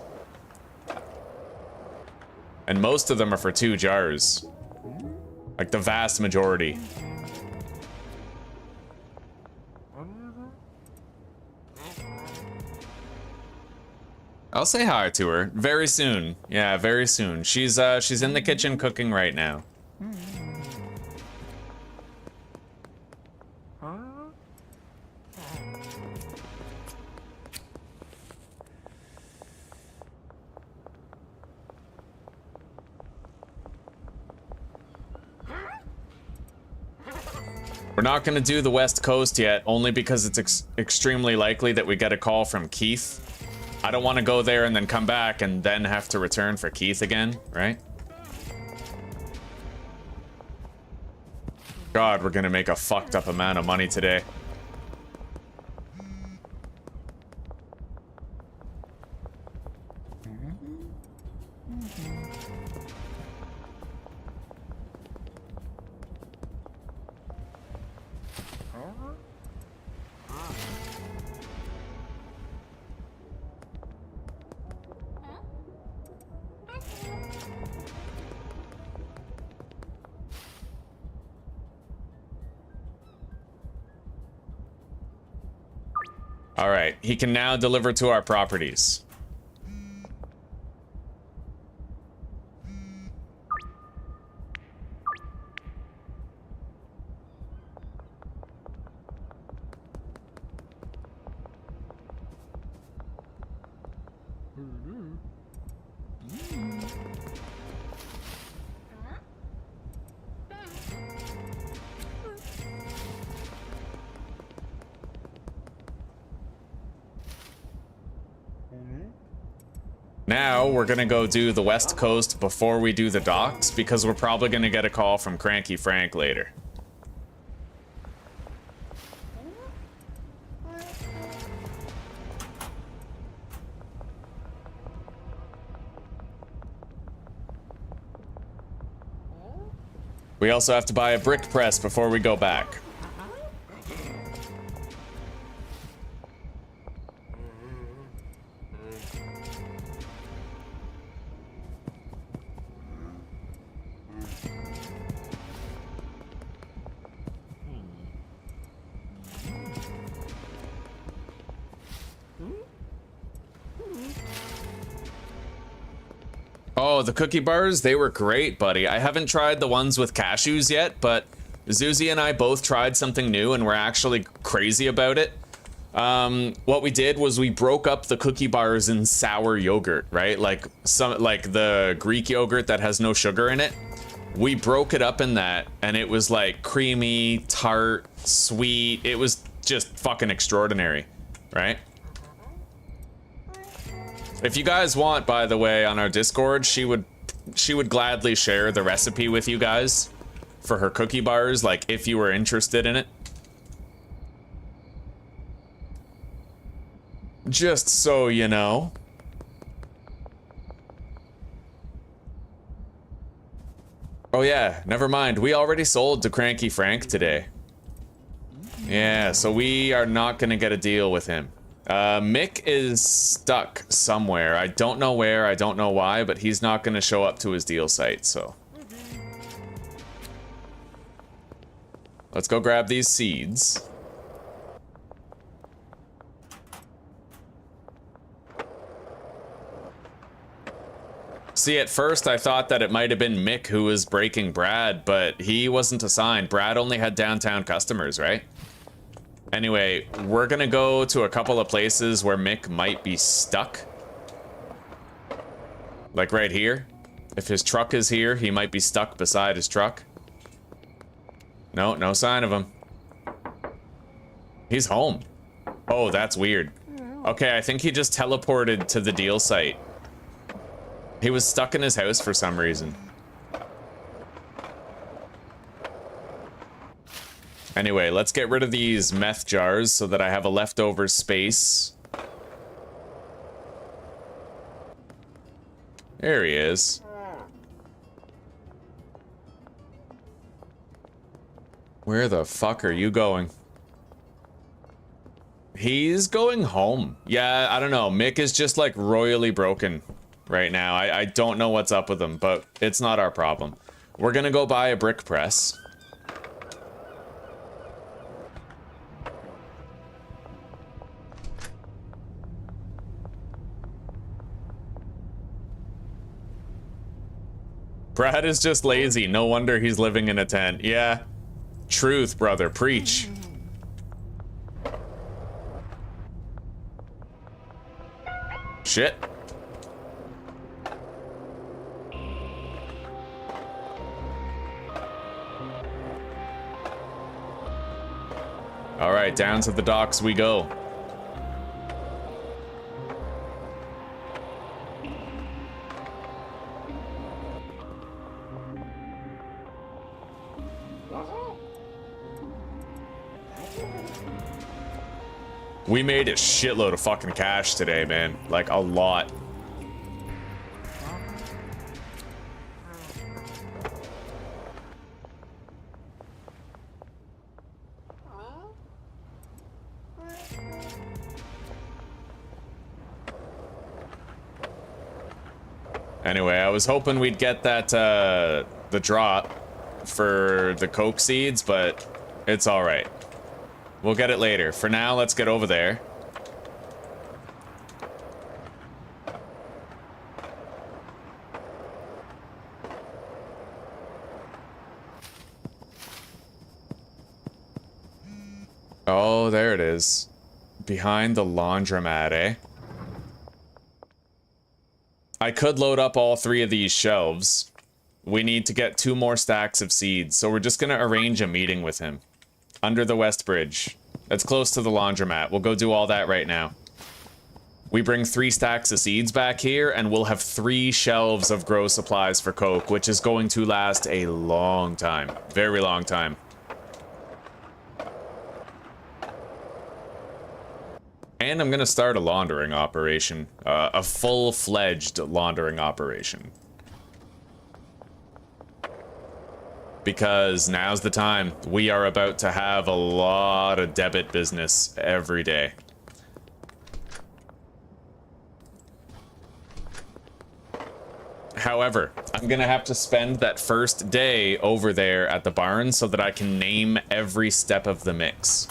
And most of them are for 2 jars. Like the vast majority. I'll say hi to her very soon. Yeah, very soon. She's in the kitchen cooking right now. We're not gonna do the West Coast yet, only because it's extremely likely that we get a call from Keith. I don't want to go there and then come back and then have to return for Keith again, right? God, we're gonna make a fucked up amount of money today. All right, he can now deliver to our properties. Now we're gonna go do the West Coast before we do the docks, because we're probably gonna get a call from Cranky Frank later. We also have to buy a brick press before we go back. Oh, the cookie bars, they were great, buddy. I haven't tried the ones with cashews yet, but Zuzi and I both tried something new and we're actually crazy about it. What we did was we broke up the cookie bars in sour yogurt, right? Like the Greek yogurt that has no sugar in it. We broke it up in that and it was like creamy, tart, sweet. It was just fucking extraordinary, right? If you guys want, by the way, on our Discord, she would gladly share the recipe with you guys for her cookie bars, like if you were interested in it. Just so you know. Oh yeah, never mind. We already sold to Cranky Frank today. Yeah, so we are not gonna get a deal with him. Mick is stuck somewhere. I don't know where, I don't know why, but he's not gonna show up to his deal site, so. Let's go grab these seeds. See, at first I thought that it might have been Mick who was breaking Brad, but he wasn't assigned. Brad only had downtown customers, right? Anyway, we're gonna go to a couple of places where Mick might be stuck. Like right here. If his truck is here, he might be stuck beside his truck. No, no sign of him. He's home. Oh, that's weird. Okay, I think he just teleported to the deal site. He was stuck in his house for some reason. Anyway, let's get rid of these meth jars so that I have a leftover space. There he is. Where the fuck are you going? He's going home. Yeah, I don't know. Mick is just like royally broken right now. I don't know what's up with him, but it's not our problem. We're gonna go buy a brick press. Brad is just lazy. No wonder he's living in a tent. Yeah. Truth, brother. Preach. Shit. All right, down to the docks we go. We made a shitload of fucking cash today, man. Like, a lot. Anyway, I was hoping we'd get that, the drop for the coke seeds, but it's alright. We'll get it later. For now, let's get over there. Oh, there it is. Behind the laundromat, eh? I could load up all 3 of these shelves. We need to get 2 more stacks of seeds, so we're just gonna arrange a meeting with him. Under the West Bridge. That's close to the laundromat. We'll go do all that right now. We bring 3 stacks of seeds back here, and we'll have 3 shelves of grow supplies for coke, which is going to last a long time. Very long time. And I'm gonna start a laundering operation. A full-fledged laundering operation. Because now's the time. We are about to have a lot of debit business every day. However, I'm gonna have to spend that first day over there at the barn so that I can name every step of the mix.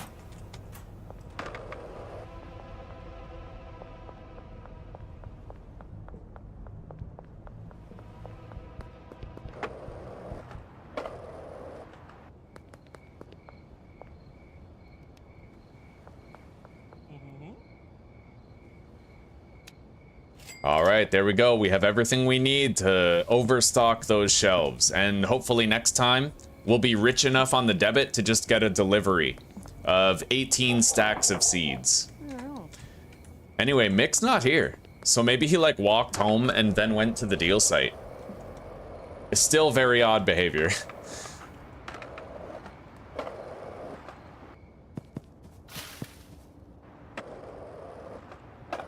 Alright, there we go. We have everything we need to overstock those shelves. And hopefully next time, we'll be rich enough on the debit to just get a delivery of 18 stacks of seeds. Anyway, Mick's not here. So maybe he like walked home and then went to the deal site. It's still very odd behavior.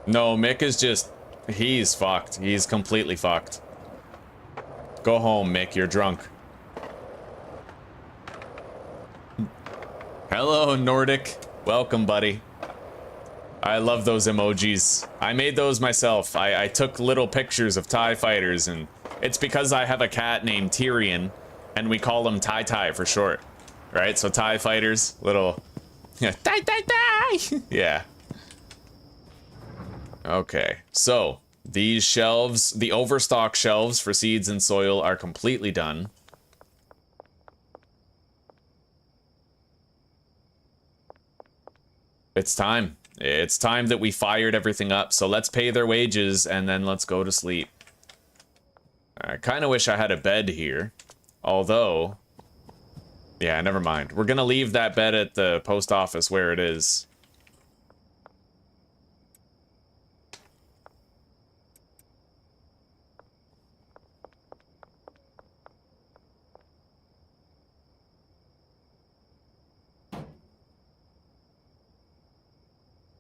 No, Mick is just... He's fucked. He's completely fucked. Go home, Mick. You're drunk. Hello, Nordic. Welcome, buddy. I love those emojis. I made those myself. I took little pictures of TIE fighters, and it's because I have a cat named Tyrion, and we call him Tai for short. Right? So TIE fighters, little... Yeah, tie! Yeah. Okay, so these shelves, the overstock shelves for seeds and soil are completely done. It's time. It's time that we fired everything up, so let's pay their wages and then let's go to sleep. I kind of wish I had a bed here, although... Yeah, never mind. We're gonna leave that bed at the post office where it is.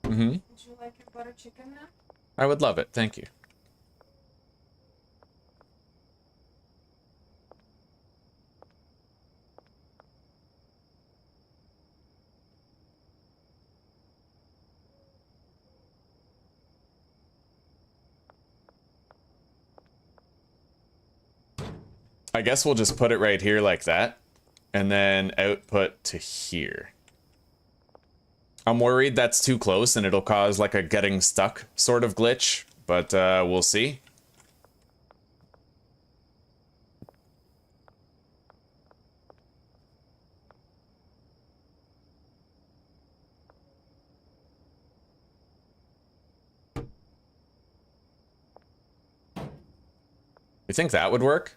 Mm-hmm. Would you like your butter chicken now? I would love it, thank you. I guess we'll just put it right here like that, and then output to here. I'm worried that's too close and it'll cause like a getting stuck sort of glitch, but we'll see. You think that would work?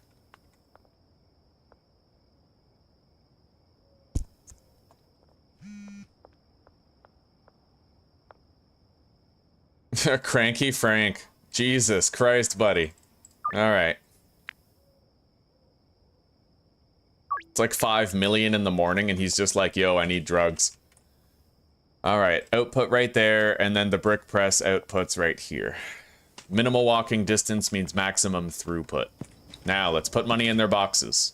Cranky Frank. Jesus Christ, buddy. Alright. It's like 5 million in the morning and he's just like, yo, I need drugs. Alright, output right there, and then the brick press outputs right here. Minimal walking distance means maximum throughput. Now, let's put money in their boxes.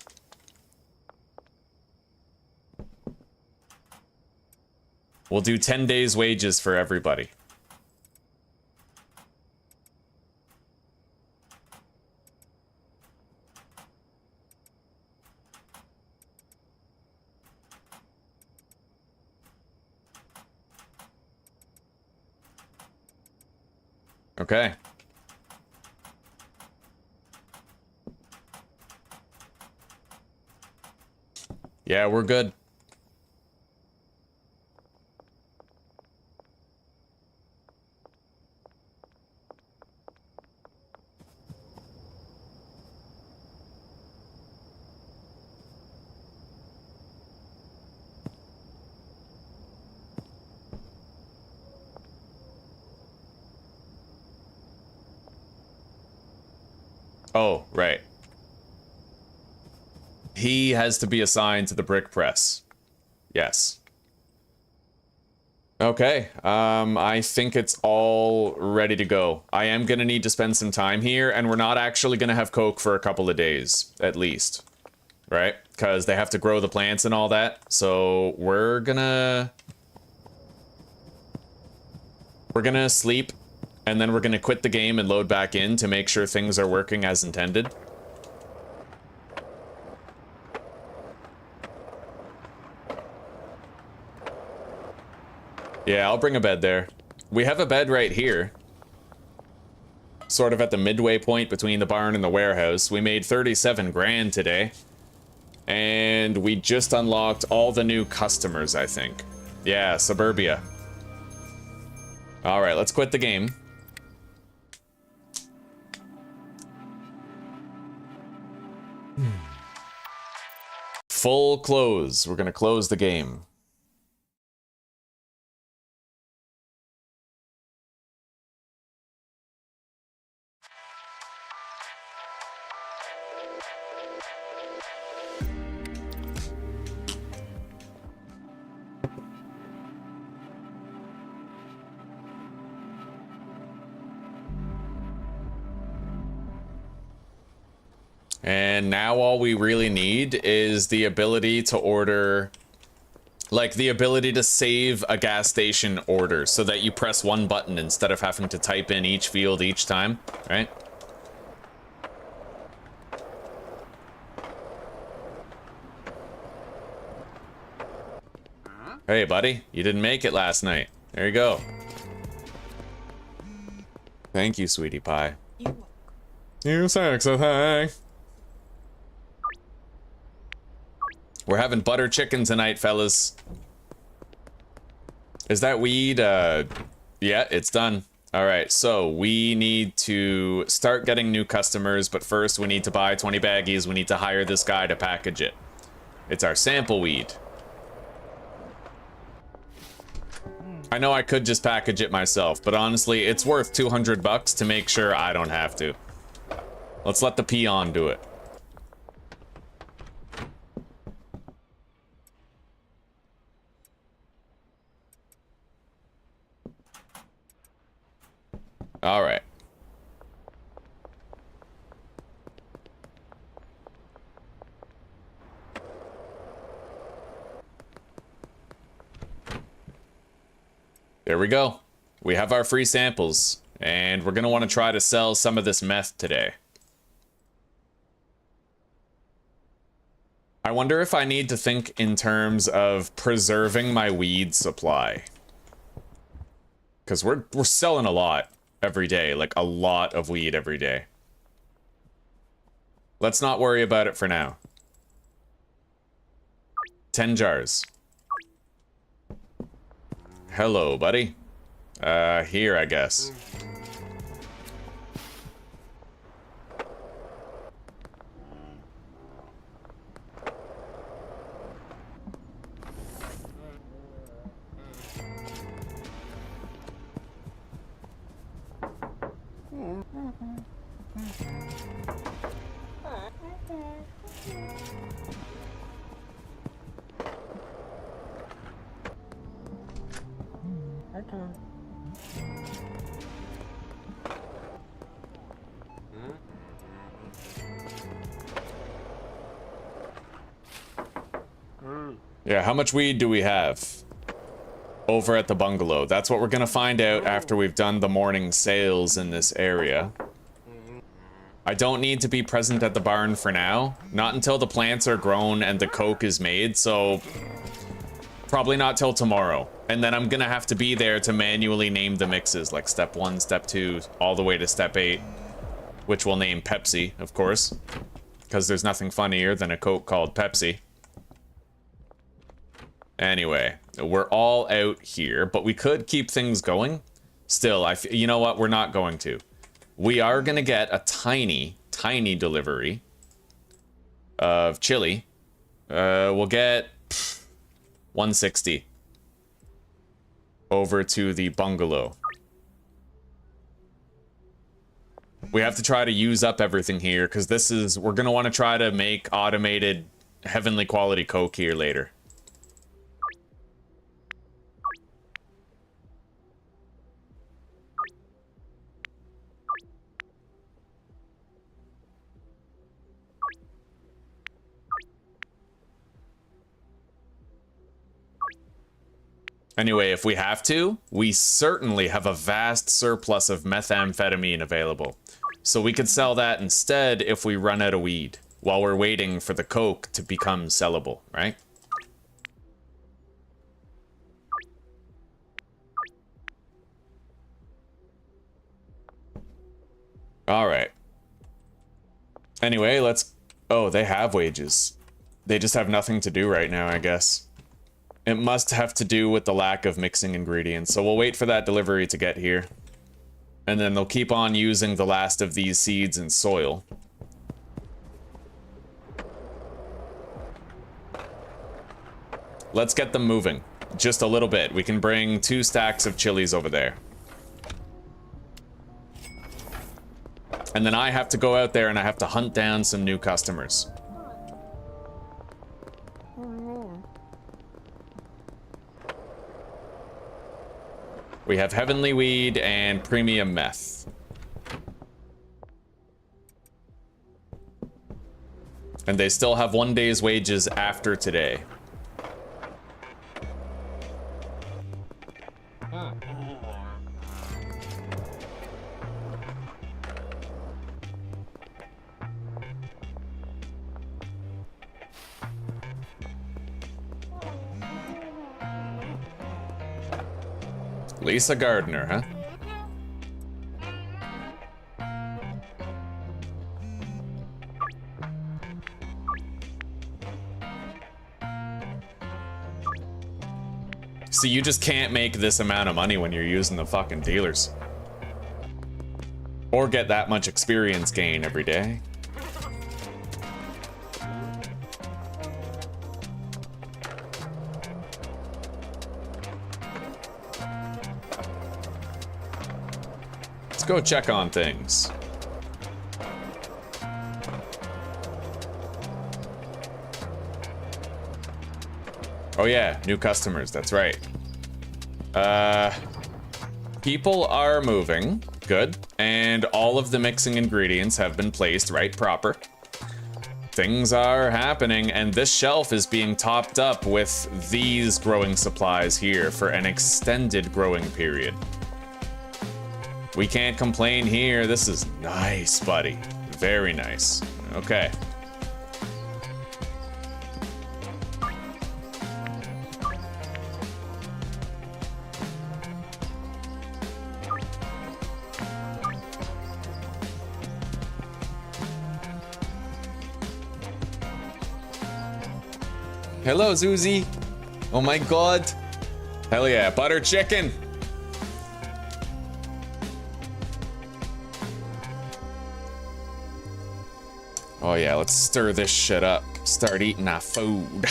We'll do 10 days' wages for everybody. Okay. Yeah, we're good. Oh, right. He has to be assigned to the brick press. Yes. Okay, I think it's all ready to go. I am gonna need to spend some time here, and we're not actually gonna have Coke for a couple of days, at least. Right? Because they have to grow the plants and all that. So we're gonna sleep, and then we're gonna quit the game and load back in to make sure things are working as intended. Yeah, I'll bring a bed there. We have a bed right here. Sort of at the midway point between the barn and the warehouse. We made 37 grand today. And we just unlocked all the new customers, I think. Yeah, Suburbia. Alright, let's quit the game. Full close. We're gonna close the game. And now all we really need is the ability to order, like the ability to save a gas station order so that you press one button instead of having to type in each field each time, right? Hey, buddy, you didn't make it last night. There you go. Thank you, sweetie pie. You sexy thing. We're having butter chicken tonight, fellas. Is that weed? Yeah, it's done. All right, so we need to start getting new customers, but first we need to buy 20 baggies. We need to hire this guy to package it. It's our sample weed. I know I could just package it myself, but honestly, it's worth 200 bucks to make sure I don't have to. Let's let the peon do it. All right. There we go. We have our free samples, and we're gonna want to try to sell some of this meth today. I wonder if I need to think in terms of preserving my weed supply. Because we're selling a lot every day, like a lot of weed every day. Let's not worry about it for now. 10 jars. Hello, buddy. Here, I guess. Yeah, how much weed do we have over at the bungalow? That's what we're gonna find out after we've done the morning sales in this area. I don't need to be present at the barn for now. Not until the plants are grown and the coke is made, so probably not till tomorrow. And then I'm gonna have to be there to manually name the mixes, like step 1, step 2, all the way to step 8, which we'll name Pepsi, of course, because there's nothing funnier than a Coke called Pepsi. Anyway, we're all out here, but we could keep things going. Still, you know what? We're not going to. We are gonna get a tiny, tiny delivery of chili. We'll get 160 over to the bungalow. We have to try to use up everything here, because this is... We're going to want to try to make automated heavenly quality coke here later. Anyway, if we have to, we certainly have a vast surplus of methamphetamine available. So we could sell that instead if we run out of weed, while we're waiting for the coke to become sellable, right? Alright. Anyway, let's... Oh, they have wages. They just have nothing to do right now, I guess. It must have to do with the lack of mixing ingredients, so we'll wait for that delivery to get here. And then they'll keep on using the last of these seeds in soil. Let's get them moving. Just a little bit. We can bring 2 stacks of chilies over there. And then I have to go out there and I have to hunt down some new customers. We have heavenly weed and premium meth. And they still have 1 day's wages after today. Lisa Gardner, huh? See, you just can't make this amount of money when you're using the fucking dealers. Or get that much experience gain every day. Go check on things. Oh yeah, new customers, that's right. People are moving, good, and all of the mixing ingredients have been placed right proper. Things are happening, and this shelf is being topped up with these growing supplies here for an extended growing period. We can't complain here. This is nice, buddy. Very nice. Okay. Hello, Zuzi. Oh my god. Hell yeah, butter chicken. Oh yeah, let's stir this shit up. Start eating our food.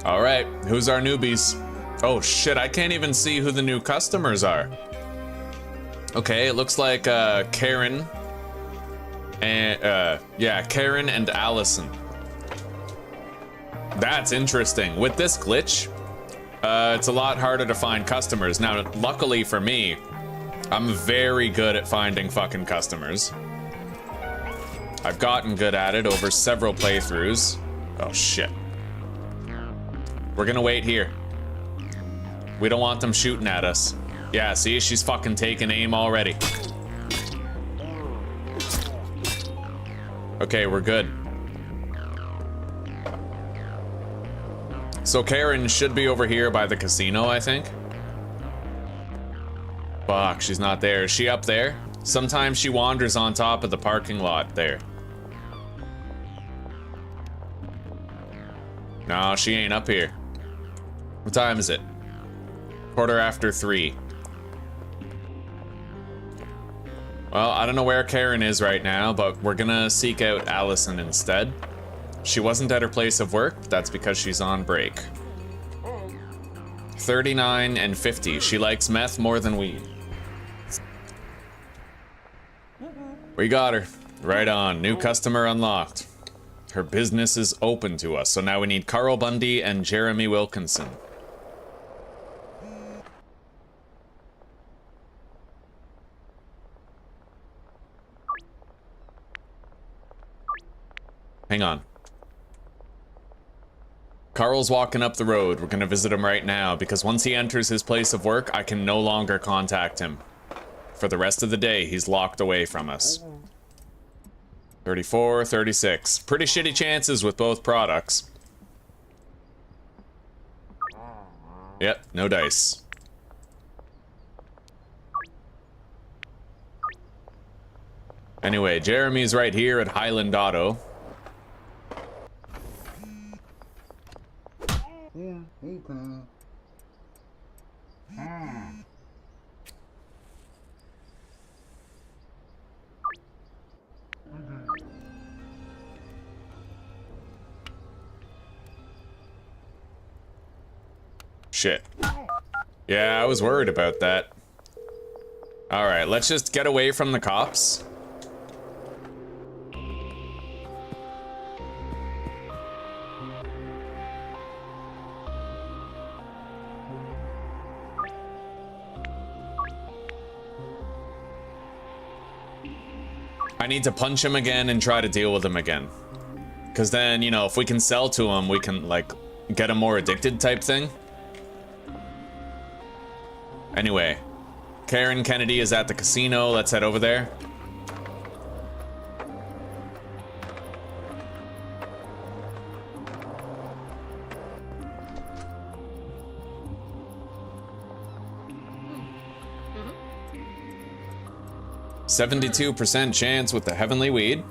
All right, who's our newbies? Oh shit, I can't even see who the new customers are. Okay, it looks like Karen and yeah, Karen and Allison. That's interesting. With this glitch, it's a lot harder to find customers. Now, luckily for me, I'm very good at finding fucking customers. I've gotten good at it over several playthroughs. Oh shit. We're gonna wait here. We don't want them shooting at us. Yeah, see, she's fucking taking aim already. Okay, we're good. So Karen should be over here by the casino, I think. Fuck, she's not there. Is she up there? Sometimes she wanders on top of the parking lot there. No, she ain't up here. What time is it? 3:15. Well, I don't know where Karen is right now, but we're gonna seek out Allison instead. She wasn't at her place of work, but that's because she's on break. 39 and 50. She likes meth more than weed. We got her. Right on. New customer unlocked. Her business is open to us, so now we need Carl Bundy and Jeremy Wilkinson. Hang on. Carl's walking up the road. We're gonna visit him right now, because once he enters his place of work, I can no longer contact him. For the rest of the day, he's locked away from us. 34, 36. Pretty shitty chances with both products. Yep, no dice. Anyway, Jeremy's right here at Hyland Auto. Shit. Yeah, I was worried about that. Alright, let's just get away from the cops. I need to punch him again and try to deal with him again. Because then, you know, if we can sell to him, we can, like, get him more addicted type thing. Anyway, Karen Kennedy is at the casino. Let's head over there. Mm-hmm. 72% chance with the heavenly weed.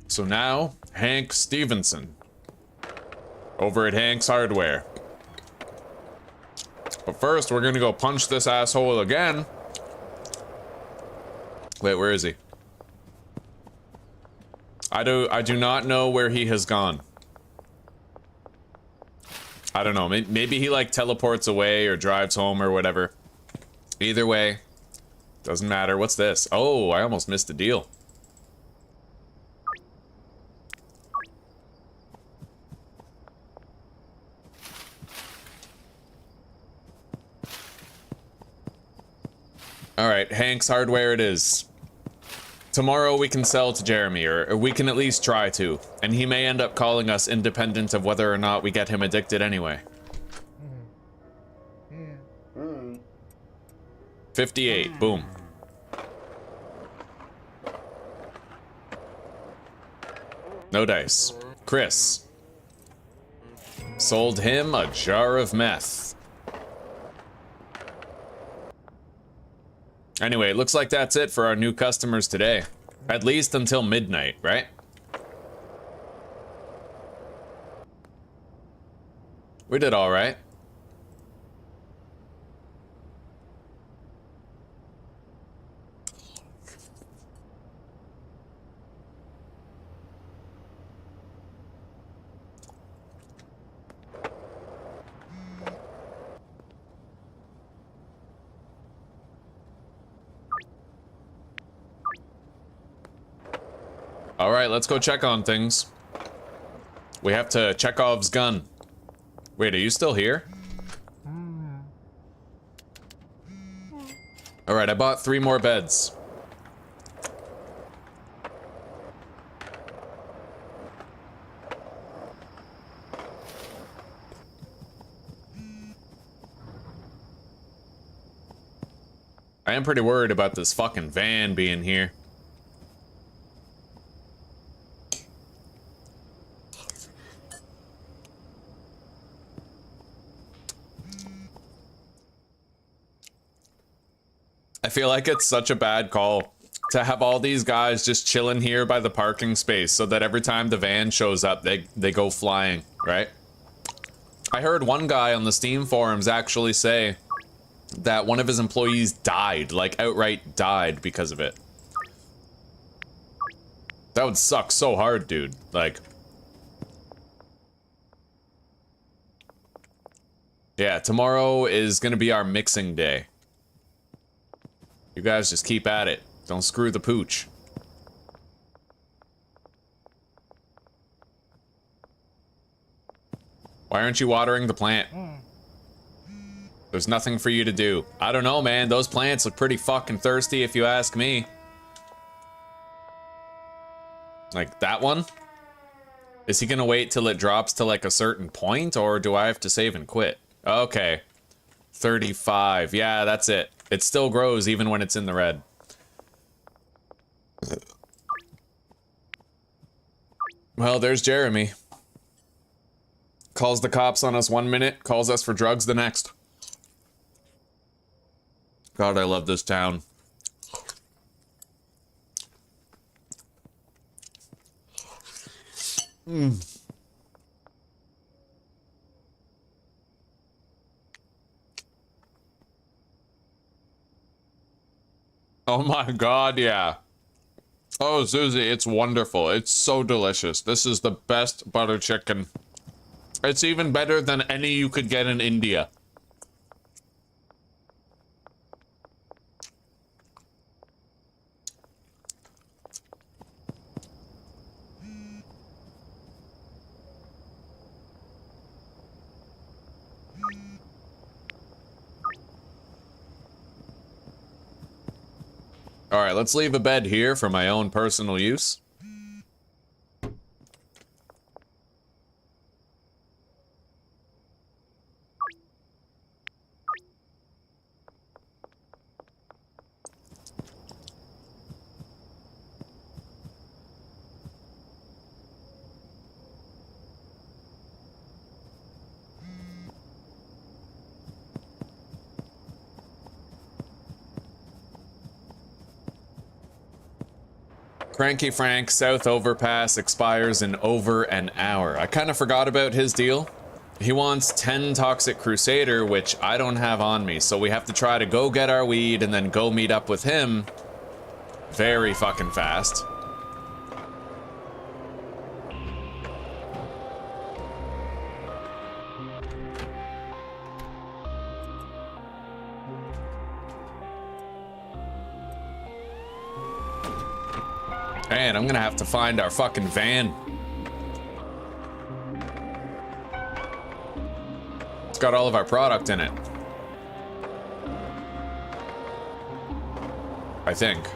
So now, Hank Stevenson, over at Hank's Hardware. But first, we're gonna go punch this asshole again. Wait, where is he? I do not know where he has gone. I don't know, maybe he like teleports away or drives home or whatever. Either way, doesn't matter. What's this? Oh, I almost missed a deal. Alright, Hank's Hardware it is. Tomorrow we can sell to Jeremy, or we can at least try to. And he may end up calling us independent of whether or not we get him addicted anyway. 58, boom. No dice. Chris. Sold him a jar of meth. Anyway, looks like that's it for our new customers today. At least until midnight, right? We did all right. Alright, let's go check on things. We have to Chekhov's gun. Wait, are you still here? Alright, I bought 3 more beds. I am pretty worried about this fucking van being here. I feel like it's such a bad call to have all these guys just chilling here by the parking space so that every time the van shows up, they go flying, right? I heard one guy on the Steam forums actually say that one of his employees died, like outright died because of it. That would suck so hard, dude. Like, yeah, tomorrow is gonna be our mixing day. You guys just keep at it. Don't screw the pooch. Why aren't you watering the plant? There's nothing for you to do. I don't know, man. Those plants look pretty fucking thirsty if you ask me. Like, that one? Is he gonna wait till it drops to like a certain point, or do I have to save and quit? Okay. 35. Yeah, that's it. It still grows even when it's in the red. Well, there's Jeremy. Calls the cops on us 1 minute, calls us for drugs the next. God, I love this town. Oh my god, yeah. Oh, Susie, it's wonderful. It's so delicious. This is the best butter chicken. It's even better than any you could get in India. Alright, let's leave a bed here for my own personal use. Cranky Frank, South Overpass expires in over an hour. I kind of forgot about his deal. He wants 10 Toxic Crusader, which I don't have on me, so we have to try to go get our weed and then go meet up with him very fucking fast. Man, I'm gonna have to find our fucking van. It's got all of our product in it. I think.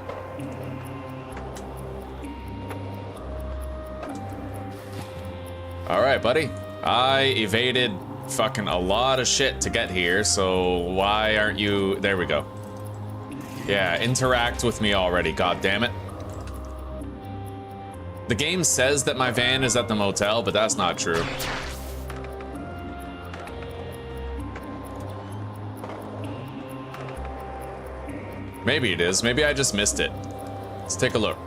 Alright, buddy. I evaded fucking a lot of shit to get here, so why aren't you... There we go. Yeah, interact with me already, goddammit. The game says that my van is at the motel, but that's not true. Maybe it is. Maybe I just missed it. Let's take a look.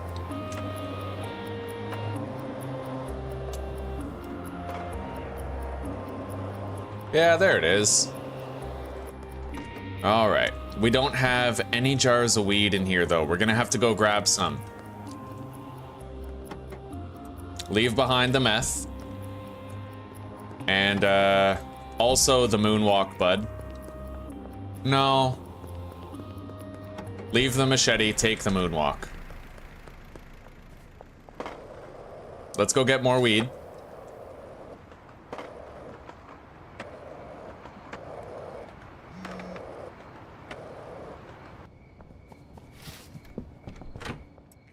Yeah, there it is. All right. We don't have any jars of weed in here, though. We're gonna have to go grab some. Leave behind the meth. And, also the moonwalk bud. No. Leave the machete, take the moonwalk. Let's go get more weed.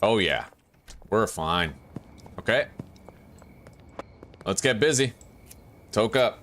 Oh yeah. We're fine. Okay. Let's get busy. Toke up.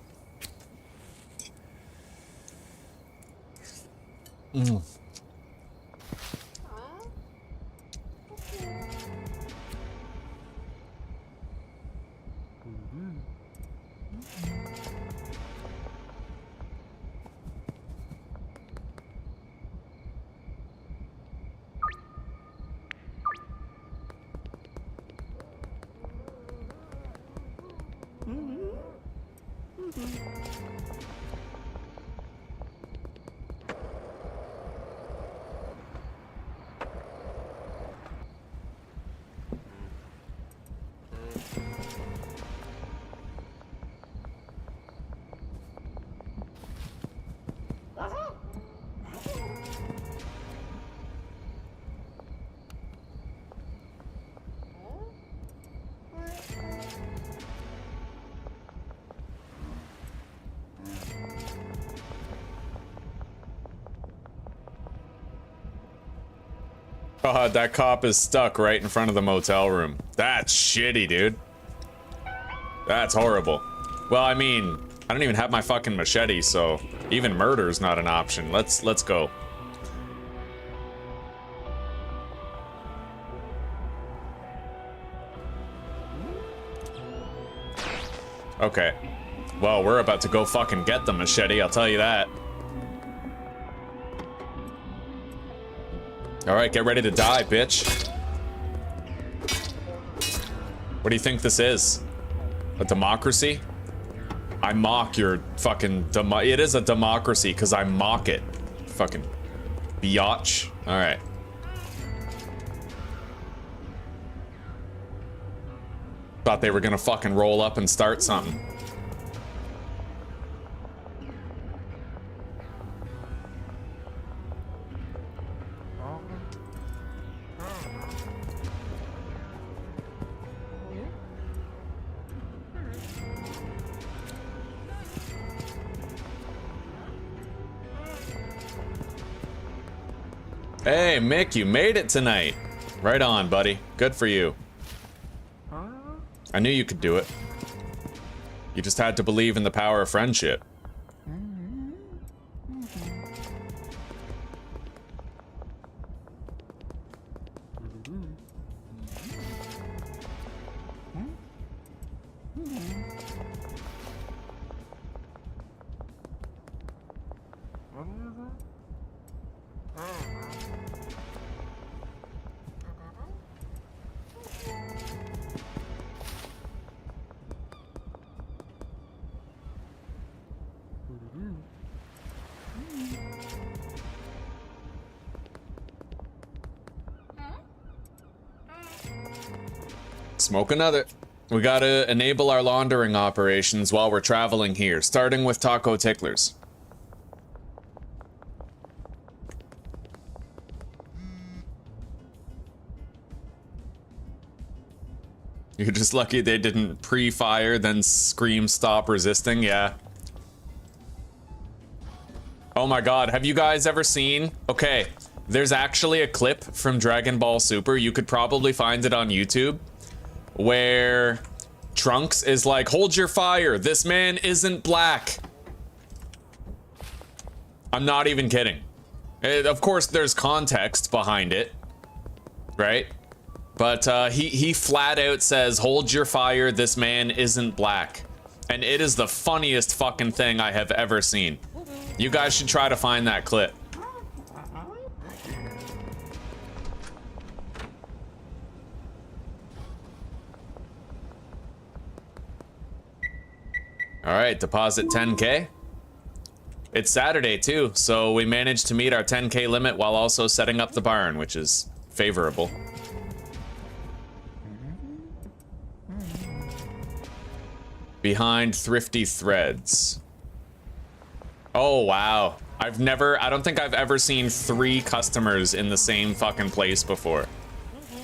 God, that cop is stuck right in front of the motel room. That's shitty, dude. That's horrible. Well, I mean, I don't even have my fucking machete, so even murder's not an option. Let's go. Okay. Well, we're about to go fucking get the machete, I'll tell you that. Alright, get ready to die, bitch. What do you think this is? A democracy? I mock your fucking it is a democracy because I mock it. Fucking biatch. Alright. Thought they were gonna fucking roll up and start something. Hey, Mick, you made it tonight. Right on, buddy. Good for you. I knew you could do it. You just had to believe in the power of friendship. Smoke another. We gotta enable our laundering operations while we're traveling here, starting with taco ticklers. You're just lucky they didn't pre-fire, then scream stop resisting, yeah. Oh my god, have you guys ever seen? Okay, there's actually a clip from Dragon Ball Super, you could probably find it on YouTube, where Trunks is like, hold your fire, this man isn't black. I'm not even kidding. Of course, there's context behind it, right? But he flat out says, hold your fire, this man isn't black. And it is the funniest fucking thing I have ever seen. You guys should try to find that clip. All right, deposit 10K. It's Saturday too, so we managed to meet our 10K limit while also setting up the barn, which is favorable. Behind Thrifty Threads. Oh, wow. I don't think I've ever seen 3 customers in the same fucking place before.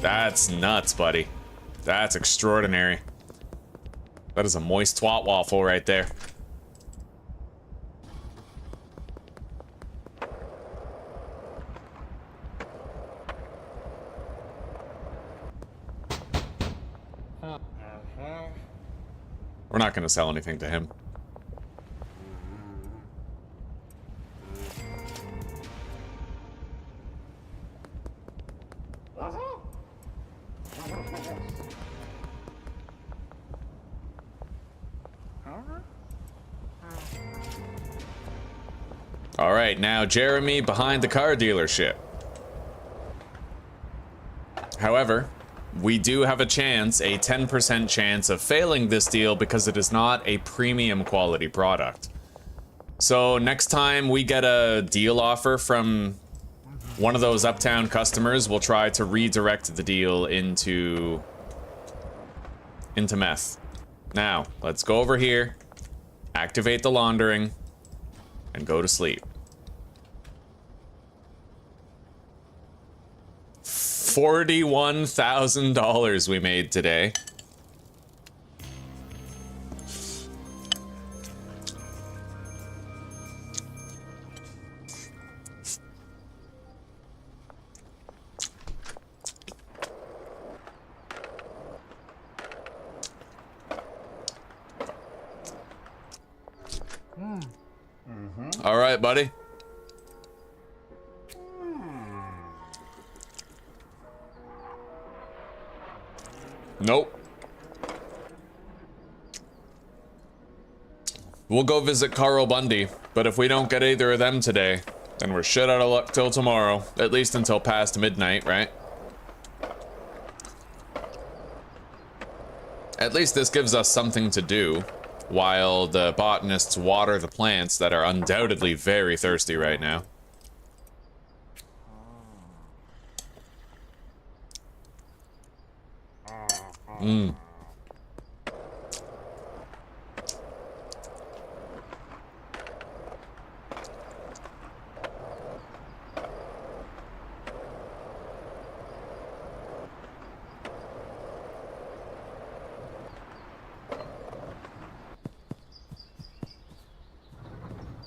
That's nuts, buddy. That's extraordinary. That is a moist twat waffle right there. We're not going to sell anything to him. All right, now Jeremy behind the car dealership. However, we do have a chance, a 10% chance of failing this deal because it is not a premium quality product. So next time we get a deal offer from one of those uptown customers, we'll try to redirect the deal into meth. Now, let's go over here, activate the laundering, and go to sleep. $41,000 we made today. All right, buddy. Nope. We'll go visit Carl Bundy, but if we don't get either of them today, then we're shit out of luck till tomorrow, at least until past midnight, right? At least this gives us something to do while the botanists water the plants that are undoubtedly very thirsty right now.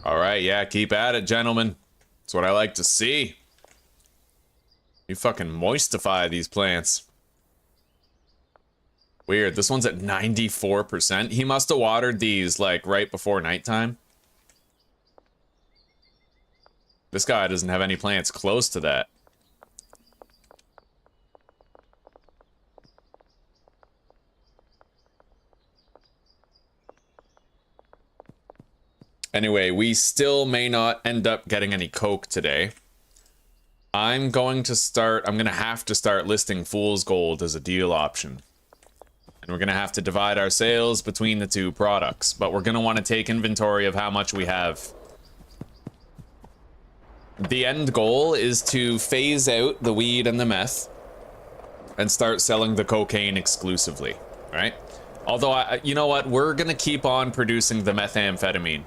All right, yeah, keep at it, gentlemen. That's what I like to see. You fucking moistify these plants. Weird, this one's at 94%. He must have watered these, like, right before nighttime. This guy doesn't have any plants close to that. Anyway, we still may not end up getting any coke today. I'm gonna have to start listing Fool's Gold as a deal option. And we're gonna have to divide our sales between the two products, but we're gonna want to take inventory of how much we have. The end goal is to phase out the weed and the meth and start selling the cocaine exclusively, right? Although, you know what? We're gonna keep on producing the methamphetamine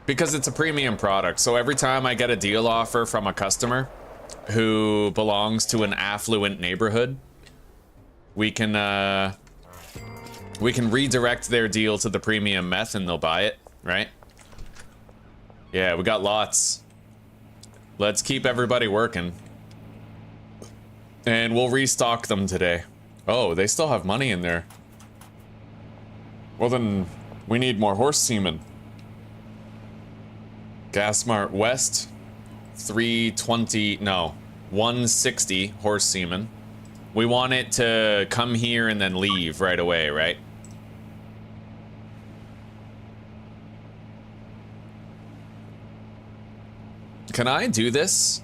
because it's a premium product. So every time I get a deal offer from a customer who belongs to an affluent neighborhood, we can redirect their deal to the premium meth and they'll buy it, right? Yeah, we got lots. Let's keep everybody working. And we'll restock them today. Oh, they still have money in there. Well then, we need more horse semen. Gas Mart West, 160 horse semen. We want it to come here and then leave right away, right? Can I do this?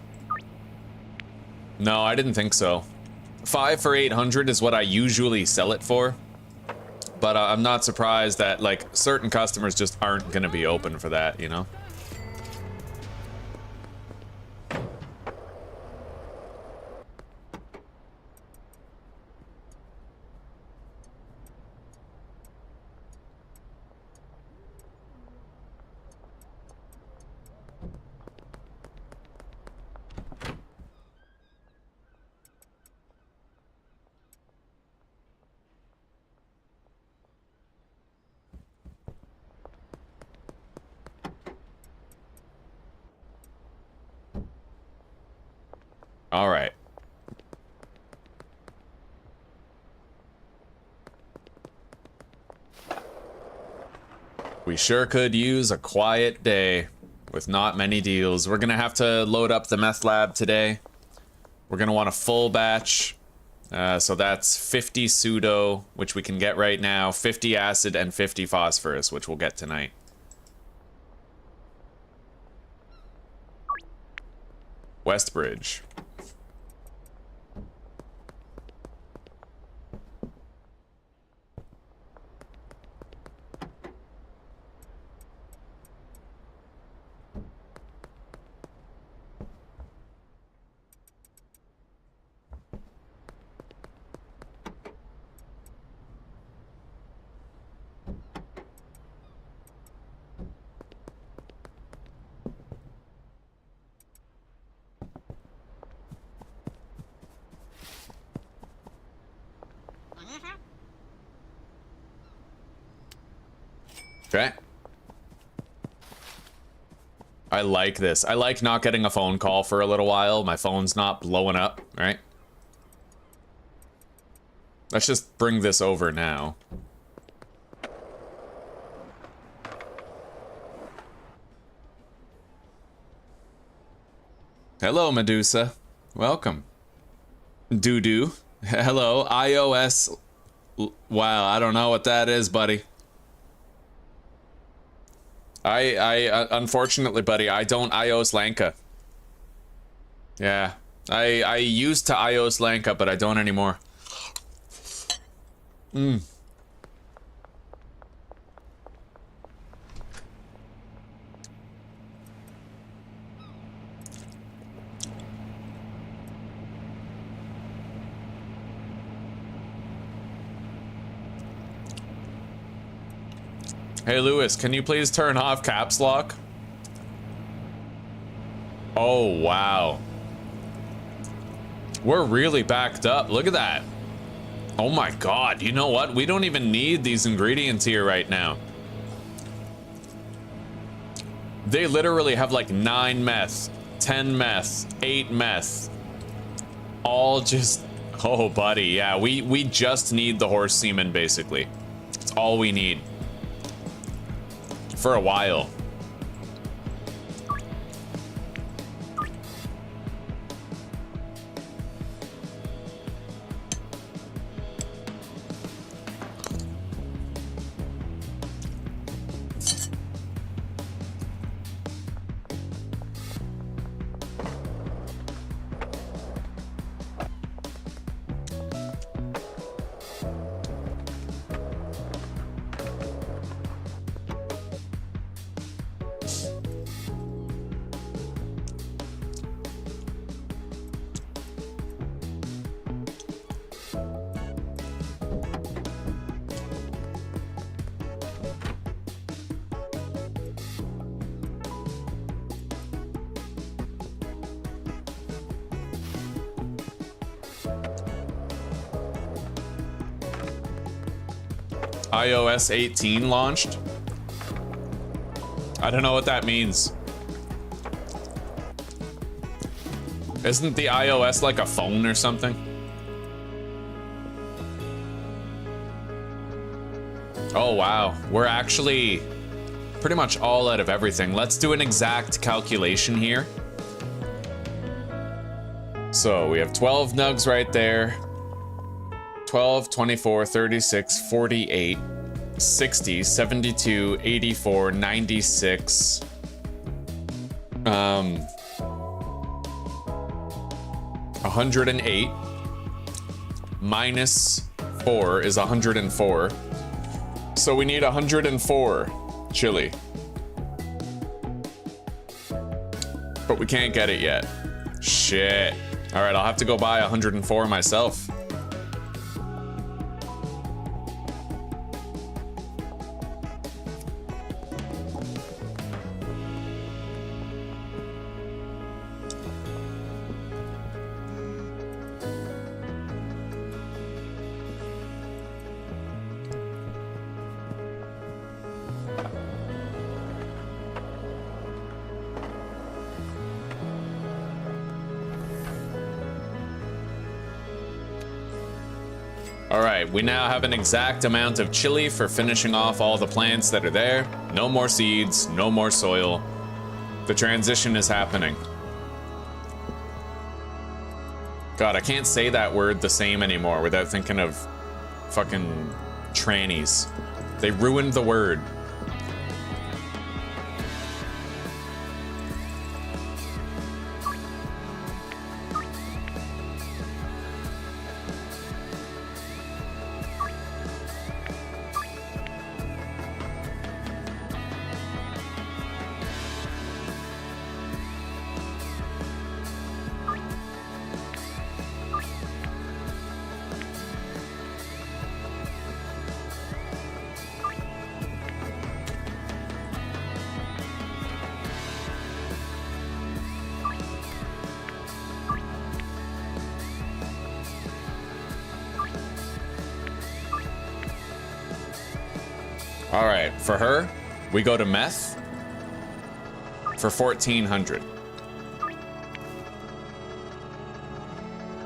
No, I didn't think so. 5 for 800 is what I usually sell it for. But I'm not surprised that, like, certain customers just aren't gonna be open for that, you know? All right. We sure could use a quiet day with not many deals. We're gonna have to load up the meth lab today. We're gonna want a full batch. So that's 50 pseudo, which we can get right now, 50 acid, and 50 phosphorus, which we'll get tonight. Westbridge. Okay. I like this. I like not getting a phone call for a little while. My phone's not blowing up, right? Let's just bring this over now. Hello, Medusa. Welcome. Doo-doo. Hello, iOS. Wow, I don't know what that is, buddy. I unfortunately, buddy, I don't iOS Lanka. Yeah, I used to iOS Lanka, but I don't anymore. Hey, Lewis, can you please turn off caps lock? Oh, wow. We're really backed up. Look at that. Oh my god, you know what? We don't even need these ingredients here right now. They literally have like 9 meth, 10 meth, 8 meth. All just... Oh, buddy, yeah. We just need the horse semen, basically. It's all we need. For a while. iOS 18 launched? I don't know what that means. Isn't the iOS like a phone or something? Oh wow, we're actually pretty much all out of everything. Let's do an exact calculation here. So we have 12 nugs right there. 12, 24, 36, 48, 60, 72, 84, 96. 108 minus 4 is 104. So we need 104 chili. But we can't get it yet. Shit. All right, I'll have to go buy 104 myself. We now have an exact amount of chili for finishing off all the plants that are there. No more seeds, no more soil. The transition is happening. God, I can't say that word the same anymore without thinking of fucking trannies. They ruined the word. All right, for her, we go to meth for 1,400.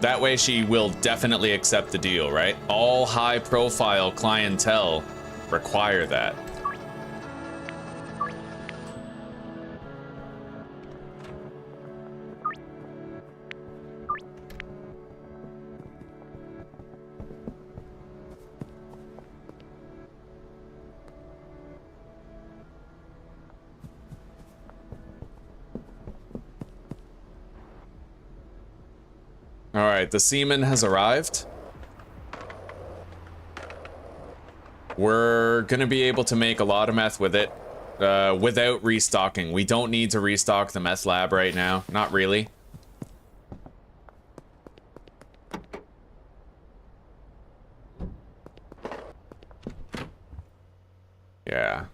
That way she will definitely accept the deal, right? All high-profile clientele require that. All right, the semen has arrived. We're gonna be able to make a lot of meth with it without restocking. We don't need to restock the meth lab right now. Not really. Yeah.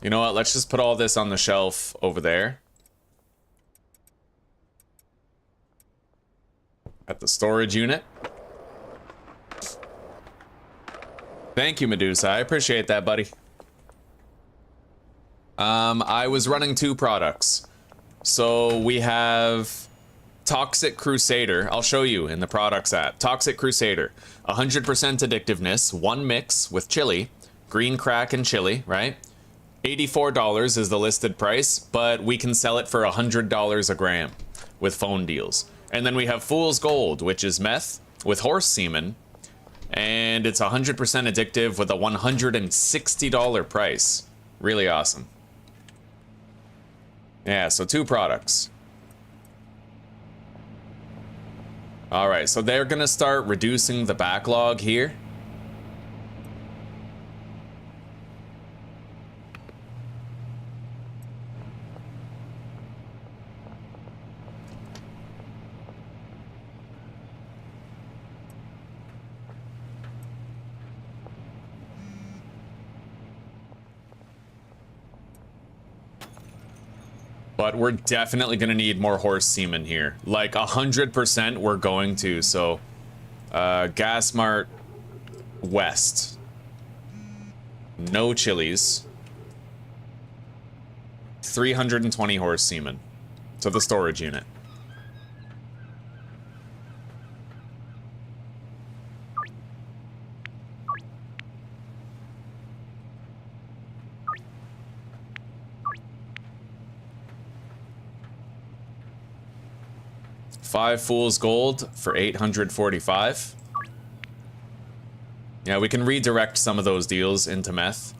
You know what? Let's just put all this on the shelf over there. At the storage unit. Thank you, Medusa. I appreciate that, buddy. I was running 2 products. So we have Toxic Crusader. I'll show you in the products app. Toxic Crusader. 100% addictiveness. 1 mix with chili. Green crack and chili, right? $84 is the listed price, but we can sell it for $100 a gram with phone deals. And then we have Fool's Gold, which is meth with horse semen, and it's 100% addictive with a $160 price. Really awesome. Yeah, so 2 products. All right, so they're gonna start reducing the backlog here. But we're definitely gonna need more horse semen here. Like 100% we're going to, so Gas Mart West. No chilies. 320 horse semen to the storage unit. Five Fool's Gold for 845. Yeah, we can redirect some of those deals into meth.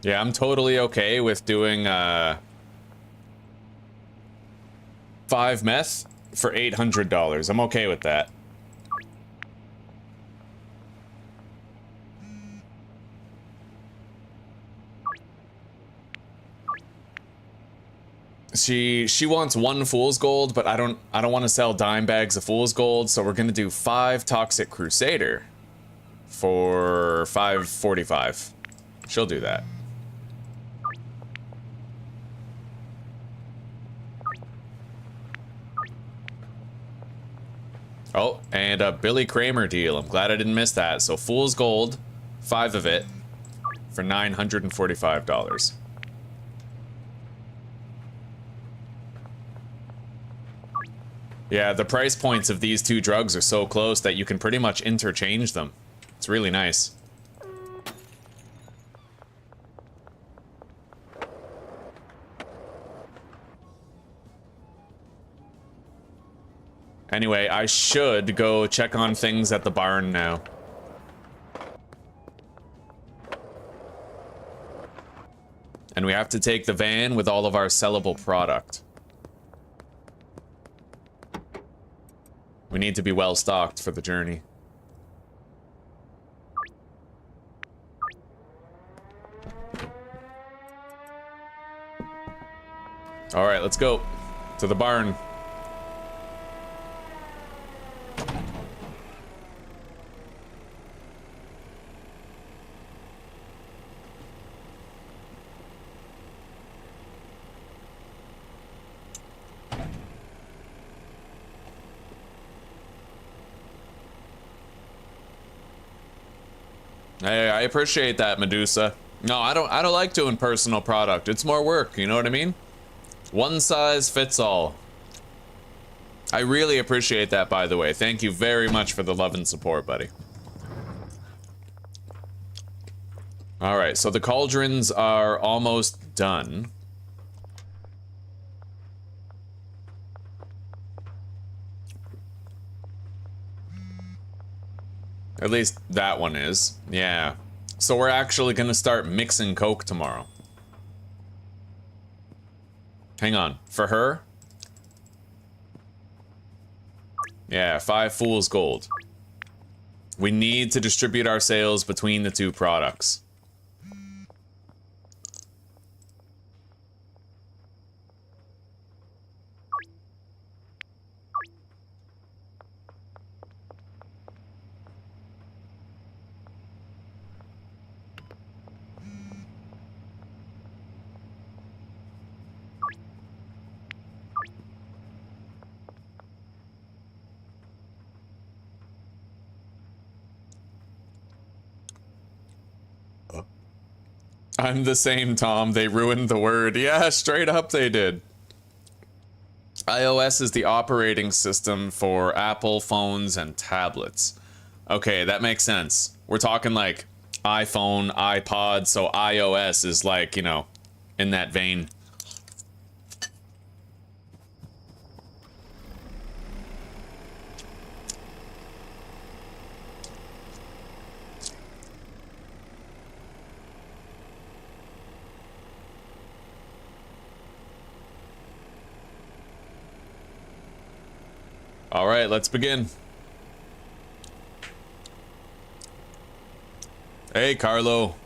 Yeah, I'm totally okay with doing 5 meth for $800. I'm okay with that. She wants 1 Fool's Gold, but I don't want to sell dime bags of Fool's Gold, so we're gonna do 5 Toxic Crusader for $545. She'll do that. Oh, and a Billy Kramer deal. I'm glad I didn't miss that. So Fool's Gold, 5 of it for $945. Yeah, the price points of these 2 drugs are so close that you can pretty much interchange them. It's really nice. Anyway, I should go check on things at the barn now. And we have to take the van with all of our sellable product. We need to be well stocked for the journey. All right, let's go to the barn. Hey, I appreciate that, Medusa. No, I don't like doing personal product. It's more work, you know what I mean? One size fits all. I really appreciate that, by the way. Thank you very much for the love and support, buddy. Alright, so the cauldrons are almost done. At least that one is. Yeah. So we're actually gonna start mixing Coke tomorrow. Hang on. For her? Yeah, 5 fool's gold. We need to distribute our sales between the two products. I'm the same, Tom. They ruined the word. Yeah, straight up they did. iOS is the operating system for Apple phones and tablets. Okay, that makes sense. We're talking like iPhone, iPod, so iOS is like, you know, in that vein. All right, let's begin. Hey, Carlo.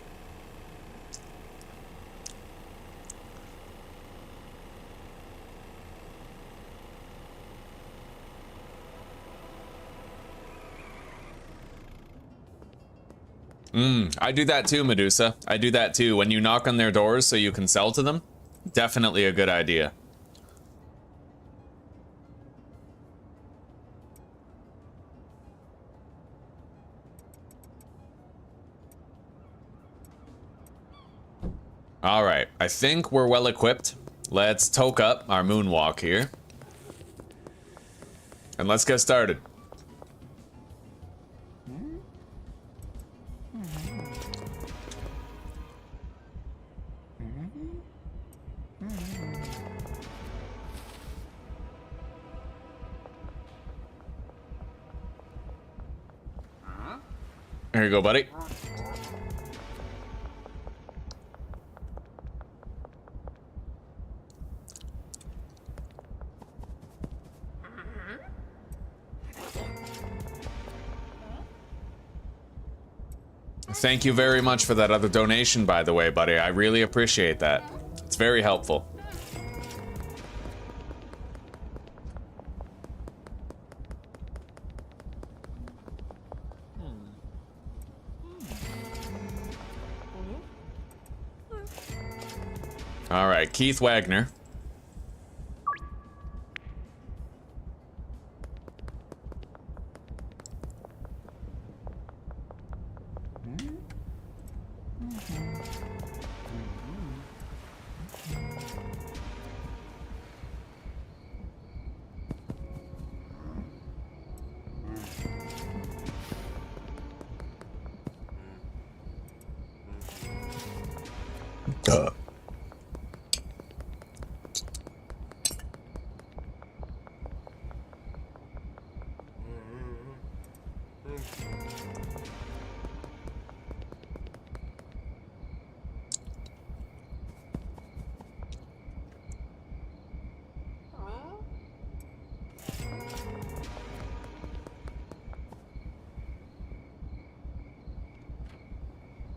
I do that too, Medusa. I do that too. When you knock on their doors so you can sell to them, definitely a good idea. All right, I think we're well equipped. Let's toke up our moonwalk here. And let's get started. Here you go, buddy. Thank you very much for that other donation, by the way, buddy. I really appreciate that. It's very helpful. All right, Keith Wagner.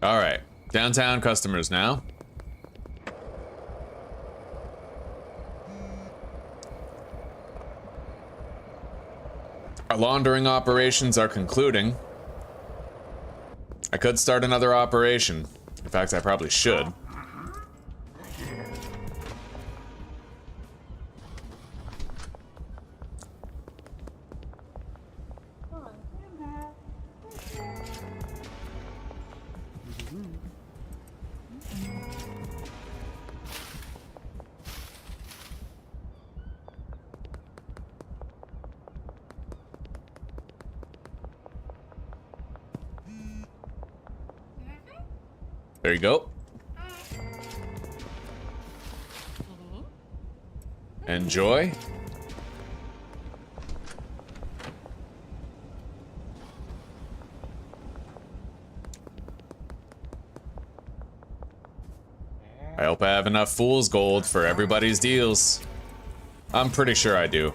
All right, downtown customers now. Our laundering operations are concluding. I could start another operation. In fact, I probably should. There you go. Enjoy. I hope I have enough fool's gold for everybody's deals. I'm pretty sure I do.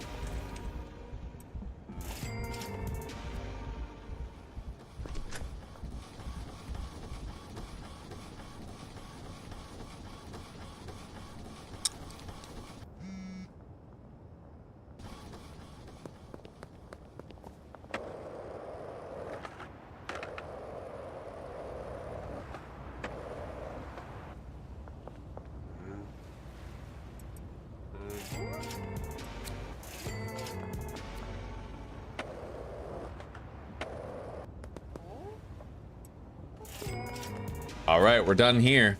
All right, we're done here.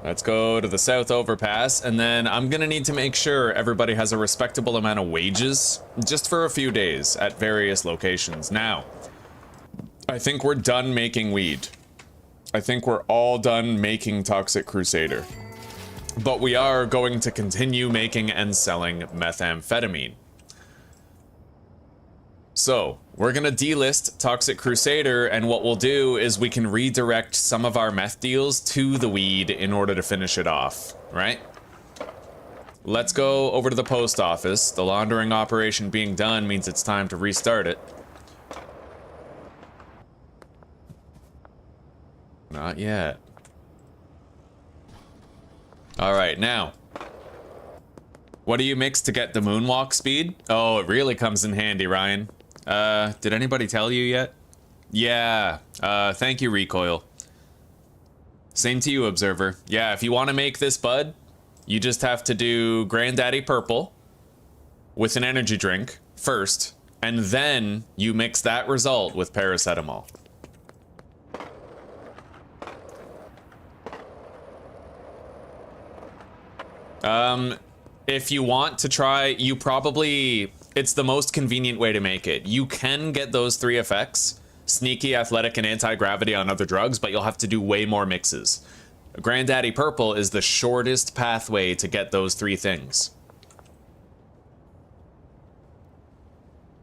Let's go to the south overpass, and then I'm gonna need to make sure everybody has a respectable amount of wages, just for a few days at various locations. Now, I think we're done making weed. I think we're all done making Toxic Crusader. But we are going to continue making and selling methamphetamine. So, we're gonna delist Toxic Crusader, and what we'll do is we can redirect some of our meth deals to the weed in order to finish it off, right? Let's go over to the post office. The laundering operation being done means it's time to restart it. Not yet. Alright, now. What do you mix to get the moonwalk speed? Oh, it really comes in handy, Ryan. Did anybody tell you yet? Yeah, thank you, Recoil. Same to you, Observer. Yeah, if you want to make this bud, you just have to do Granddaddy Purple with an energy drink first, and then you mix that result with paracetamol. If you want to try, you probably... It's the most convenient way to make it. You can get those three effects, sneaky, athletic, and anti-gravity on other drugs, but you'll have to do way more mixes. Granddaddy Purple is the shortest pathway to get those three things.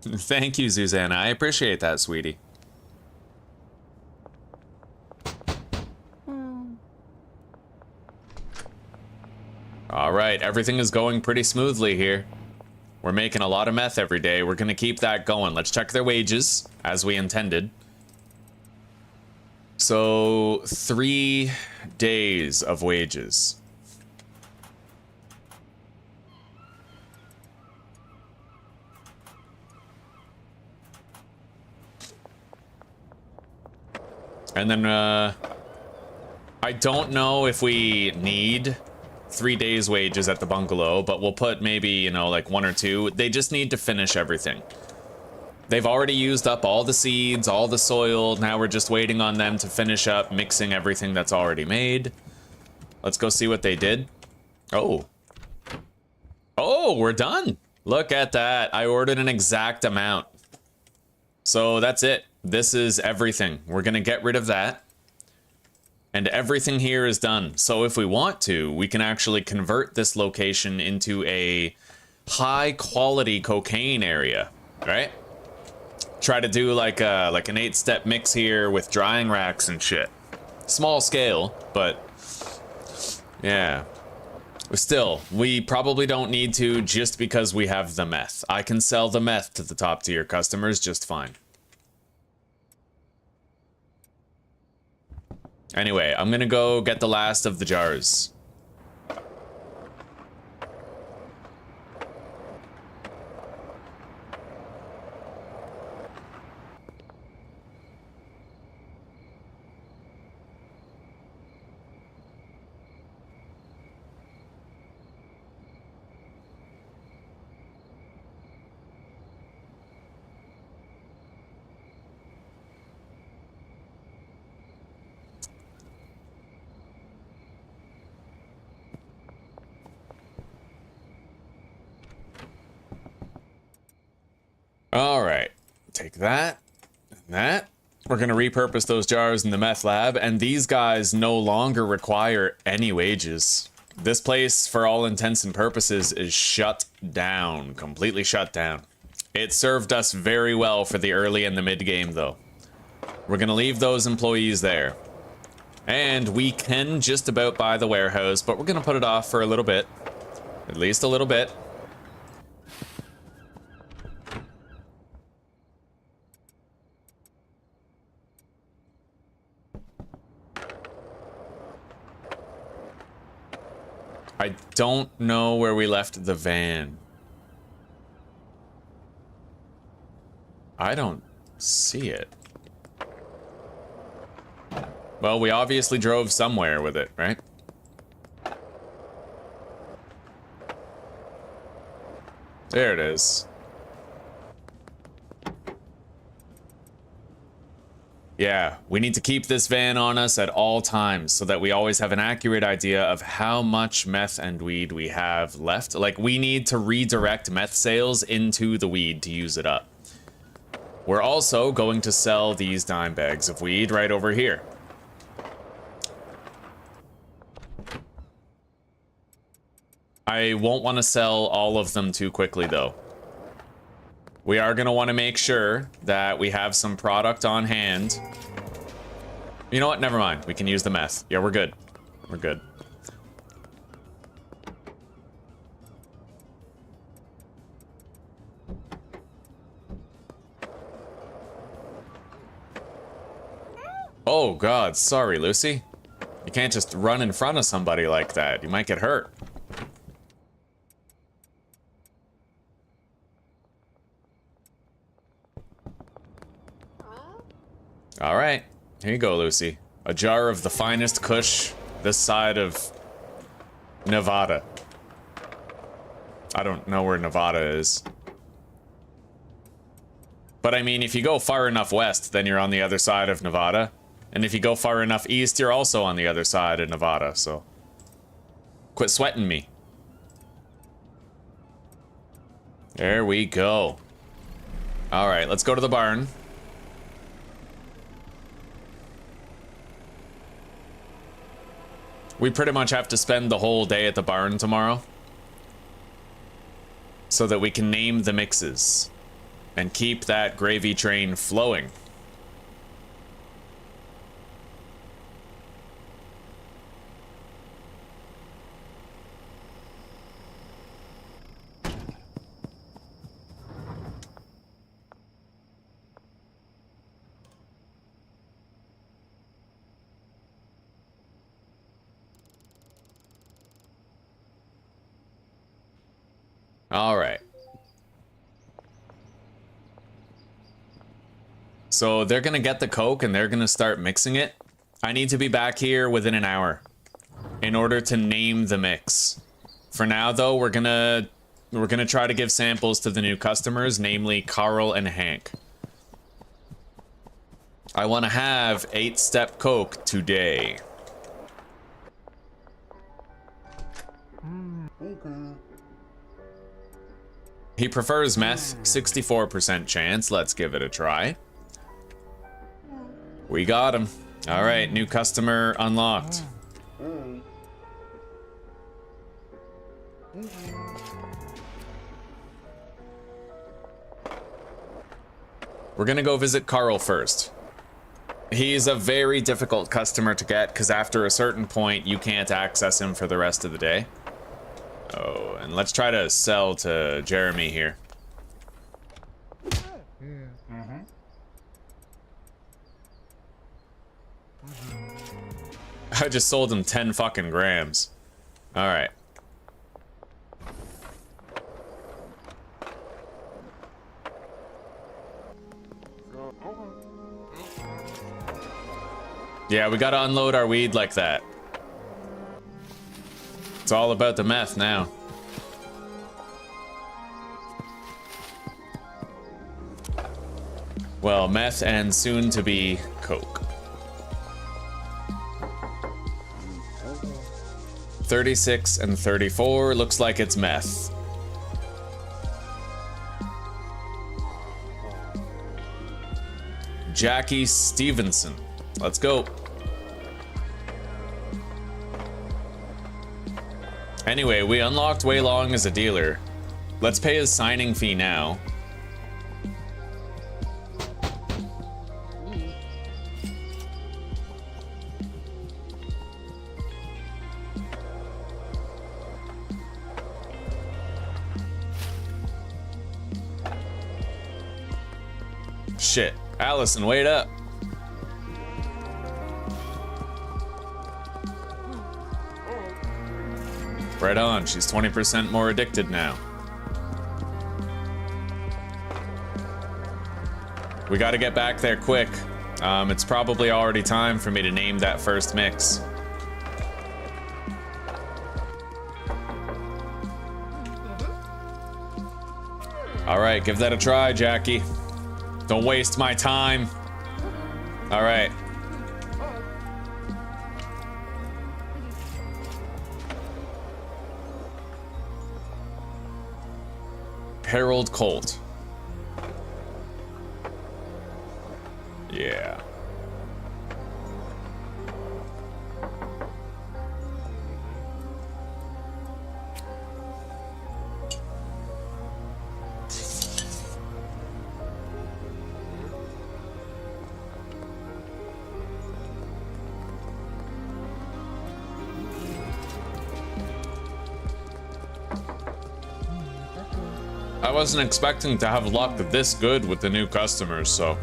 Thank you, Susanna. I appreciate that, sweetie. All right, everything is going pretty smoothly here. We're making a lot of meth every day. We're gonna keep that going. Let's check their wages, as we intended. So, 3 days of wages. And then, I don't know if we need 3 days wages at the bungalow, but we'll put maybe, you know, like 1 or 2. They just need to finish everything. They've already used up all the seeds, all the soil. Now we're just waiting on them to finish up mixing everything that's already made. Let's go see what they did. Oh. Oh, we're done. Look at that. I ordered an exact amount. So that's it. This is everything. We're gonna get rid of that. And everything here is done. So if we want to, we can actually convert this location into a high quality cocaine area, right? Try to do like an 8-step mix here with drying racks and shit. Small scale, but yeah. Still, we probably don't need to just because we have the meth. I can sell the meth to the top tier customers just fine. Anyway, I'm gonna go get the last of the jars. All right, take that and that. We're going to repurpose those jars in the meth lab, and these guys no longer require any wages. This place, for all intents and purposes, is shut down. Completely shut down. It served us very well for the early and the mid game, though. We're going to leave those employees there. And we can just about buy the warehouse, but we're going to put it off for a little bit. At least a little bit. I don't know where we left the van. I don't see it. Well, we obviously drove somewhere with it, right? There it is. Yeah, we need to keep this van on us at all times so that we always have an accurate idea of how much meth and weed we have left. Like, we need to redirect meth sales into the weed to use it up. We're also going to sell these dime bags of weed right over here. I won't want to sell all of them too quickly, though. We are going to want to make sure that we have some product on hand. You know what? Never mind. We can use the meth. Yeah, we're good. We're good. Oh, God. Sorry, Lucy. You can't just run in front of somebody like that. You might get hurt. All right, here you go, Lucy. A jar of the finest kush this side of Nevada. I don't know where Nevada is. But I mean, if you go far enough west, then you're on the other side of Nevada. And if you go far enough east, you're also on the other side of Nevada, so... Quit sweating me. There we go. All right, let's go to the barn. We pretty much have to spend the whole day at the barn tomorrow so that we can name the mixes and keep that gravy train flowing. All right. So they're gonna get the Coke and they're gonna start mixing it. I need to be back here within an hour in order to name the mix. For now, though, we're gonna try to give samples to the new customers, namely Carl and Hank. I want to have 8-step Coke today. He prefers meth, 64% chance. Let's give it a try. We got him. All right, new customer unlocked. We're gonna go visit Carl first. He's a very difficult customer to get because after a certain point, you can't access him for the rest of the day. Oh, and let's try to sell to Jeremy here. I just sold him 10 fucking grams. All right. Yeah, we gotta unload our weed like that. It's all about the meth now. Well, meth and soon to be Coke. 36 and 34, looks like it's meth. Jackie Stevenson. Let's go. Anyway, we unlocked Wei Long as a dealer. Let's pay his signing fee now. Shit. Allison, wait up. Right on, she's 20% more addicted now. We gotta get back there quick. It's probably already time for me to name that first mix. All right, give that a try, Jackie. Don't waste my time. All right. Harold Colt. Yeah. I wasn't expecting to have luck this good with the new customers, so.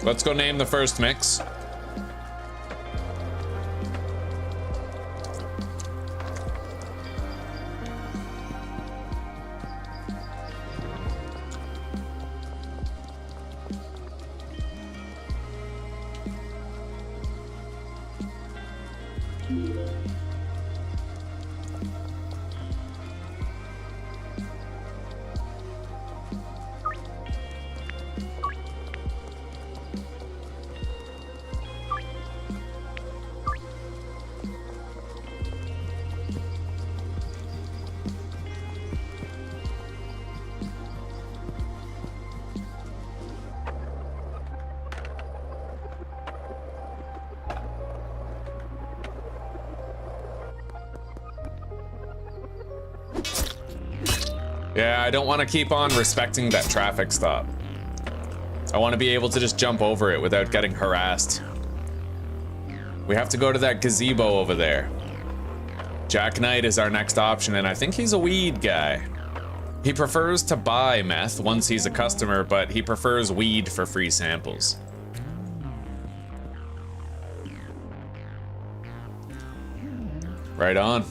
Let's go name the first mix. Yeah, I don't want to keep on respecting that traffic stop. I want to be able to just jump over it without getting harassed. We have to go to that gazebo over there. Jack Knight is our next option, and I think he's a weed guy. He prefers to buy meth once he's a customer, but he prefers weed for free samples. Right on.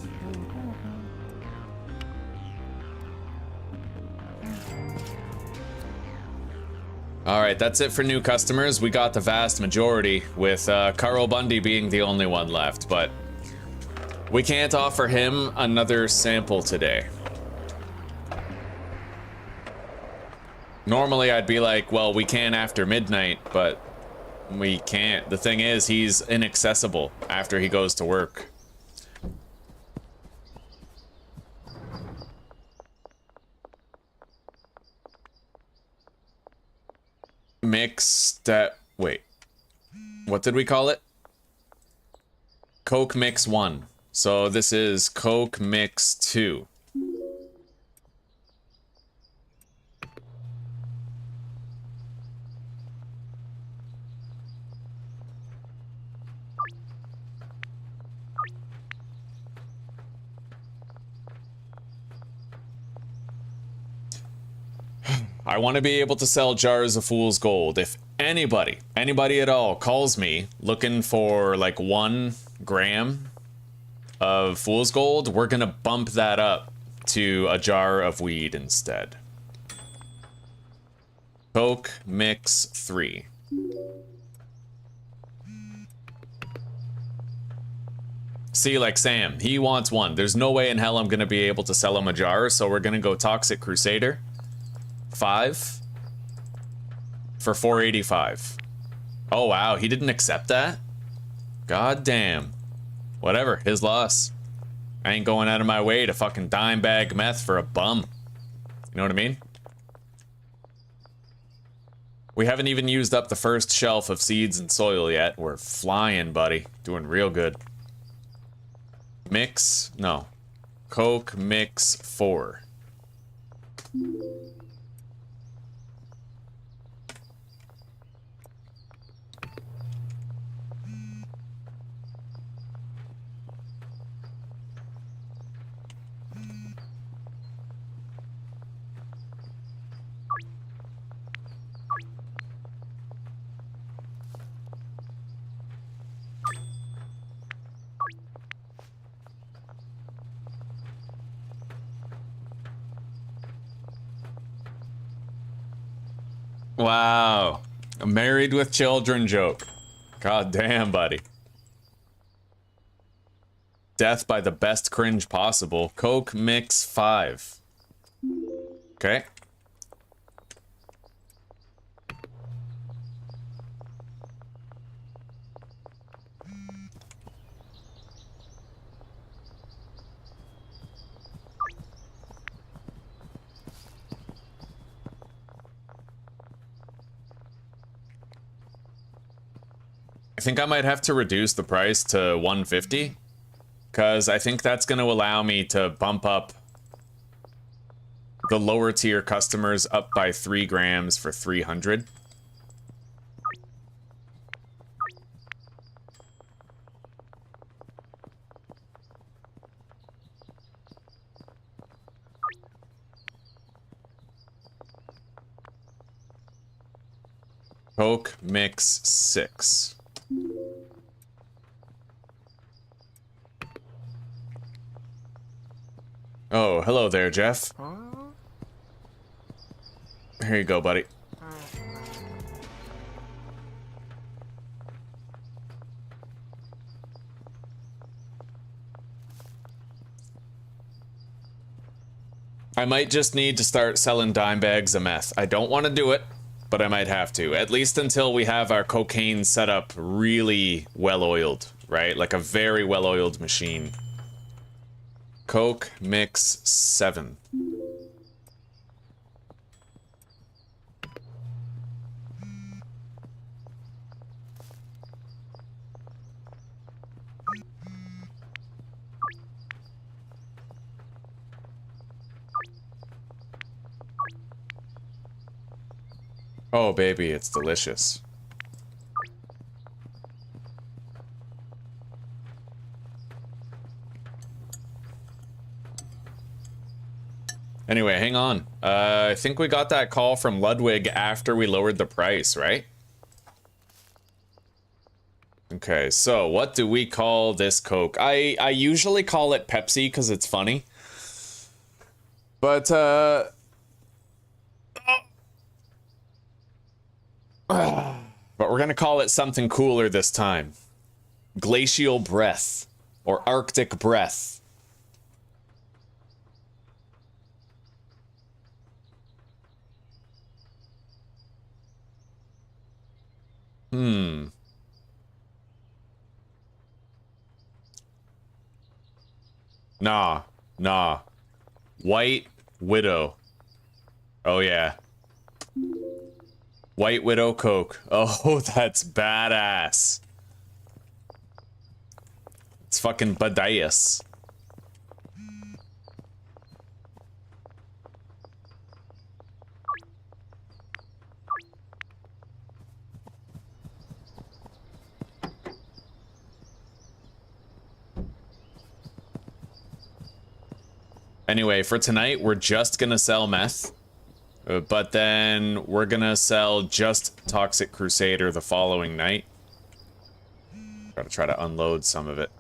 All right, that's it for new customers. We got the vast majority, with Carl Bundy being the only one left, but we can't offer him another sample today. Normally I'd be like, well, we can after midnight, but we can't. The thing is, he's inaccessible after he goes to work. Mix that, wait, what did we call it? Coke Mix 1. So this is Coke Mix 2. I want to be able to sell jars of fool's gold. If anybody at all calls me looking for like 1 gram of fool's gold, we're gonna bump that up to a jar of weed instead. Coke Mix 3. See, like Sam, he wants 1. There's no way in hell I'm gonna be able to sell him a jar, so we're gonna go Toxic Crusader. 5 for 485. Oh wow, he didn't accept that? God damn. Whatever, his loss. I ain't going out of my way to fucking dime bag meth for a bum. You know what I mean? We haven't even used up the first shelf of seeds and soil yet. We're flying, buddy. Doing real good. Mix, no. Coke mix 4. Wow. A married with children joke. God damn, buddy. Death by the best cringe possible. Coke mix 5. Okay. I think I might have to reduce the price to 150, because I think that's going to allow me to bump up the lower tier customers up by 3 grams for 300. Coke mix 6. Oh, hello there, Jeff. Here you go, buddy. I might just need to start selling dime bags of meth. I don't want to do it, but I might have to. At least until we have our cocaine setup really well-oiled, right? Like a very well-oiled machine. Coke mix 7. Oh, baby, it's delicious. Anyway, hang on. I think we got that call from Ludwig after we lowered the price, right? Okay, so what do we call this Coke? I usually call it Pepsi because it's funny. But, but we're gonna call it something cooler this time. Glacial Breath. Or Arctic Breath. Nah. White Widow. Oh, yeah. White Widow Coke. Oh, that's badass. It's fucking badass. Anyway, for tonight, we're just gonna sell meth. But then we're gonna sell just Toxic Crusader the following night. Gotta try to unload some of it.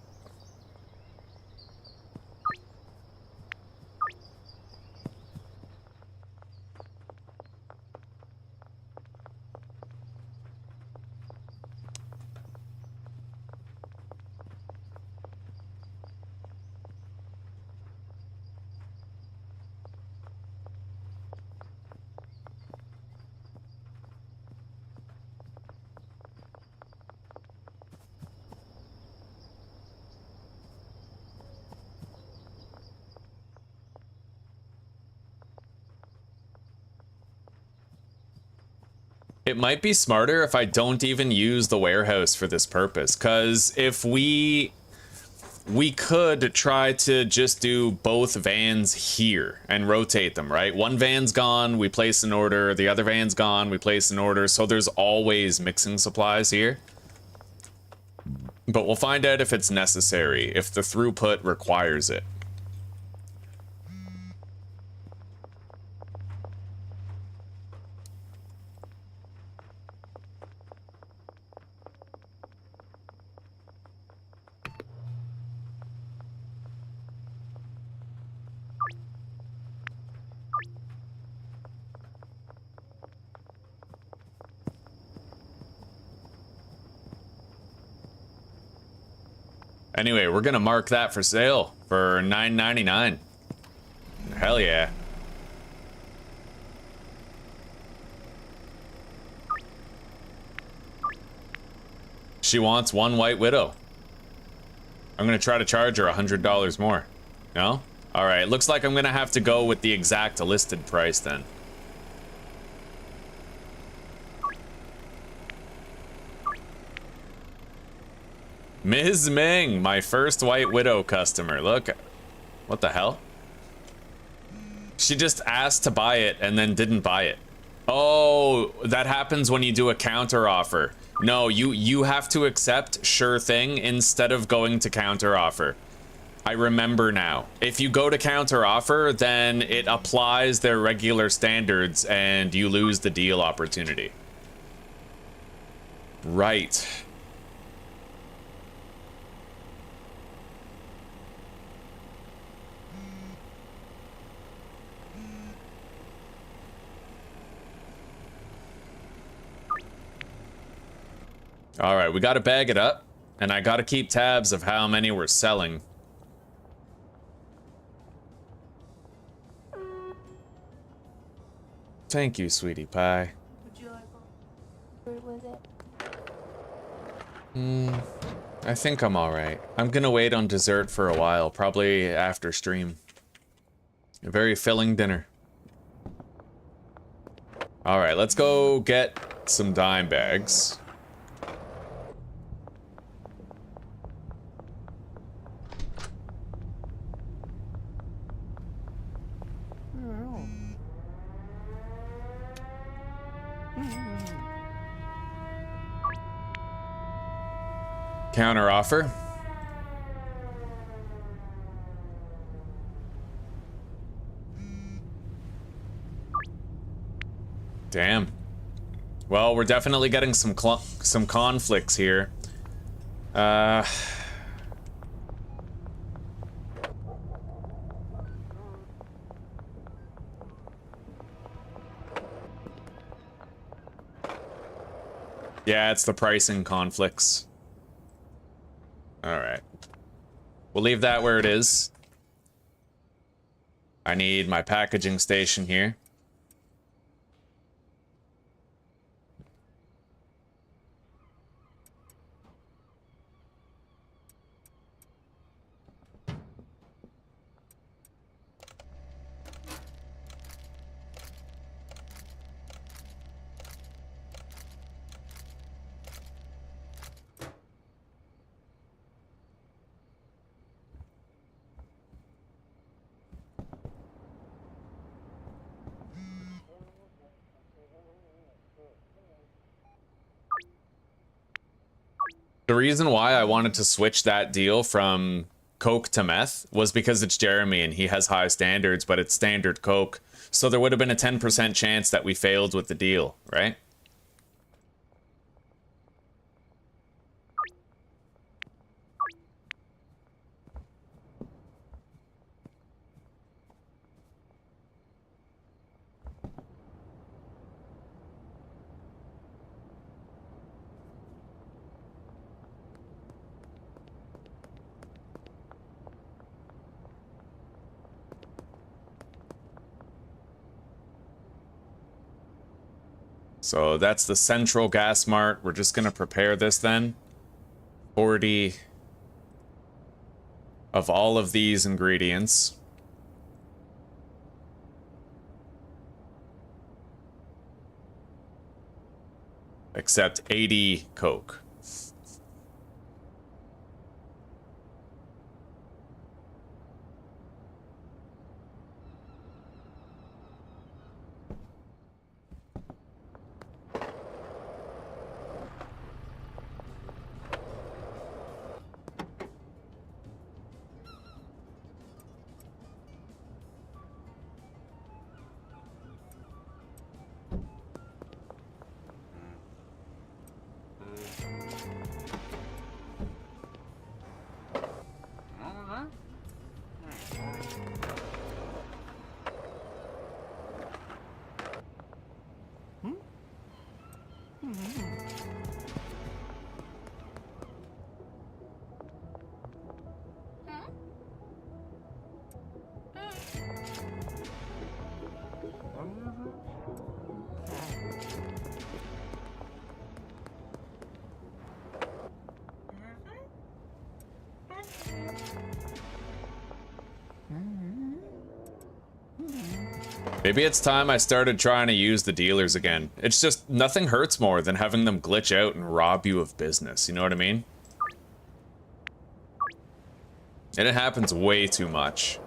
It might be smarter if I don't even use the warehouse for this purpose, because if we could try to just do both vans here and rotate them, right? One van's gone, we place an order, the other van's gone, we place an order, so there's always mixing supplies here. But we'll find out if it's necessary, if the throughput requires it. Anyway, we're gonna mark that for sale for $9.99. Hell yeah. She wants one White Widow. I'm gonna try to charge her $100 more. No? Alright, looks like I'm gonna have to go with the exact listed price then. Ms. Ming, my first White Widow customer. Look, what the hell? She just asked to buy it and then didn't buy it. Oh, that happens when you do a counter offer. No, you have to accept sure thing instead of going to counter offer. I remember now. If you go to counter offer, then it applies their regular standards and you lose the deal opportunity. Right. All right, we got to bag it up, and I got to keep tabs of how many we're selling. Thank you, sweetie pie. Would you like fruit with it? I think I'm all right. I'm gonna wait on dessert for a while, probably after stream. A very filling dinner. All right, let's go get some dime bags. Counter offer. Damn. Well, we're definitely getting some conflicts here. Yeah, it's the pricing conflicts. All right. We'll leave that where it is. I need my packaging station here. The reason why I wanted to switch that deal from Coke to meth was because it's Jeremy and he has high standards, but it's standard Coke. So there would have been a 10% chance that we failed with the deal, right? So that's the central gas mart. We're just gonna prepare this then. 40 of all of these ingredients. Except 80 coke. Maybe it's time I started trying to use the dealers again. It's just, nothing hurts more than having them glitch out and rob you of business, you know what I mean? And it happens way too much.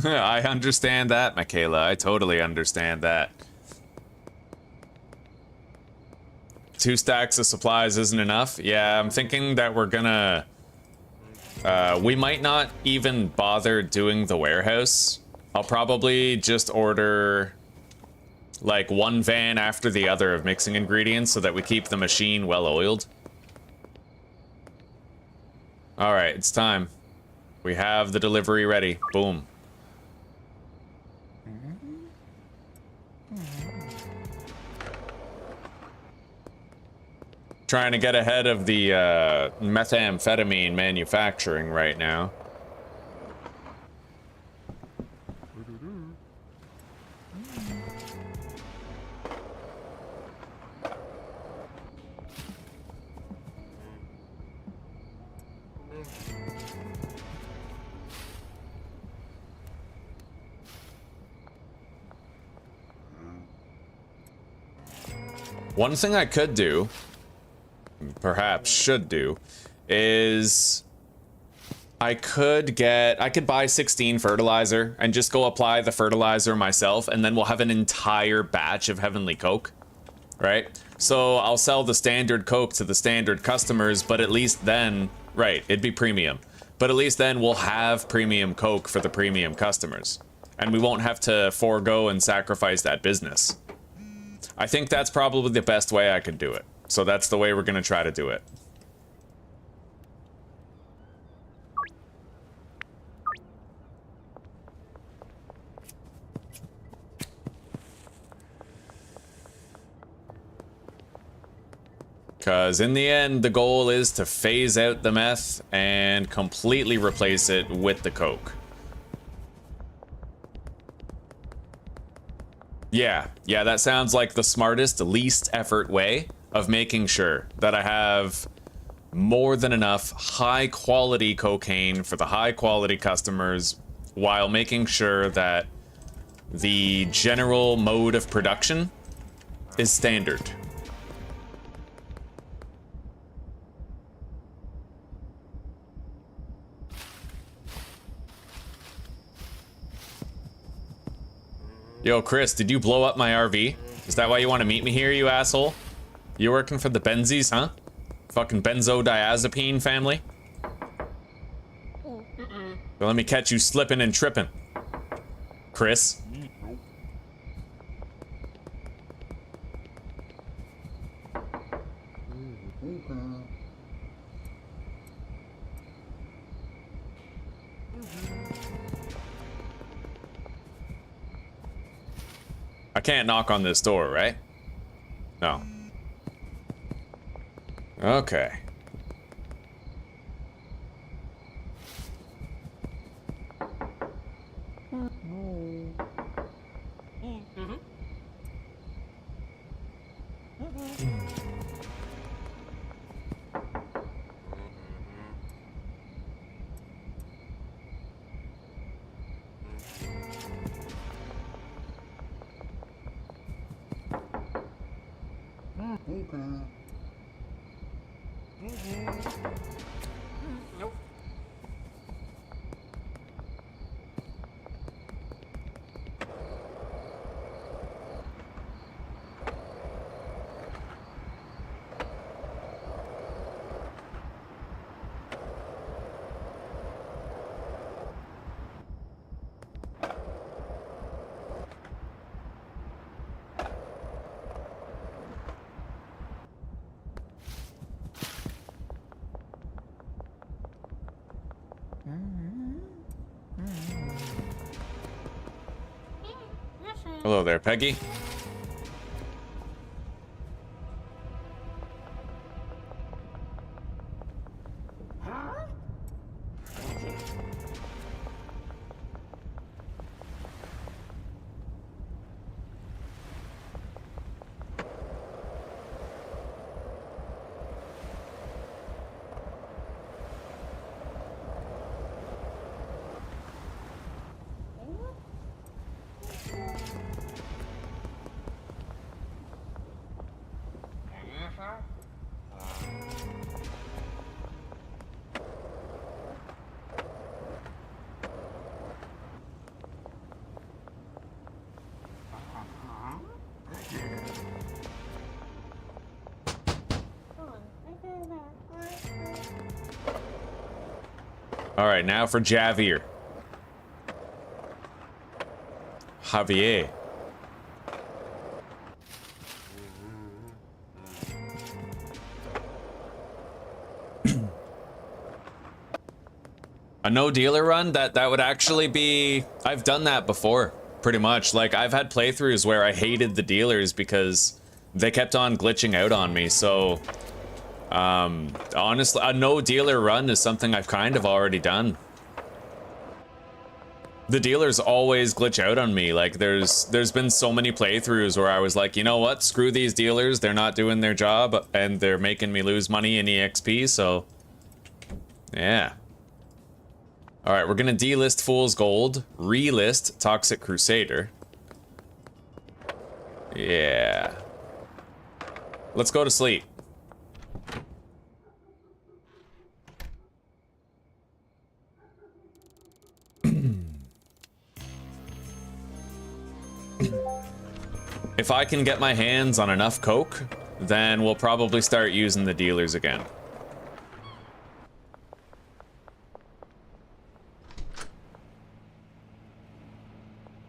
I understand that, Michaela. I totally understand that. 2 stacks of supplies isn't enough? Yeah, I'm thinking that we're gonna... we might not even bother doing the warehouse. I'll probably just order... like, 1 van after the other of mixing ingredients so that we keep the machine well-oiled. Alright, it's time. We have the delivery ready. Boom. Trying to get ahead of the methamphetamine manufacturing right now. One thing I could do, perhaps should do, is I could buy 16 fertilizer and just go apply the fertilizer myself, and then we'll have an entire batch of Heavenly Coke, right? So I'll sell the standard Coke to the standard customers, but at least then, right, it'd be premium. But at least then we'll have premium Coke for the premium customers. And we won't have to forego and sacrifice that business. I think that's probably the best way I could do it. So that's the way we're gonna try to do it. Because in the end, the goal is to phase out the meth and completely replace it with the Coke. Yeah, that sounds like the smartest, least effort way of making sure that I have more than enough high quality cocaine for the high quality customers while making sure that the general mode of production is standard. Yo, Chris, did you blow up my RV? Is that why you want to meet me here, you asshole? You working for the Benzies, huh? Fucking benzodiazepine family? Well, let me catch you slipping and tripping, Chris. I can't knock on this door, right? No. Okay. Hello there, Peggy. All right, now for Javier. Javier. A no dealer run? That would actually be... I've done that before, pretty much. Like, I've had playthroughs where I hated the dealers because they kept on glitching out on me, so... honestly, a no dealer run is something I've kind of already done. The dealers always glitch out on me. Like, there's been so many playthroughs where I was like, you know what? Screw these dealers. They're not doing their job, and they're making me lose money in EXP, so... Yeah. Alright, we're gonna delist Fool's Gold, relist Toxic Crusader. Yeah. Let's go to sleep. If I can get my hands on enough coke, then we'll probably start using the dealers again.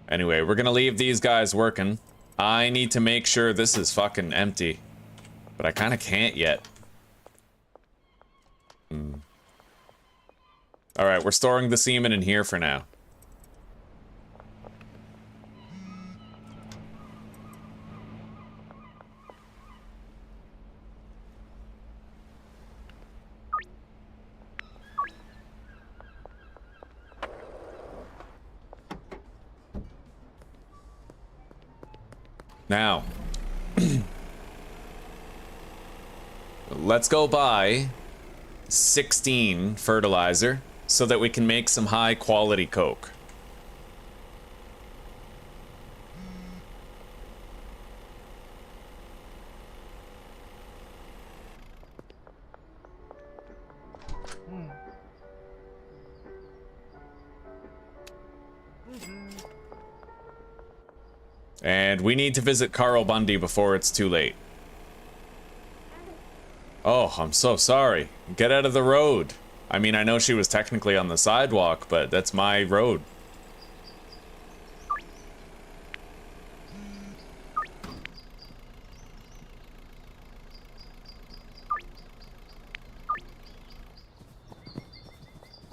Anyway, we're gonna leave these guys working. I need to make sure this is fucking empty. But I kinda can't yet. Alright, we're storing the semen in here for now. Now, let's go buy 16 fertilizer so that we can make some high quality coke. And we need to visit Carl Bundy before it's too late. Oh, I'm so sorry. Get out of the road. I mean, I know she was technically on the sidewalk, but that's my road.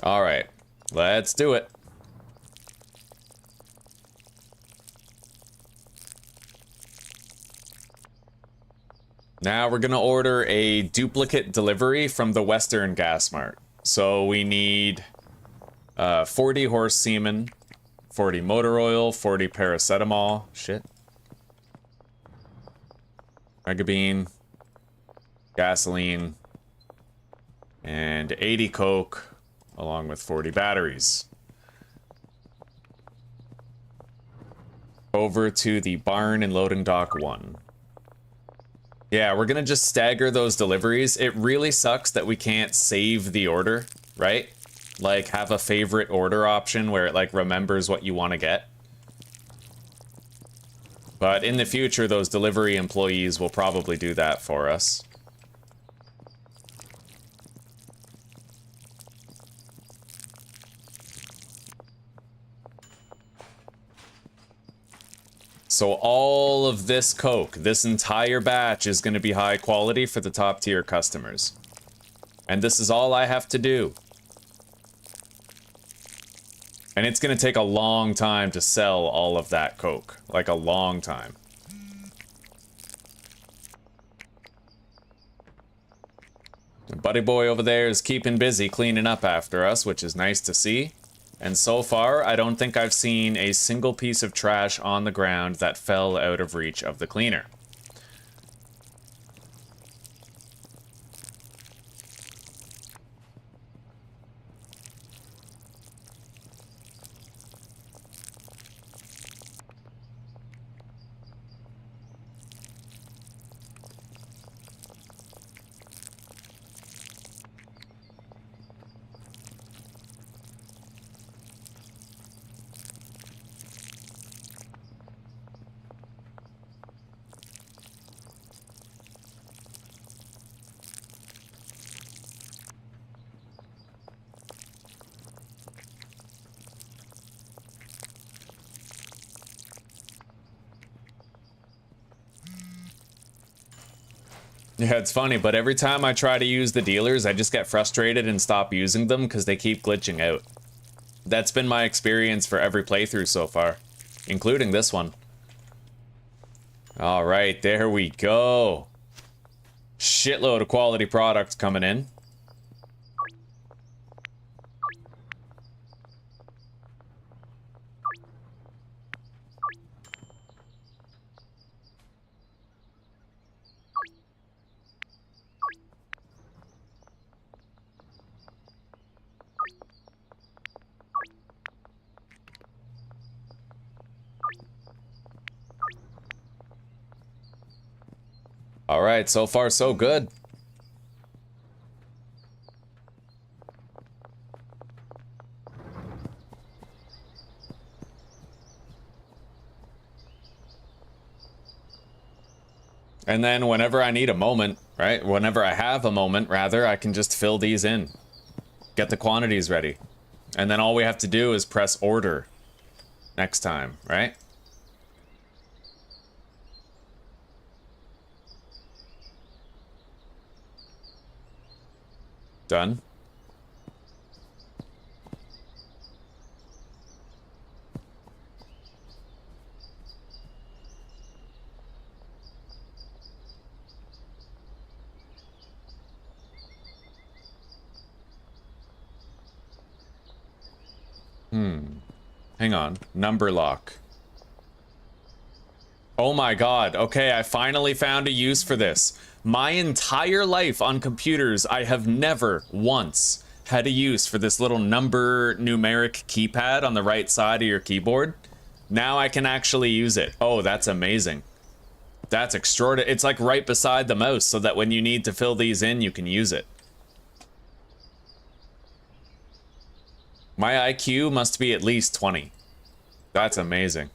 All right, let's do it. Now we're gonna order a duplicate delivery from the Western Gas Mart. So we need 40 horse semen, 40 motor oil, 40 paracetamol, shit. Megabine, gasoline, and 80 coke, along with 40 batteries. Over to the barn in loading dock 1. Yeah, we're gonna just stagger those deliveries. It really sucks that we can't save the order, right? Like, have a favorite order option where it, like, remembers what you want to get. But in the future, those delivery employees will probably do that for us. So all of this coke, this entire batch, is going to be high quality for the top tier customers. And this is all I have to do. And it's gonna take a long time to sell all of that coke. Like a long time. Buddy boy over there is keeping busy cleaning up after us, which is nice to see. And so far, I don't think I've seen a single piece of trash on the ground that fell out of reach of the cleaner. Yeah, it's funny, but every time I try to use the dealers, I just get frustrated and stop using them because they keep glitching out. That's been my experience for every playthrough so far, including this one. All right, there we go. Shitload of quality products coming in. All right, so far so good. And then whenever I need a moment, right? Whenever I have a moment, rather, I can just fill these in. Get the quantities ready. And then all we have to do is press order next time, right? Done. Hang on. Number lock. Oh my god. Okay, I finally found a use for this. My entire life on computers, I have never once had a use for this little number numeric keypad on the right side of your keyboard. Now I can actually use it. Oh, that's amazing. That's extraordinary. It's like right beside the mouse so that when you need to fill these in, you can use it. My IQ must be at least 20. That's amazing.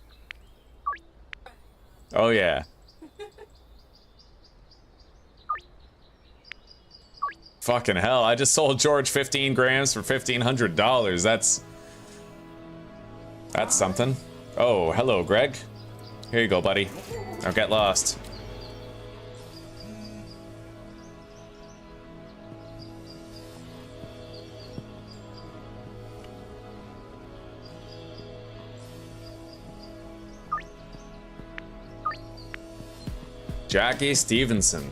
Oh yeah. Fucking hell, I just sold George 15 grams for $1,500. That's something. Oh, hello, Greg. Here you go, buddy. Now get lost. Jackie Stevenson.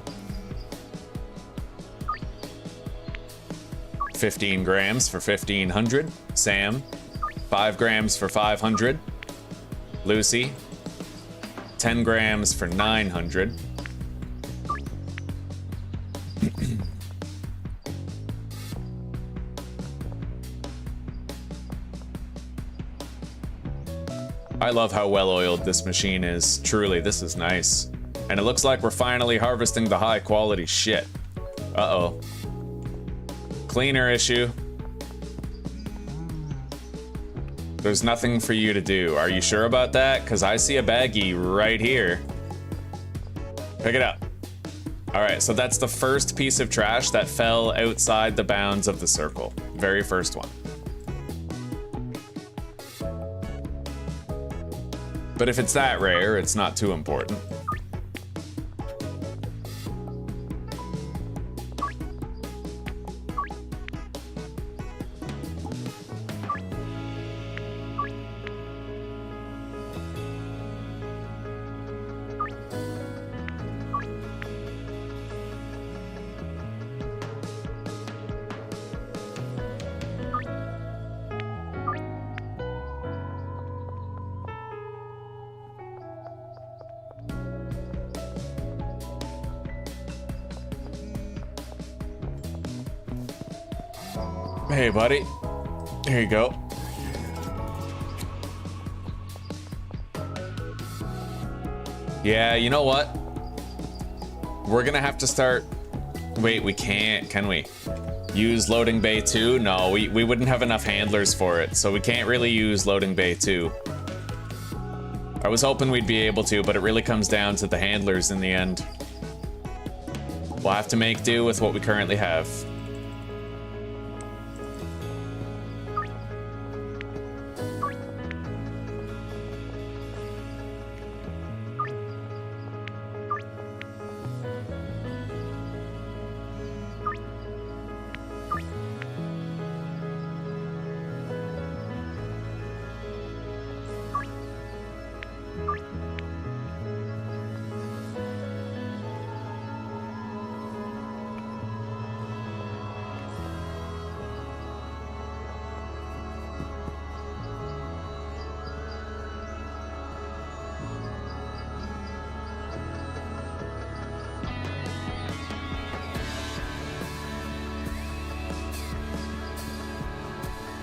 15 grams for 1,500. Sam. 5 grams for 500. Lucy. 10 grams for 900. I love how well-oiled this machine is. Truly, this is nice. And it looks like we're finally harvesting the high-quality shit. Uh-oh. Cleaner issue. There's nothing for you to do. Are you sure about that? Because I see a baggie right here. Pick it up. All right, so that's the first piece of trash that fell outside the bounds of the circle. Very first one. But if it's that rare, it's not too important. Hey, buddy. Here you go. Yeah, you know what? We're gonna have to start... Wait, we can't, can we? Use loading bay 2? No, we wouldn't have enough handlers for it, so we can't really use loading bay 2. I was hoping we'd be able to, but it really comes down to the handlers in the end. We'll have to make do with what we currently have.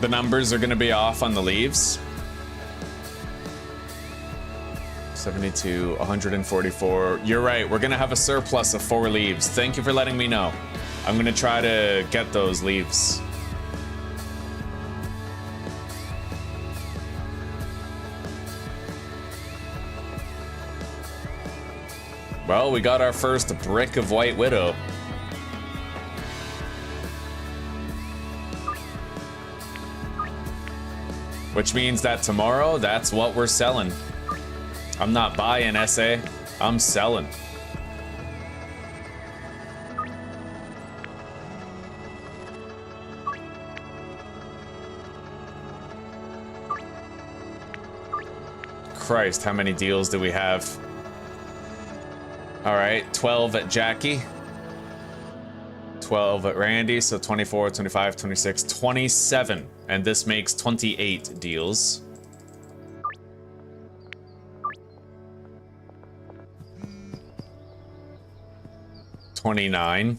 The numbers are gonna be off on the leaves. 72, 144. You're right, we're gonna have a surplus of 4 leaves. Thank you for letting me know. I'm gonna try to get those leaves. Well, we got our first brick of White Widow. Which means that tomorrow, that's what we're selling. I'm not buying, SA. I'm selling. Christ, how many deals do we have? All right, 12 at Jackie. 12 at Randy, so 24, 25, 26, 27. And this makes 28 deals. $29.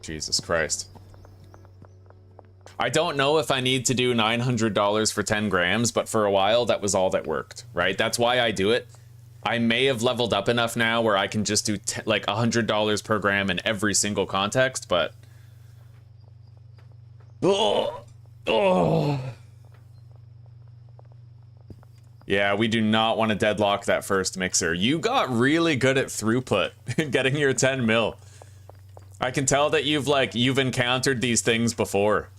Jesus Christ. I don't know if I need to do $900 for 10 grams, but for a while that was all that worked, right? That's why I do it. I may have leveled up enough now where I can just do like $100 per gram in every single context, but... Oh. Yeah, we do not want to deadlock that first mixer. You got really good at throughput, getting your 10 mil. I can tell that you've encountered these things before.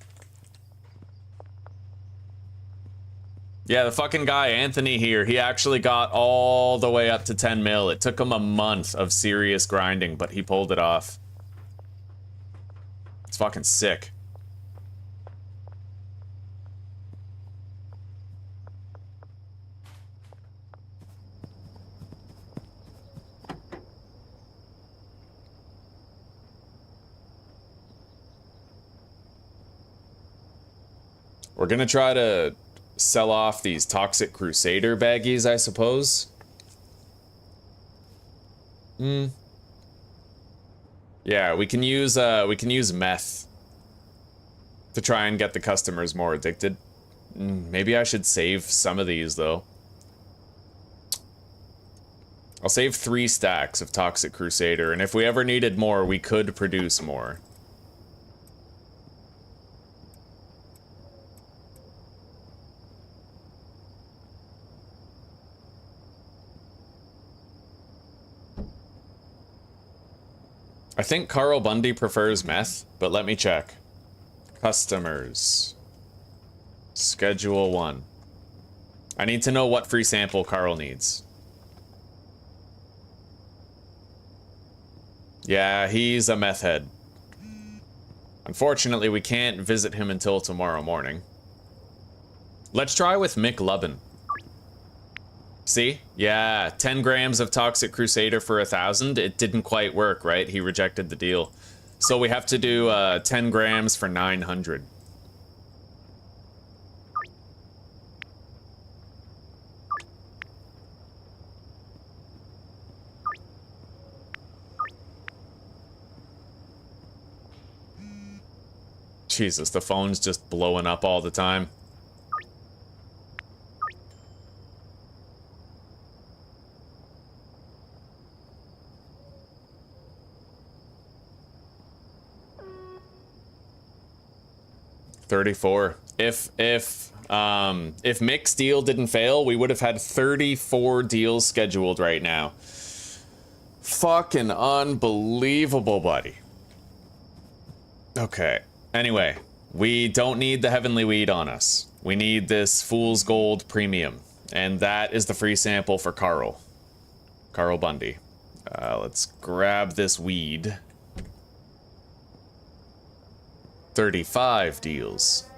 Yeah, the fucking guy, Anthony here, he actually got all the way up to 10 mil. It took him a month of serious grinding, but he pulled it off. It's fucking sick. We're gonna try to sell off these Toxic Crusader baggies, I suppose. Yeah, we can use meth to try and get the customers more addicted. Maybe I should save some of these though. I'll save 3 stacks of Toxic Crusader, and if we ever needed more, we could produce more. I think Carl Bundy prefers meth, but let me check. Customers. Schedule 1. I need to know what free sample Carl needs. Yeah, he's a meth head. Unfortunately, we can't visit him until tomorrow morning. Let's try with Mick Lubin. See? Yeah, 10 grams of Toxic Crusader for 1,000. It didn't quite work, right? He rejected the deal. So we have to do 10 grams for 900. Jesus, the phone's just blowing up all the time. $34. If Mick's deal didn't fail, we would have had 34 deals scheduled right now. Fucking unbelievable, buddy. Okay. Anyway, we don't need the heavenly weed on us. We need this Fool's Gold Premium. And that is the free sample for Carl. Carl Bundy. Let's grab this weed. 35 deals.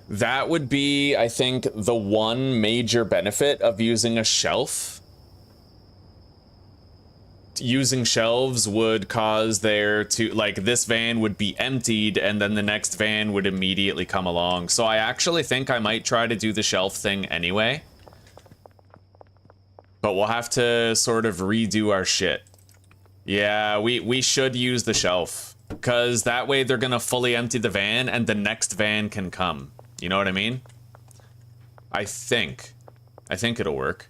That would be, I think, the one major benefit of using a shelf. Using shelves would cause there to, like, this van would be emptied and then the next van would immediately come along. So I actually think I might try to do the shelf thing anyway. But we'll have to sort of redo our shit. Yeah, we should use the shelf. Because that way they're gonna fully empty the van and the next van can come. You know what I mean? I think it'll work.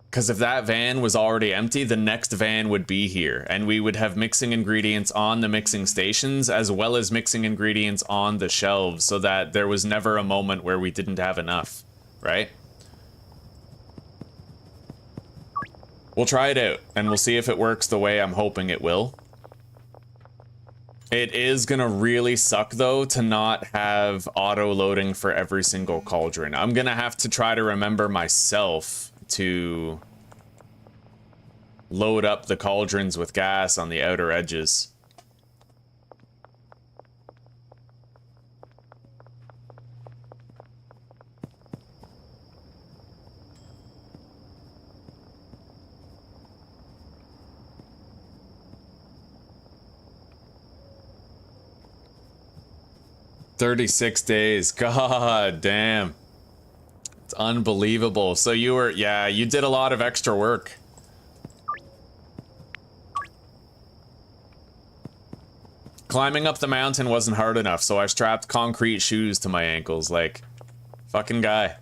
Because if that van was already empty, the next van would be here, and we would have mixing ingredients on the mixing stations, as well as mixing ingredients on the shelves, so that there was never a moment where we didn't have enough, right? We'll try it out, and we'll see if it works the way I'm hoping it will. It is gonna really suck, though, to not have auto-loading for every single cauldron. I'm gonna have to try to remember myself to load up the cauldrons with gas on the outer edges. $36 days. God damn. It's unbelievable. So you were, yeah, you did a lot of extra work. Climbing up the mountain wasn't hard enough, so I strapped concrete shoes to my ankles, like, fucking guy.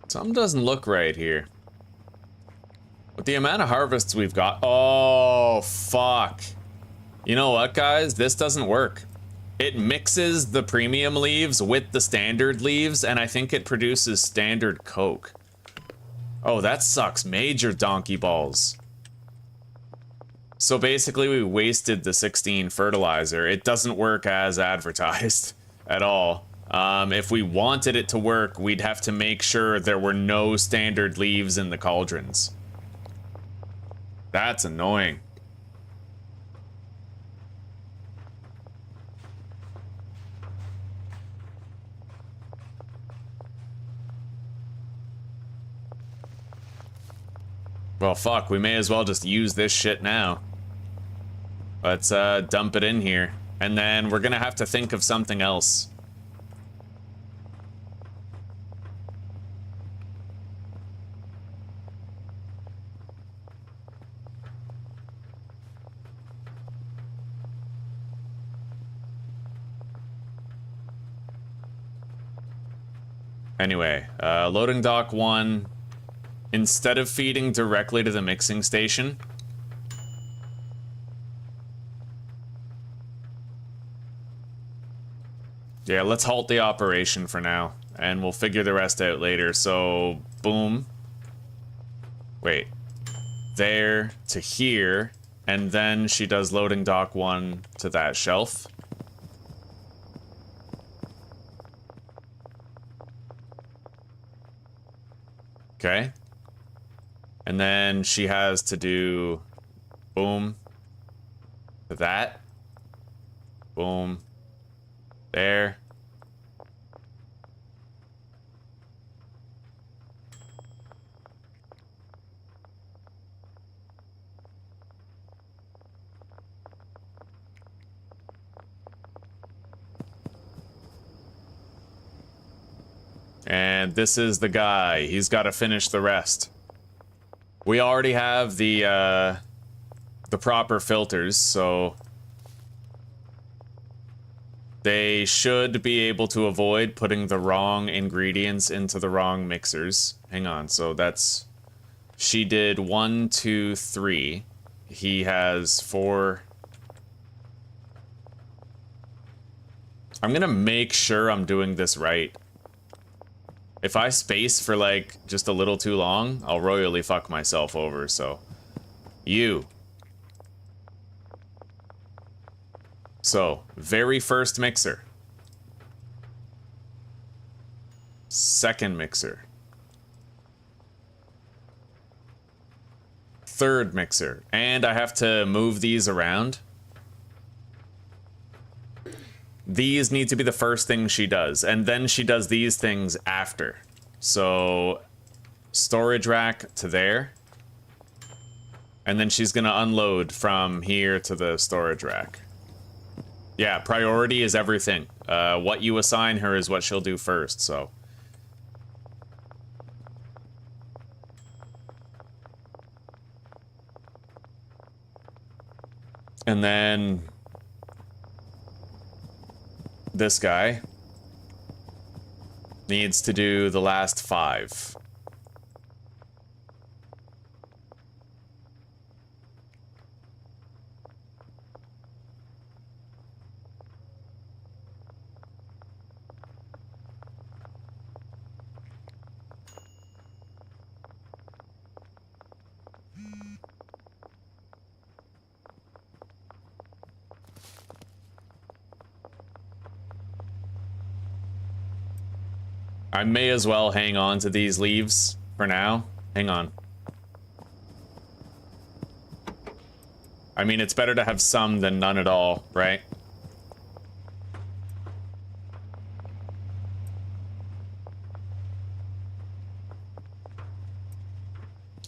Something doesn't look right here. With the amount of harvests we've got... Oh, fuck. You know what, guys? This doesn't work. It mixes the premium leaves with the standard leaves, and I think it produces standard coke. Oh, that sucks. Major donkey balls. So basically, we wasted the 16 fertilizer. It doesn't work as advertised at all. If we wanted it to work, we'd have to make sure there were no standard leaves in the cauldrons. That's annoying. Well, fuck, we may as well just use this shit now. Let's dump it in here. And then we're gonna have to think of something else. Anyway, loading dock 1. Instead of feeding directly to the mixing station, yeah, let's halt the operation for now, and we'll figure the rest out later. So, boom. Wait. There to here, and then she does loading dock 1 to that shelf. Okay. And then she has to do boom to that. Boom. There. And this is the guy. He's got to finish the rest. We already have the proper filters, so they should be able to avoid putting the wrong ingredients into the wrong mixers. Hang on, so that's... She did 1, 2, 3. He has 4... I'm gonna make sure I'm doing this right. If I space for, like, just a little too long, I'll royally fuck myself over, so... You. So, very first mixer. Second mixer. Third mixer. And I have to move these around. These need to be the first thing she does, and then she does these things after. So, storage rack to there. And then she's gonna unload from here to the storage rack. Yeah, priority is everything. What you assign her is what she'll do first, so. And then this guy needs to do the last 5. I may as well hang on to these leaves for now. Hang on. I mean, it's better to have some than none at all, right?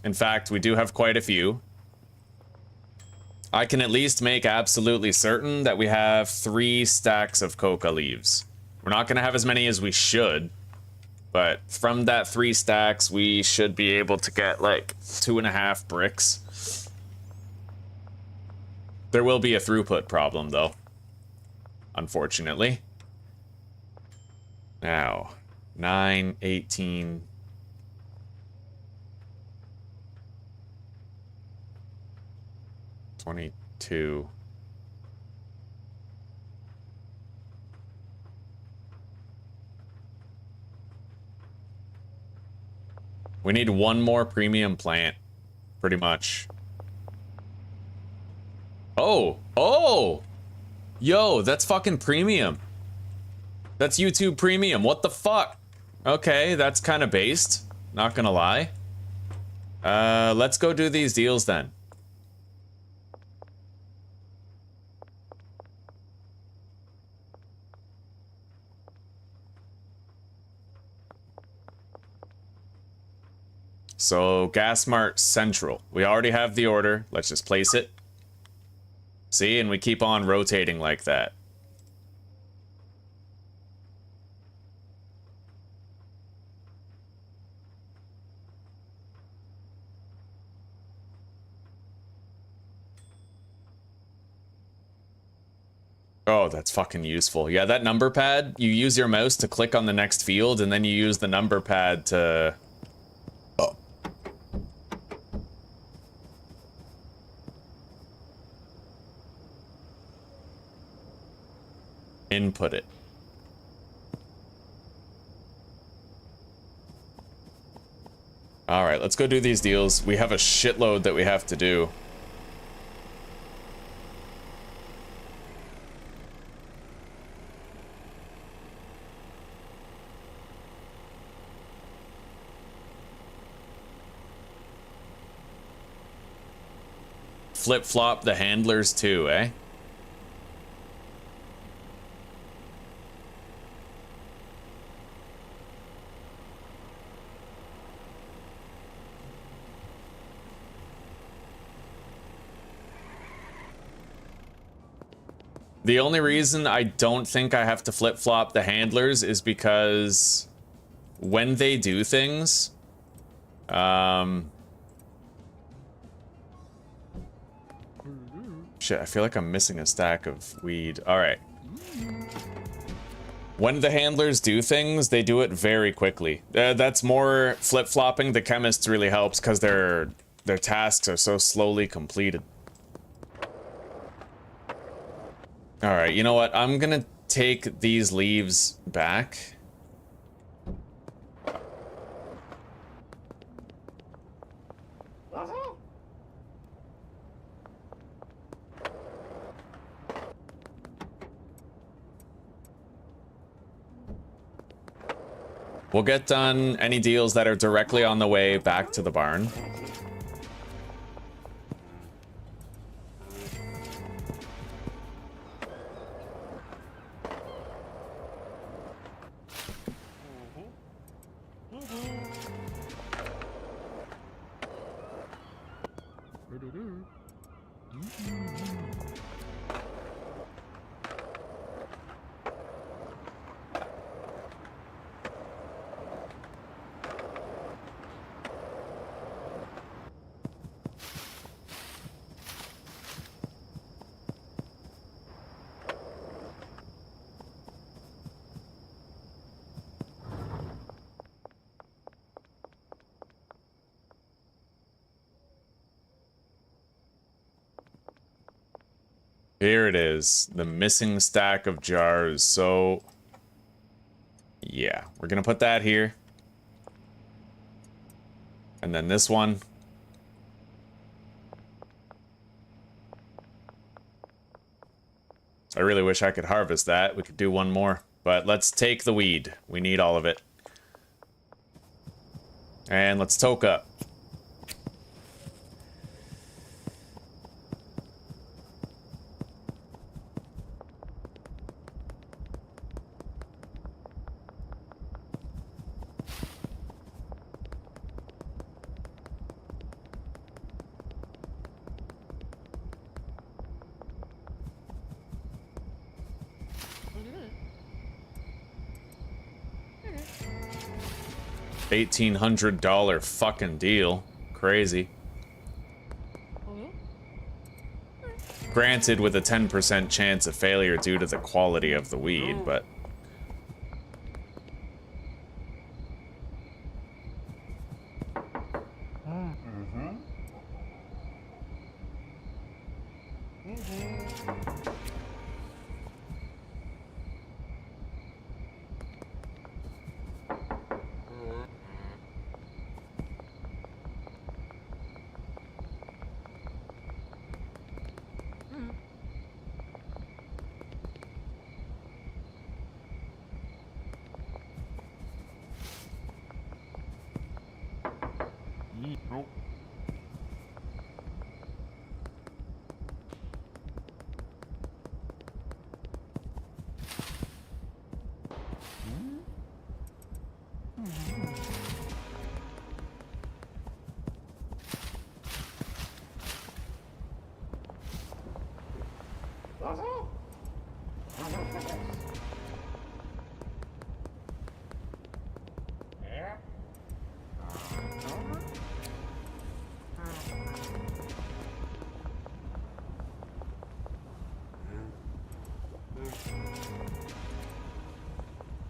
In fact, we do have quite a few. I can at least make absolutely certain that we have 3 stacks of coca leaves. We're not going to have as many as we should. But from that 3 stacks, we should be able to get like 2.5 bricks. There will be a throughput problem though, unfortunately. Now, 9, 18... 22... We need 1 more premium plant, pretty much. Oh! Oh! Yo, that's fucking premium. That's YouTube premium. What the fuck? Okay, that's kind of based. Not gonna lie. Let's go do these deals then. So, Gas Mart Central. We already have the order. Let's just place it. See, and we keep on rotating like that. Oh, that's fucking useful. Yeah, that number pad, you use your mouse to click on the next field, and then you use the number pad to... Oh. Input it. Alright, let's go do these deals. We have a shitload that we have to do. Flip-flop the handlers too, eh? The only reason I don't think I have to flip-flop the handlers is because when they do things, shit, I feel like I'm missing a stack of weed. All right. When the handlers do things, they do it very quickly. That's more flip-flopping. The chemists really helps because their tasks are so slowly completed. All right, you know what? I'm gonna take these leaves back. We'll get done any deals that are directly on the way back to the barn. Here it is, the missing stack of jars. So, yeah, we're gonna put that here. And then this one. I really wish I could harvest that. We could do one more. But let's take the weed. We need all of it. And let's toke up. $1,800 fucking deal. Crazy. Granted, with a 10% chance of failure due to the quality of the weed, but...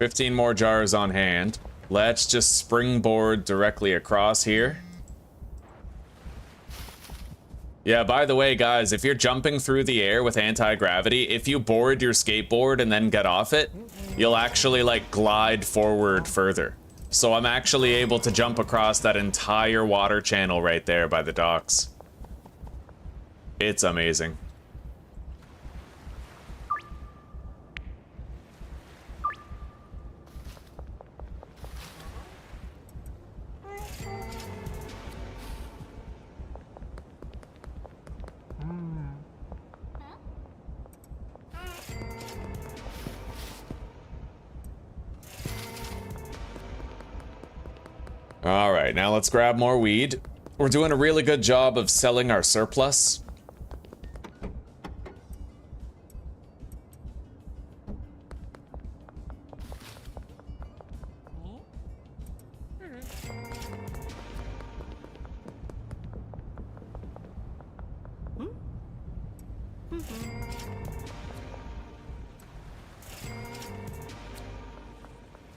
15 more jars on hand. Let's just springboard directly across here. Yeah, by the way, guys, if you're jumping through the air with anti-gravity, if you board your skateboard and then get off it, you'll actually, like, glide forward further. So I'm actually able to jump across that entire water channel right there by the docks. It's amazing. Alright, now let's grab more weed. We're doing a really good job of selling our surplus.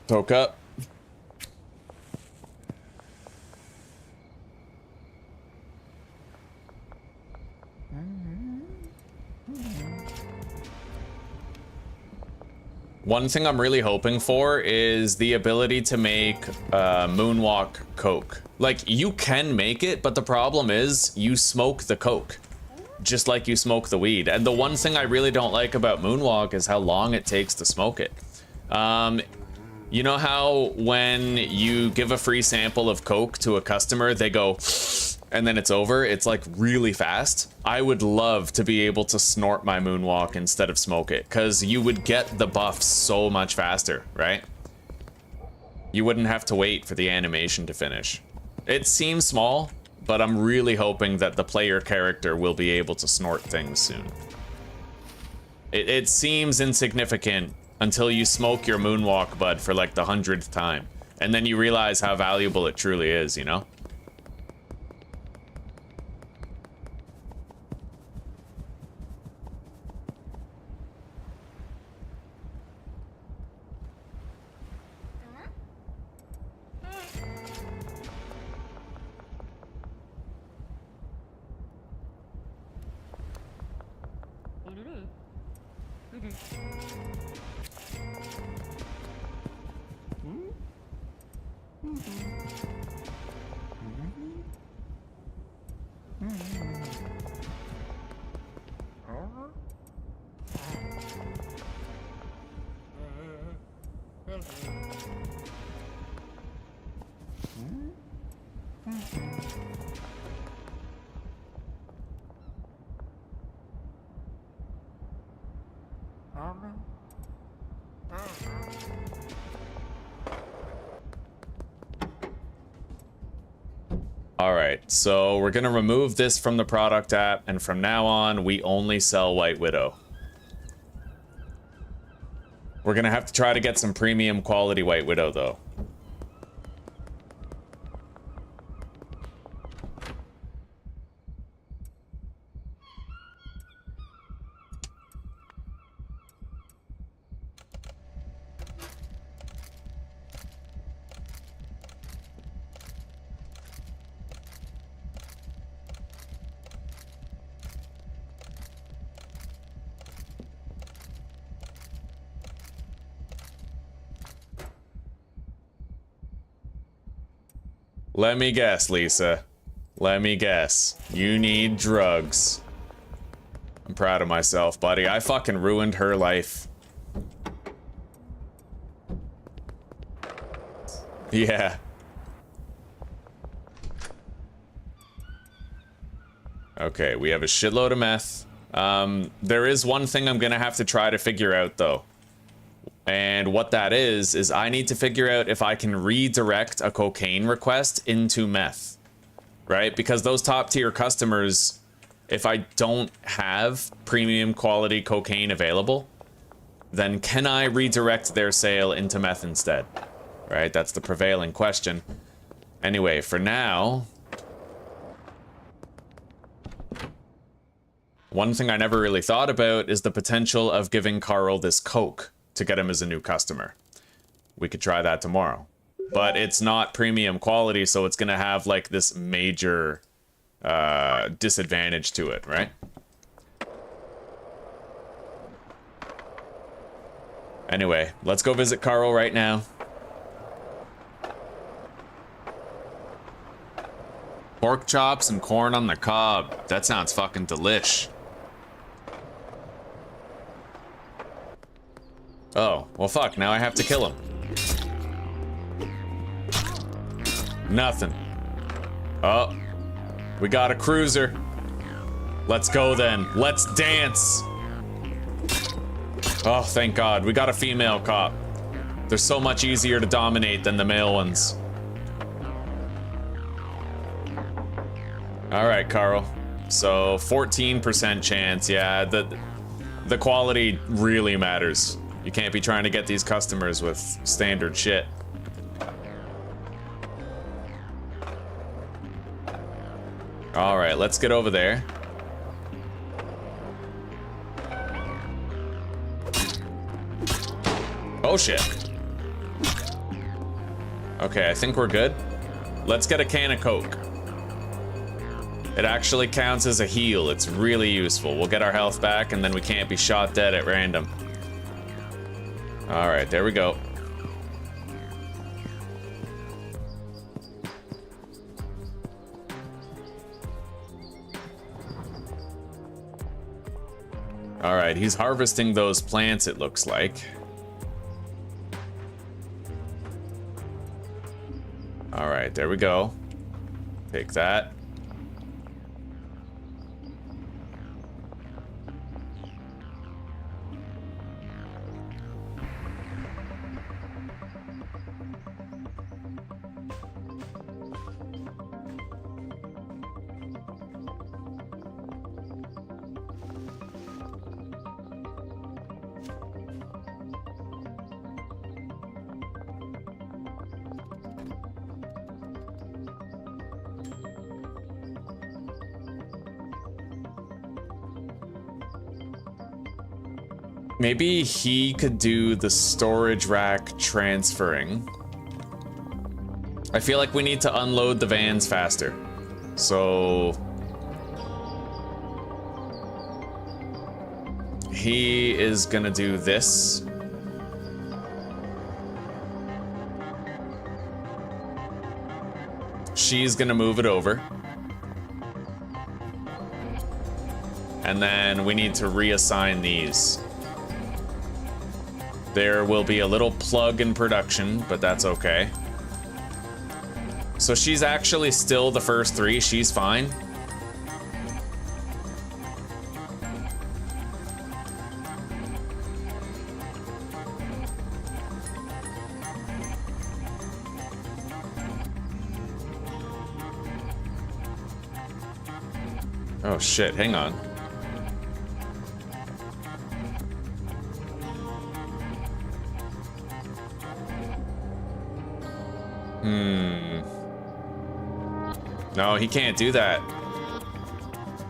Poke up. One thing I'm really hoping for is the ability to make moonwalk coke. Like, you can make it, but the problem is you smoke the coke, just like you smoke the weed. And the one thing I really don't like about moonwalk is how long it takes to smoke it. You know how when you give a free sample of coke to a customer, they go, and then it's over? It's like really fast. I would love to be able to snort my moonwalk instead of smoke it, because you would get the buffs so much faster, right? You wouldn't have to wait for the animation to finish. It seems small, but I'm really hoping that the player character will be able to snort things soon. It seems insignificant until you smoke your moonwalk bud for like the 100th time, and then you realize how valuable it truly is, you know? Alright, so we're gonna remove this from the product app, and from now on, we only sell White Widow. We're gonna have to try to get some premium quality White Widow, though. Let me guess, Lisa. Let me guess. You need drugs. I'm proud of myself, buddy. I fucking ruined her life. Yeah. Okay, we have a shitload of meth. There is one thing I'm gonna have to try to figure out, though. And what that is I need to figure out if I can redirect a cocaine request into meth, right? Because those top tier customers, if I don't have premium quality cocaine available, then can I redirect their sale into meth instead? Right? That's the prevailing question. Anyway, for now, one thing I never really thought about is the potential of giving Carl this coke to get him as a new customer. we could try that tomorrow. But it's not premium quality, so it's gonna have like this major disadvantage to it, right? Anyway, let's go visit Carl right now. Pork chops and corn on the cob. That sounds fucking delish. Oh, well fuck, now I have to kill him. Nothing. Oh, we got a cruiser. Let's go then. Let's dance. Oh, thank God. We got a female cop. They're so much easier to dominate than the male ones. All right, Carl. So 14% chance. Yeah, the quality really matters. You can't be trying to get these customers with standard shit. All right, let's get over there. Oh shit. Okay, I think we're good. Let's get a can of Coke. It actually counts as a heal. It's really useful. We'll get our health back and then we can't be shot dead at random. All right, there we go. All right, he's harvesting those plants, it looks like. All right, there we go. Take that. Maybe he could do the storage rack transferring. I feel like we need to unload the vans faster. So he is gonna do this. She's gonna move it over. And then we need to reassign these. There will be a little plug in production, but that's okay. So she's actually still the first three. She's fine. Oh shit, hang on. No, he can't do that.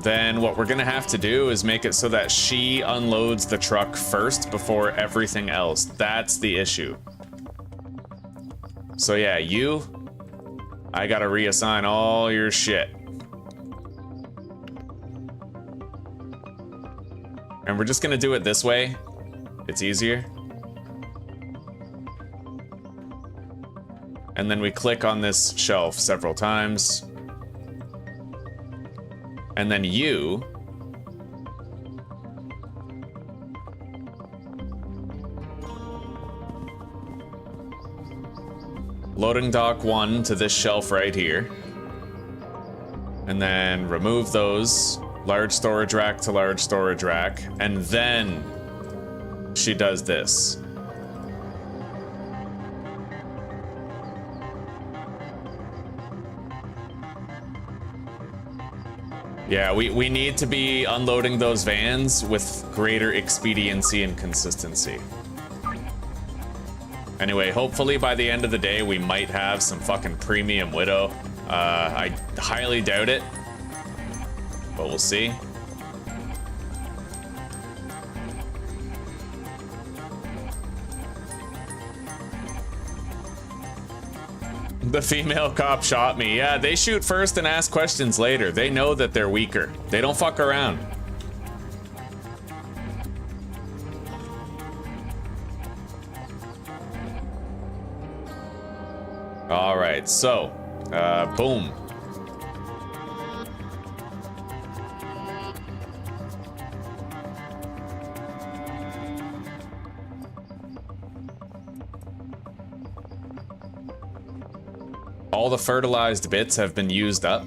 Then what we're gonna have to do is make it so that she unloads the truck first before everything else. That's the issue. So yeah, I gotta reassign all your shit. And we're just gonna do it this way. It's easier. And then we click on this shelf several times. And then loading dock 1 to this shelf right here. And then remove those. Large storage rack to large storage rack. And then she does this. Yeah, we need to be unloading those vans with greater expediency and consistency. Anyway, hopefully by the end of the day, we might have some fucking premium Widow. I highly doubt it, but we'll see. The female cop shot me. Yeah, they shoot first and ask questions later. They know that they're weaker. They don't fuck around. All right, so, boom. All the fertilized bits have been used up.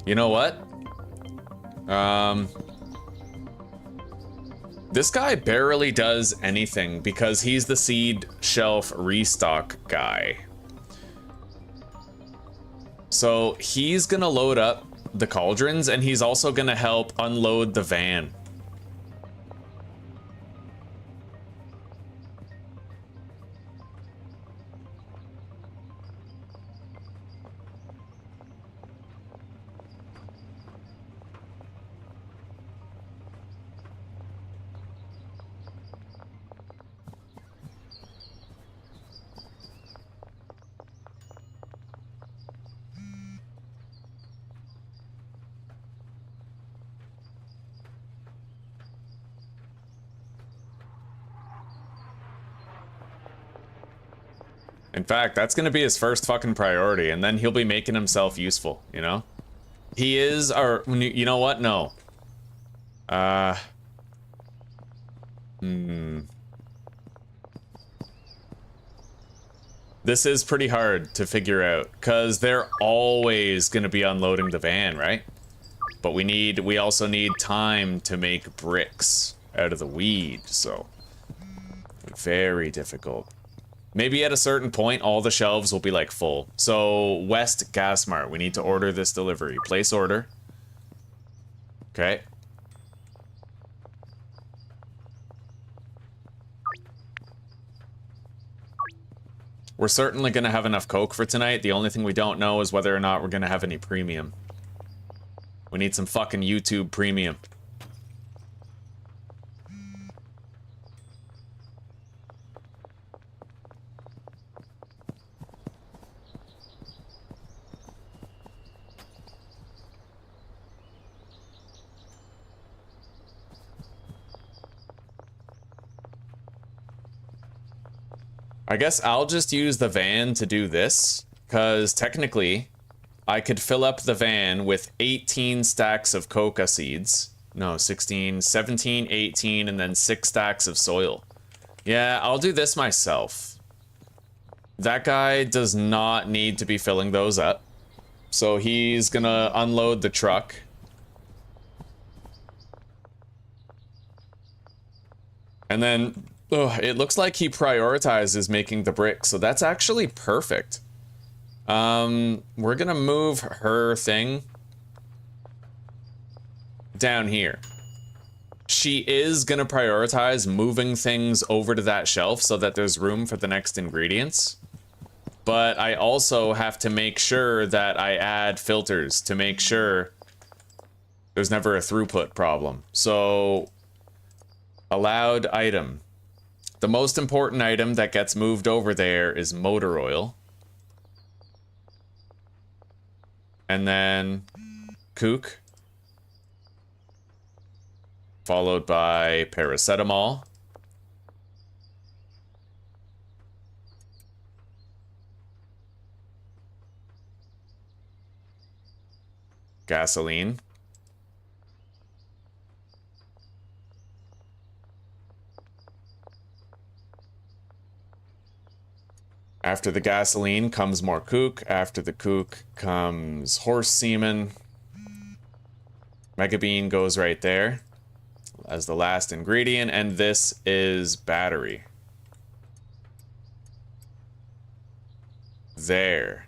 You know what? This guy barely does anything because he's the seed shelf restock guy. So he's gonna load up the cauldrons and he's also gonna help unload the van. In fact, that's gonna be his first fucking priority, and then he'll be making himself useful, you know? He is, or, you know what? No. This is pretty hard to figure out, because they're always gonna be unloading the van, right? But we also need time to make bricks out of the weed, so... very difficult. Maybe at a certain point, all the shelves will be, like, full. So, West Gas Mart, we need to order this delivery. Place order. Okay. We're certainly gonna have enough Coke for tonight. The only thing we don't know is whether or not we're gonna have any premium. We need some fucking YouTube premium. I guess I'll just use the van to do this, because technically, I could fill up the van with 18 stacks of coca seeds. No, 16, 17, 18, and then 6 stacks of soil. Yeah, I'll do this myself. That guy does not need to be filling those up. So he's gonna unload the truck. And then... oh, it looks like he prioritizes making the bricks, so that's actually perfect. We're gonna move her thing down here. She is gonna prioritize moving things over to that shelf so that there's room for the next ingredients. But I also have to make sure that I add filters to make sure there's never a throughput problem. So, allowed item. The most important item that gets moved over there is motor oil. And then kook. Followed by paracetamol. Gasoline. After the gasoline comes more kook. After the kook comes horse semen. Mega bean goes right there as the last ingredient, and this is battery. There.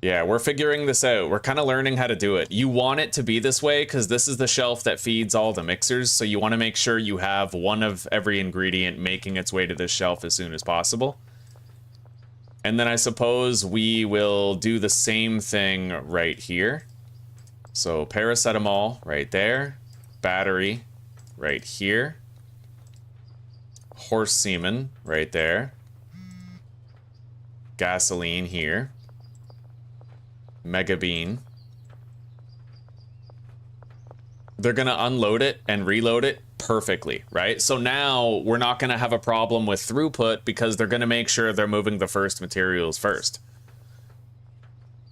Yeah, we're figuring this out. We're kind of learning how to do it. You want it to be this way because this is the shelf that feeds all the mixers, so you want to make sure you have one of every ingredient making its way to this shelf as soon as possible. And then I suppose we will do the same thing right here. So paracetamol right there, battery right here, horse semen right there, gasoline here, mega bean. They're gonna unload it and reload it perfectly, right? So now we're not gonna have a problem with throughput because they're gonna make sure they're moving the first materials first.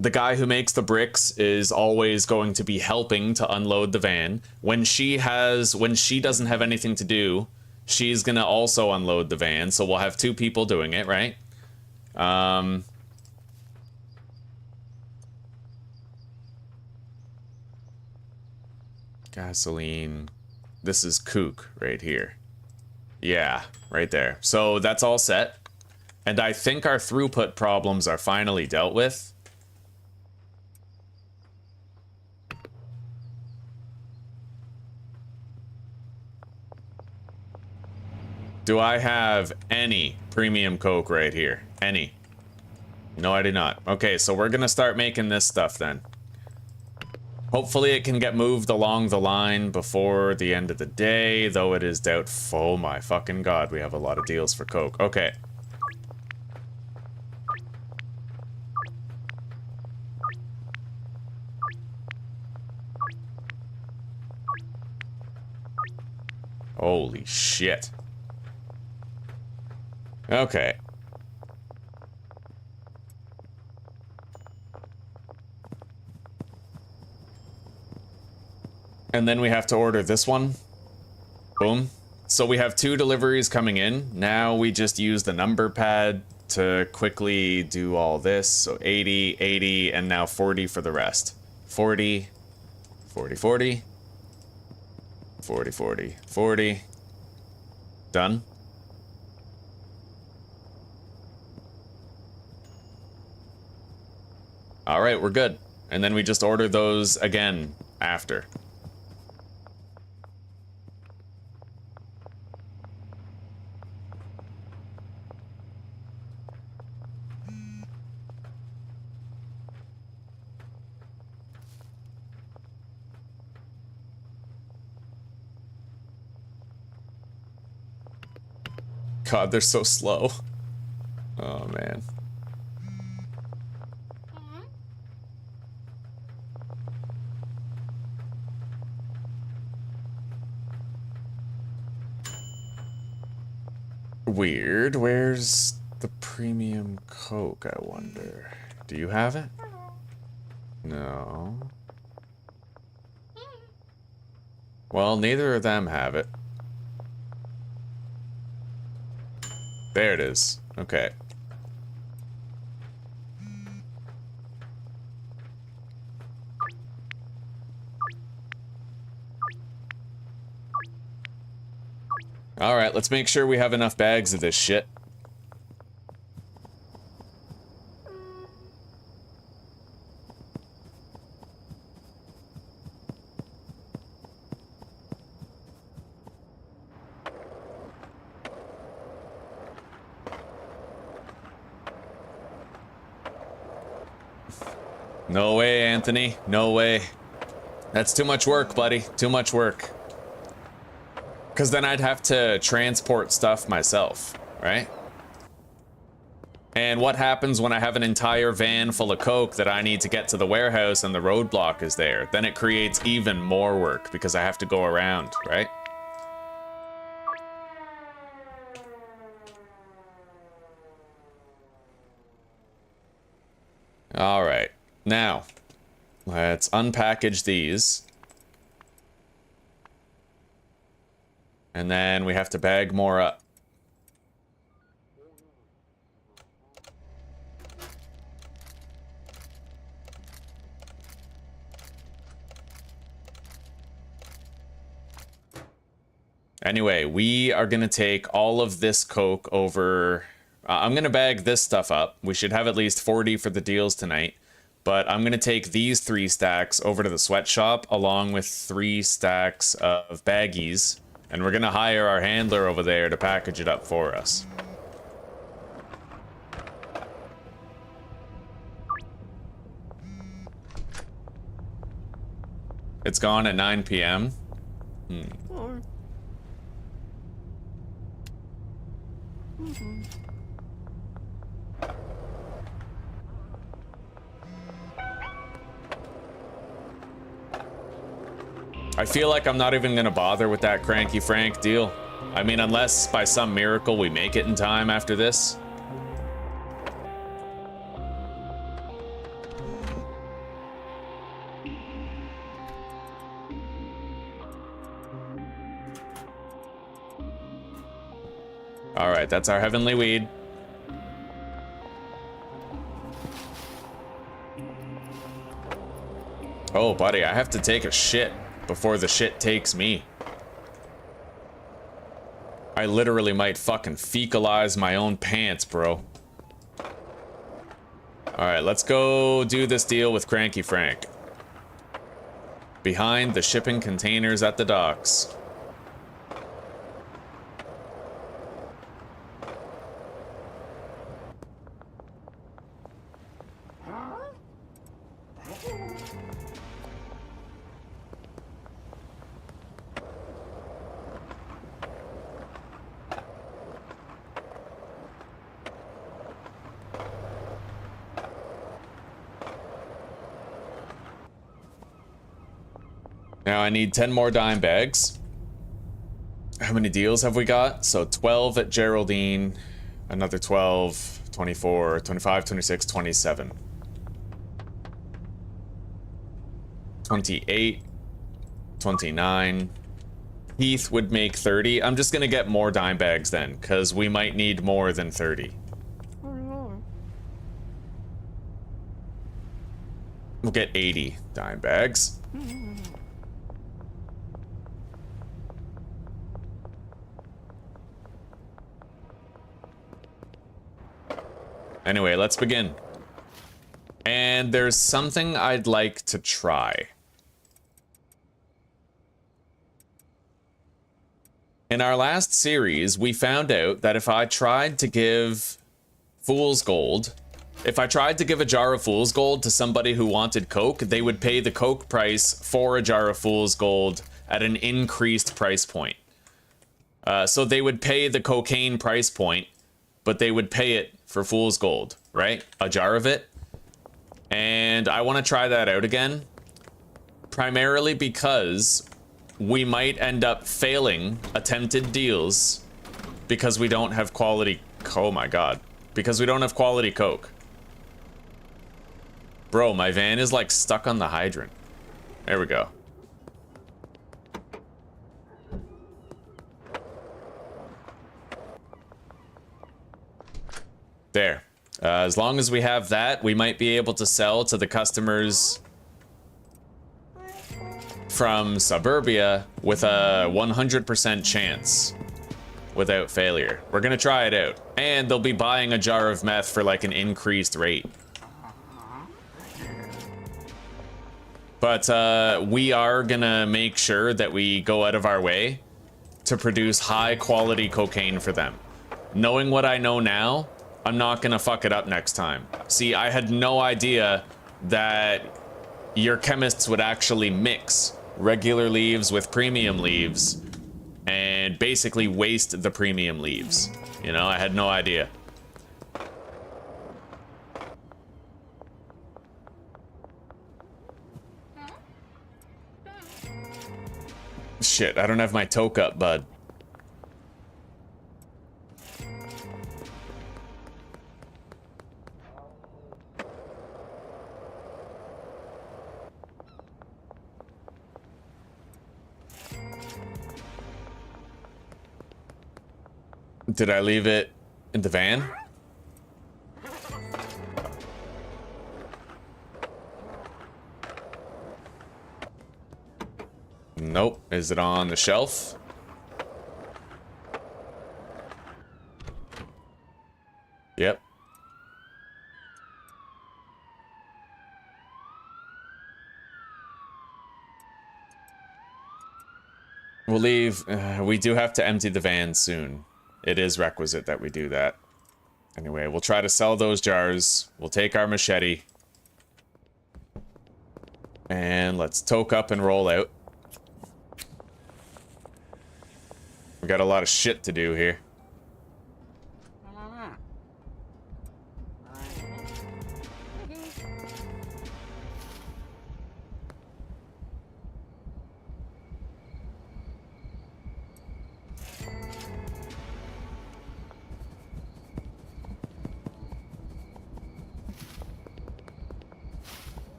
The guy who makes the bricks is always going to be helping to unload the van. When she doesn't have anything to do, she's gonna also unload the van, so we'll have 2 people doing it, right? Gasoline. This is kook right here. Yeah, right there. So that's all set. And I think our throughput problems are finally dealt with. Do I have any premium coke right here? Any? No, I do not. Okay, so we're gonna start making this stuff then. Hopefully it can get moved along the line before the end of the day, though it is doubtful. Oh my fucking god, we have a lot of deals for coke. Okay. Holy shit. Okay. And then we have to order this one. Boom. So we have 2 deliveries coming in. Now we just use the number pad to quickly do all this. So 80, 80, and now 40 for the rest. 40, 40, 40, 40, 40, 40. Done. All right, we're good. And then we just order those again after. God, they're so slow. Oh, man. Weird. Where's the premium coke, I wonder? Do you have it? No. Well, neither of them have it. There it is. Okay. All right, let's make sure we have enough bags of this shit. No way, Anthony. No way. That's too much work, buddy. Too much work. Because then I'd have to transport stuff myself, right? And what happens when I have an entire van full of coke that I need to get to the warehouse and the roadblock is there? Then it creates even more work because I have to go around, right? All right. Now, let's unpackage these. And then we have to bag more up. Anyway, we are going to take all of this coke over. I'm going to bag this stuff up. We should have at least 40 for the deals tonight. But I'm going to take these 3 stacks over to the sweatshop along with 3 stacks of baggies. And we're going to hire our handler over there to package it up for us. It's gone at 9 p.m. I feel like I'm not even gonna bother with that Cranky Frank deal. I mean, unless by some miracle we make it in time after this. Alright, that's our heavenly weed. Oh, buddy, I have to take a shit before the shit takes me. I literally might fucking fecalize my own pants, bro. Alright, let's go do this deal with Cranky Frank. Behind the shipping containers at the docks. Now I need 10 more dime bags. How many deals have we got? So 12 at Geraldine, another 12, 24, 25, 26, 27. 28, 29. Heath would make 30. I'm just gonna get more dime bags then, because we might need more than 30. We'll get 80 dime bags. Anyway, let's begin. And there's something I'd like to try. In our last series, we found out that if I tried to give Fool's Gold, if I tried to give a jar of Fool's Gold to somebody who wanted Coke, they would pay the Coke price for a jar of Fool's Gold at an increased price point. So they would pay the cocaine price point, but they would pay it for Fool's Gold, right? A jar of it. And I want to try that out again. Primarily because we might end up failing attempted deals because we don't have quality... Oh my god. Because we don't have quality Coke. Bro, my van is like stuck on the hydrant. There we go. There. As long as we have that, we might be able to sell to the customers from Suburbia with a 100% chance without failure. We're gonna try it out. And they'll be buying a jar of meth for like an increased rate. But we are gonna make sure that we go out of our way to produce high quality cocaine for them. Knowing what I know now, I'm not gonna fuck it up next time. See, I had no idea that your chemists would actually mix regular leaves with premium leaves and basically waste the premium leaves. You know, I had no idea. Shit, I don't have my toke up, bud. Did I leave it in the van? Nope. Is it on the shelf? Yep. We'll leave. We do have to empty the van soon. It is requisite that we do that. Anyway, we'll try to sell those jars. We'll take our machete. And let's toke up and roll out. We got a lot of shit to do here.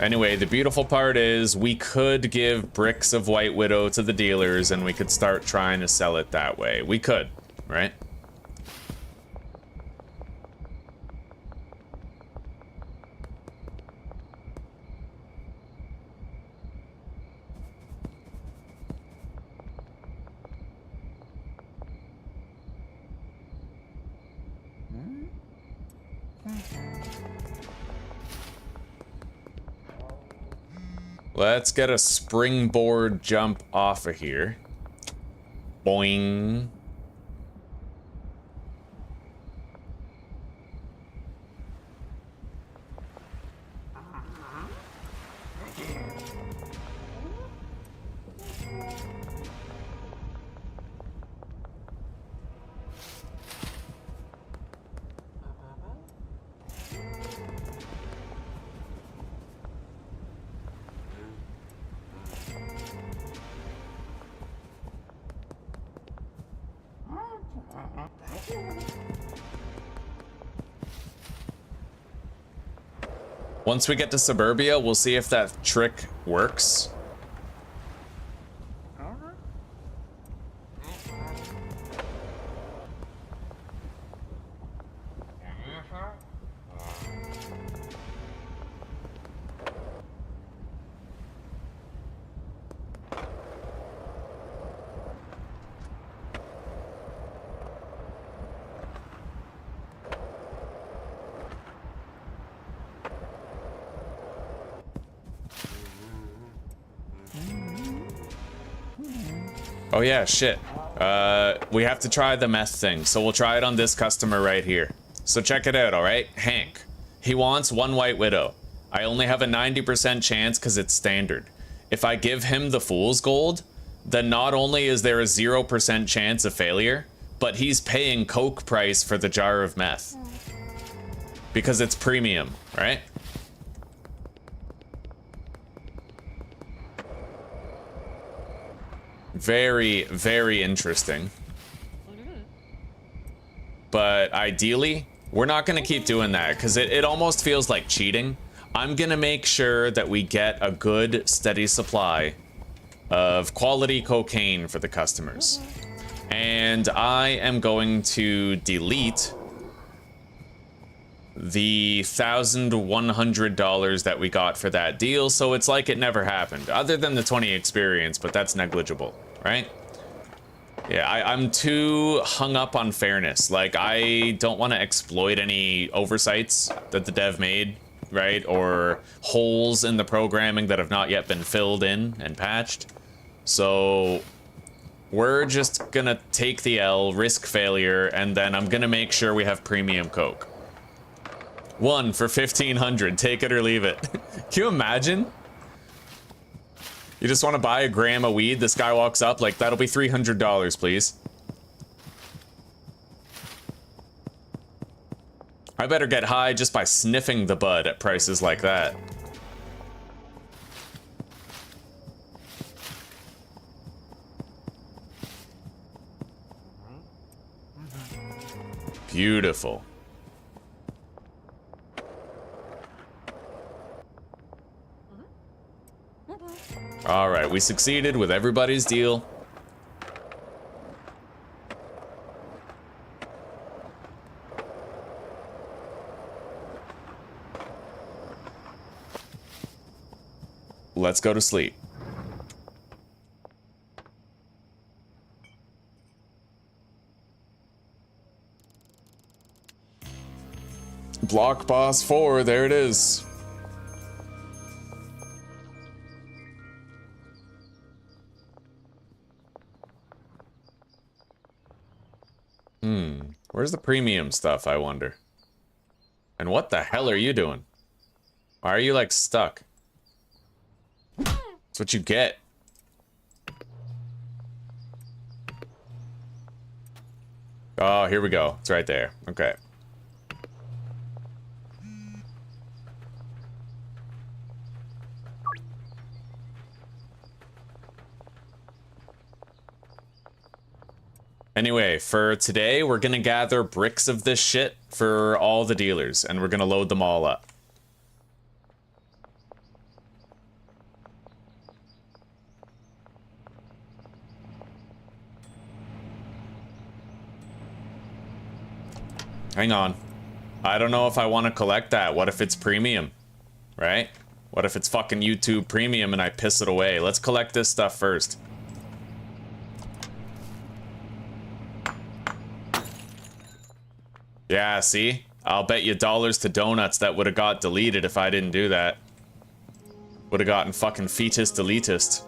Anyway, the beautiful part is we could give bricks of White Widow to the dealers and we could start trying to sell it that way. We could, right? Let's get a springboard jump off of here. Boing. Once we get to Suburbia, we'll see if that trick works. Oh yeah, shit. We have to try the meth thing, so we'll try it on this customer right here. So check it out, alright? Hank. He wants one White Widow. I only have a 90% chance because it's standard. If I give him the Fool's Gold, then not only is there a 0% chance of failure, but he's paying Coke price for the jar of meth. Because it's premium, right? Very, very interesting. But ideally, we're not going to keep doing that because it almost feels like cheating. I'm going to make sure that we get a good, steady supply of quality cocaine for the customers. And I am going to delete the $1,100 that we got for that deal, so it's like it never happened, other than the 20 experience, but that's negligible, right? Yeah, I'm too hung up on fairness. Like, I don't want to exploit any oversights that the dev made, right? Or holes in the programming that have not yet been filled in and patched. So we're just gonna take the L, risk failure, and then I'm gonna make sure we have premium Coke. One for 1,500, take it or leave it. Can you imagine? You just want to buy a gram of weed, this guy walks up like, that'll be $300, please. I better get high just by sniffing the bud at prices like that. Beautiful. All right, we succeeded with everybody's deal. Let's go to sleep. Block Boss 4, there it is. Where's the premium stuff, I wonder? And what the hell are you doing? Why are you, like, stuck? That's what you get. Oh, here we go. It's right there. Okay. Anyway, for today, we're gonna gather bricks of this shit for all the dealers, and we're gonna load them all up. Hang on. I don't know if I want to collect that. What if it's premium? Right? What if it's fucking YouTube premium and I piss it away? Let's collect this stuff first. Yeah, see? I'll bet you dollars to donuts that would have got deleted if I didn't do that. Would have gotten fucking fetus deletist.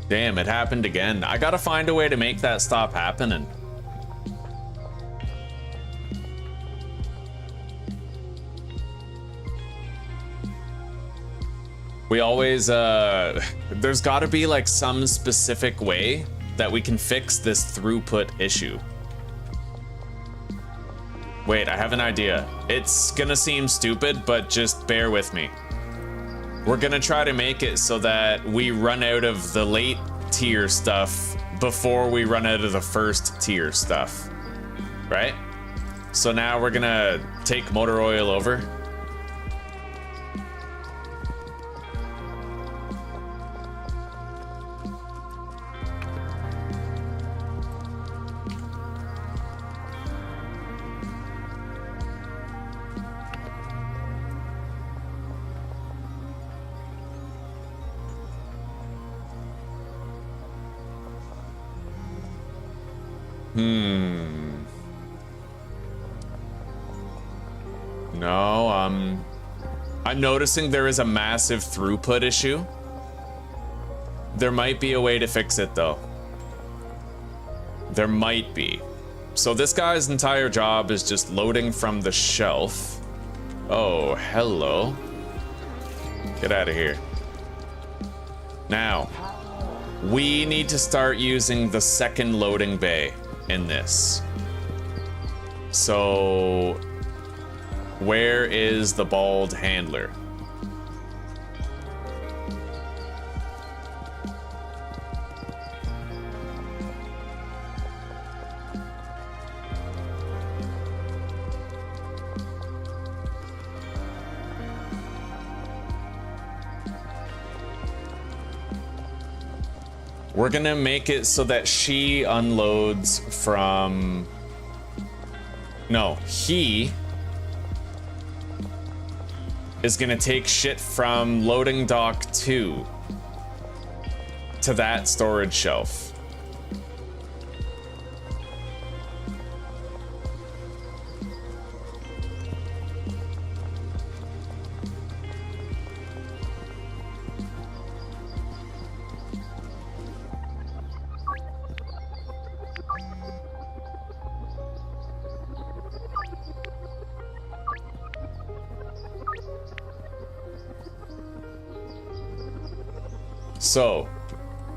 Damn, it happened again. I gotta find a way to make that stop happening. We always, there's gotta be like some specific way that we can fix this throughput issue. Wait, I have an idea. It's gonna seem stupid, but just bear with me. We're gonna try to make it so that we run out of the late tier stuff before we run out of the first tier stuff, right? So now we're gonna take motor oil over. No, I'm noticing there is a massive throughput issue. There might be a way to fix it though. There might be. So this guy's entire job is just loading from the shelf. Oh, hello. Get out of here. Now, we need to start using the second loading bay in this. So, where is the bald handler? We're gonna make it so that she unloads from... No, he is gonna take shit from loading dock 2 to that storage shelf. So,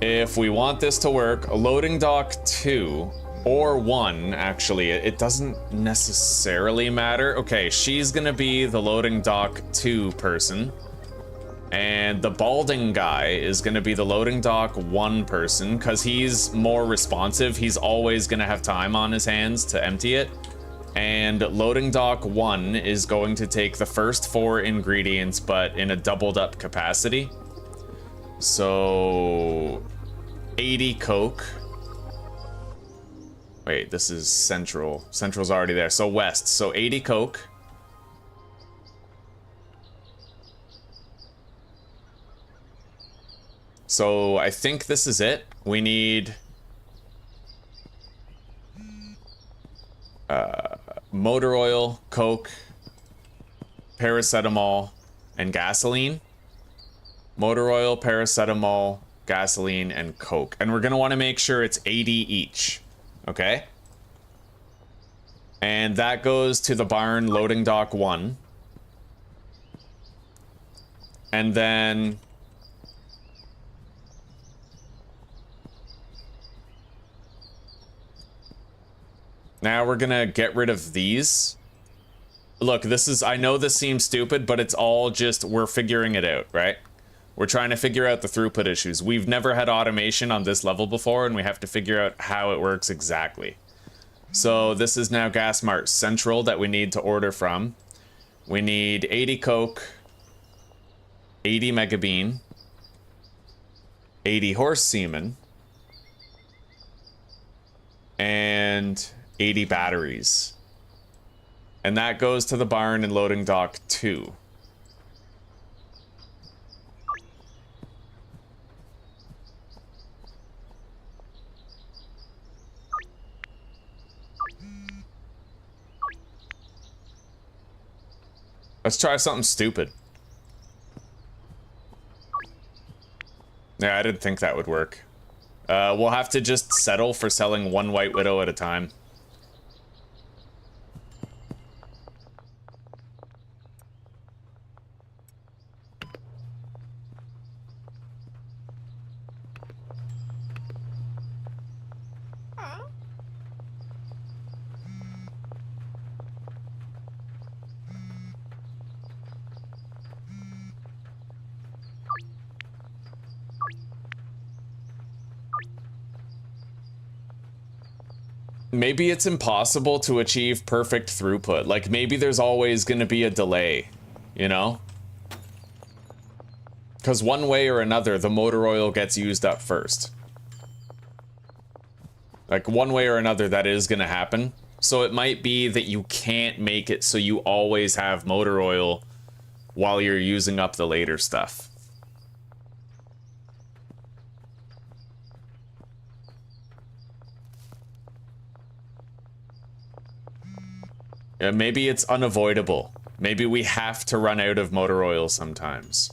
if we want this to work, loading dock 2 or 1, actually, it doesn't necessarily matter. Okay, she's gonna be the loading dock 2 person, and the balding guy is gonna be the loading dock 1 person, because he's more responsive. He's always gonna have time on his hands to empty it. And loading dock 1 is going to take the first 4 ingredients, but in a doubled up capacity. So 80 Coke. Wait, this is Central. Central's already there. So West. So 80 Coke. So I think this is it. We need motor oil, Coke, paracetamol, and gasoline. Motor oil, paracetamol, gasoline, and Coke. And we're going to want to make sure it's 80 each. Okay? And that goes to the barn loading dock 1. And then now we're gonna get rid of these. Look, this is, I know this seems stupid, but it's all just, we're figuring it out, right? We're trying to figure out the throughput issues. We've never had automation on this level before, and we have to figure out how it works exactly. So this is now Gas Mart Central that we need to order from. We need 80 Coke, 80 Mega Bean, 80 horse semen, and 80 batteries. And that goes to the barn in loading dock 2. Let's try something stupid. Yeah, I didn't think that would work. We'll have to just settle for selling 1 White Widow at a time. Maybe it's impossible to achieve perfect throughput. Like, maybe there's always going to be a delay, you know? Because one way or another, the motor oil gets used up first. Like, one way or another, that is going to happen. So it might be that you can't make it so you always have motor oil while you're using up the later stuff. Yeah, maybe it's unavoidable. Maybe we have to run out of motor oil sometimes.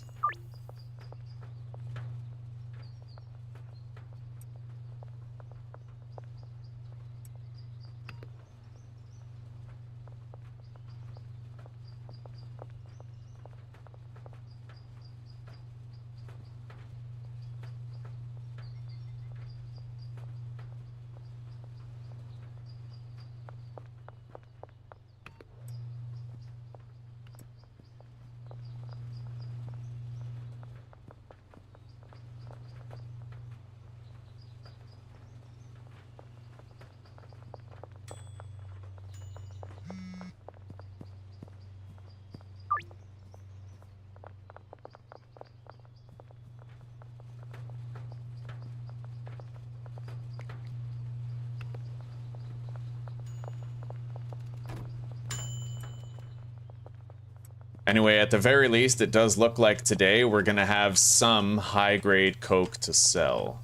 Anyway, at the very least, it does look like today we're gonna have some high-grade coke to sell.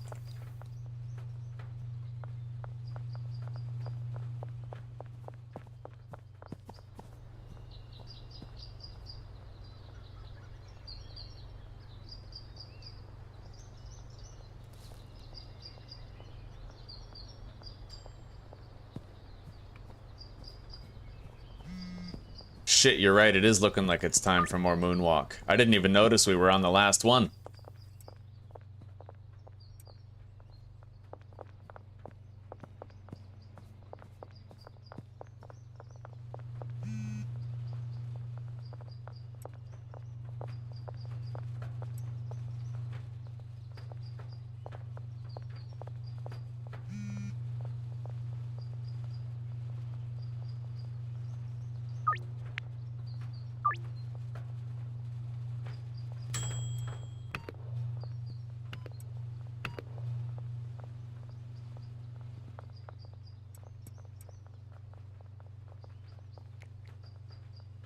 Shit, you're right, it is looking like it's time for more moonwalk. I didn't even notice we were on the last one.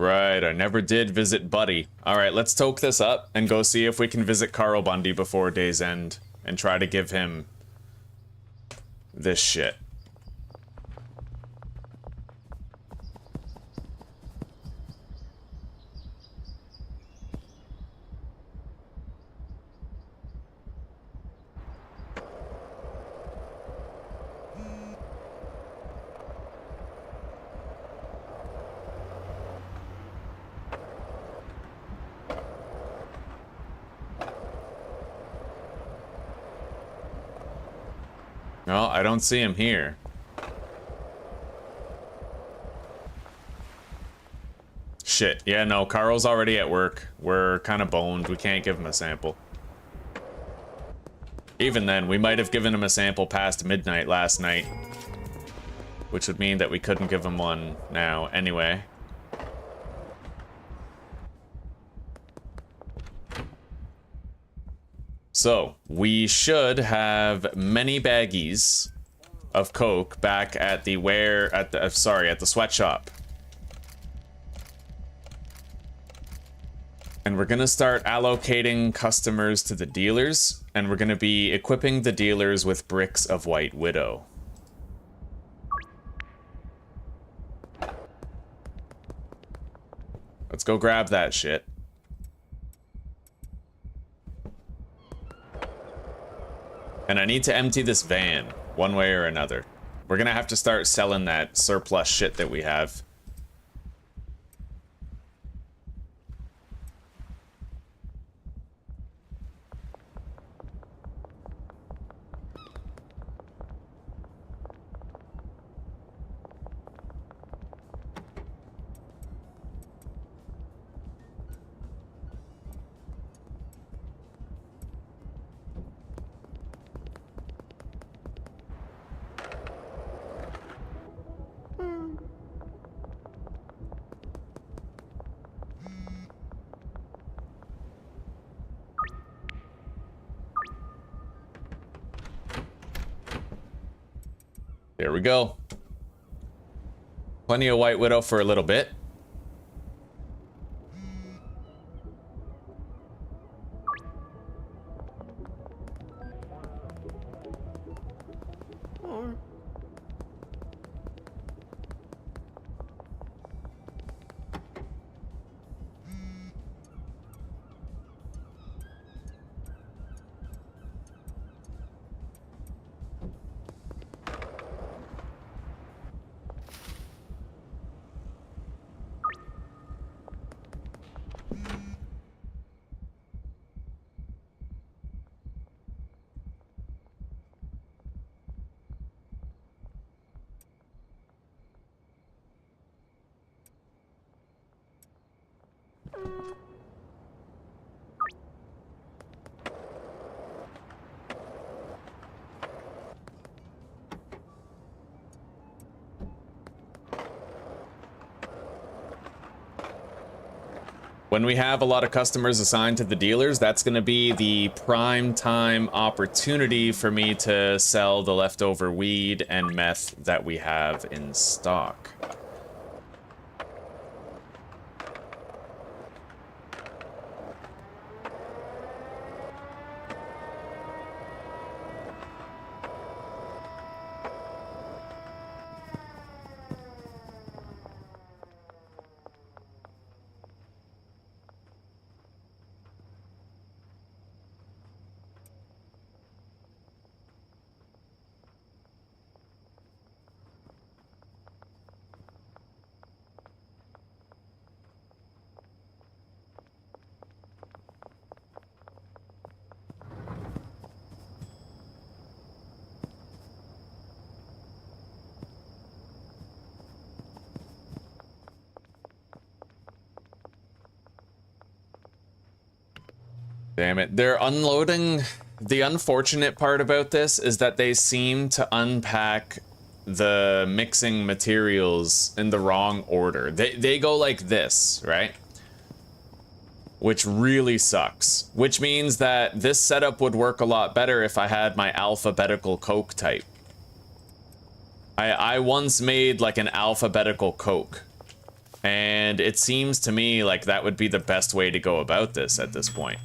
Right, I never did visit Buddy. Alright, let's toke this up and go see if we can visit Carl Bundy before day's end and try to give him this shit. No, I don't see him here. Shit. Yeah, no, Carl's already at work. We're kind of boned. We can't give him a sample. Even then, we might have given him a sample past midnight last night. Which would mean that we couldn't give him one now anyway. So, we should have many baggies of Coke back at the at the sweatshop. And we're gonna start allocating customers to the dealers, and we're gonna be equipping the dealers with bricks of White Widow. Let's go grab that shit. And I need to empty this van, one way or another. We're gonna have to start selling that surplus shit that we have. There we go. Plenty of White Widow for a little bit. When we have a lot of customers assigned to the dealers, that's going to be the prime time opportunity for me to sell the leftover weed and meth that we have in stock. Damn it. They're unloading. The unfortunate part about this is that they seem to unpack the mixing materials in the wrong order. They go like this, right? Which really sucks. Which means that this setup would work a lot better if I had my alphabetical Coke type. I once made like an alphabetical Coke. And it seems to me like that would be the best way to go about this at this point.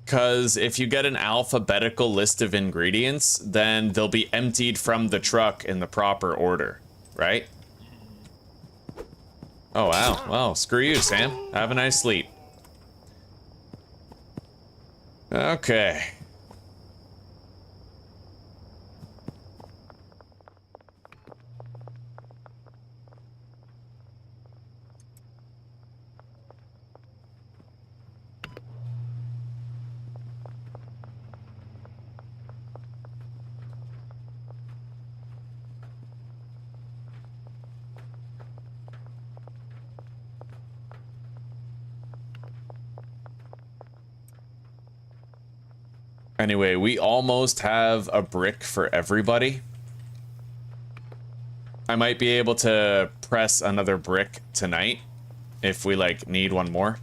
Because if you get an alphabetical list of ingredients, then they'll be emptied from the truck in the proper order, right? Oh, wow. Well, screw you, Sam. Have a nice sleep. Okay. Anyway, we almost have a brick for everybody. I might be able to press another brick tonight if we, like, need one more.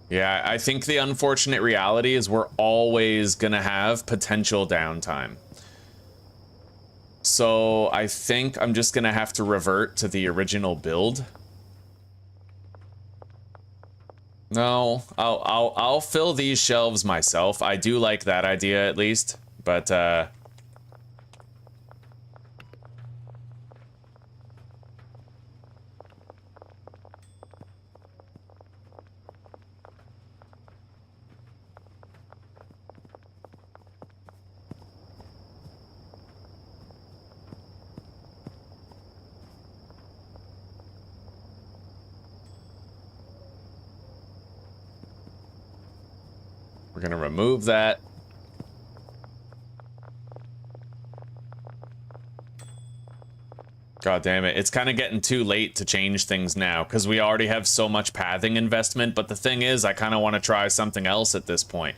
Yeah, I think the unfortunate reality is we're always gonna have potential downtime. So I think I'm just gonna have to revert to the original build. No, I'll fill these shelves myself. I do like that idea at least, but we're gonna remove that. God damn it. It's kind of getting too late to change things now because we already have so much pathing investment. But the thing is, I kind of want to try something else at this point.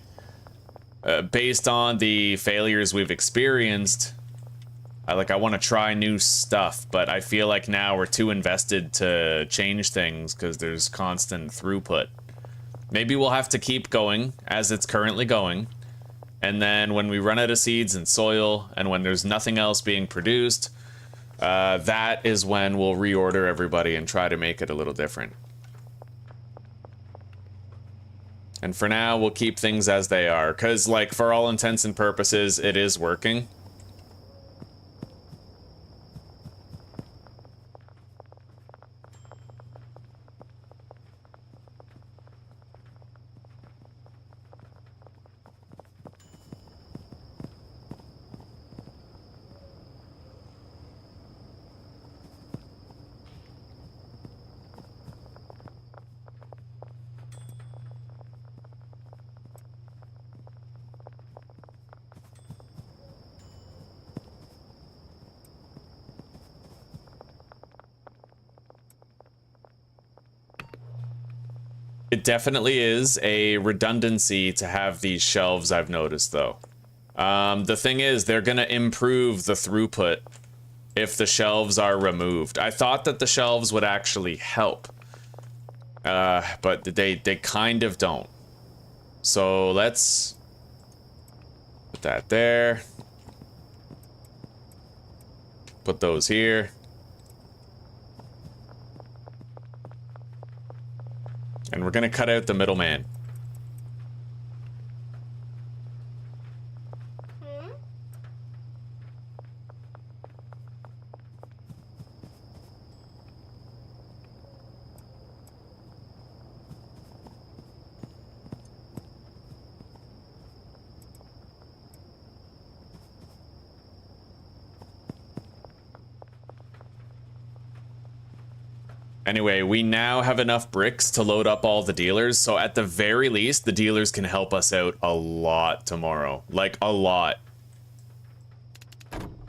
Based on the failures we've experienced, I want to try new stuff. But I feel like now we're too invested to change things because there's constant throughput. Maybe we'll have to keep going as it's currently going. And then when we run out of seeds and soil, and when there's nothing else being produced, that is when we'll reorder everybody and try to make it a little different. And for now, we'll keep things as they are. Because, like, for all intents and purposes, it is working. It definitely is a redundancy to have these shelves, I've noticed, though. The thing is, they're going to improve the throughput if the shelves are removed. I thought that the shelves would actually help, but they kind of don't. So let's put that there. Put those here. And we're gonna cut out the middleman. Anyway, we now have enough bricks to load up all the dealers, so at the very least, the dealers can help us out a lot tomorrow. Like, a lot.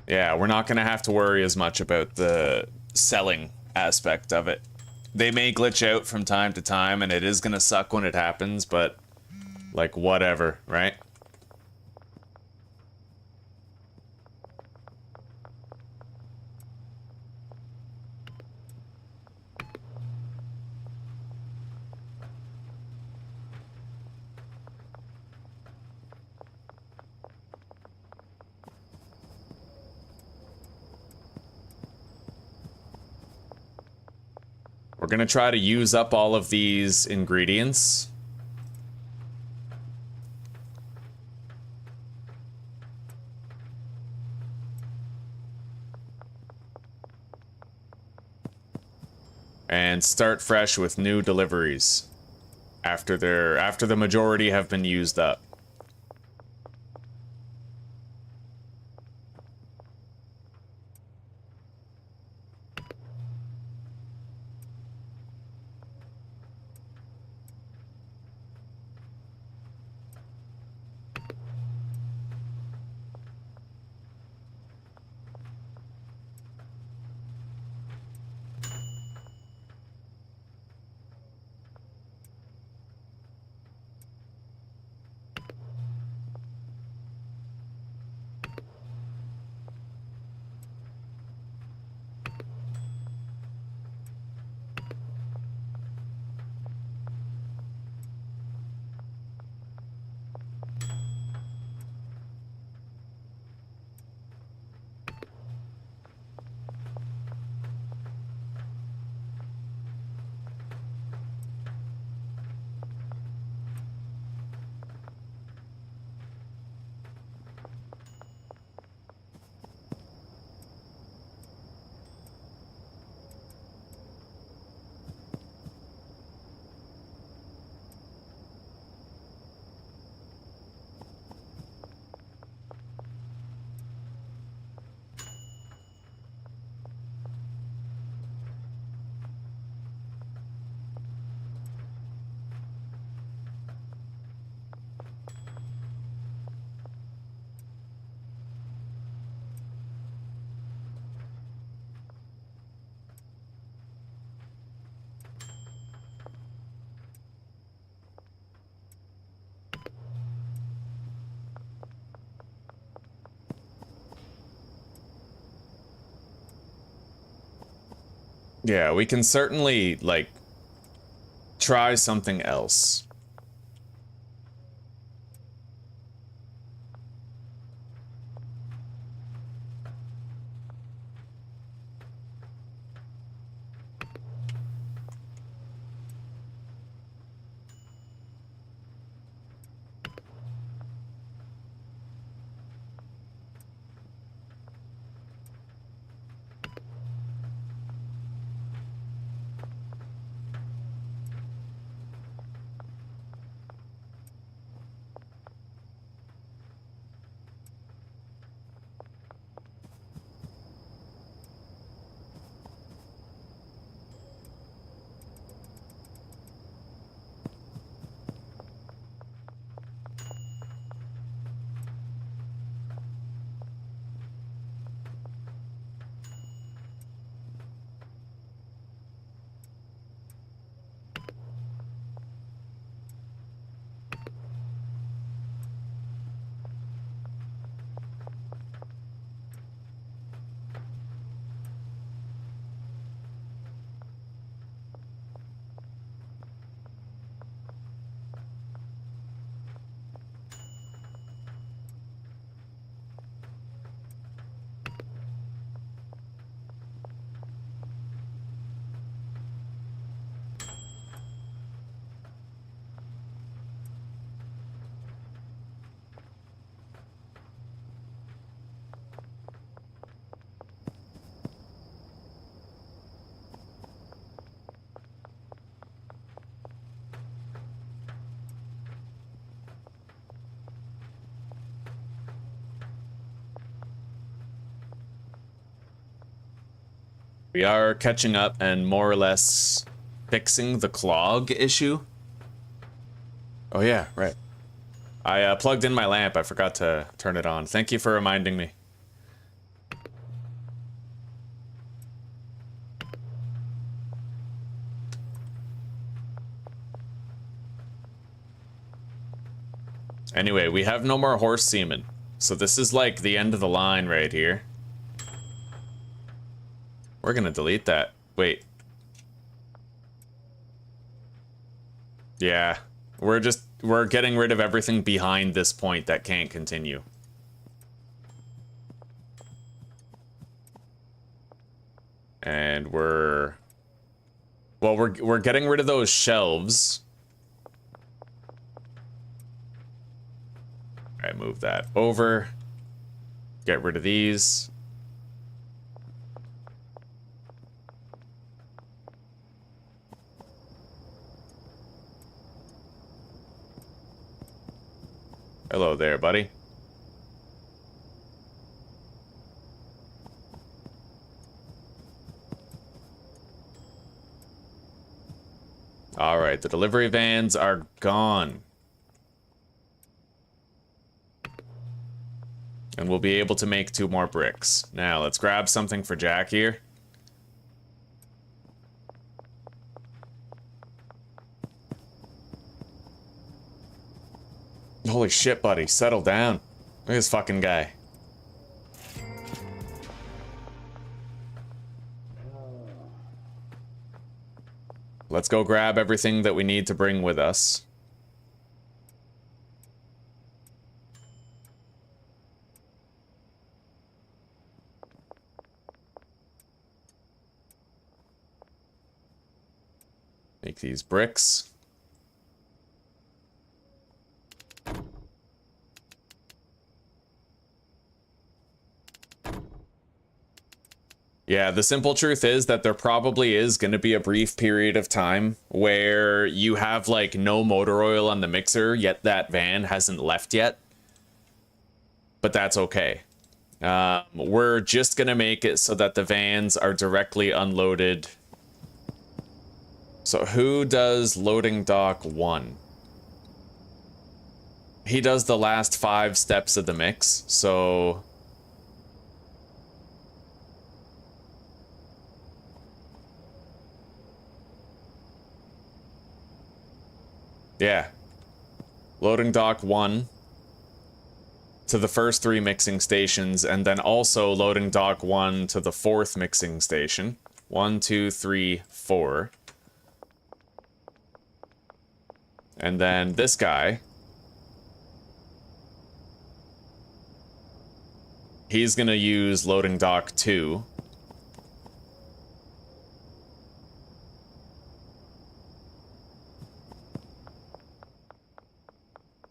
Yeah, we're not gonna have to worry as much about the selling aspect of it. They may glitch out from time to time, and it is gonna suck when it happens, but, like, whatever, right? We're gonna try to use up all of these ingredients. And start fresh with new deliveries after the majority have been used up. Yeah, we can certainly, like, try something else. We are catching up and more or less fixing the clog issue. Oh yeah, right. I plugged in my lamp. I forgot to turn it on. Thank you for reminding me. Anyway, we have no more horse semen. So this is like the end of the line right here. We're gonna delete that. Wait. Yeah. We're getting rid of everything behind this point that can't continue. And we're getting rid of those shelves. Alright, move that over. Get rid of these. Hello there, buddy. Alright, the delivery vans are gone. And we'll be able to make 2 more bricks. Now, let's grab something for Jack here. Holy shit, buddy. Settle down. Look at this fucking guy. Let's go grab everything that we need to bring with us. Make these bricks. Yeah, the simple truth is that there probably is going to be a brief period of time where you have, like, no motor oil on the mixer, yet that van hasn't left yet. But that's okay. We're just going to make it so that the vans are directly unloaded. So who does loading dock 1? He does the last 5 steps of the mix, so... Yeah. Loading dock 1 to the first 3 mixing stations, and then also loading dock 1 to the 4th mixing station. 1, 2, 3, 4. And then this guy, he's gonna use loading dock 2.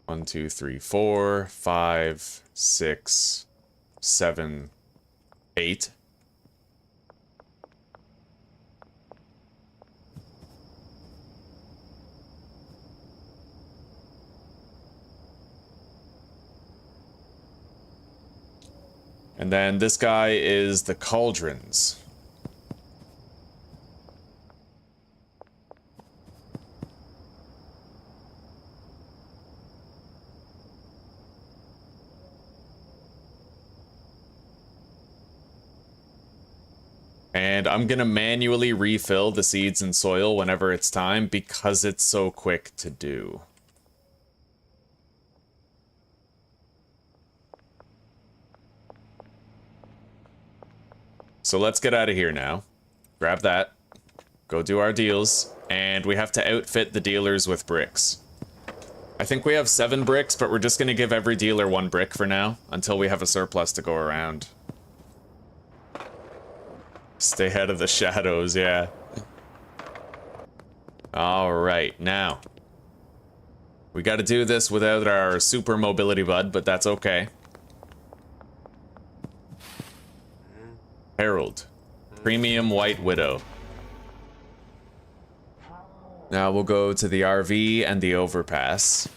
One, 2, 3, 4, 5, 6, 7, 8. And then this guy is the cauldrons. And I'm gonna manually refill the seeds and soil whenever it's time because it's so quick to do. So let's get out of here now. Grab that. Go do our deals. And we have to outfit the dealers with bricks. I think we have 7 bricks, but we're just gonna give every dealer 1 brick for now until we have a surplus to go around. Stay out of the shadows, yeah. Alright, now. We gotta do this without our super mobility bud, but that's okay. Herald. Premium White Widow. Now we'll go to the RV and the overpass.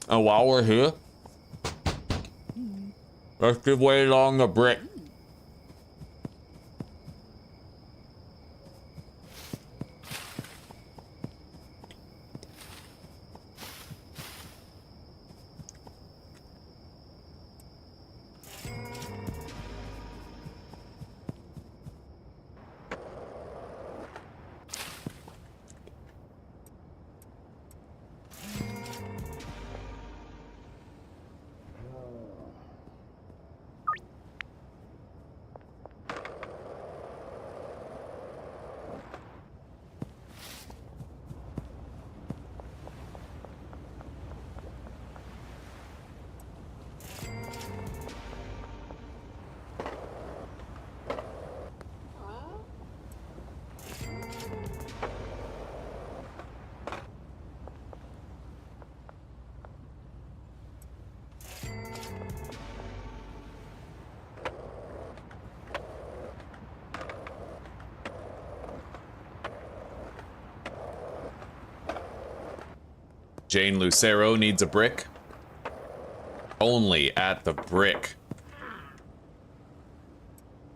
Oh, while we're here, Let's give way along the brick. Jane Lucero needs a brick. Only at the brick.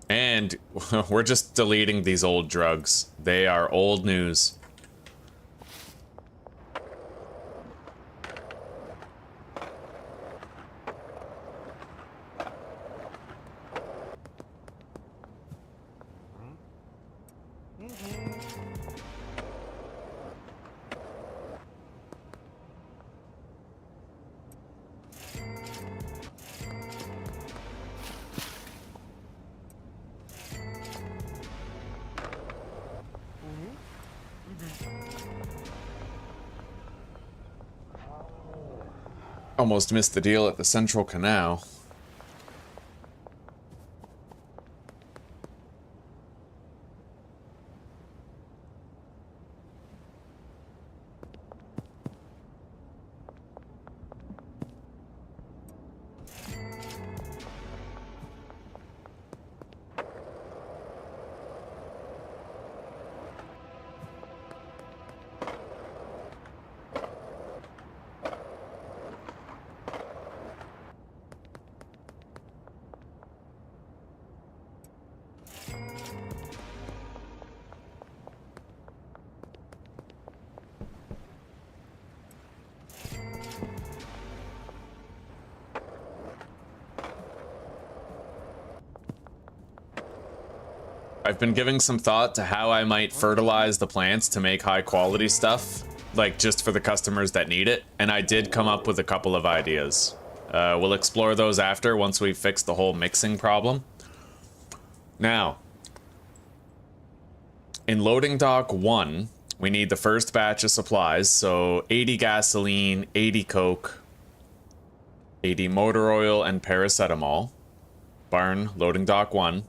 And we're just deleting these old drugs. They are old news. Almost missed the deal at the Central Canal. I've been giving some thought to how I might fertilize the plants to make high quality stuff, like just for the customers that need it, and I did come up with a couple of ideas. We'll explore those after, once we've fixed the whole mixing problem. Now, in loading dock 1, we need the first batch of supplies, so 80 gasoline, 80 coke, 80 motor oil, and paracetamol. Barn, loading dock 1.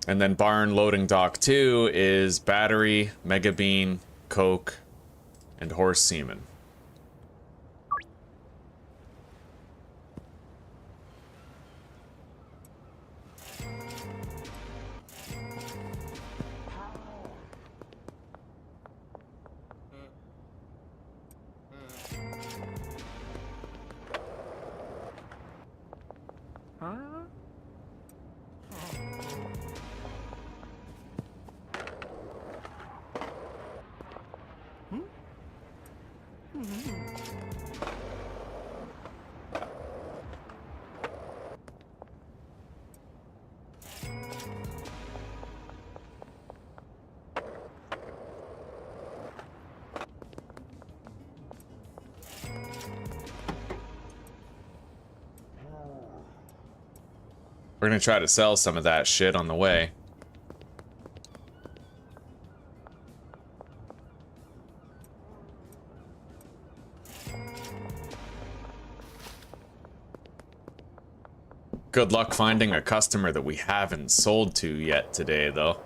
And then barn loading dock 2 is battery, mega bean, coke, and horse semen. We're gonna try to sell some of that shit on the way. Good luck finding a customer that we haven't sold to yet today, though.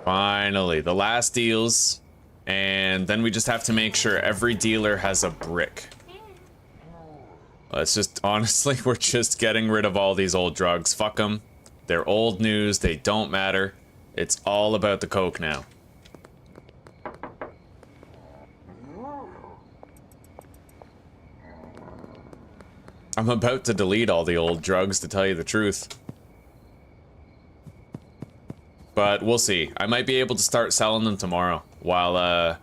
Finally, the last deals. And then we just have to make sure every dealer has a brick. It's just, honestly, we're just getting rid of all these old drugs. Fuck them. They're old news. They don't matter. It's all about the coke now. I'm about to delete all the old drugs, to tell you the truth. But we'll see. I might be able to start selling them tomorrow while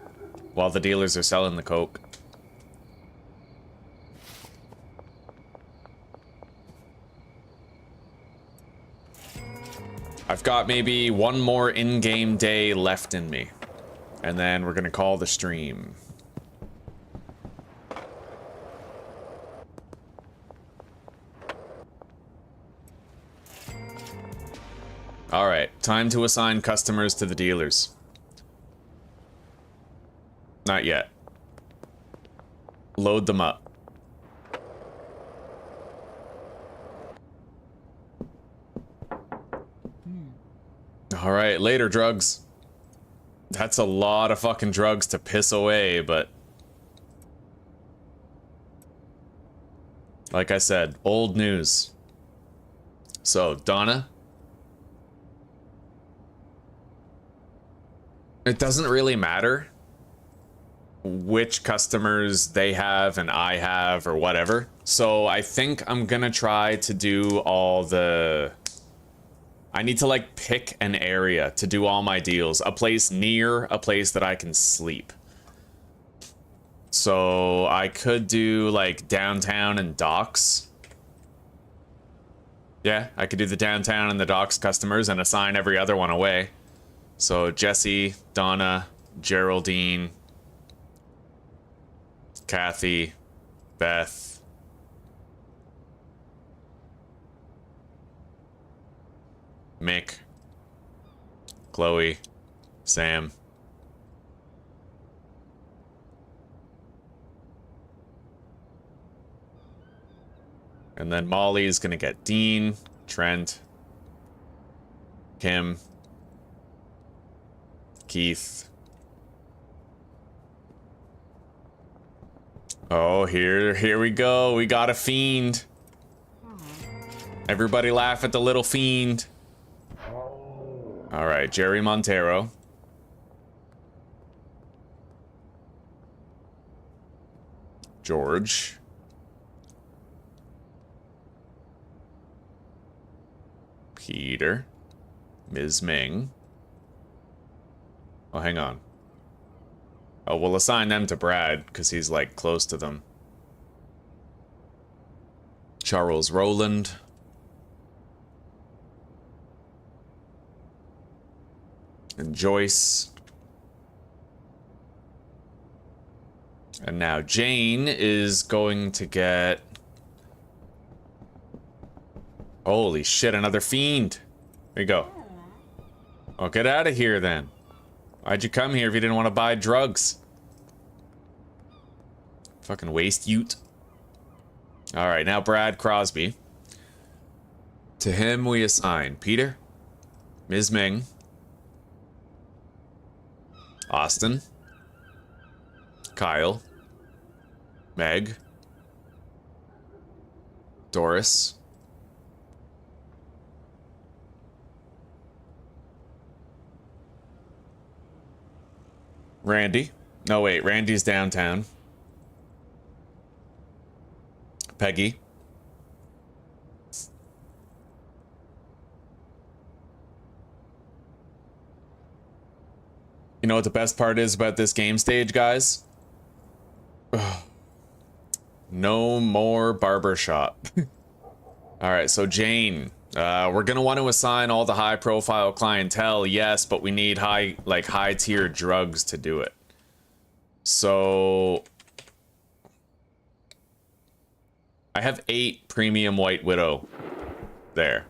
the dealers are selling the coke. I've got maybe one more in-game day left in me. And then we're gonna call the stream. Alright, time to assign customers to the dealers. Not yet. Load them up. Alright, later, drugs. That's a lot of fucking drugs to piss away, but... like I said, old news. So, Donna? It doesn't really matter which customers they have and I have or whatever. So I think I'm gonna try to do all the... I need to like pick an area to do all my deals. A place near a place that I can sleep. So I could do like downtown and docks. Yeah, I could do the downtown and the docks customers and assign every other one away. So Jesse, Donna, Geraldine, Kathy, Beth. Mick, Chloe, Sam. And then Molly is gonna get Dean, Trent, Kim, Keith. Oh, here we go. We got a fiend. Everybody laugh at the little fiend. All right, Jerry Montero. George. Peter. Ms. Ming. Oh, hang on. Oh, we'll assign them to Brad, because he's, like, close to them. Charles Rowland. And Joyce. And now Jane is going to get... holy shit, another fiend. There you go. Oh, get out of here, then. Why'd you come here if you didn't want to buy drugs? Fucking waste ute. Alright, now Brad Crosby. To him we assign Peter, Ms. Ming, Austin, Kyle, Meg, Doris, Randy. No, wait, Randy's downtown. Peggy. You know what the best part is about this game stage, guys? Ugh. No more barbershop. Alright, so Jane. We're gonna want to assign all the high-profile clientele, yes, but we need high-tier drugs to do it. So... I have 8 premium White Widow there.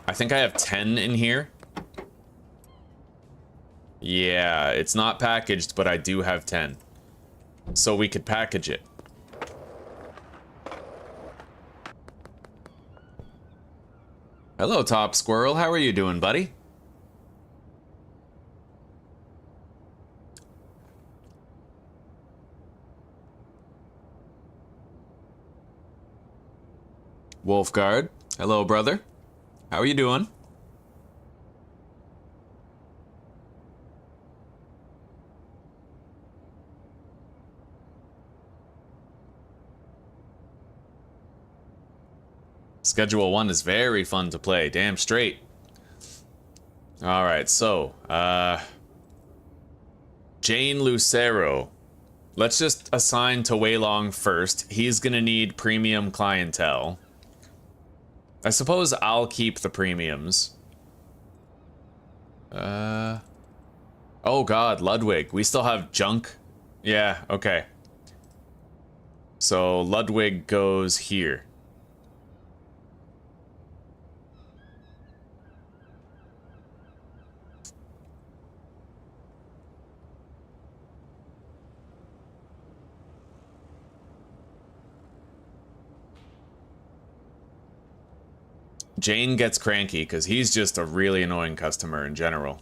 I think I have 10 in here. Yeah, it's not packaged, but I do have 10. So we could package it. Hello, Top Squirrel. How are you doing, buddy? Wolfguard. Hello, brother. How are you doing? Schedule 1 is very fun to play. Damn straight. Alright, so, Jane Lucero. Let's just assign to Weilong first. He's gonna need premium clientele. I suppose I'll keep the premiums. Oh god, Ludwig. We still have junk? Yeah, okay. So, Ludwig goes here. Jane gets cranky because he's just a really annoying customer in general.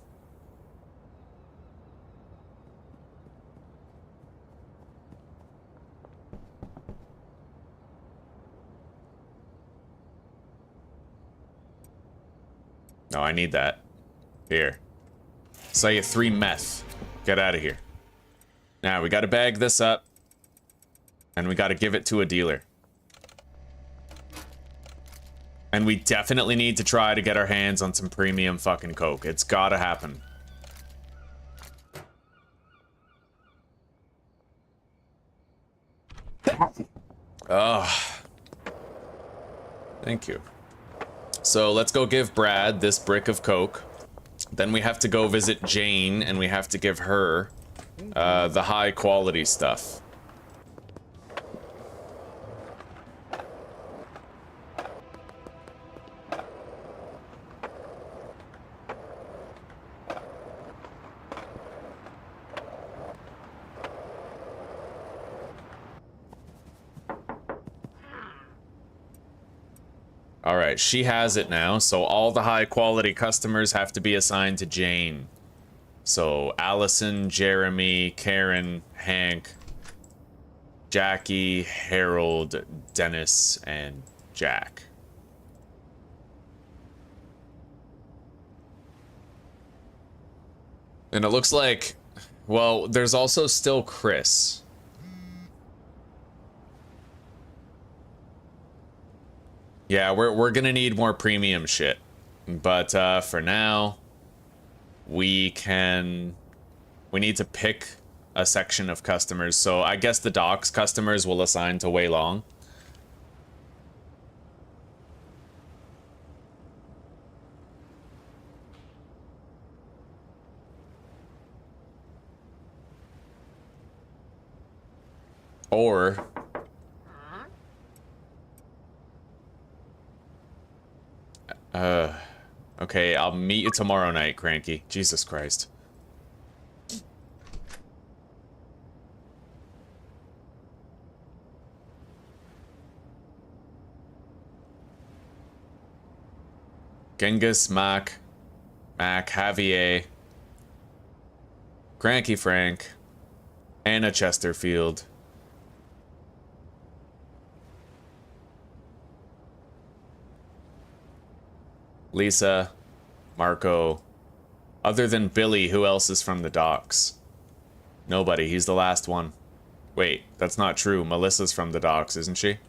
No, I need that. Here. Sell you 3 meth. Get out of here. Now, we gotta bag this up. And we gotta give it to a dealer. And we definitely need to try to get our hands on some premium fucking coke. It's gotta happen. Oh. Thank you. So let's go give Brad this brick of coke. Then we have to go visit Jane and we have to give her the high quality stuff. Alright, she has it now, so all the high quality customers have to be assigned to Jane. So, Allison, Jeremy, Karen, Hank, Jackie, Harold, Dennis, and Jack. And it looks like, well, there's also still Chris. Yeah, we're gonna need more premium shit. But for now, we need to pick a section of customers. So I guess the docks customers will assign to Weilong. Or okay, I'll meet you tomorrow night, Cranky. Jesus Christ. Genghis, Mac, Javier, Cranky Frank, Anna Chesterfield. Lisa, Marco. Other than Billy, who else is from the docks? Nobody, he's the last one. Wait, that's not true. Melissa's from the docks, isn't she?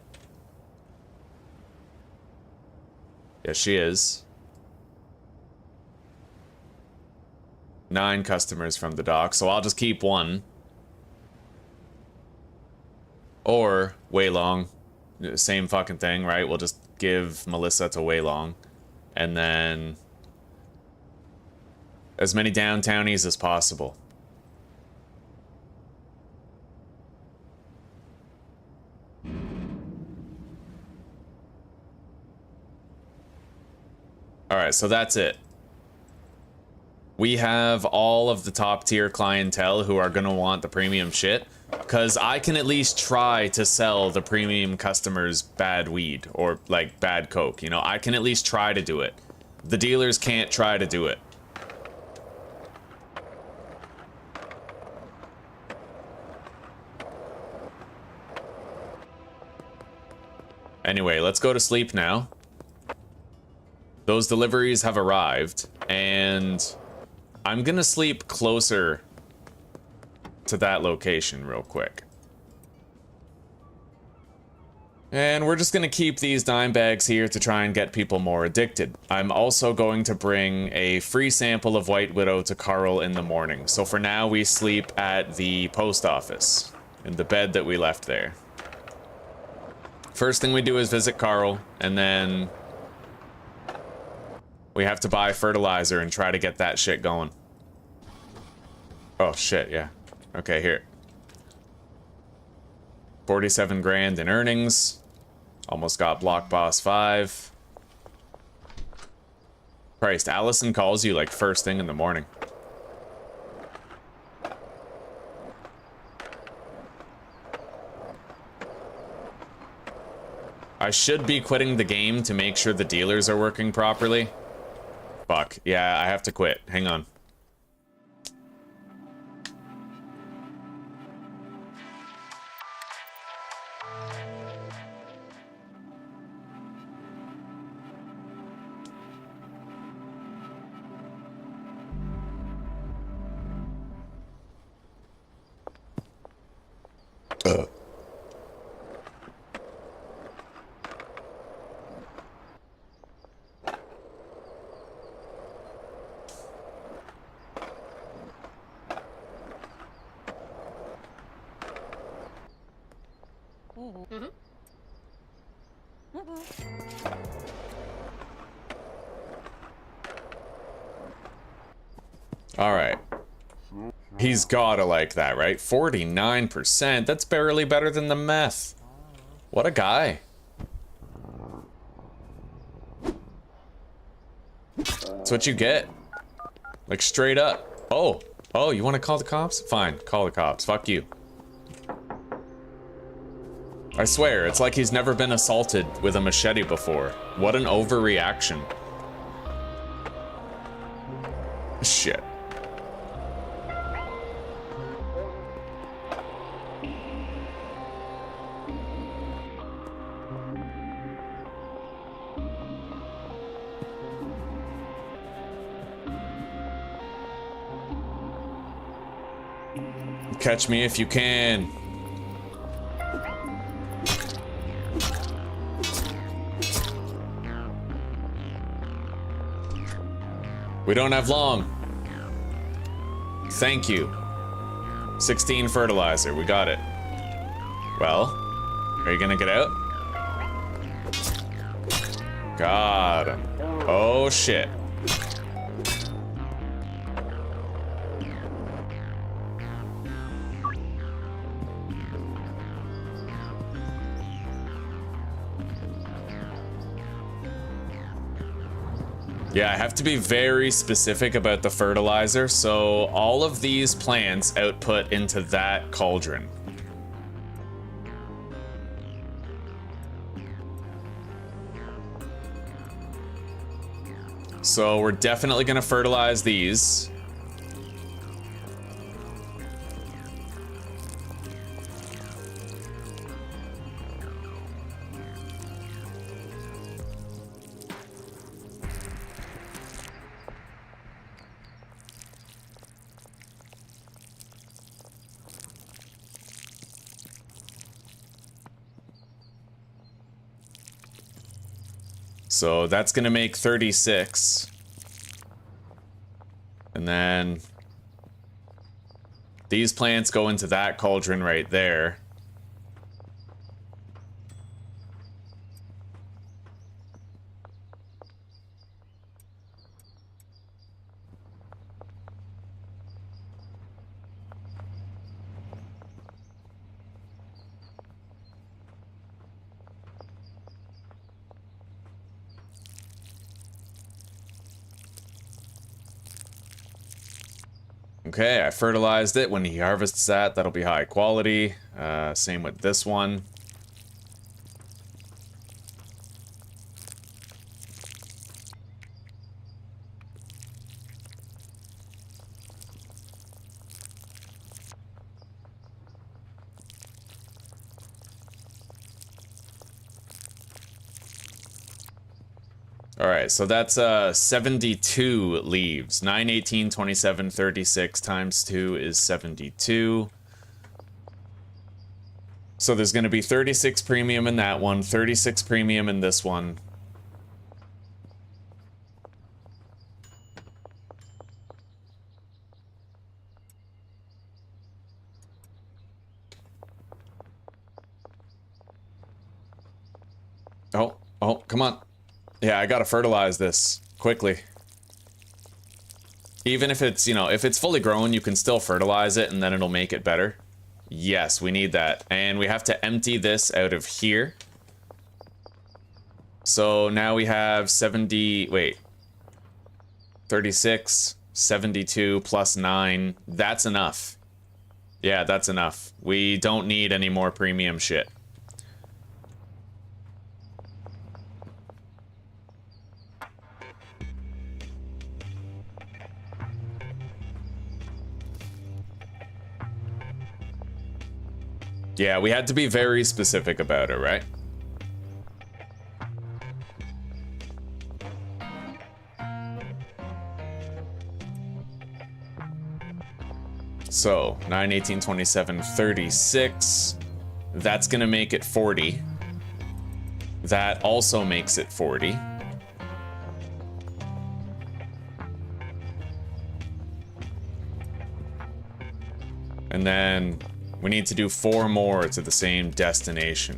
Yes, she is. 9 customers from the docks, so I'll just keep 1. Or Weilong. Same fucking thing, right? We'll just give Melissa to Weilong. And then as many downtownies as possible. Alright, so that's it. We have all of the top tier clientele who are gonna want the premium shit. Because I can at least try to sell the premium customers bad weed, or, like, bad coke, you know? I can at least try to do it. The dealers can't try to do it. And Anyway, let's go to sleep now. Those deliveries have arrived, and I'm gonna sleep closer to that location real quick. And we're just gonna keep these dime bags here to try and get people more addicted. I'm also going to bring a free sample of White Widow to Carl in the morning. So for now, we sleep at the post office, in the bed that we left there. First thing we do is visit Carl, and then we have to buy fertilizer and try to get that shit going. Oh shit, yeah. Okay, here. 47 grand in earnings. Almost got Block Boss 5. Christ, Allison calls you like first thing in the morning. I should be quitting the game to make sure the dealers are working properly. Fuck, yeah, I have to quit. Hang on. All right. He's gotta like that, right? 49%. That's barely better than the meth. What a guy. That's what you get. Like, straight up. Oh. Oh, you want to call the cops? Fine, call the cops. Fuck you. I swear, it's like he's never been assaulted with a machete before. What an overreaction. Shit. Catch me if you can. We don't have long. Thank you. 16 fertilizer, we got it. Well, are you gonna get out? Got him. Oh shit. Yeah, I have to be very specific about the fertilizer, so all of these plants output into that cauldron. So we're definitely gonna fertilize these. So that's gonna make 36. And then these plants go into that cauldron right there. Okay, I fertilized it. When he harvests that, that'll be high quality. Same with this one. All right, so that's 72 leaves. 9, 18, 27, 36 times 2 is 72. So there's going to be 36 premium in that one, 36 premium in this one. Oh, come on. Yeah, I gotta fertilize this quickly. Even if it's, you know, if it's fully grown, you can still fertilize it and then it'll make it better. Yes, we need that. And we have to empty this out of here. So now we have 36, 72 plus 9. That's enough. Yeah, that's enough. We don't need any more premium shit. Yeah, we had to be very specific about it, right? So, 9, 18, 27, 36. That's gonna make it 40. That also makes it 40. And then we need to do 4 more to the same destination.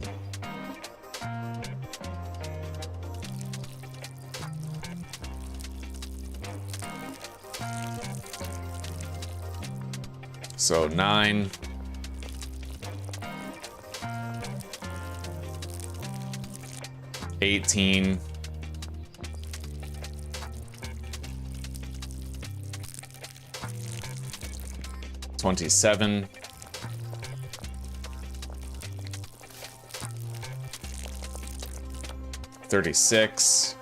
So 9. 18. 27. 36.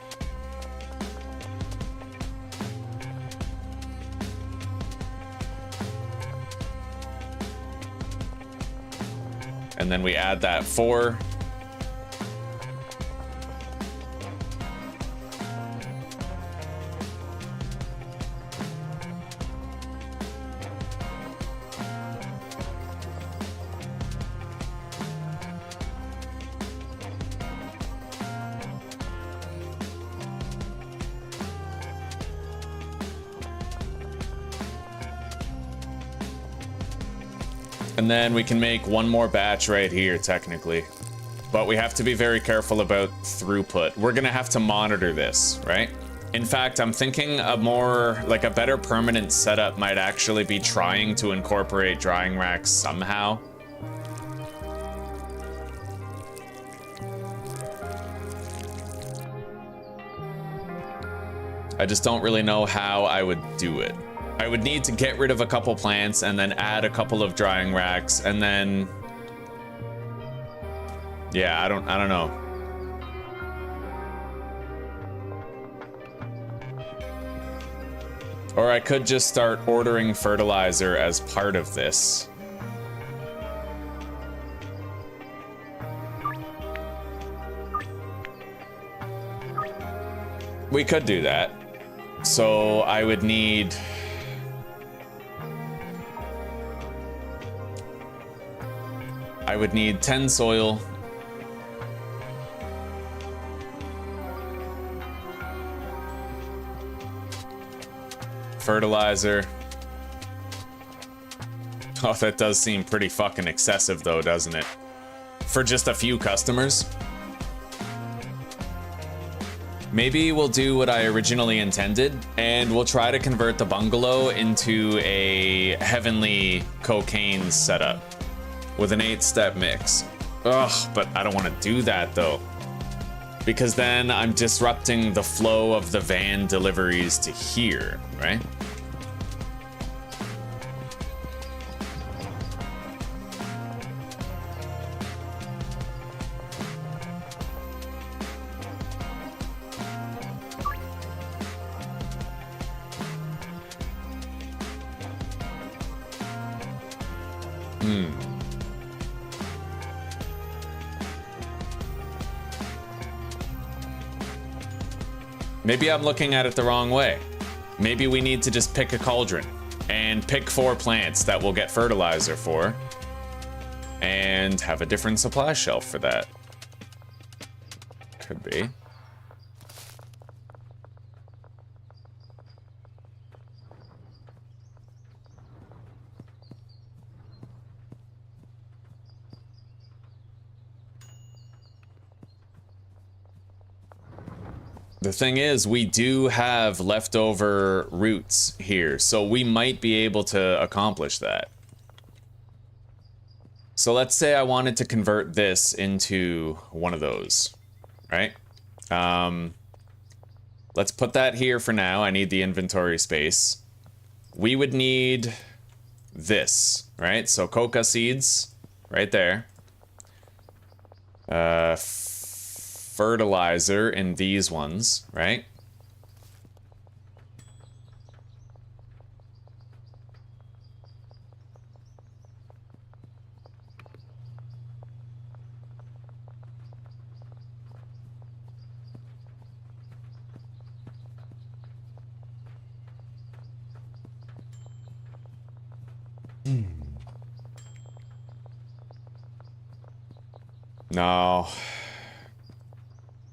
And then we add that 4. And then we can make one more batch right here, technically. But we have to be very careful about throughput. We're gonna have to monitor this, right? In fact, I'm thinking a more, like a better permanent setup might actually be trying to incorporate drying racks somehow. I just don't really know how I would do it. I would need to get rid of a couple plants and then add a couple of drying racks and then, yeah, I don't know. Or I could just start ordering fertilizer as part of this. We could do that. So I would need... I would need 10 soil. Fertilizer. Oh, that does seem pretty fucking excessive though, doesn't it? For just a few customers. Maybe we'll do what I originally intended, and we'll try to convert the bungalow into a heavenly cocaine setup with an 8-step mix. Ugh, but I don't want to do that though, because then I'm disrupting the flow of the van deliveries to here, right? Maybe I'm looking at it the wrong way. Maybe we need to just pick a cauldron and pick 4 plants that we'll get fertilizer for and have a different supply shelf for that. Could be. The thing is, we do have leftover roots here, so we might be able to accomplish that. So let's say I wanted to convert this into one of those, right? Let's put that here for now. I need the inventory space. We would need this, right? So coca seeds, right there. Fertilizer in these ones, right? No.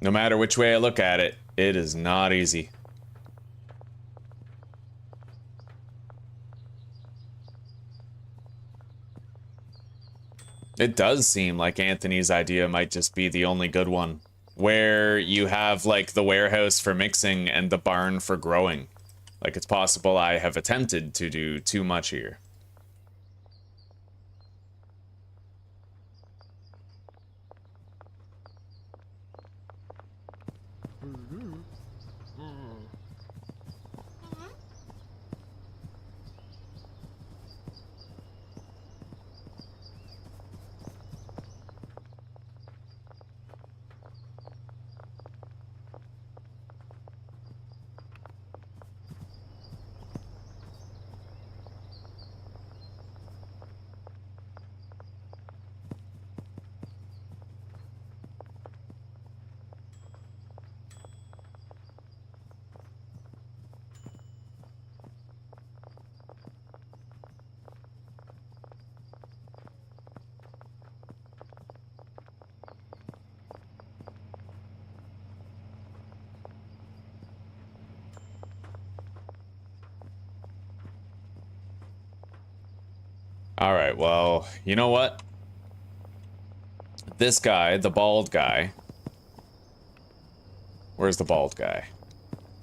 No matter which way I look at it, it is not easy. It does seem like Anthony's idea might just be the only good one, where you have like the warehouse for mixing and the barn for growing. Like, it's possible I have attempted to do too much here. Alright, well, you know what? This guy, the bald guy... Where's the bald guy?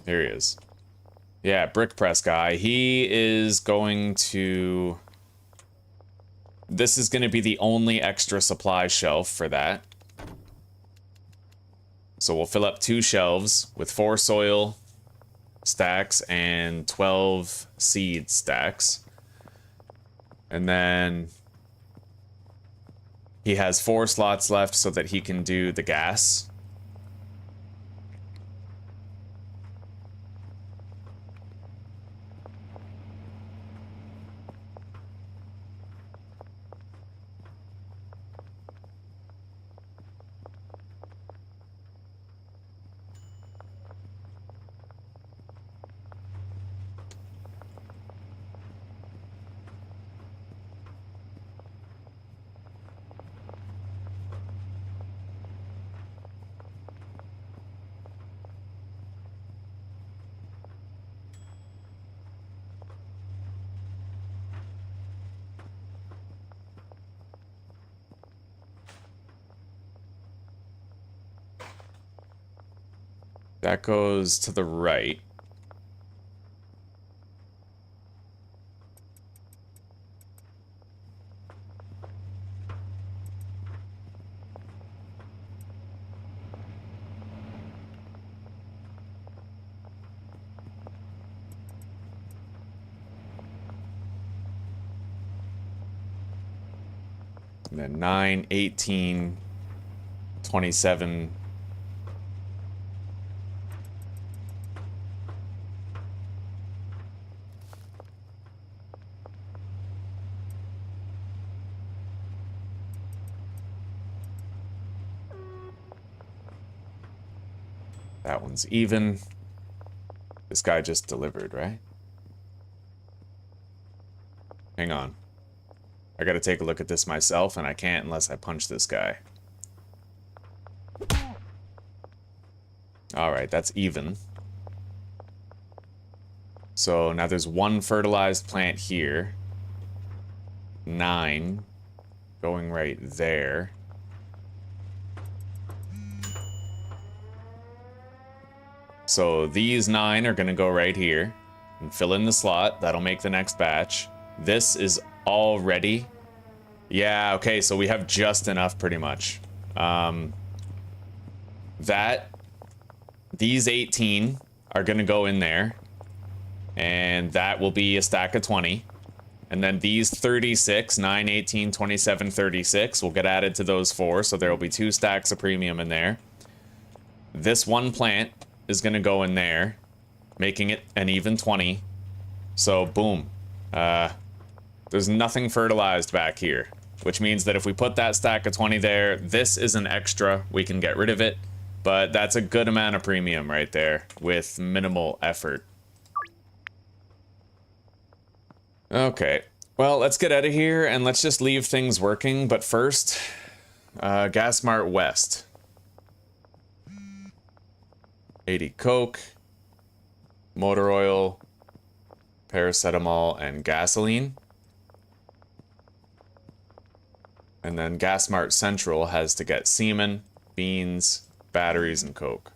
Here he is. Yeah, brick press guy. He is going to... This is going to be the only extra supply shelf for that. So we'll fill up 2 shelves with 4 soil stacks and 12 seed stacks. And then he has 4 slots left so that he can do the gas. That goes to the right. And then 9, 18, 27... That one's even. This guy just delivered, right? Hang on. I gotta take a look at this myself, and I can't unless I punch this guy. Alright, that's even. So now there's 1 fertilized plant here. 9 going right there. So these 9 are gonna go right here and fill in the slot. That'll make the next batch. This is all ready. Yeah, okay, so we have just enough pretty much. These 18 are gonna go in there. And that will be a stack of 20. And then these 36, 9, 18, 27, 36 will get added to those 4. So there will be 2 stacks of premium in there. This 1 plant is going to go in there, making it an even 20. So boom. There's nothing fertilized back here, which means that if we put that stack of 20 there, this is an extra. We can get rid of it. But that's a good amount of premium right there with minimal effort. Okay, well, let's get out of here and let's just leave things working. But first, Gas Mart West. 80 Coke, motor oil, paracetamol, and gasoline. And then Gas Mart Central has to get semen, beans, batteries, and Coke.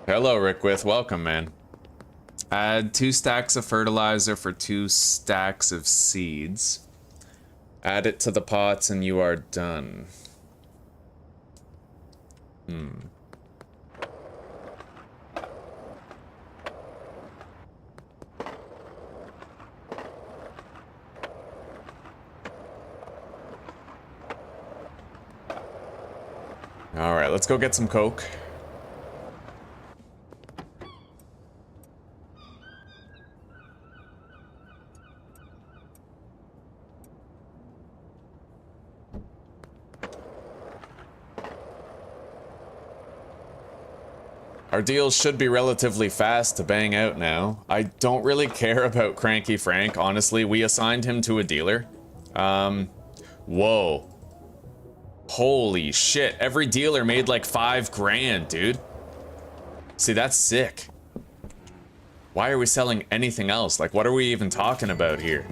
Hello, Rickwith. Welcome, man. Add 2 stacks of fertilizer for 2 stacks of seeds. Add it to the pots and you are done. Alright, let's go get some Coke. Our deals should be relatively fast to bang out now. I don't really care about Cranky Frank, honestly. We assigned him to a dealer. Whoa. Holy shit. Every dealer made like 5 grand, dude. See, that's sick. Why are we selling anything else? Like, what are we even talking about here?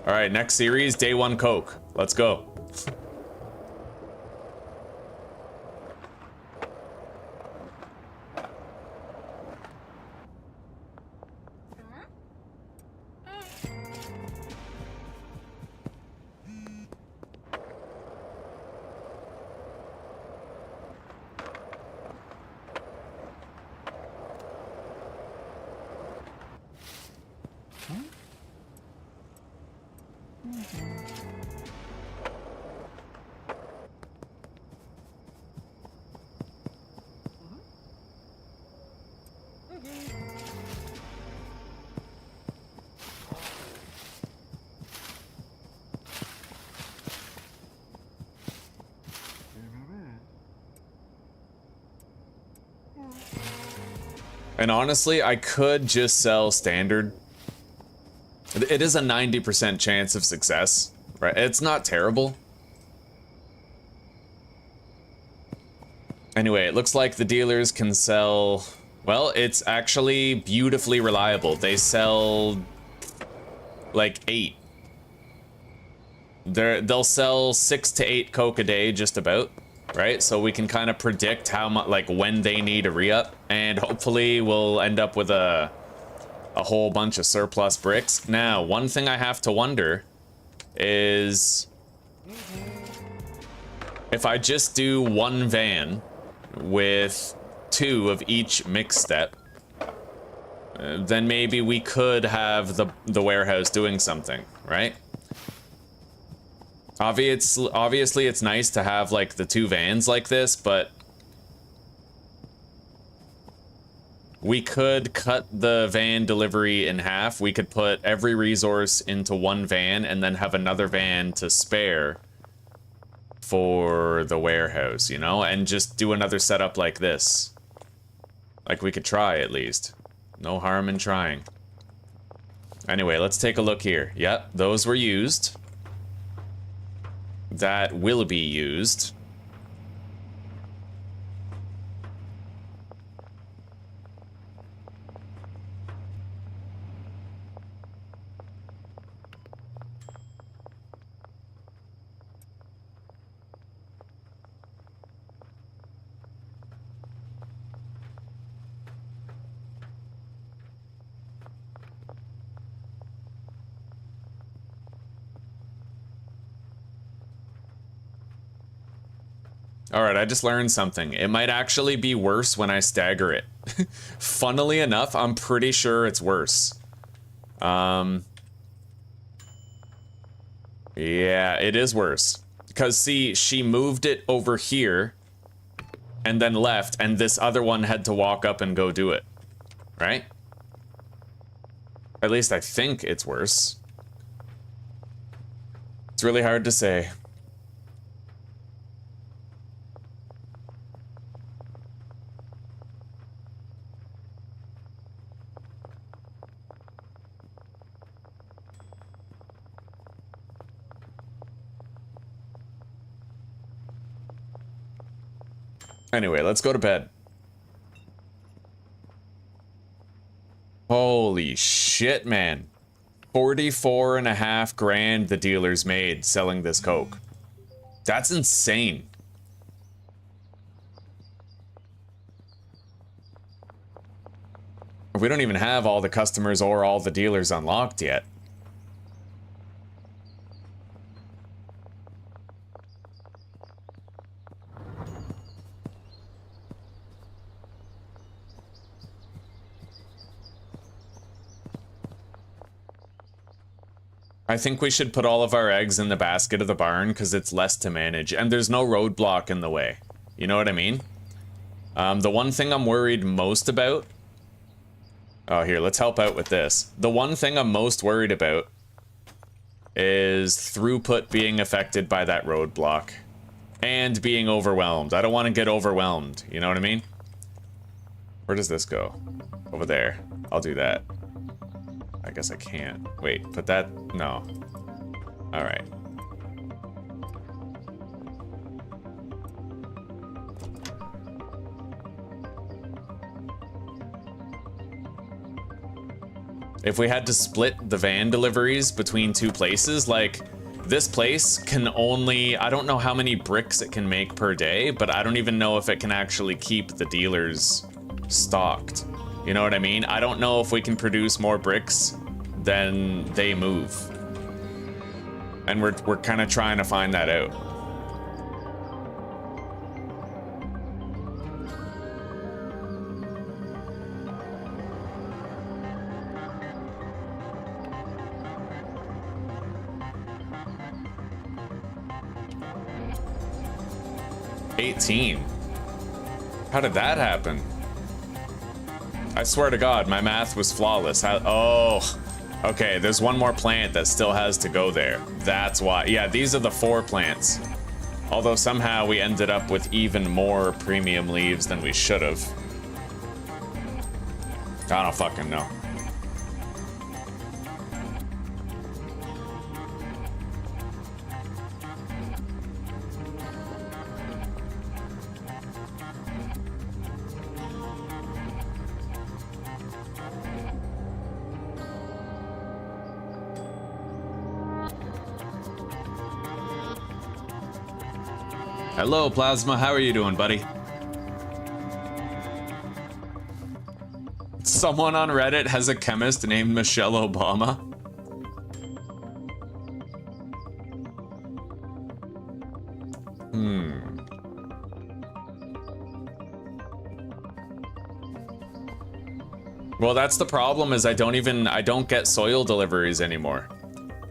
Alright, next series, day 1 Coke. Let's go. And honestly, I could just sell standard. It is a 90% chance of success, right? It's not terrible. Anyway, it looks like the dealers can sell... Well, it's actually beautifully reliable. They sell... like 8. They'll sell 6 to 8 Coke a day, just about. Right, so we can kind of predict how much, like, when they need a re-up, and hopefully we'll end up with a whole bunch of surplus bricks. Now, one thing I have to wonder is if I just do 1 van with 2 of each mix step, then maybe we could have the warehouse doing something, right? Obviously, it's nice to have, like, the 2 vans like this, but we could cut the van delivery in half. We could put every resource into 1 van and then have another van to spare for the warehouse, you know? And just do another setup like this. Like, we could try, at least. No harm in trying. Anyway, let's take a look here. Yep, those were used. That will be used. Alright, I just learned something. It might actually be worse when I stagger it. Funnily enough, I'm pretty sure it's worse. Yeah, it is worse. Because, see, she moved it over here, and then left, and this other one had to walk up and go do it. Right? At least I think it's worse. It's really hard to say. Anyway, let's go to bed. Holy shit, man. 44.5 grand the dealers made selling this coke. That's insane. We don't even have all the customers or all the dealers unlocked yet. I think we should put all of our eggs in the basket of the barn because it's less to manage and there's no roadblock in the way. You know what I mean? The one thing I'm worried most about... Oh, here, let's help out with this. The one thing I'm most worried about is throughput being affected by that roadblock and being overwhelmed. I don't want to get overwhelmed. You know what I mean? Where does this go? Over there. I'll do that. I guess I can't. Wait, put that... No. Alright. If we had to split the van deliveries between 2 places, like, this place can only... I don't know how many bricks it can make per day, but I don't even know if it can actually keep the dealers stocked. You know what I mean? I don't know if we can produce more bricks than they move. And we're kind of trying to find that out. $18. How did that happen? I swear to God, my math was flawless. Oh, okay, there's one more plant that still has to go there. That's why. Yeah, these are the 4 plants. Although somehow we ended up with even more premium leaves than we should have. I don't fucking know. Hello, Plasma. How are you doing, buddy? Someone on Reddit has a chemist named Michelle Obama. Well, that's the problem, is I don't get soil deliveries anymore.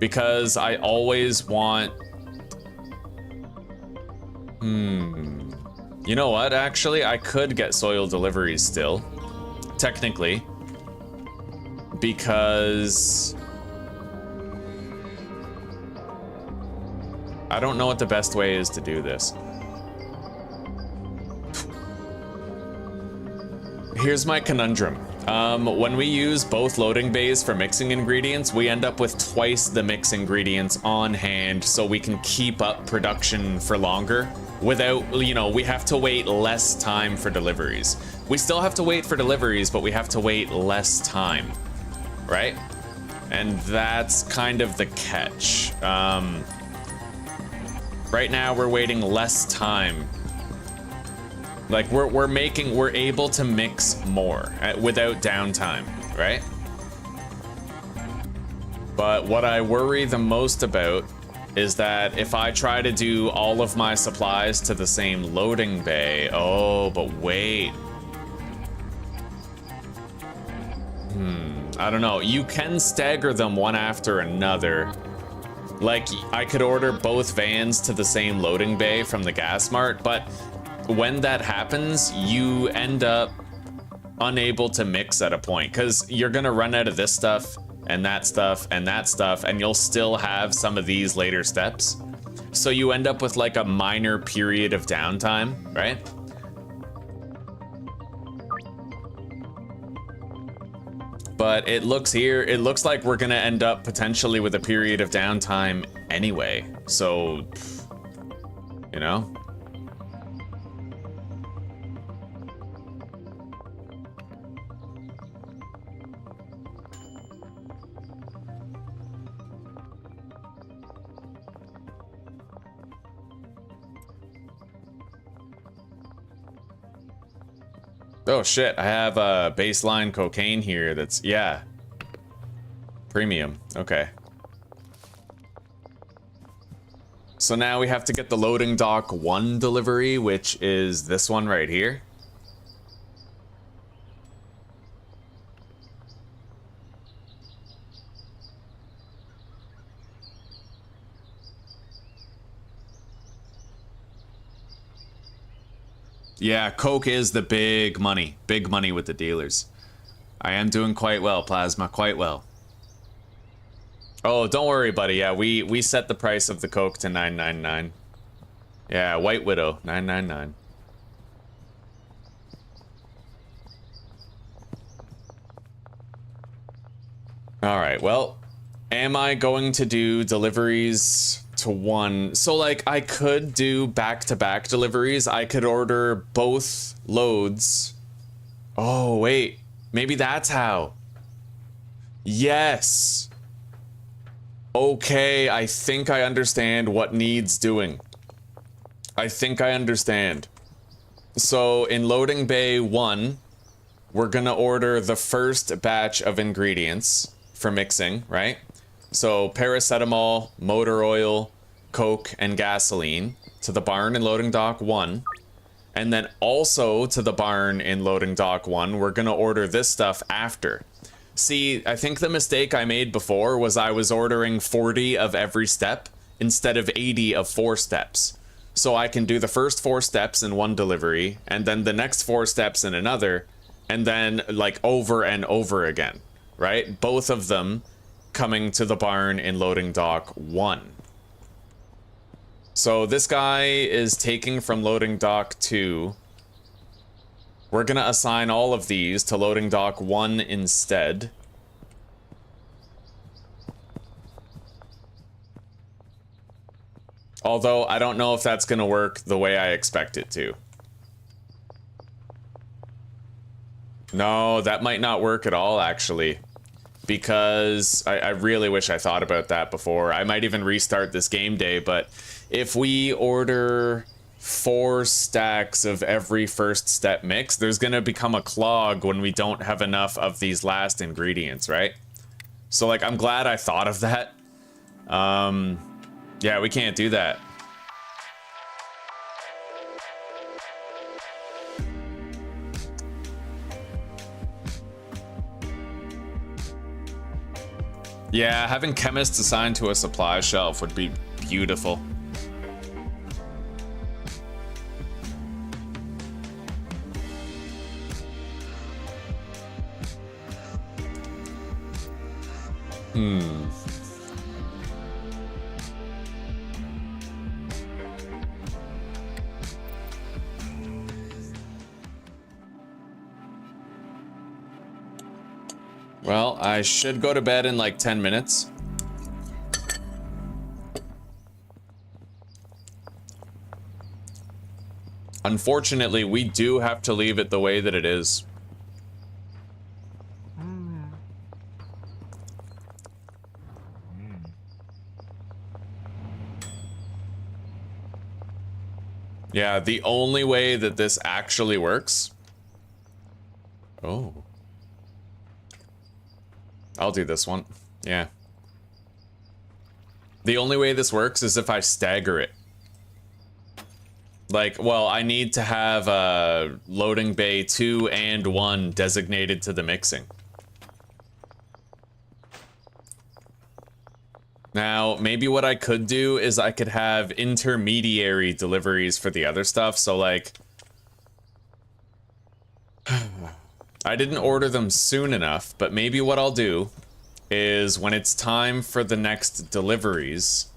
Because I always want... You know what, actually? I could get soil deliveries still. Technically. Because... I don't know what the best way is to do this. Here's my conundrum. When we use both loading bays for mixing ingredients, we end up with twice the mix ingredients on hand so we can keep up production for longer without, you know, we have to wait less time for deliveries. We still have to wait for deliveries, but we have to wait less time, right? And that's kind of the catch. Right now we're waiting less time. Like we're able to mix more without downtime, right? But what I worry the most about is that if I try to do all of my supplies to the same loading bay, oh, but wait. I don't know. You can stagger them one after another. Like, I could order both vans to the same loading bay from the gas mart, but when that happens, you end up unable to mix at a point because you're gonna run out of this stuff and that stuff and that stuff, and you'll still have some of these later steps. So you end up with like a minor period of downtime, right? But it looks like we're gonna end up potentially with a period of downtime anyway. So, you know? Oh shit, I have a baseline cocaine here that's, yeah. Premium, okay. So now we have to get the loading dock 1 delivery, which is this one right here. Yeah, coke is the big money with the dealers. I am doing quite well, Plasma, quite well. Oh, don't worry, buddy. Yeah, we set the price of the coke to $9.99. Yeah, White Widow, $9.99. All right, well, am I going to do deliveries to 1? So like I could do back-to-back deliveries. I could order both loads. Oh, wait. Maybe that's how. Yes. Okay, I think I understand what needs doing. I think I understand. So in loading bay 1, we're gonna order the first batch of ingredients for mixing, right? So paracetamol, motor oil, coke, and gasoline to the barn in loading dock 1. And then also to the barn in loading dock 1, we're gonna order this stuff after. See, I think the mistake I made before was I was ordering 40 of every step instead of 80 of 4 steps. So I can do the first 4 steps in 1 delivery, and then the next 4 steps in another, and then like over and over again, right? Both of them coming to the barn in loading dock 1. So this guy is taking from loading dock 2. We're gonna assign all of these to loading dock 1 instead. Although I don't know if that's gonna work the way I expect it to. No, that might not work at all, actually. Because I really wish I thought about that before. I might even restart this game day, but if we order 4 stacks of every first step mix, there's gonna become a clog when we don't have enough of these last ingredients, right? So like, I'm glad I thought of that. Yeah, we can't do that. Yeah, having chemists assigned to a supply shelf would be beautiful. Well, I should go to bed in like 10 minutes. Unfortunately, we do have to leave it the way that it is. Yeah, the only way that this actually works... Oh. I'll do this one. Yeah. The only way this works is if I stagger it. Like, well, I need to have loading bay 2 and 1 designated to the mixing. Now, maybe what I could do is I could have intermediary deliveries for the other stuff, so like... I didn't order them soon enough, but maybe what I'll do is when it's time for the next deliveries...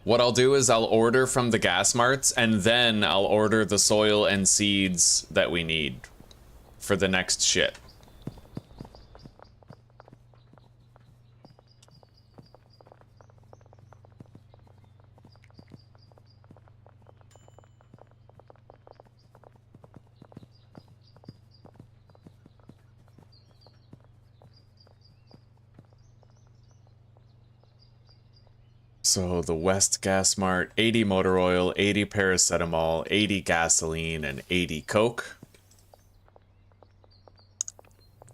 What I'll do is I'll order from the gas marts, and then I'll order the soil and seeds that we need for the next shit. So the West Gas Mart, 80 motor oil, 80 paracetamol, 80 gasoline, and 80 Coke.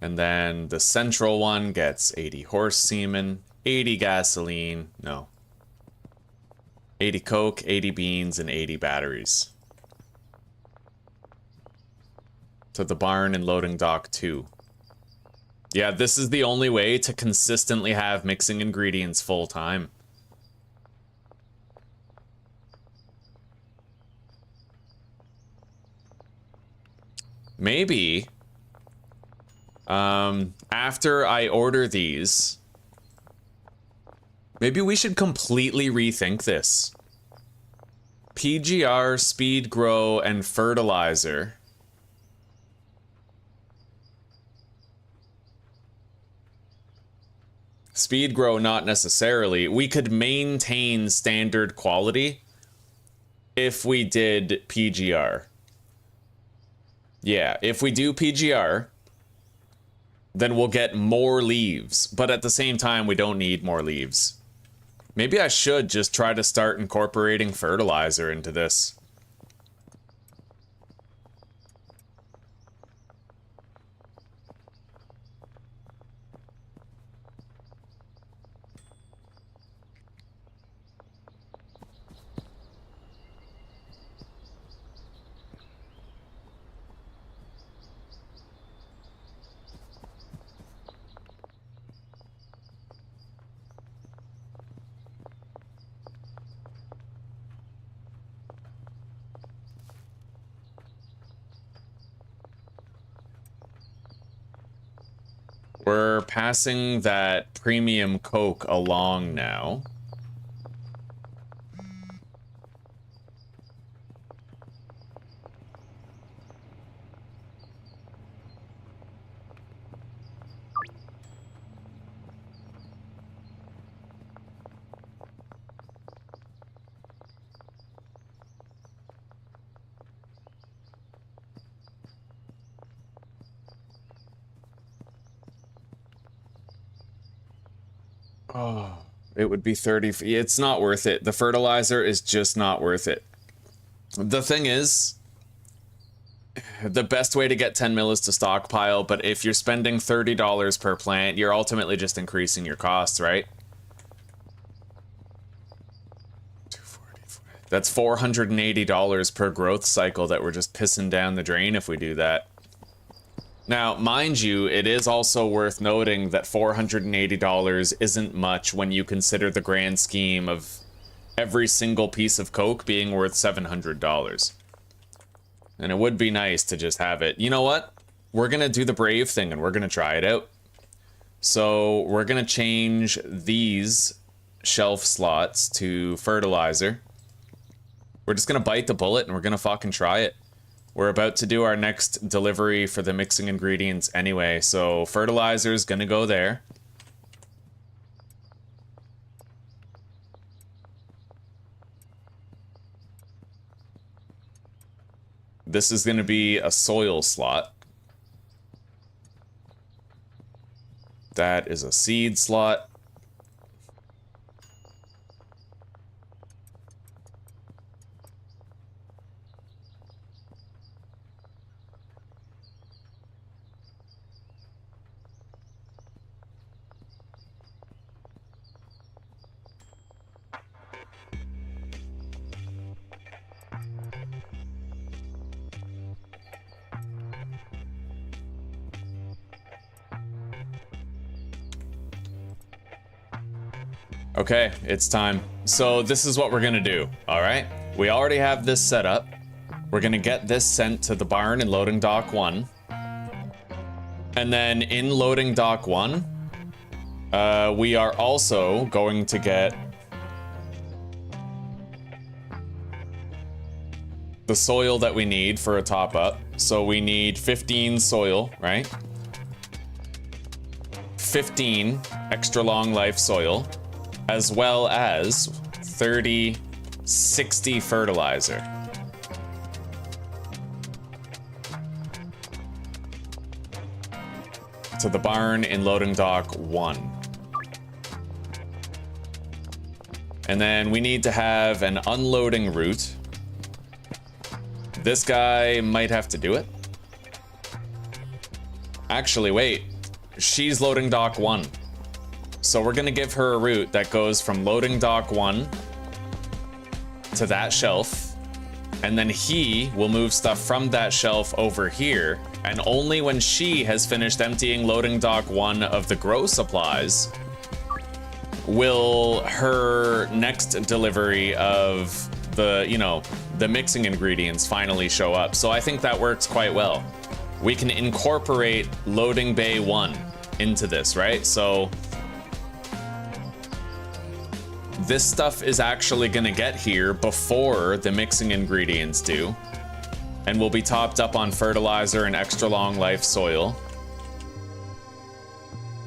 And then the Central one gets 80 horse semen, 80 gasoline, no. 80 Coke, 80 beans, and 80 batteries. To the barn and loading dock 2. Yeah, this is the only way to consistently have mixing ingredients full time. Maybe, after I order these, maybe we should completely rethink this. PGR, speed grow, and fertilizer. Speed grow, not necessarily. We could maintain standard quality if we did PGR. Yeah, if we do PGR, then we'll get more leaves. But at the same time, we don't need more leaves. Maybe I should just try to start incorporating fertilizer into this. We're passing that premium Coke along now. Oh, it would be 30. It's not worth it. The fertilizer is just not worth it. The thing is, the best way to get 10 mil is to stockpile, but if you're spending $30 per plant, you're ultimately just increasing your costs, right? That's $480 per growth cycle that we're just pissing down the drain if we do that. Now, mind you, it is also worth noting that $480 isn't much when you consider the grand scheme of every single piece of coke being worth $700. And it would be nice to just have it. You know what? We're gonna do the brave thing and we're gonna try it out. So we're gonna change these shelf slots to fertilizer. We're just gonna bite the bullet and we're gonna fucking try it. We're about to do our next delivery for the mixing ingredients anyway, so fertilizer's gonna go there. This is gonna be a soil slot. That is a seed slot. Okay, it's time. So this is what we're gonna do, all right? We already have this set up. We're gonna get this sent to the barn in loading dock 1. And then in loading dock 1, we are also going to get the soil that we need for a top up. So we need 15 soil, right? 15 extra long life soil, as well as 60 fertilizer. To the barn in loading dock 1. And then we need to have an unloading route. This guy might have to do it. Actually, wait. She's loading dock 1. So we're gonna give her a route that goes from loading dock 1 to that shelf, and then he will move stuff from that shelf over here, and only when she has finished emptying loading dock 1 of the grow supplies will her next delivery of the, you know, the mixing ingredients finally show up. So I think that works quite well. We can incorporate loading bay 1 into this, right? So this stuff is actually gonna get here before the mixing ingredients do, and will be topped up on fertilizer and extra long life soil.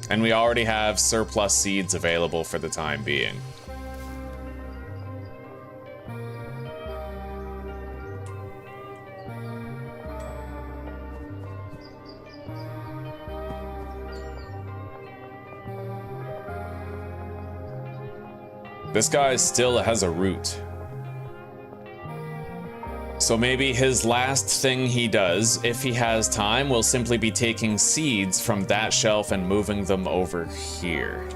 And we already have surplus seeds available for the time being. This guy still has a route. So maybe his last thing he does, if he has time, will simply be taking seeds from that shelf and moving them over here.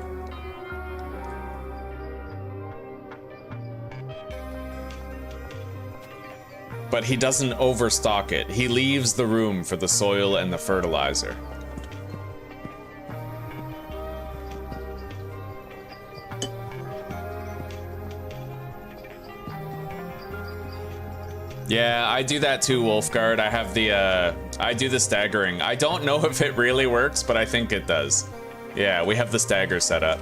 But he doesn't overstock it. He leaves the room for the soil and the fertilizer. Yeah, I do that too, Wolfguard. I have the, I do the staggering. I don't know if it really works, but I think it does. Yeah, we have the stagger set up.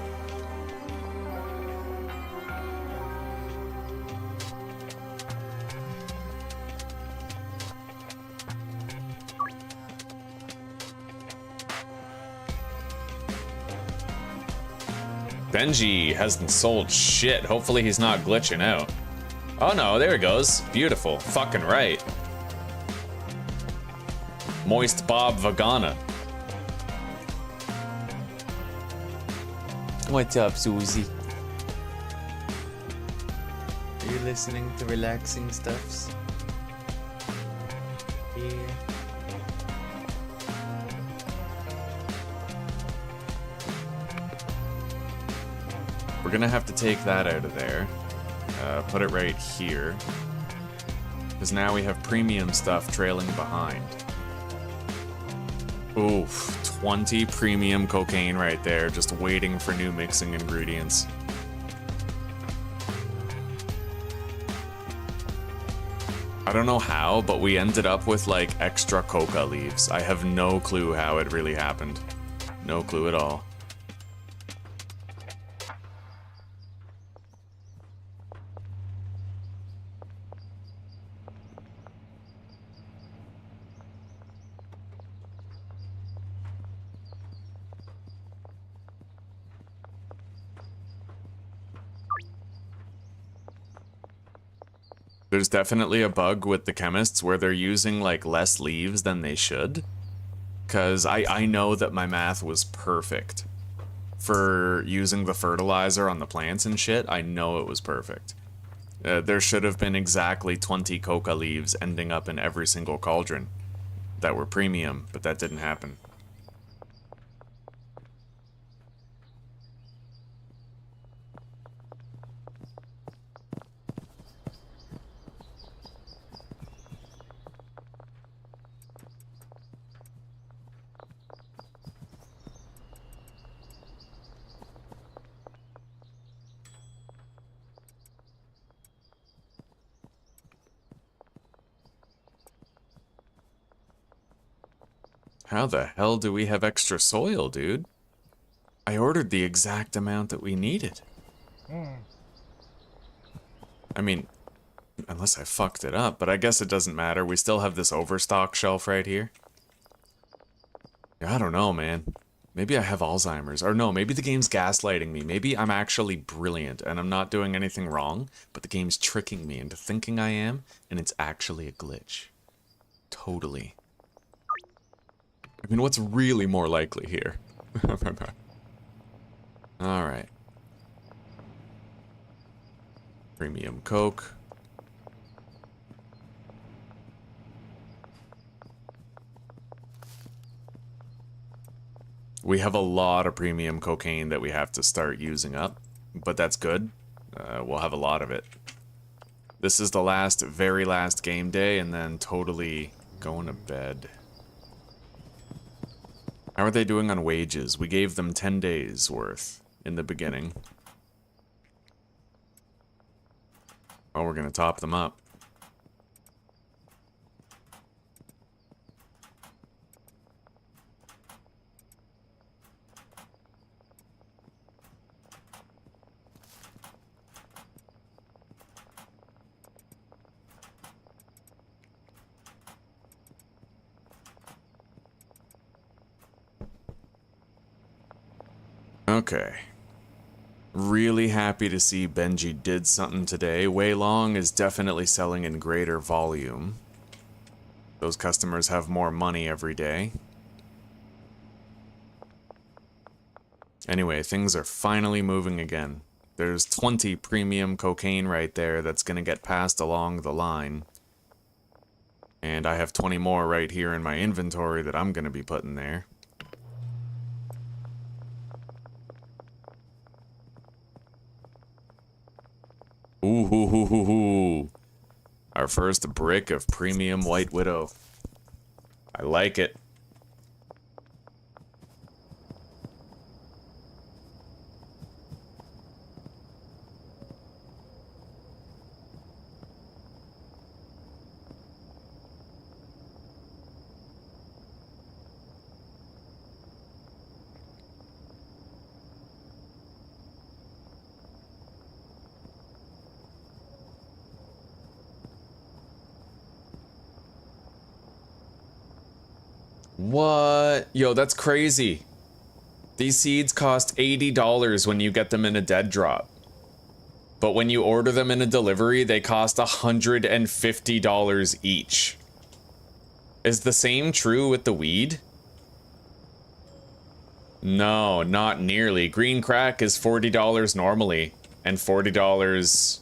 Benji hasn't sold shit. Hopefully he's not glitching out. Oh no, there he goes. Beautiful. Fucking right. Moist Bob Vagana. What's up, Susie? Are you listening to relaxing stuffs? Yeah. We're gonna have to take that out of there. Put it right here. Because now we have premium stuff trailing behind. Oof, 20 premium cocaine right there, just waiting for new mixing ingredients. I don't know how, but we ended up with like extra coca leaves. I have no clue how it really happened. No clue at all. There's definitely a bug with the chemists where they're using like less leaves than they should. Cause I know that my math was perfect for using the fertilizer on the plants and shit. I know it was perfect. There should have been exactly 20 coca leaves ending up in every single cauldron that were premium, but that didn't happen. How the hell do we have extra soil, dude? I ordered the exact amount that we needed. I mean, unless I fucked it up, but I guess it doesn't matter. We still have this overstock shelf right here. I don't know, man. Maybe I have Alzheimer's. Or no, maybe the game's gaslighting me. Maybe I'm actually brilliant and I'm not doing anything wrong, but the game's tricking me into thinking I am, and it's actually a glitch. Totally. I mean, what's really more likely here? Alright. Premium Coke. We have a lot of premium cocaine that we have to start using up, but that's good. We'll have a lot of it. This is the last, very last game day, and then totally going to bed. How are they doing on wages? We gave them 10 days worth in the beginning. Oh, we're gonna top them up. Okay. Really happy to see Benji did something today. Wei Long is definitely selling in greater volume. Those customers have more money every day. Anyway, things are finally moving again. There's 20 premium cocaine right there that's gonna get passed along the line. And I have 20 more right here in my inventory that I'm gonna be putting there. Ooh, hoo, hoo, hoo, hoo. Our first brick of premium White Widow. I like it. What? Yo, that's crazy. These seeds cost $80 when you get them in a dead drop. But when you order them in a delivery, they cost $150 each. Is the same true with the weed? No, not nearly. Green crack is $40 normally, and $40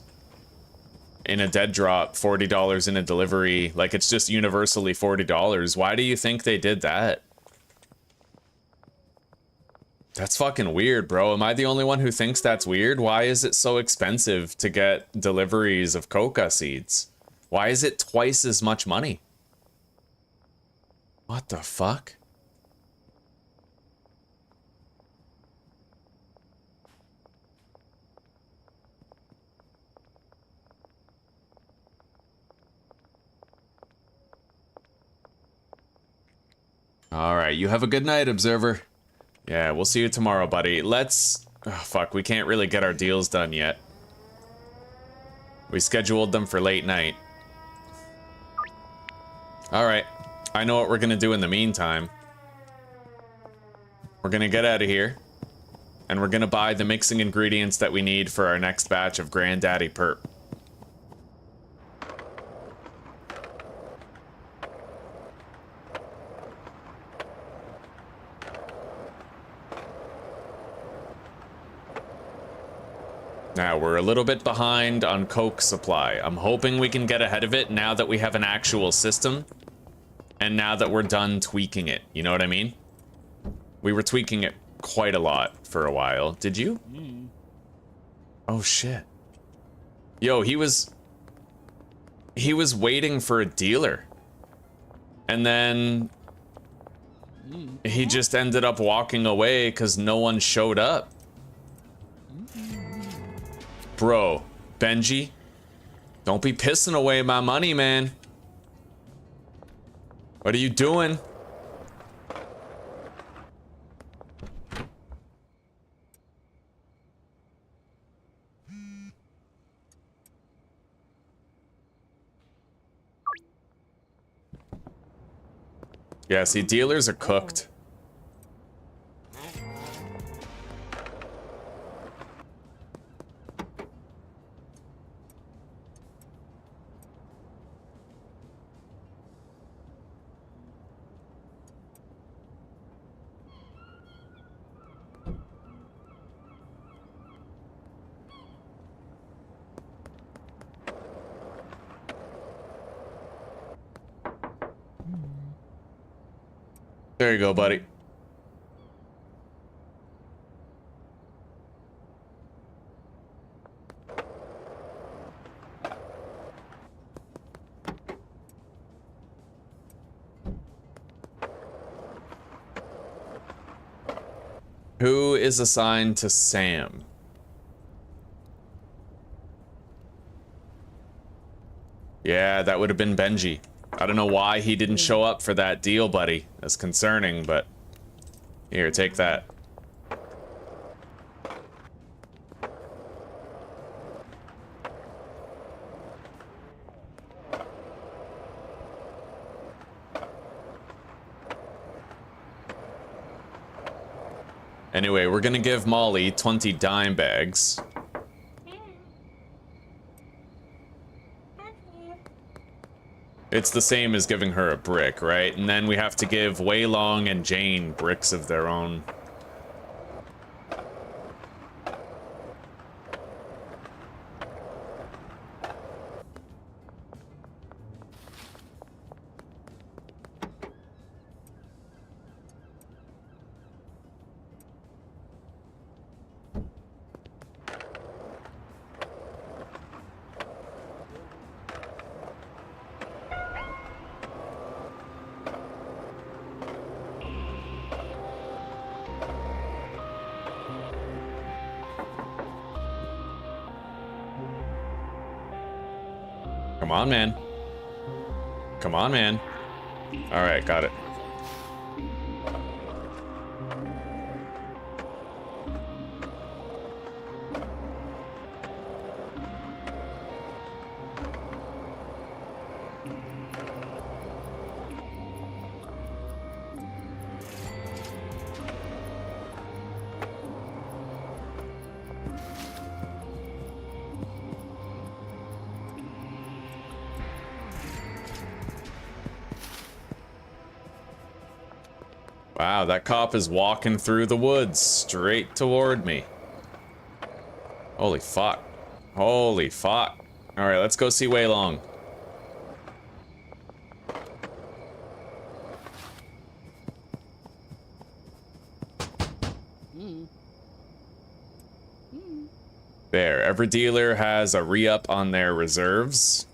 in a dead drop, $40 in a delivery. Like, it's just universally $40. Why do you think they did that? That's fucking weird, bro. Am I the only one who thinks that's weird? Why is it so expensive to get deliveries of coca seeds? Why is it twice as much money? What the fuck? Alright, you have a good night, Observer. Yeah, we'll see you tomorrow, buddy. Let's... Oh, fuck, we can't really get our deals done yet. We scheduled them for late night. Alright, I know what we're gonna do in the meantime. We're gonna get out of here. And we're gonna buy the mixing ingredients that we need for our next batch of Granddaddy Perp. Now, we're a little bit behind on Coke supply. I'm hoping we can get ahead of it now that we have an actual system. And now that we're done tweaking it. You know what I mean? We were tweaking it quite a lot for a while. Did you? Oh, shit. Yo, he was waiting for a dealer. And then he just ended up walking away because no one showed up. Bro, Benji, don't be pissing away my money, man. What are you doing? Yeah, see, dealers are cooked. There you go, buddy. Who is assigned to Sam? Yeah, that would have been Benji. I don't know why he didn't show up for that deal, buddy. That's concerning, but... Here, take that. Anyway, we're gonna give Molly 20 dime bags. It's the same as giving her a brick, right? And then we have to give Wei Long and Jane bricks of their own. Come on, man. Come on, man. All right, got it. Wow, that cop is walking through the woods straight toward me. Holy fuck. Holy fuck. Alright, let's go see Wei Long. There, every dealer has a re-up on their reserves.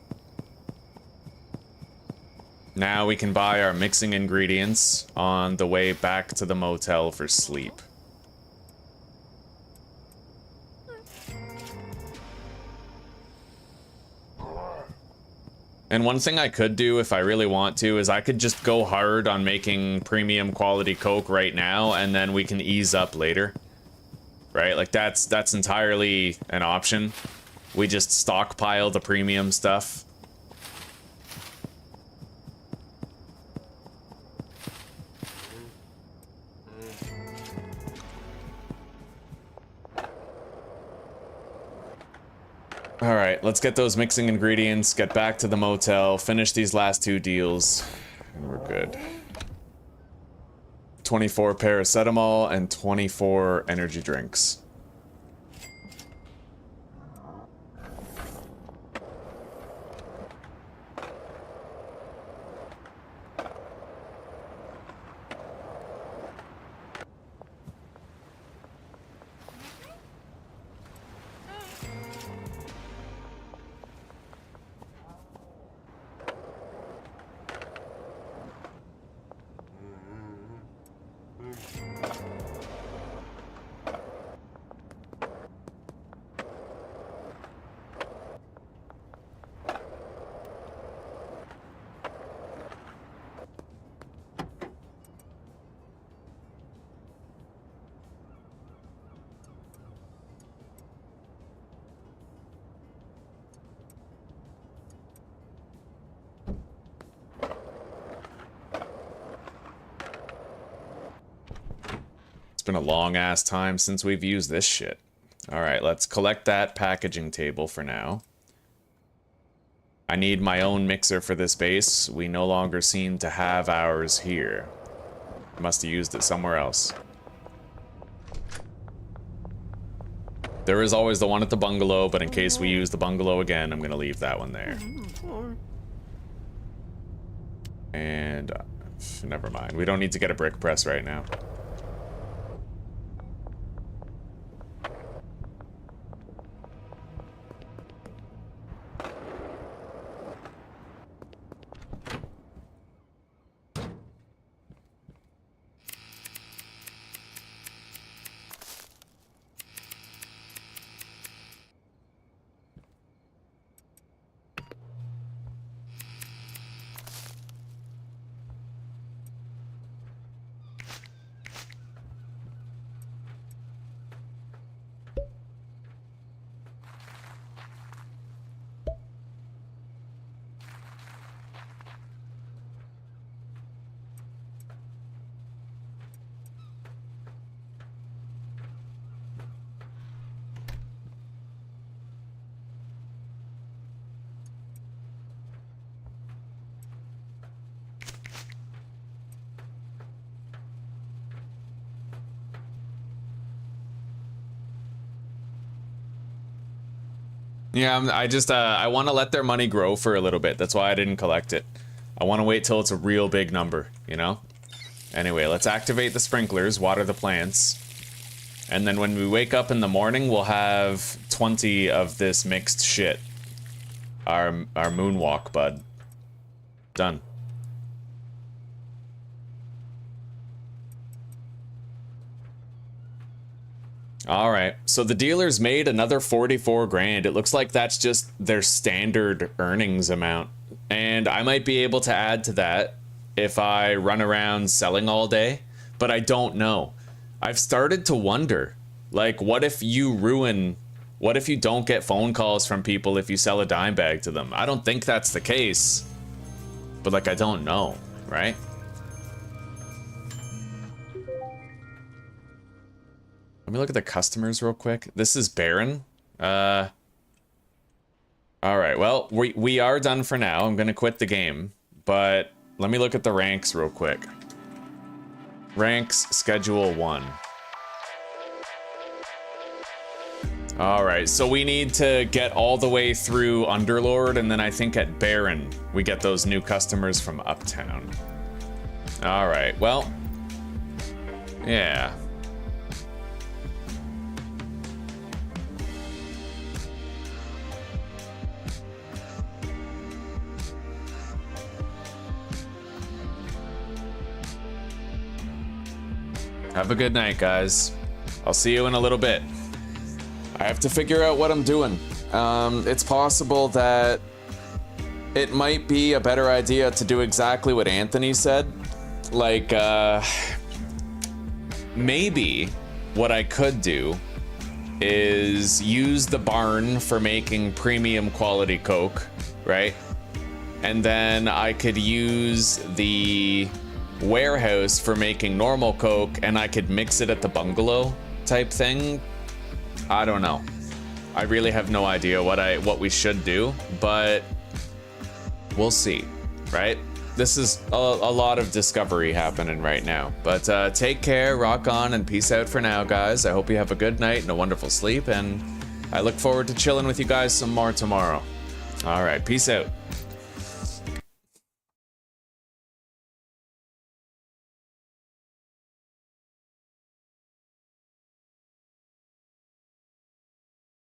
Now we can buy our mixing ingredients on the way back to the motel for sleep. And one thing I could do if I really want to is I could just go hard on making premium quality Coke right now, and then we can ease up later. Right? Like that's entirely an option. We just stockpile the premium stuff. All right, let's get those mixing ingredients, get back to the motel, finish these last 2 deals, and we're good. 24 paracetamol and 24 energy drinks. Been a long ass time since we've used this shit. All right, let's collect that packaging table for now. I need my own mixer for this base. We no longer seem to have ours here. Must have used it somewhere else. There is always the one at the bungalow, but in case we use the bungalow again, I'm gonna leave that one there. And never mind. We don't need to get a brick press right now. Yeah, I just, I want to let their money grow for a little bit. That's why I didn't collect it. I want to wait till it's a real big number, you know? Anyway, let's activate the sprinklers, water the plants. And then when we wake up in the morning, we'll have 20 of this mixed shit. Our moonwalk bud. Done. All right, so the dealers made another 44 grand. It looks like that's just their standard earnings amount. And I might be able to add to that if I run around selling all day, but I don't know. I've started to wonder, like, what if you don't get phone calls from people if you sell a dime bag to them? I don't think that's the case, but like, I don't know, right? Let me look at the customers real quick. This is Baron. All right, well, we are done for now. I'm gonna quit the game, but let me look at the ranks real quick. Ranks, schedule 1. All right, so we need to get all the way through Underlord, and then I think at Baron, we get those new customers from Uptown. All right, well, yeah. Have a good night, guys. I'll see you in a little bit. I have to figure out what I'm doing. It's possible that it might be a better idea to do exactly what Anthony said. Like, maybe what I could do is use the barn for making premium quality Coke, right? And then I could use the warehouse for making normal Coke, and I could mix it at the bungalow type thing. I don't know. I really have no idea what we should do, but we'll see, right? This is a lot of discovery happening right now. But take care, rock on, and peace out for now, guys. I hope you have a good night and a wonderful sleep, and I look forward to chilling with you guys some more tomorrow. All right, peace out.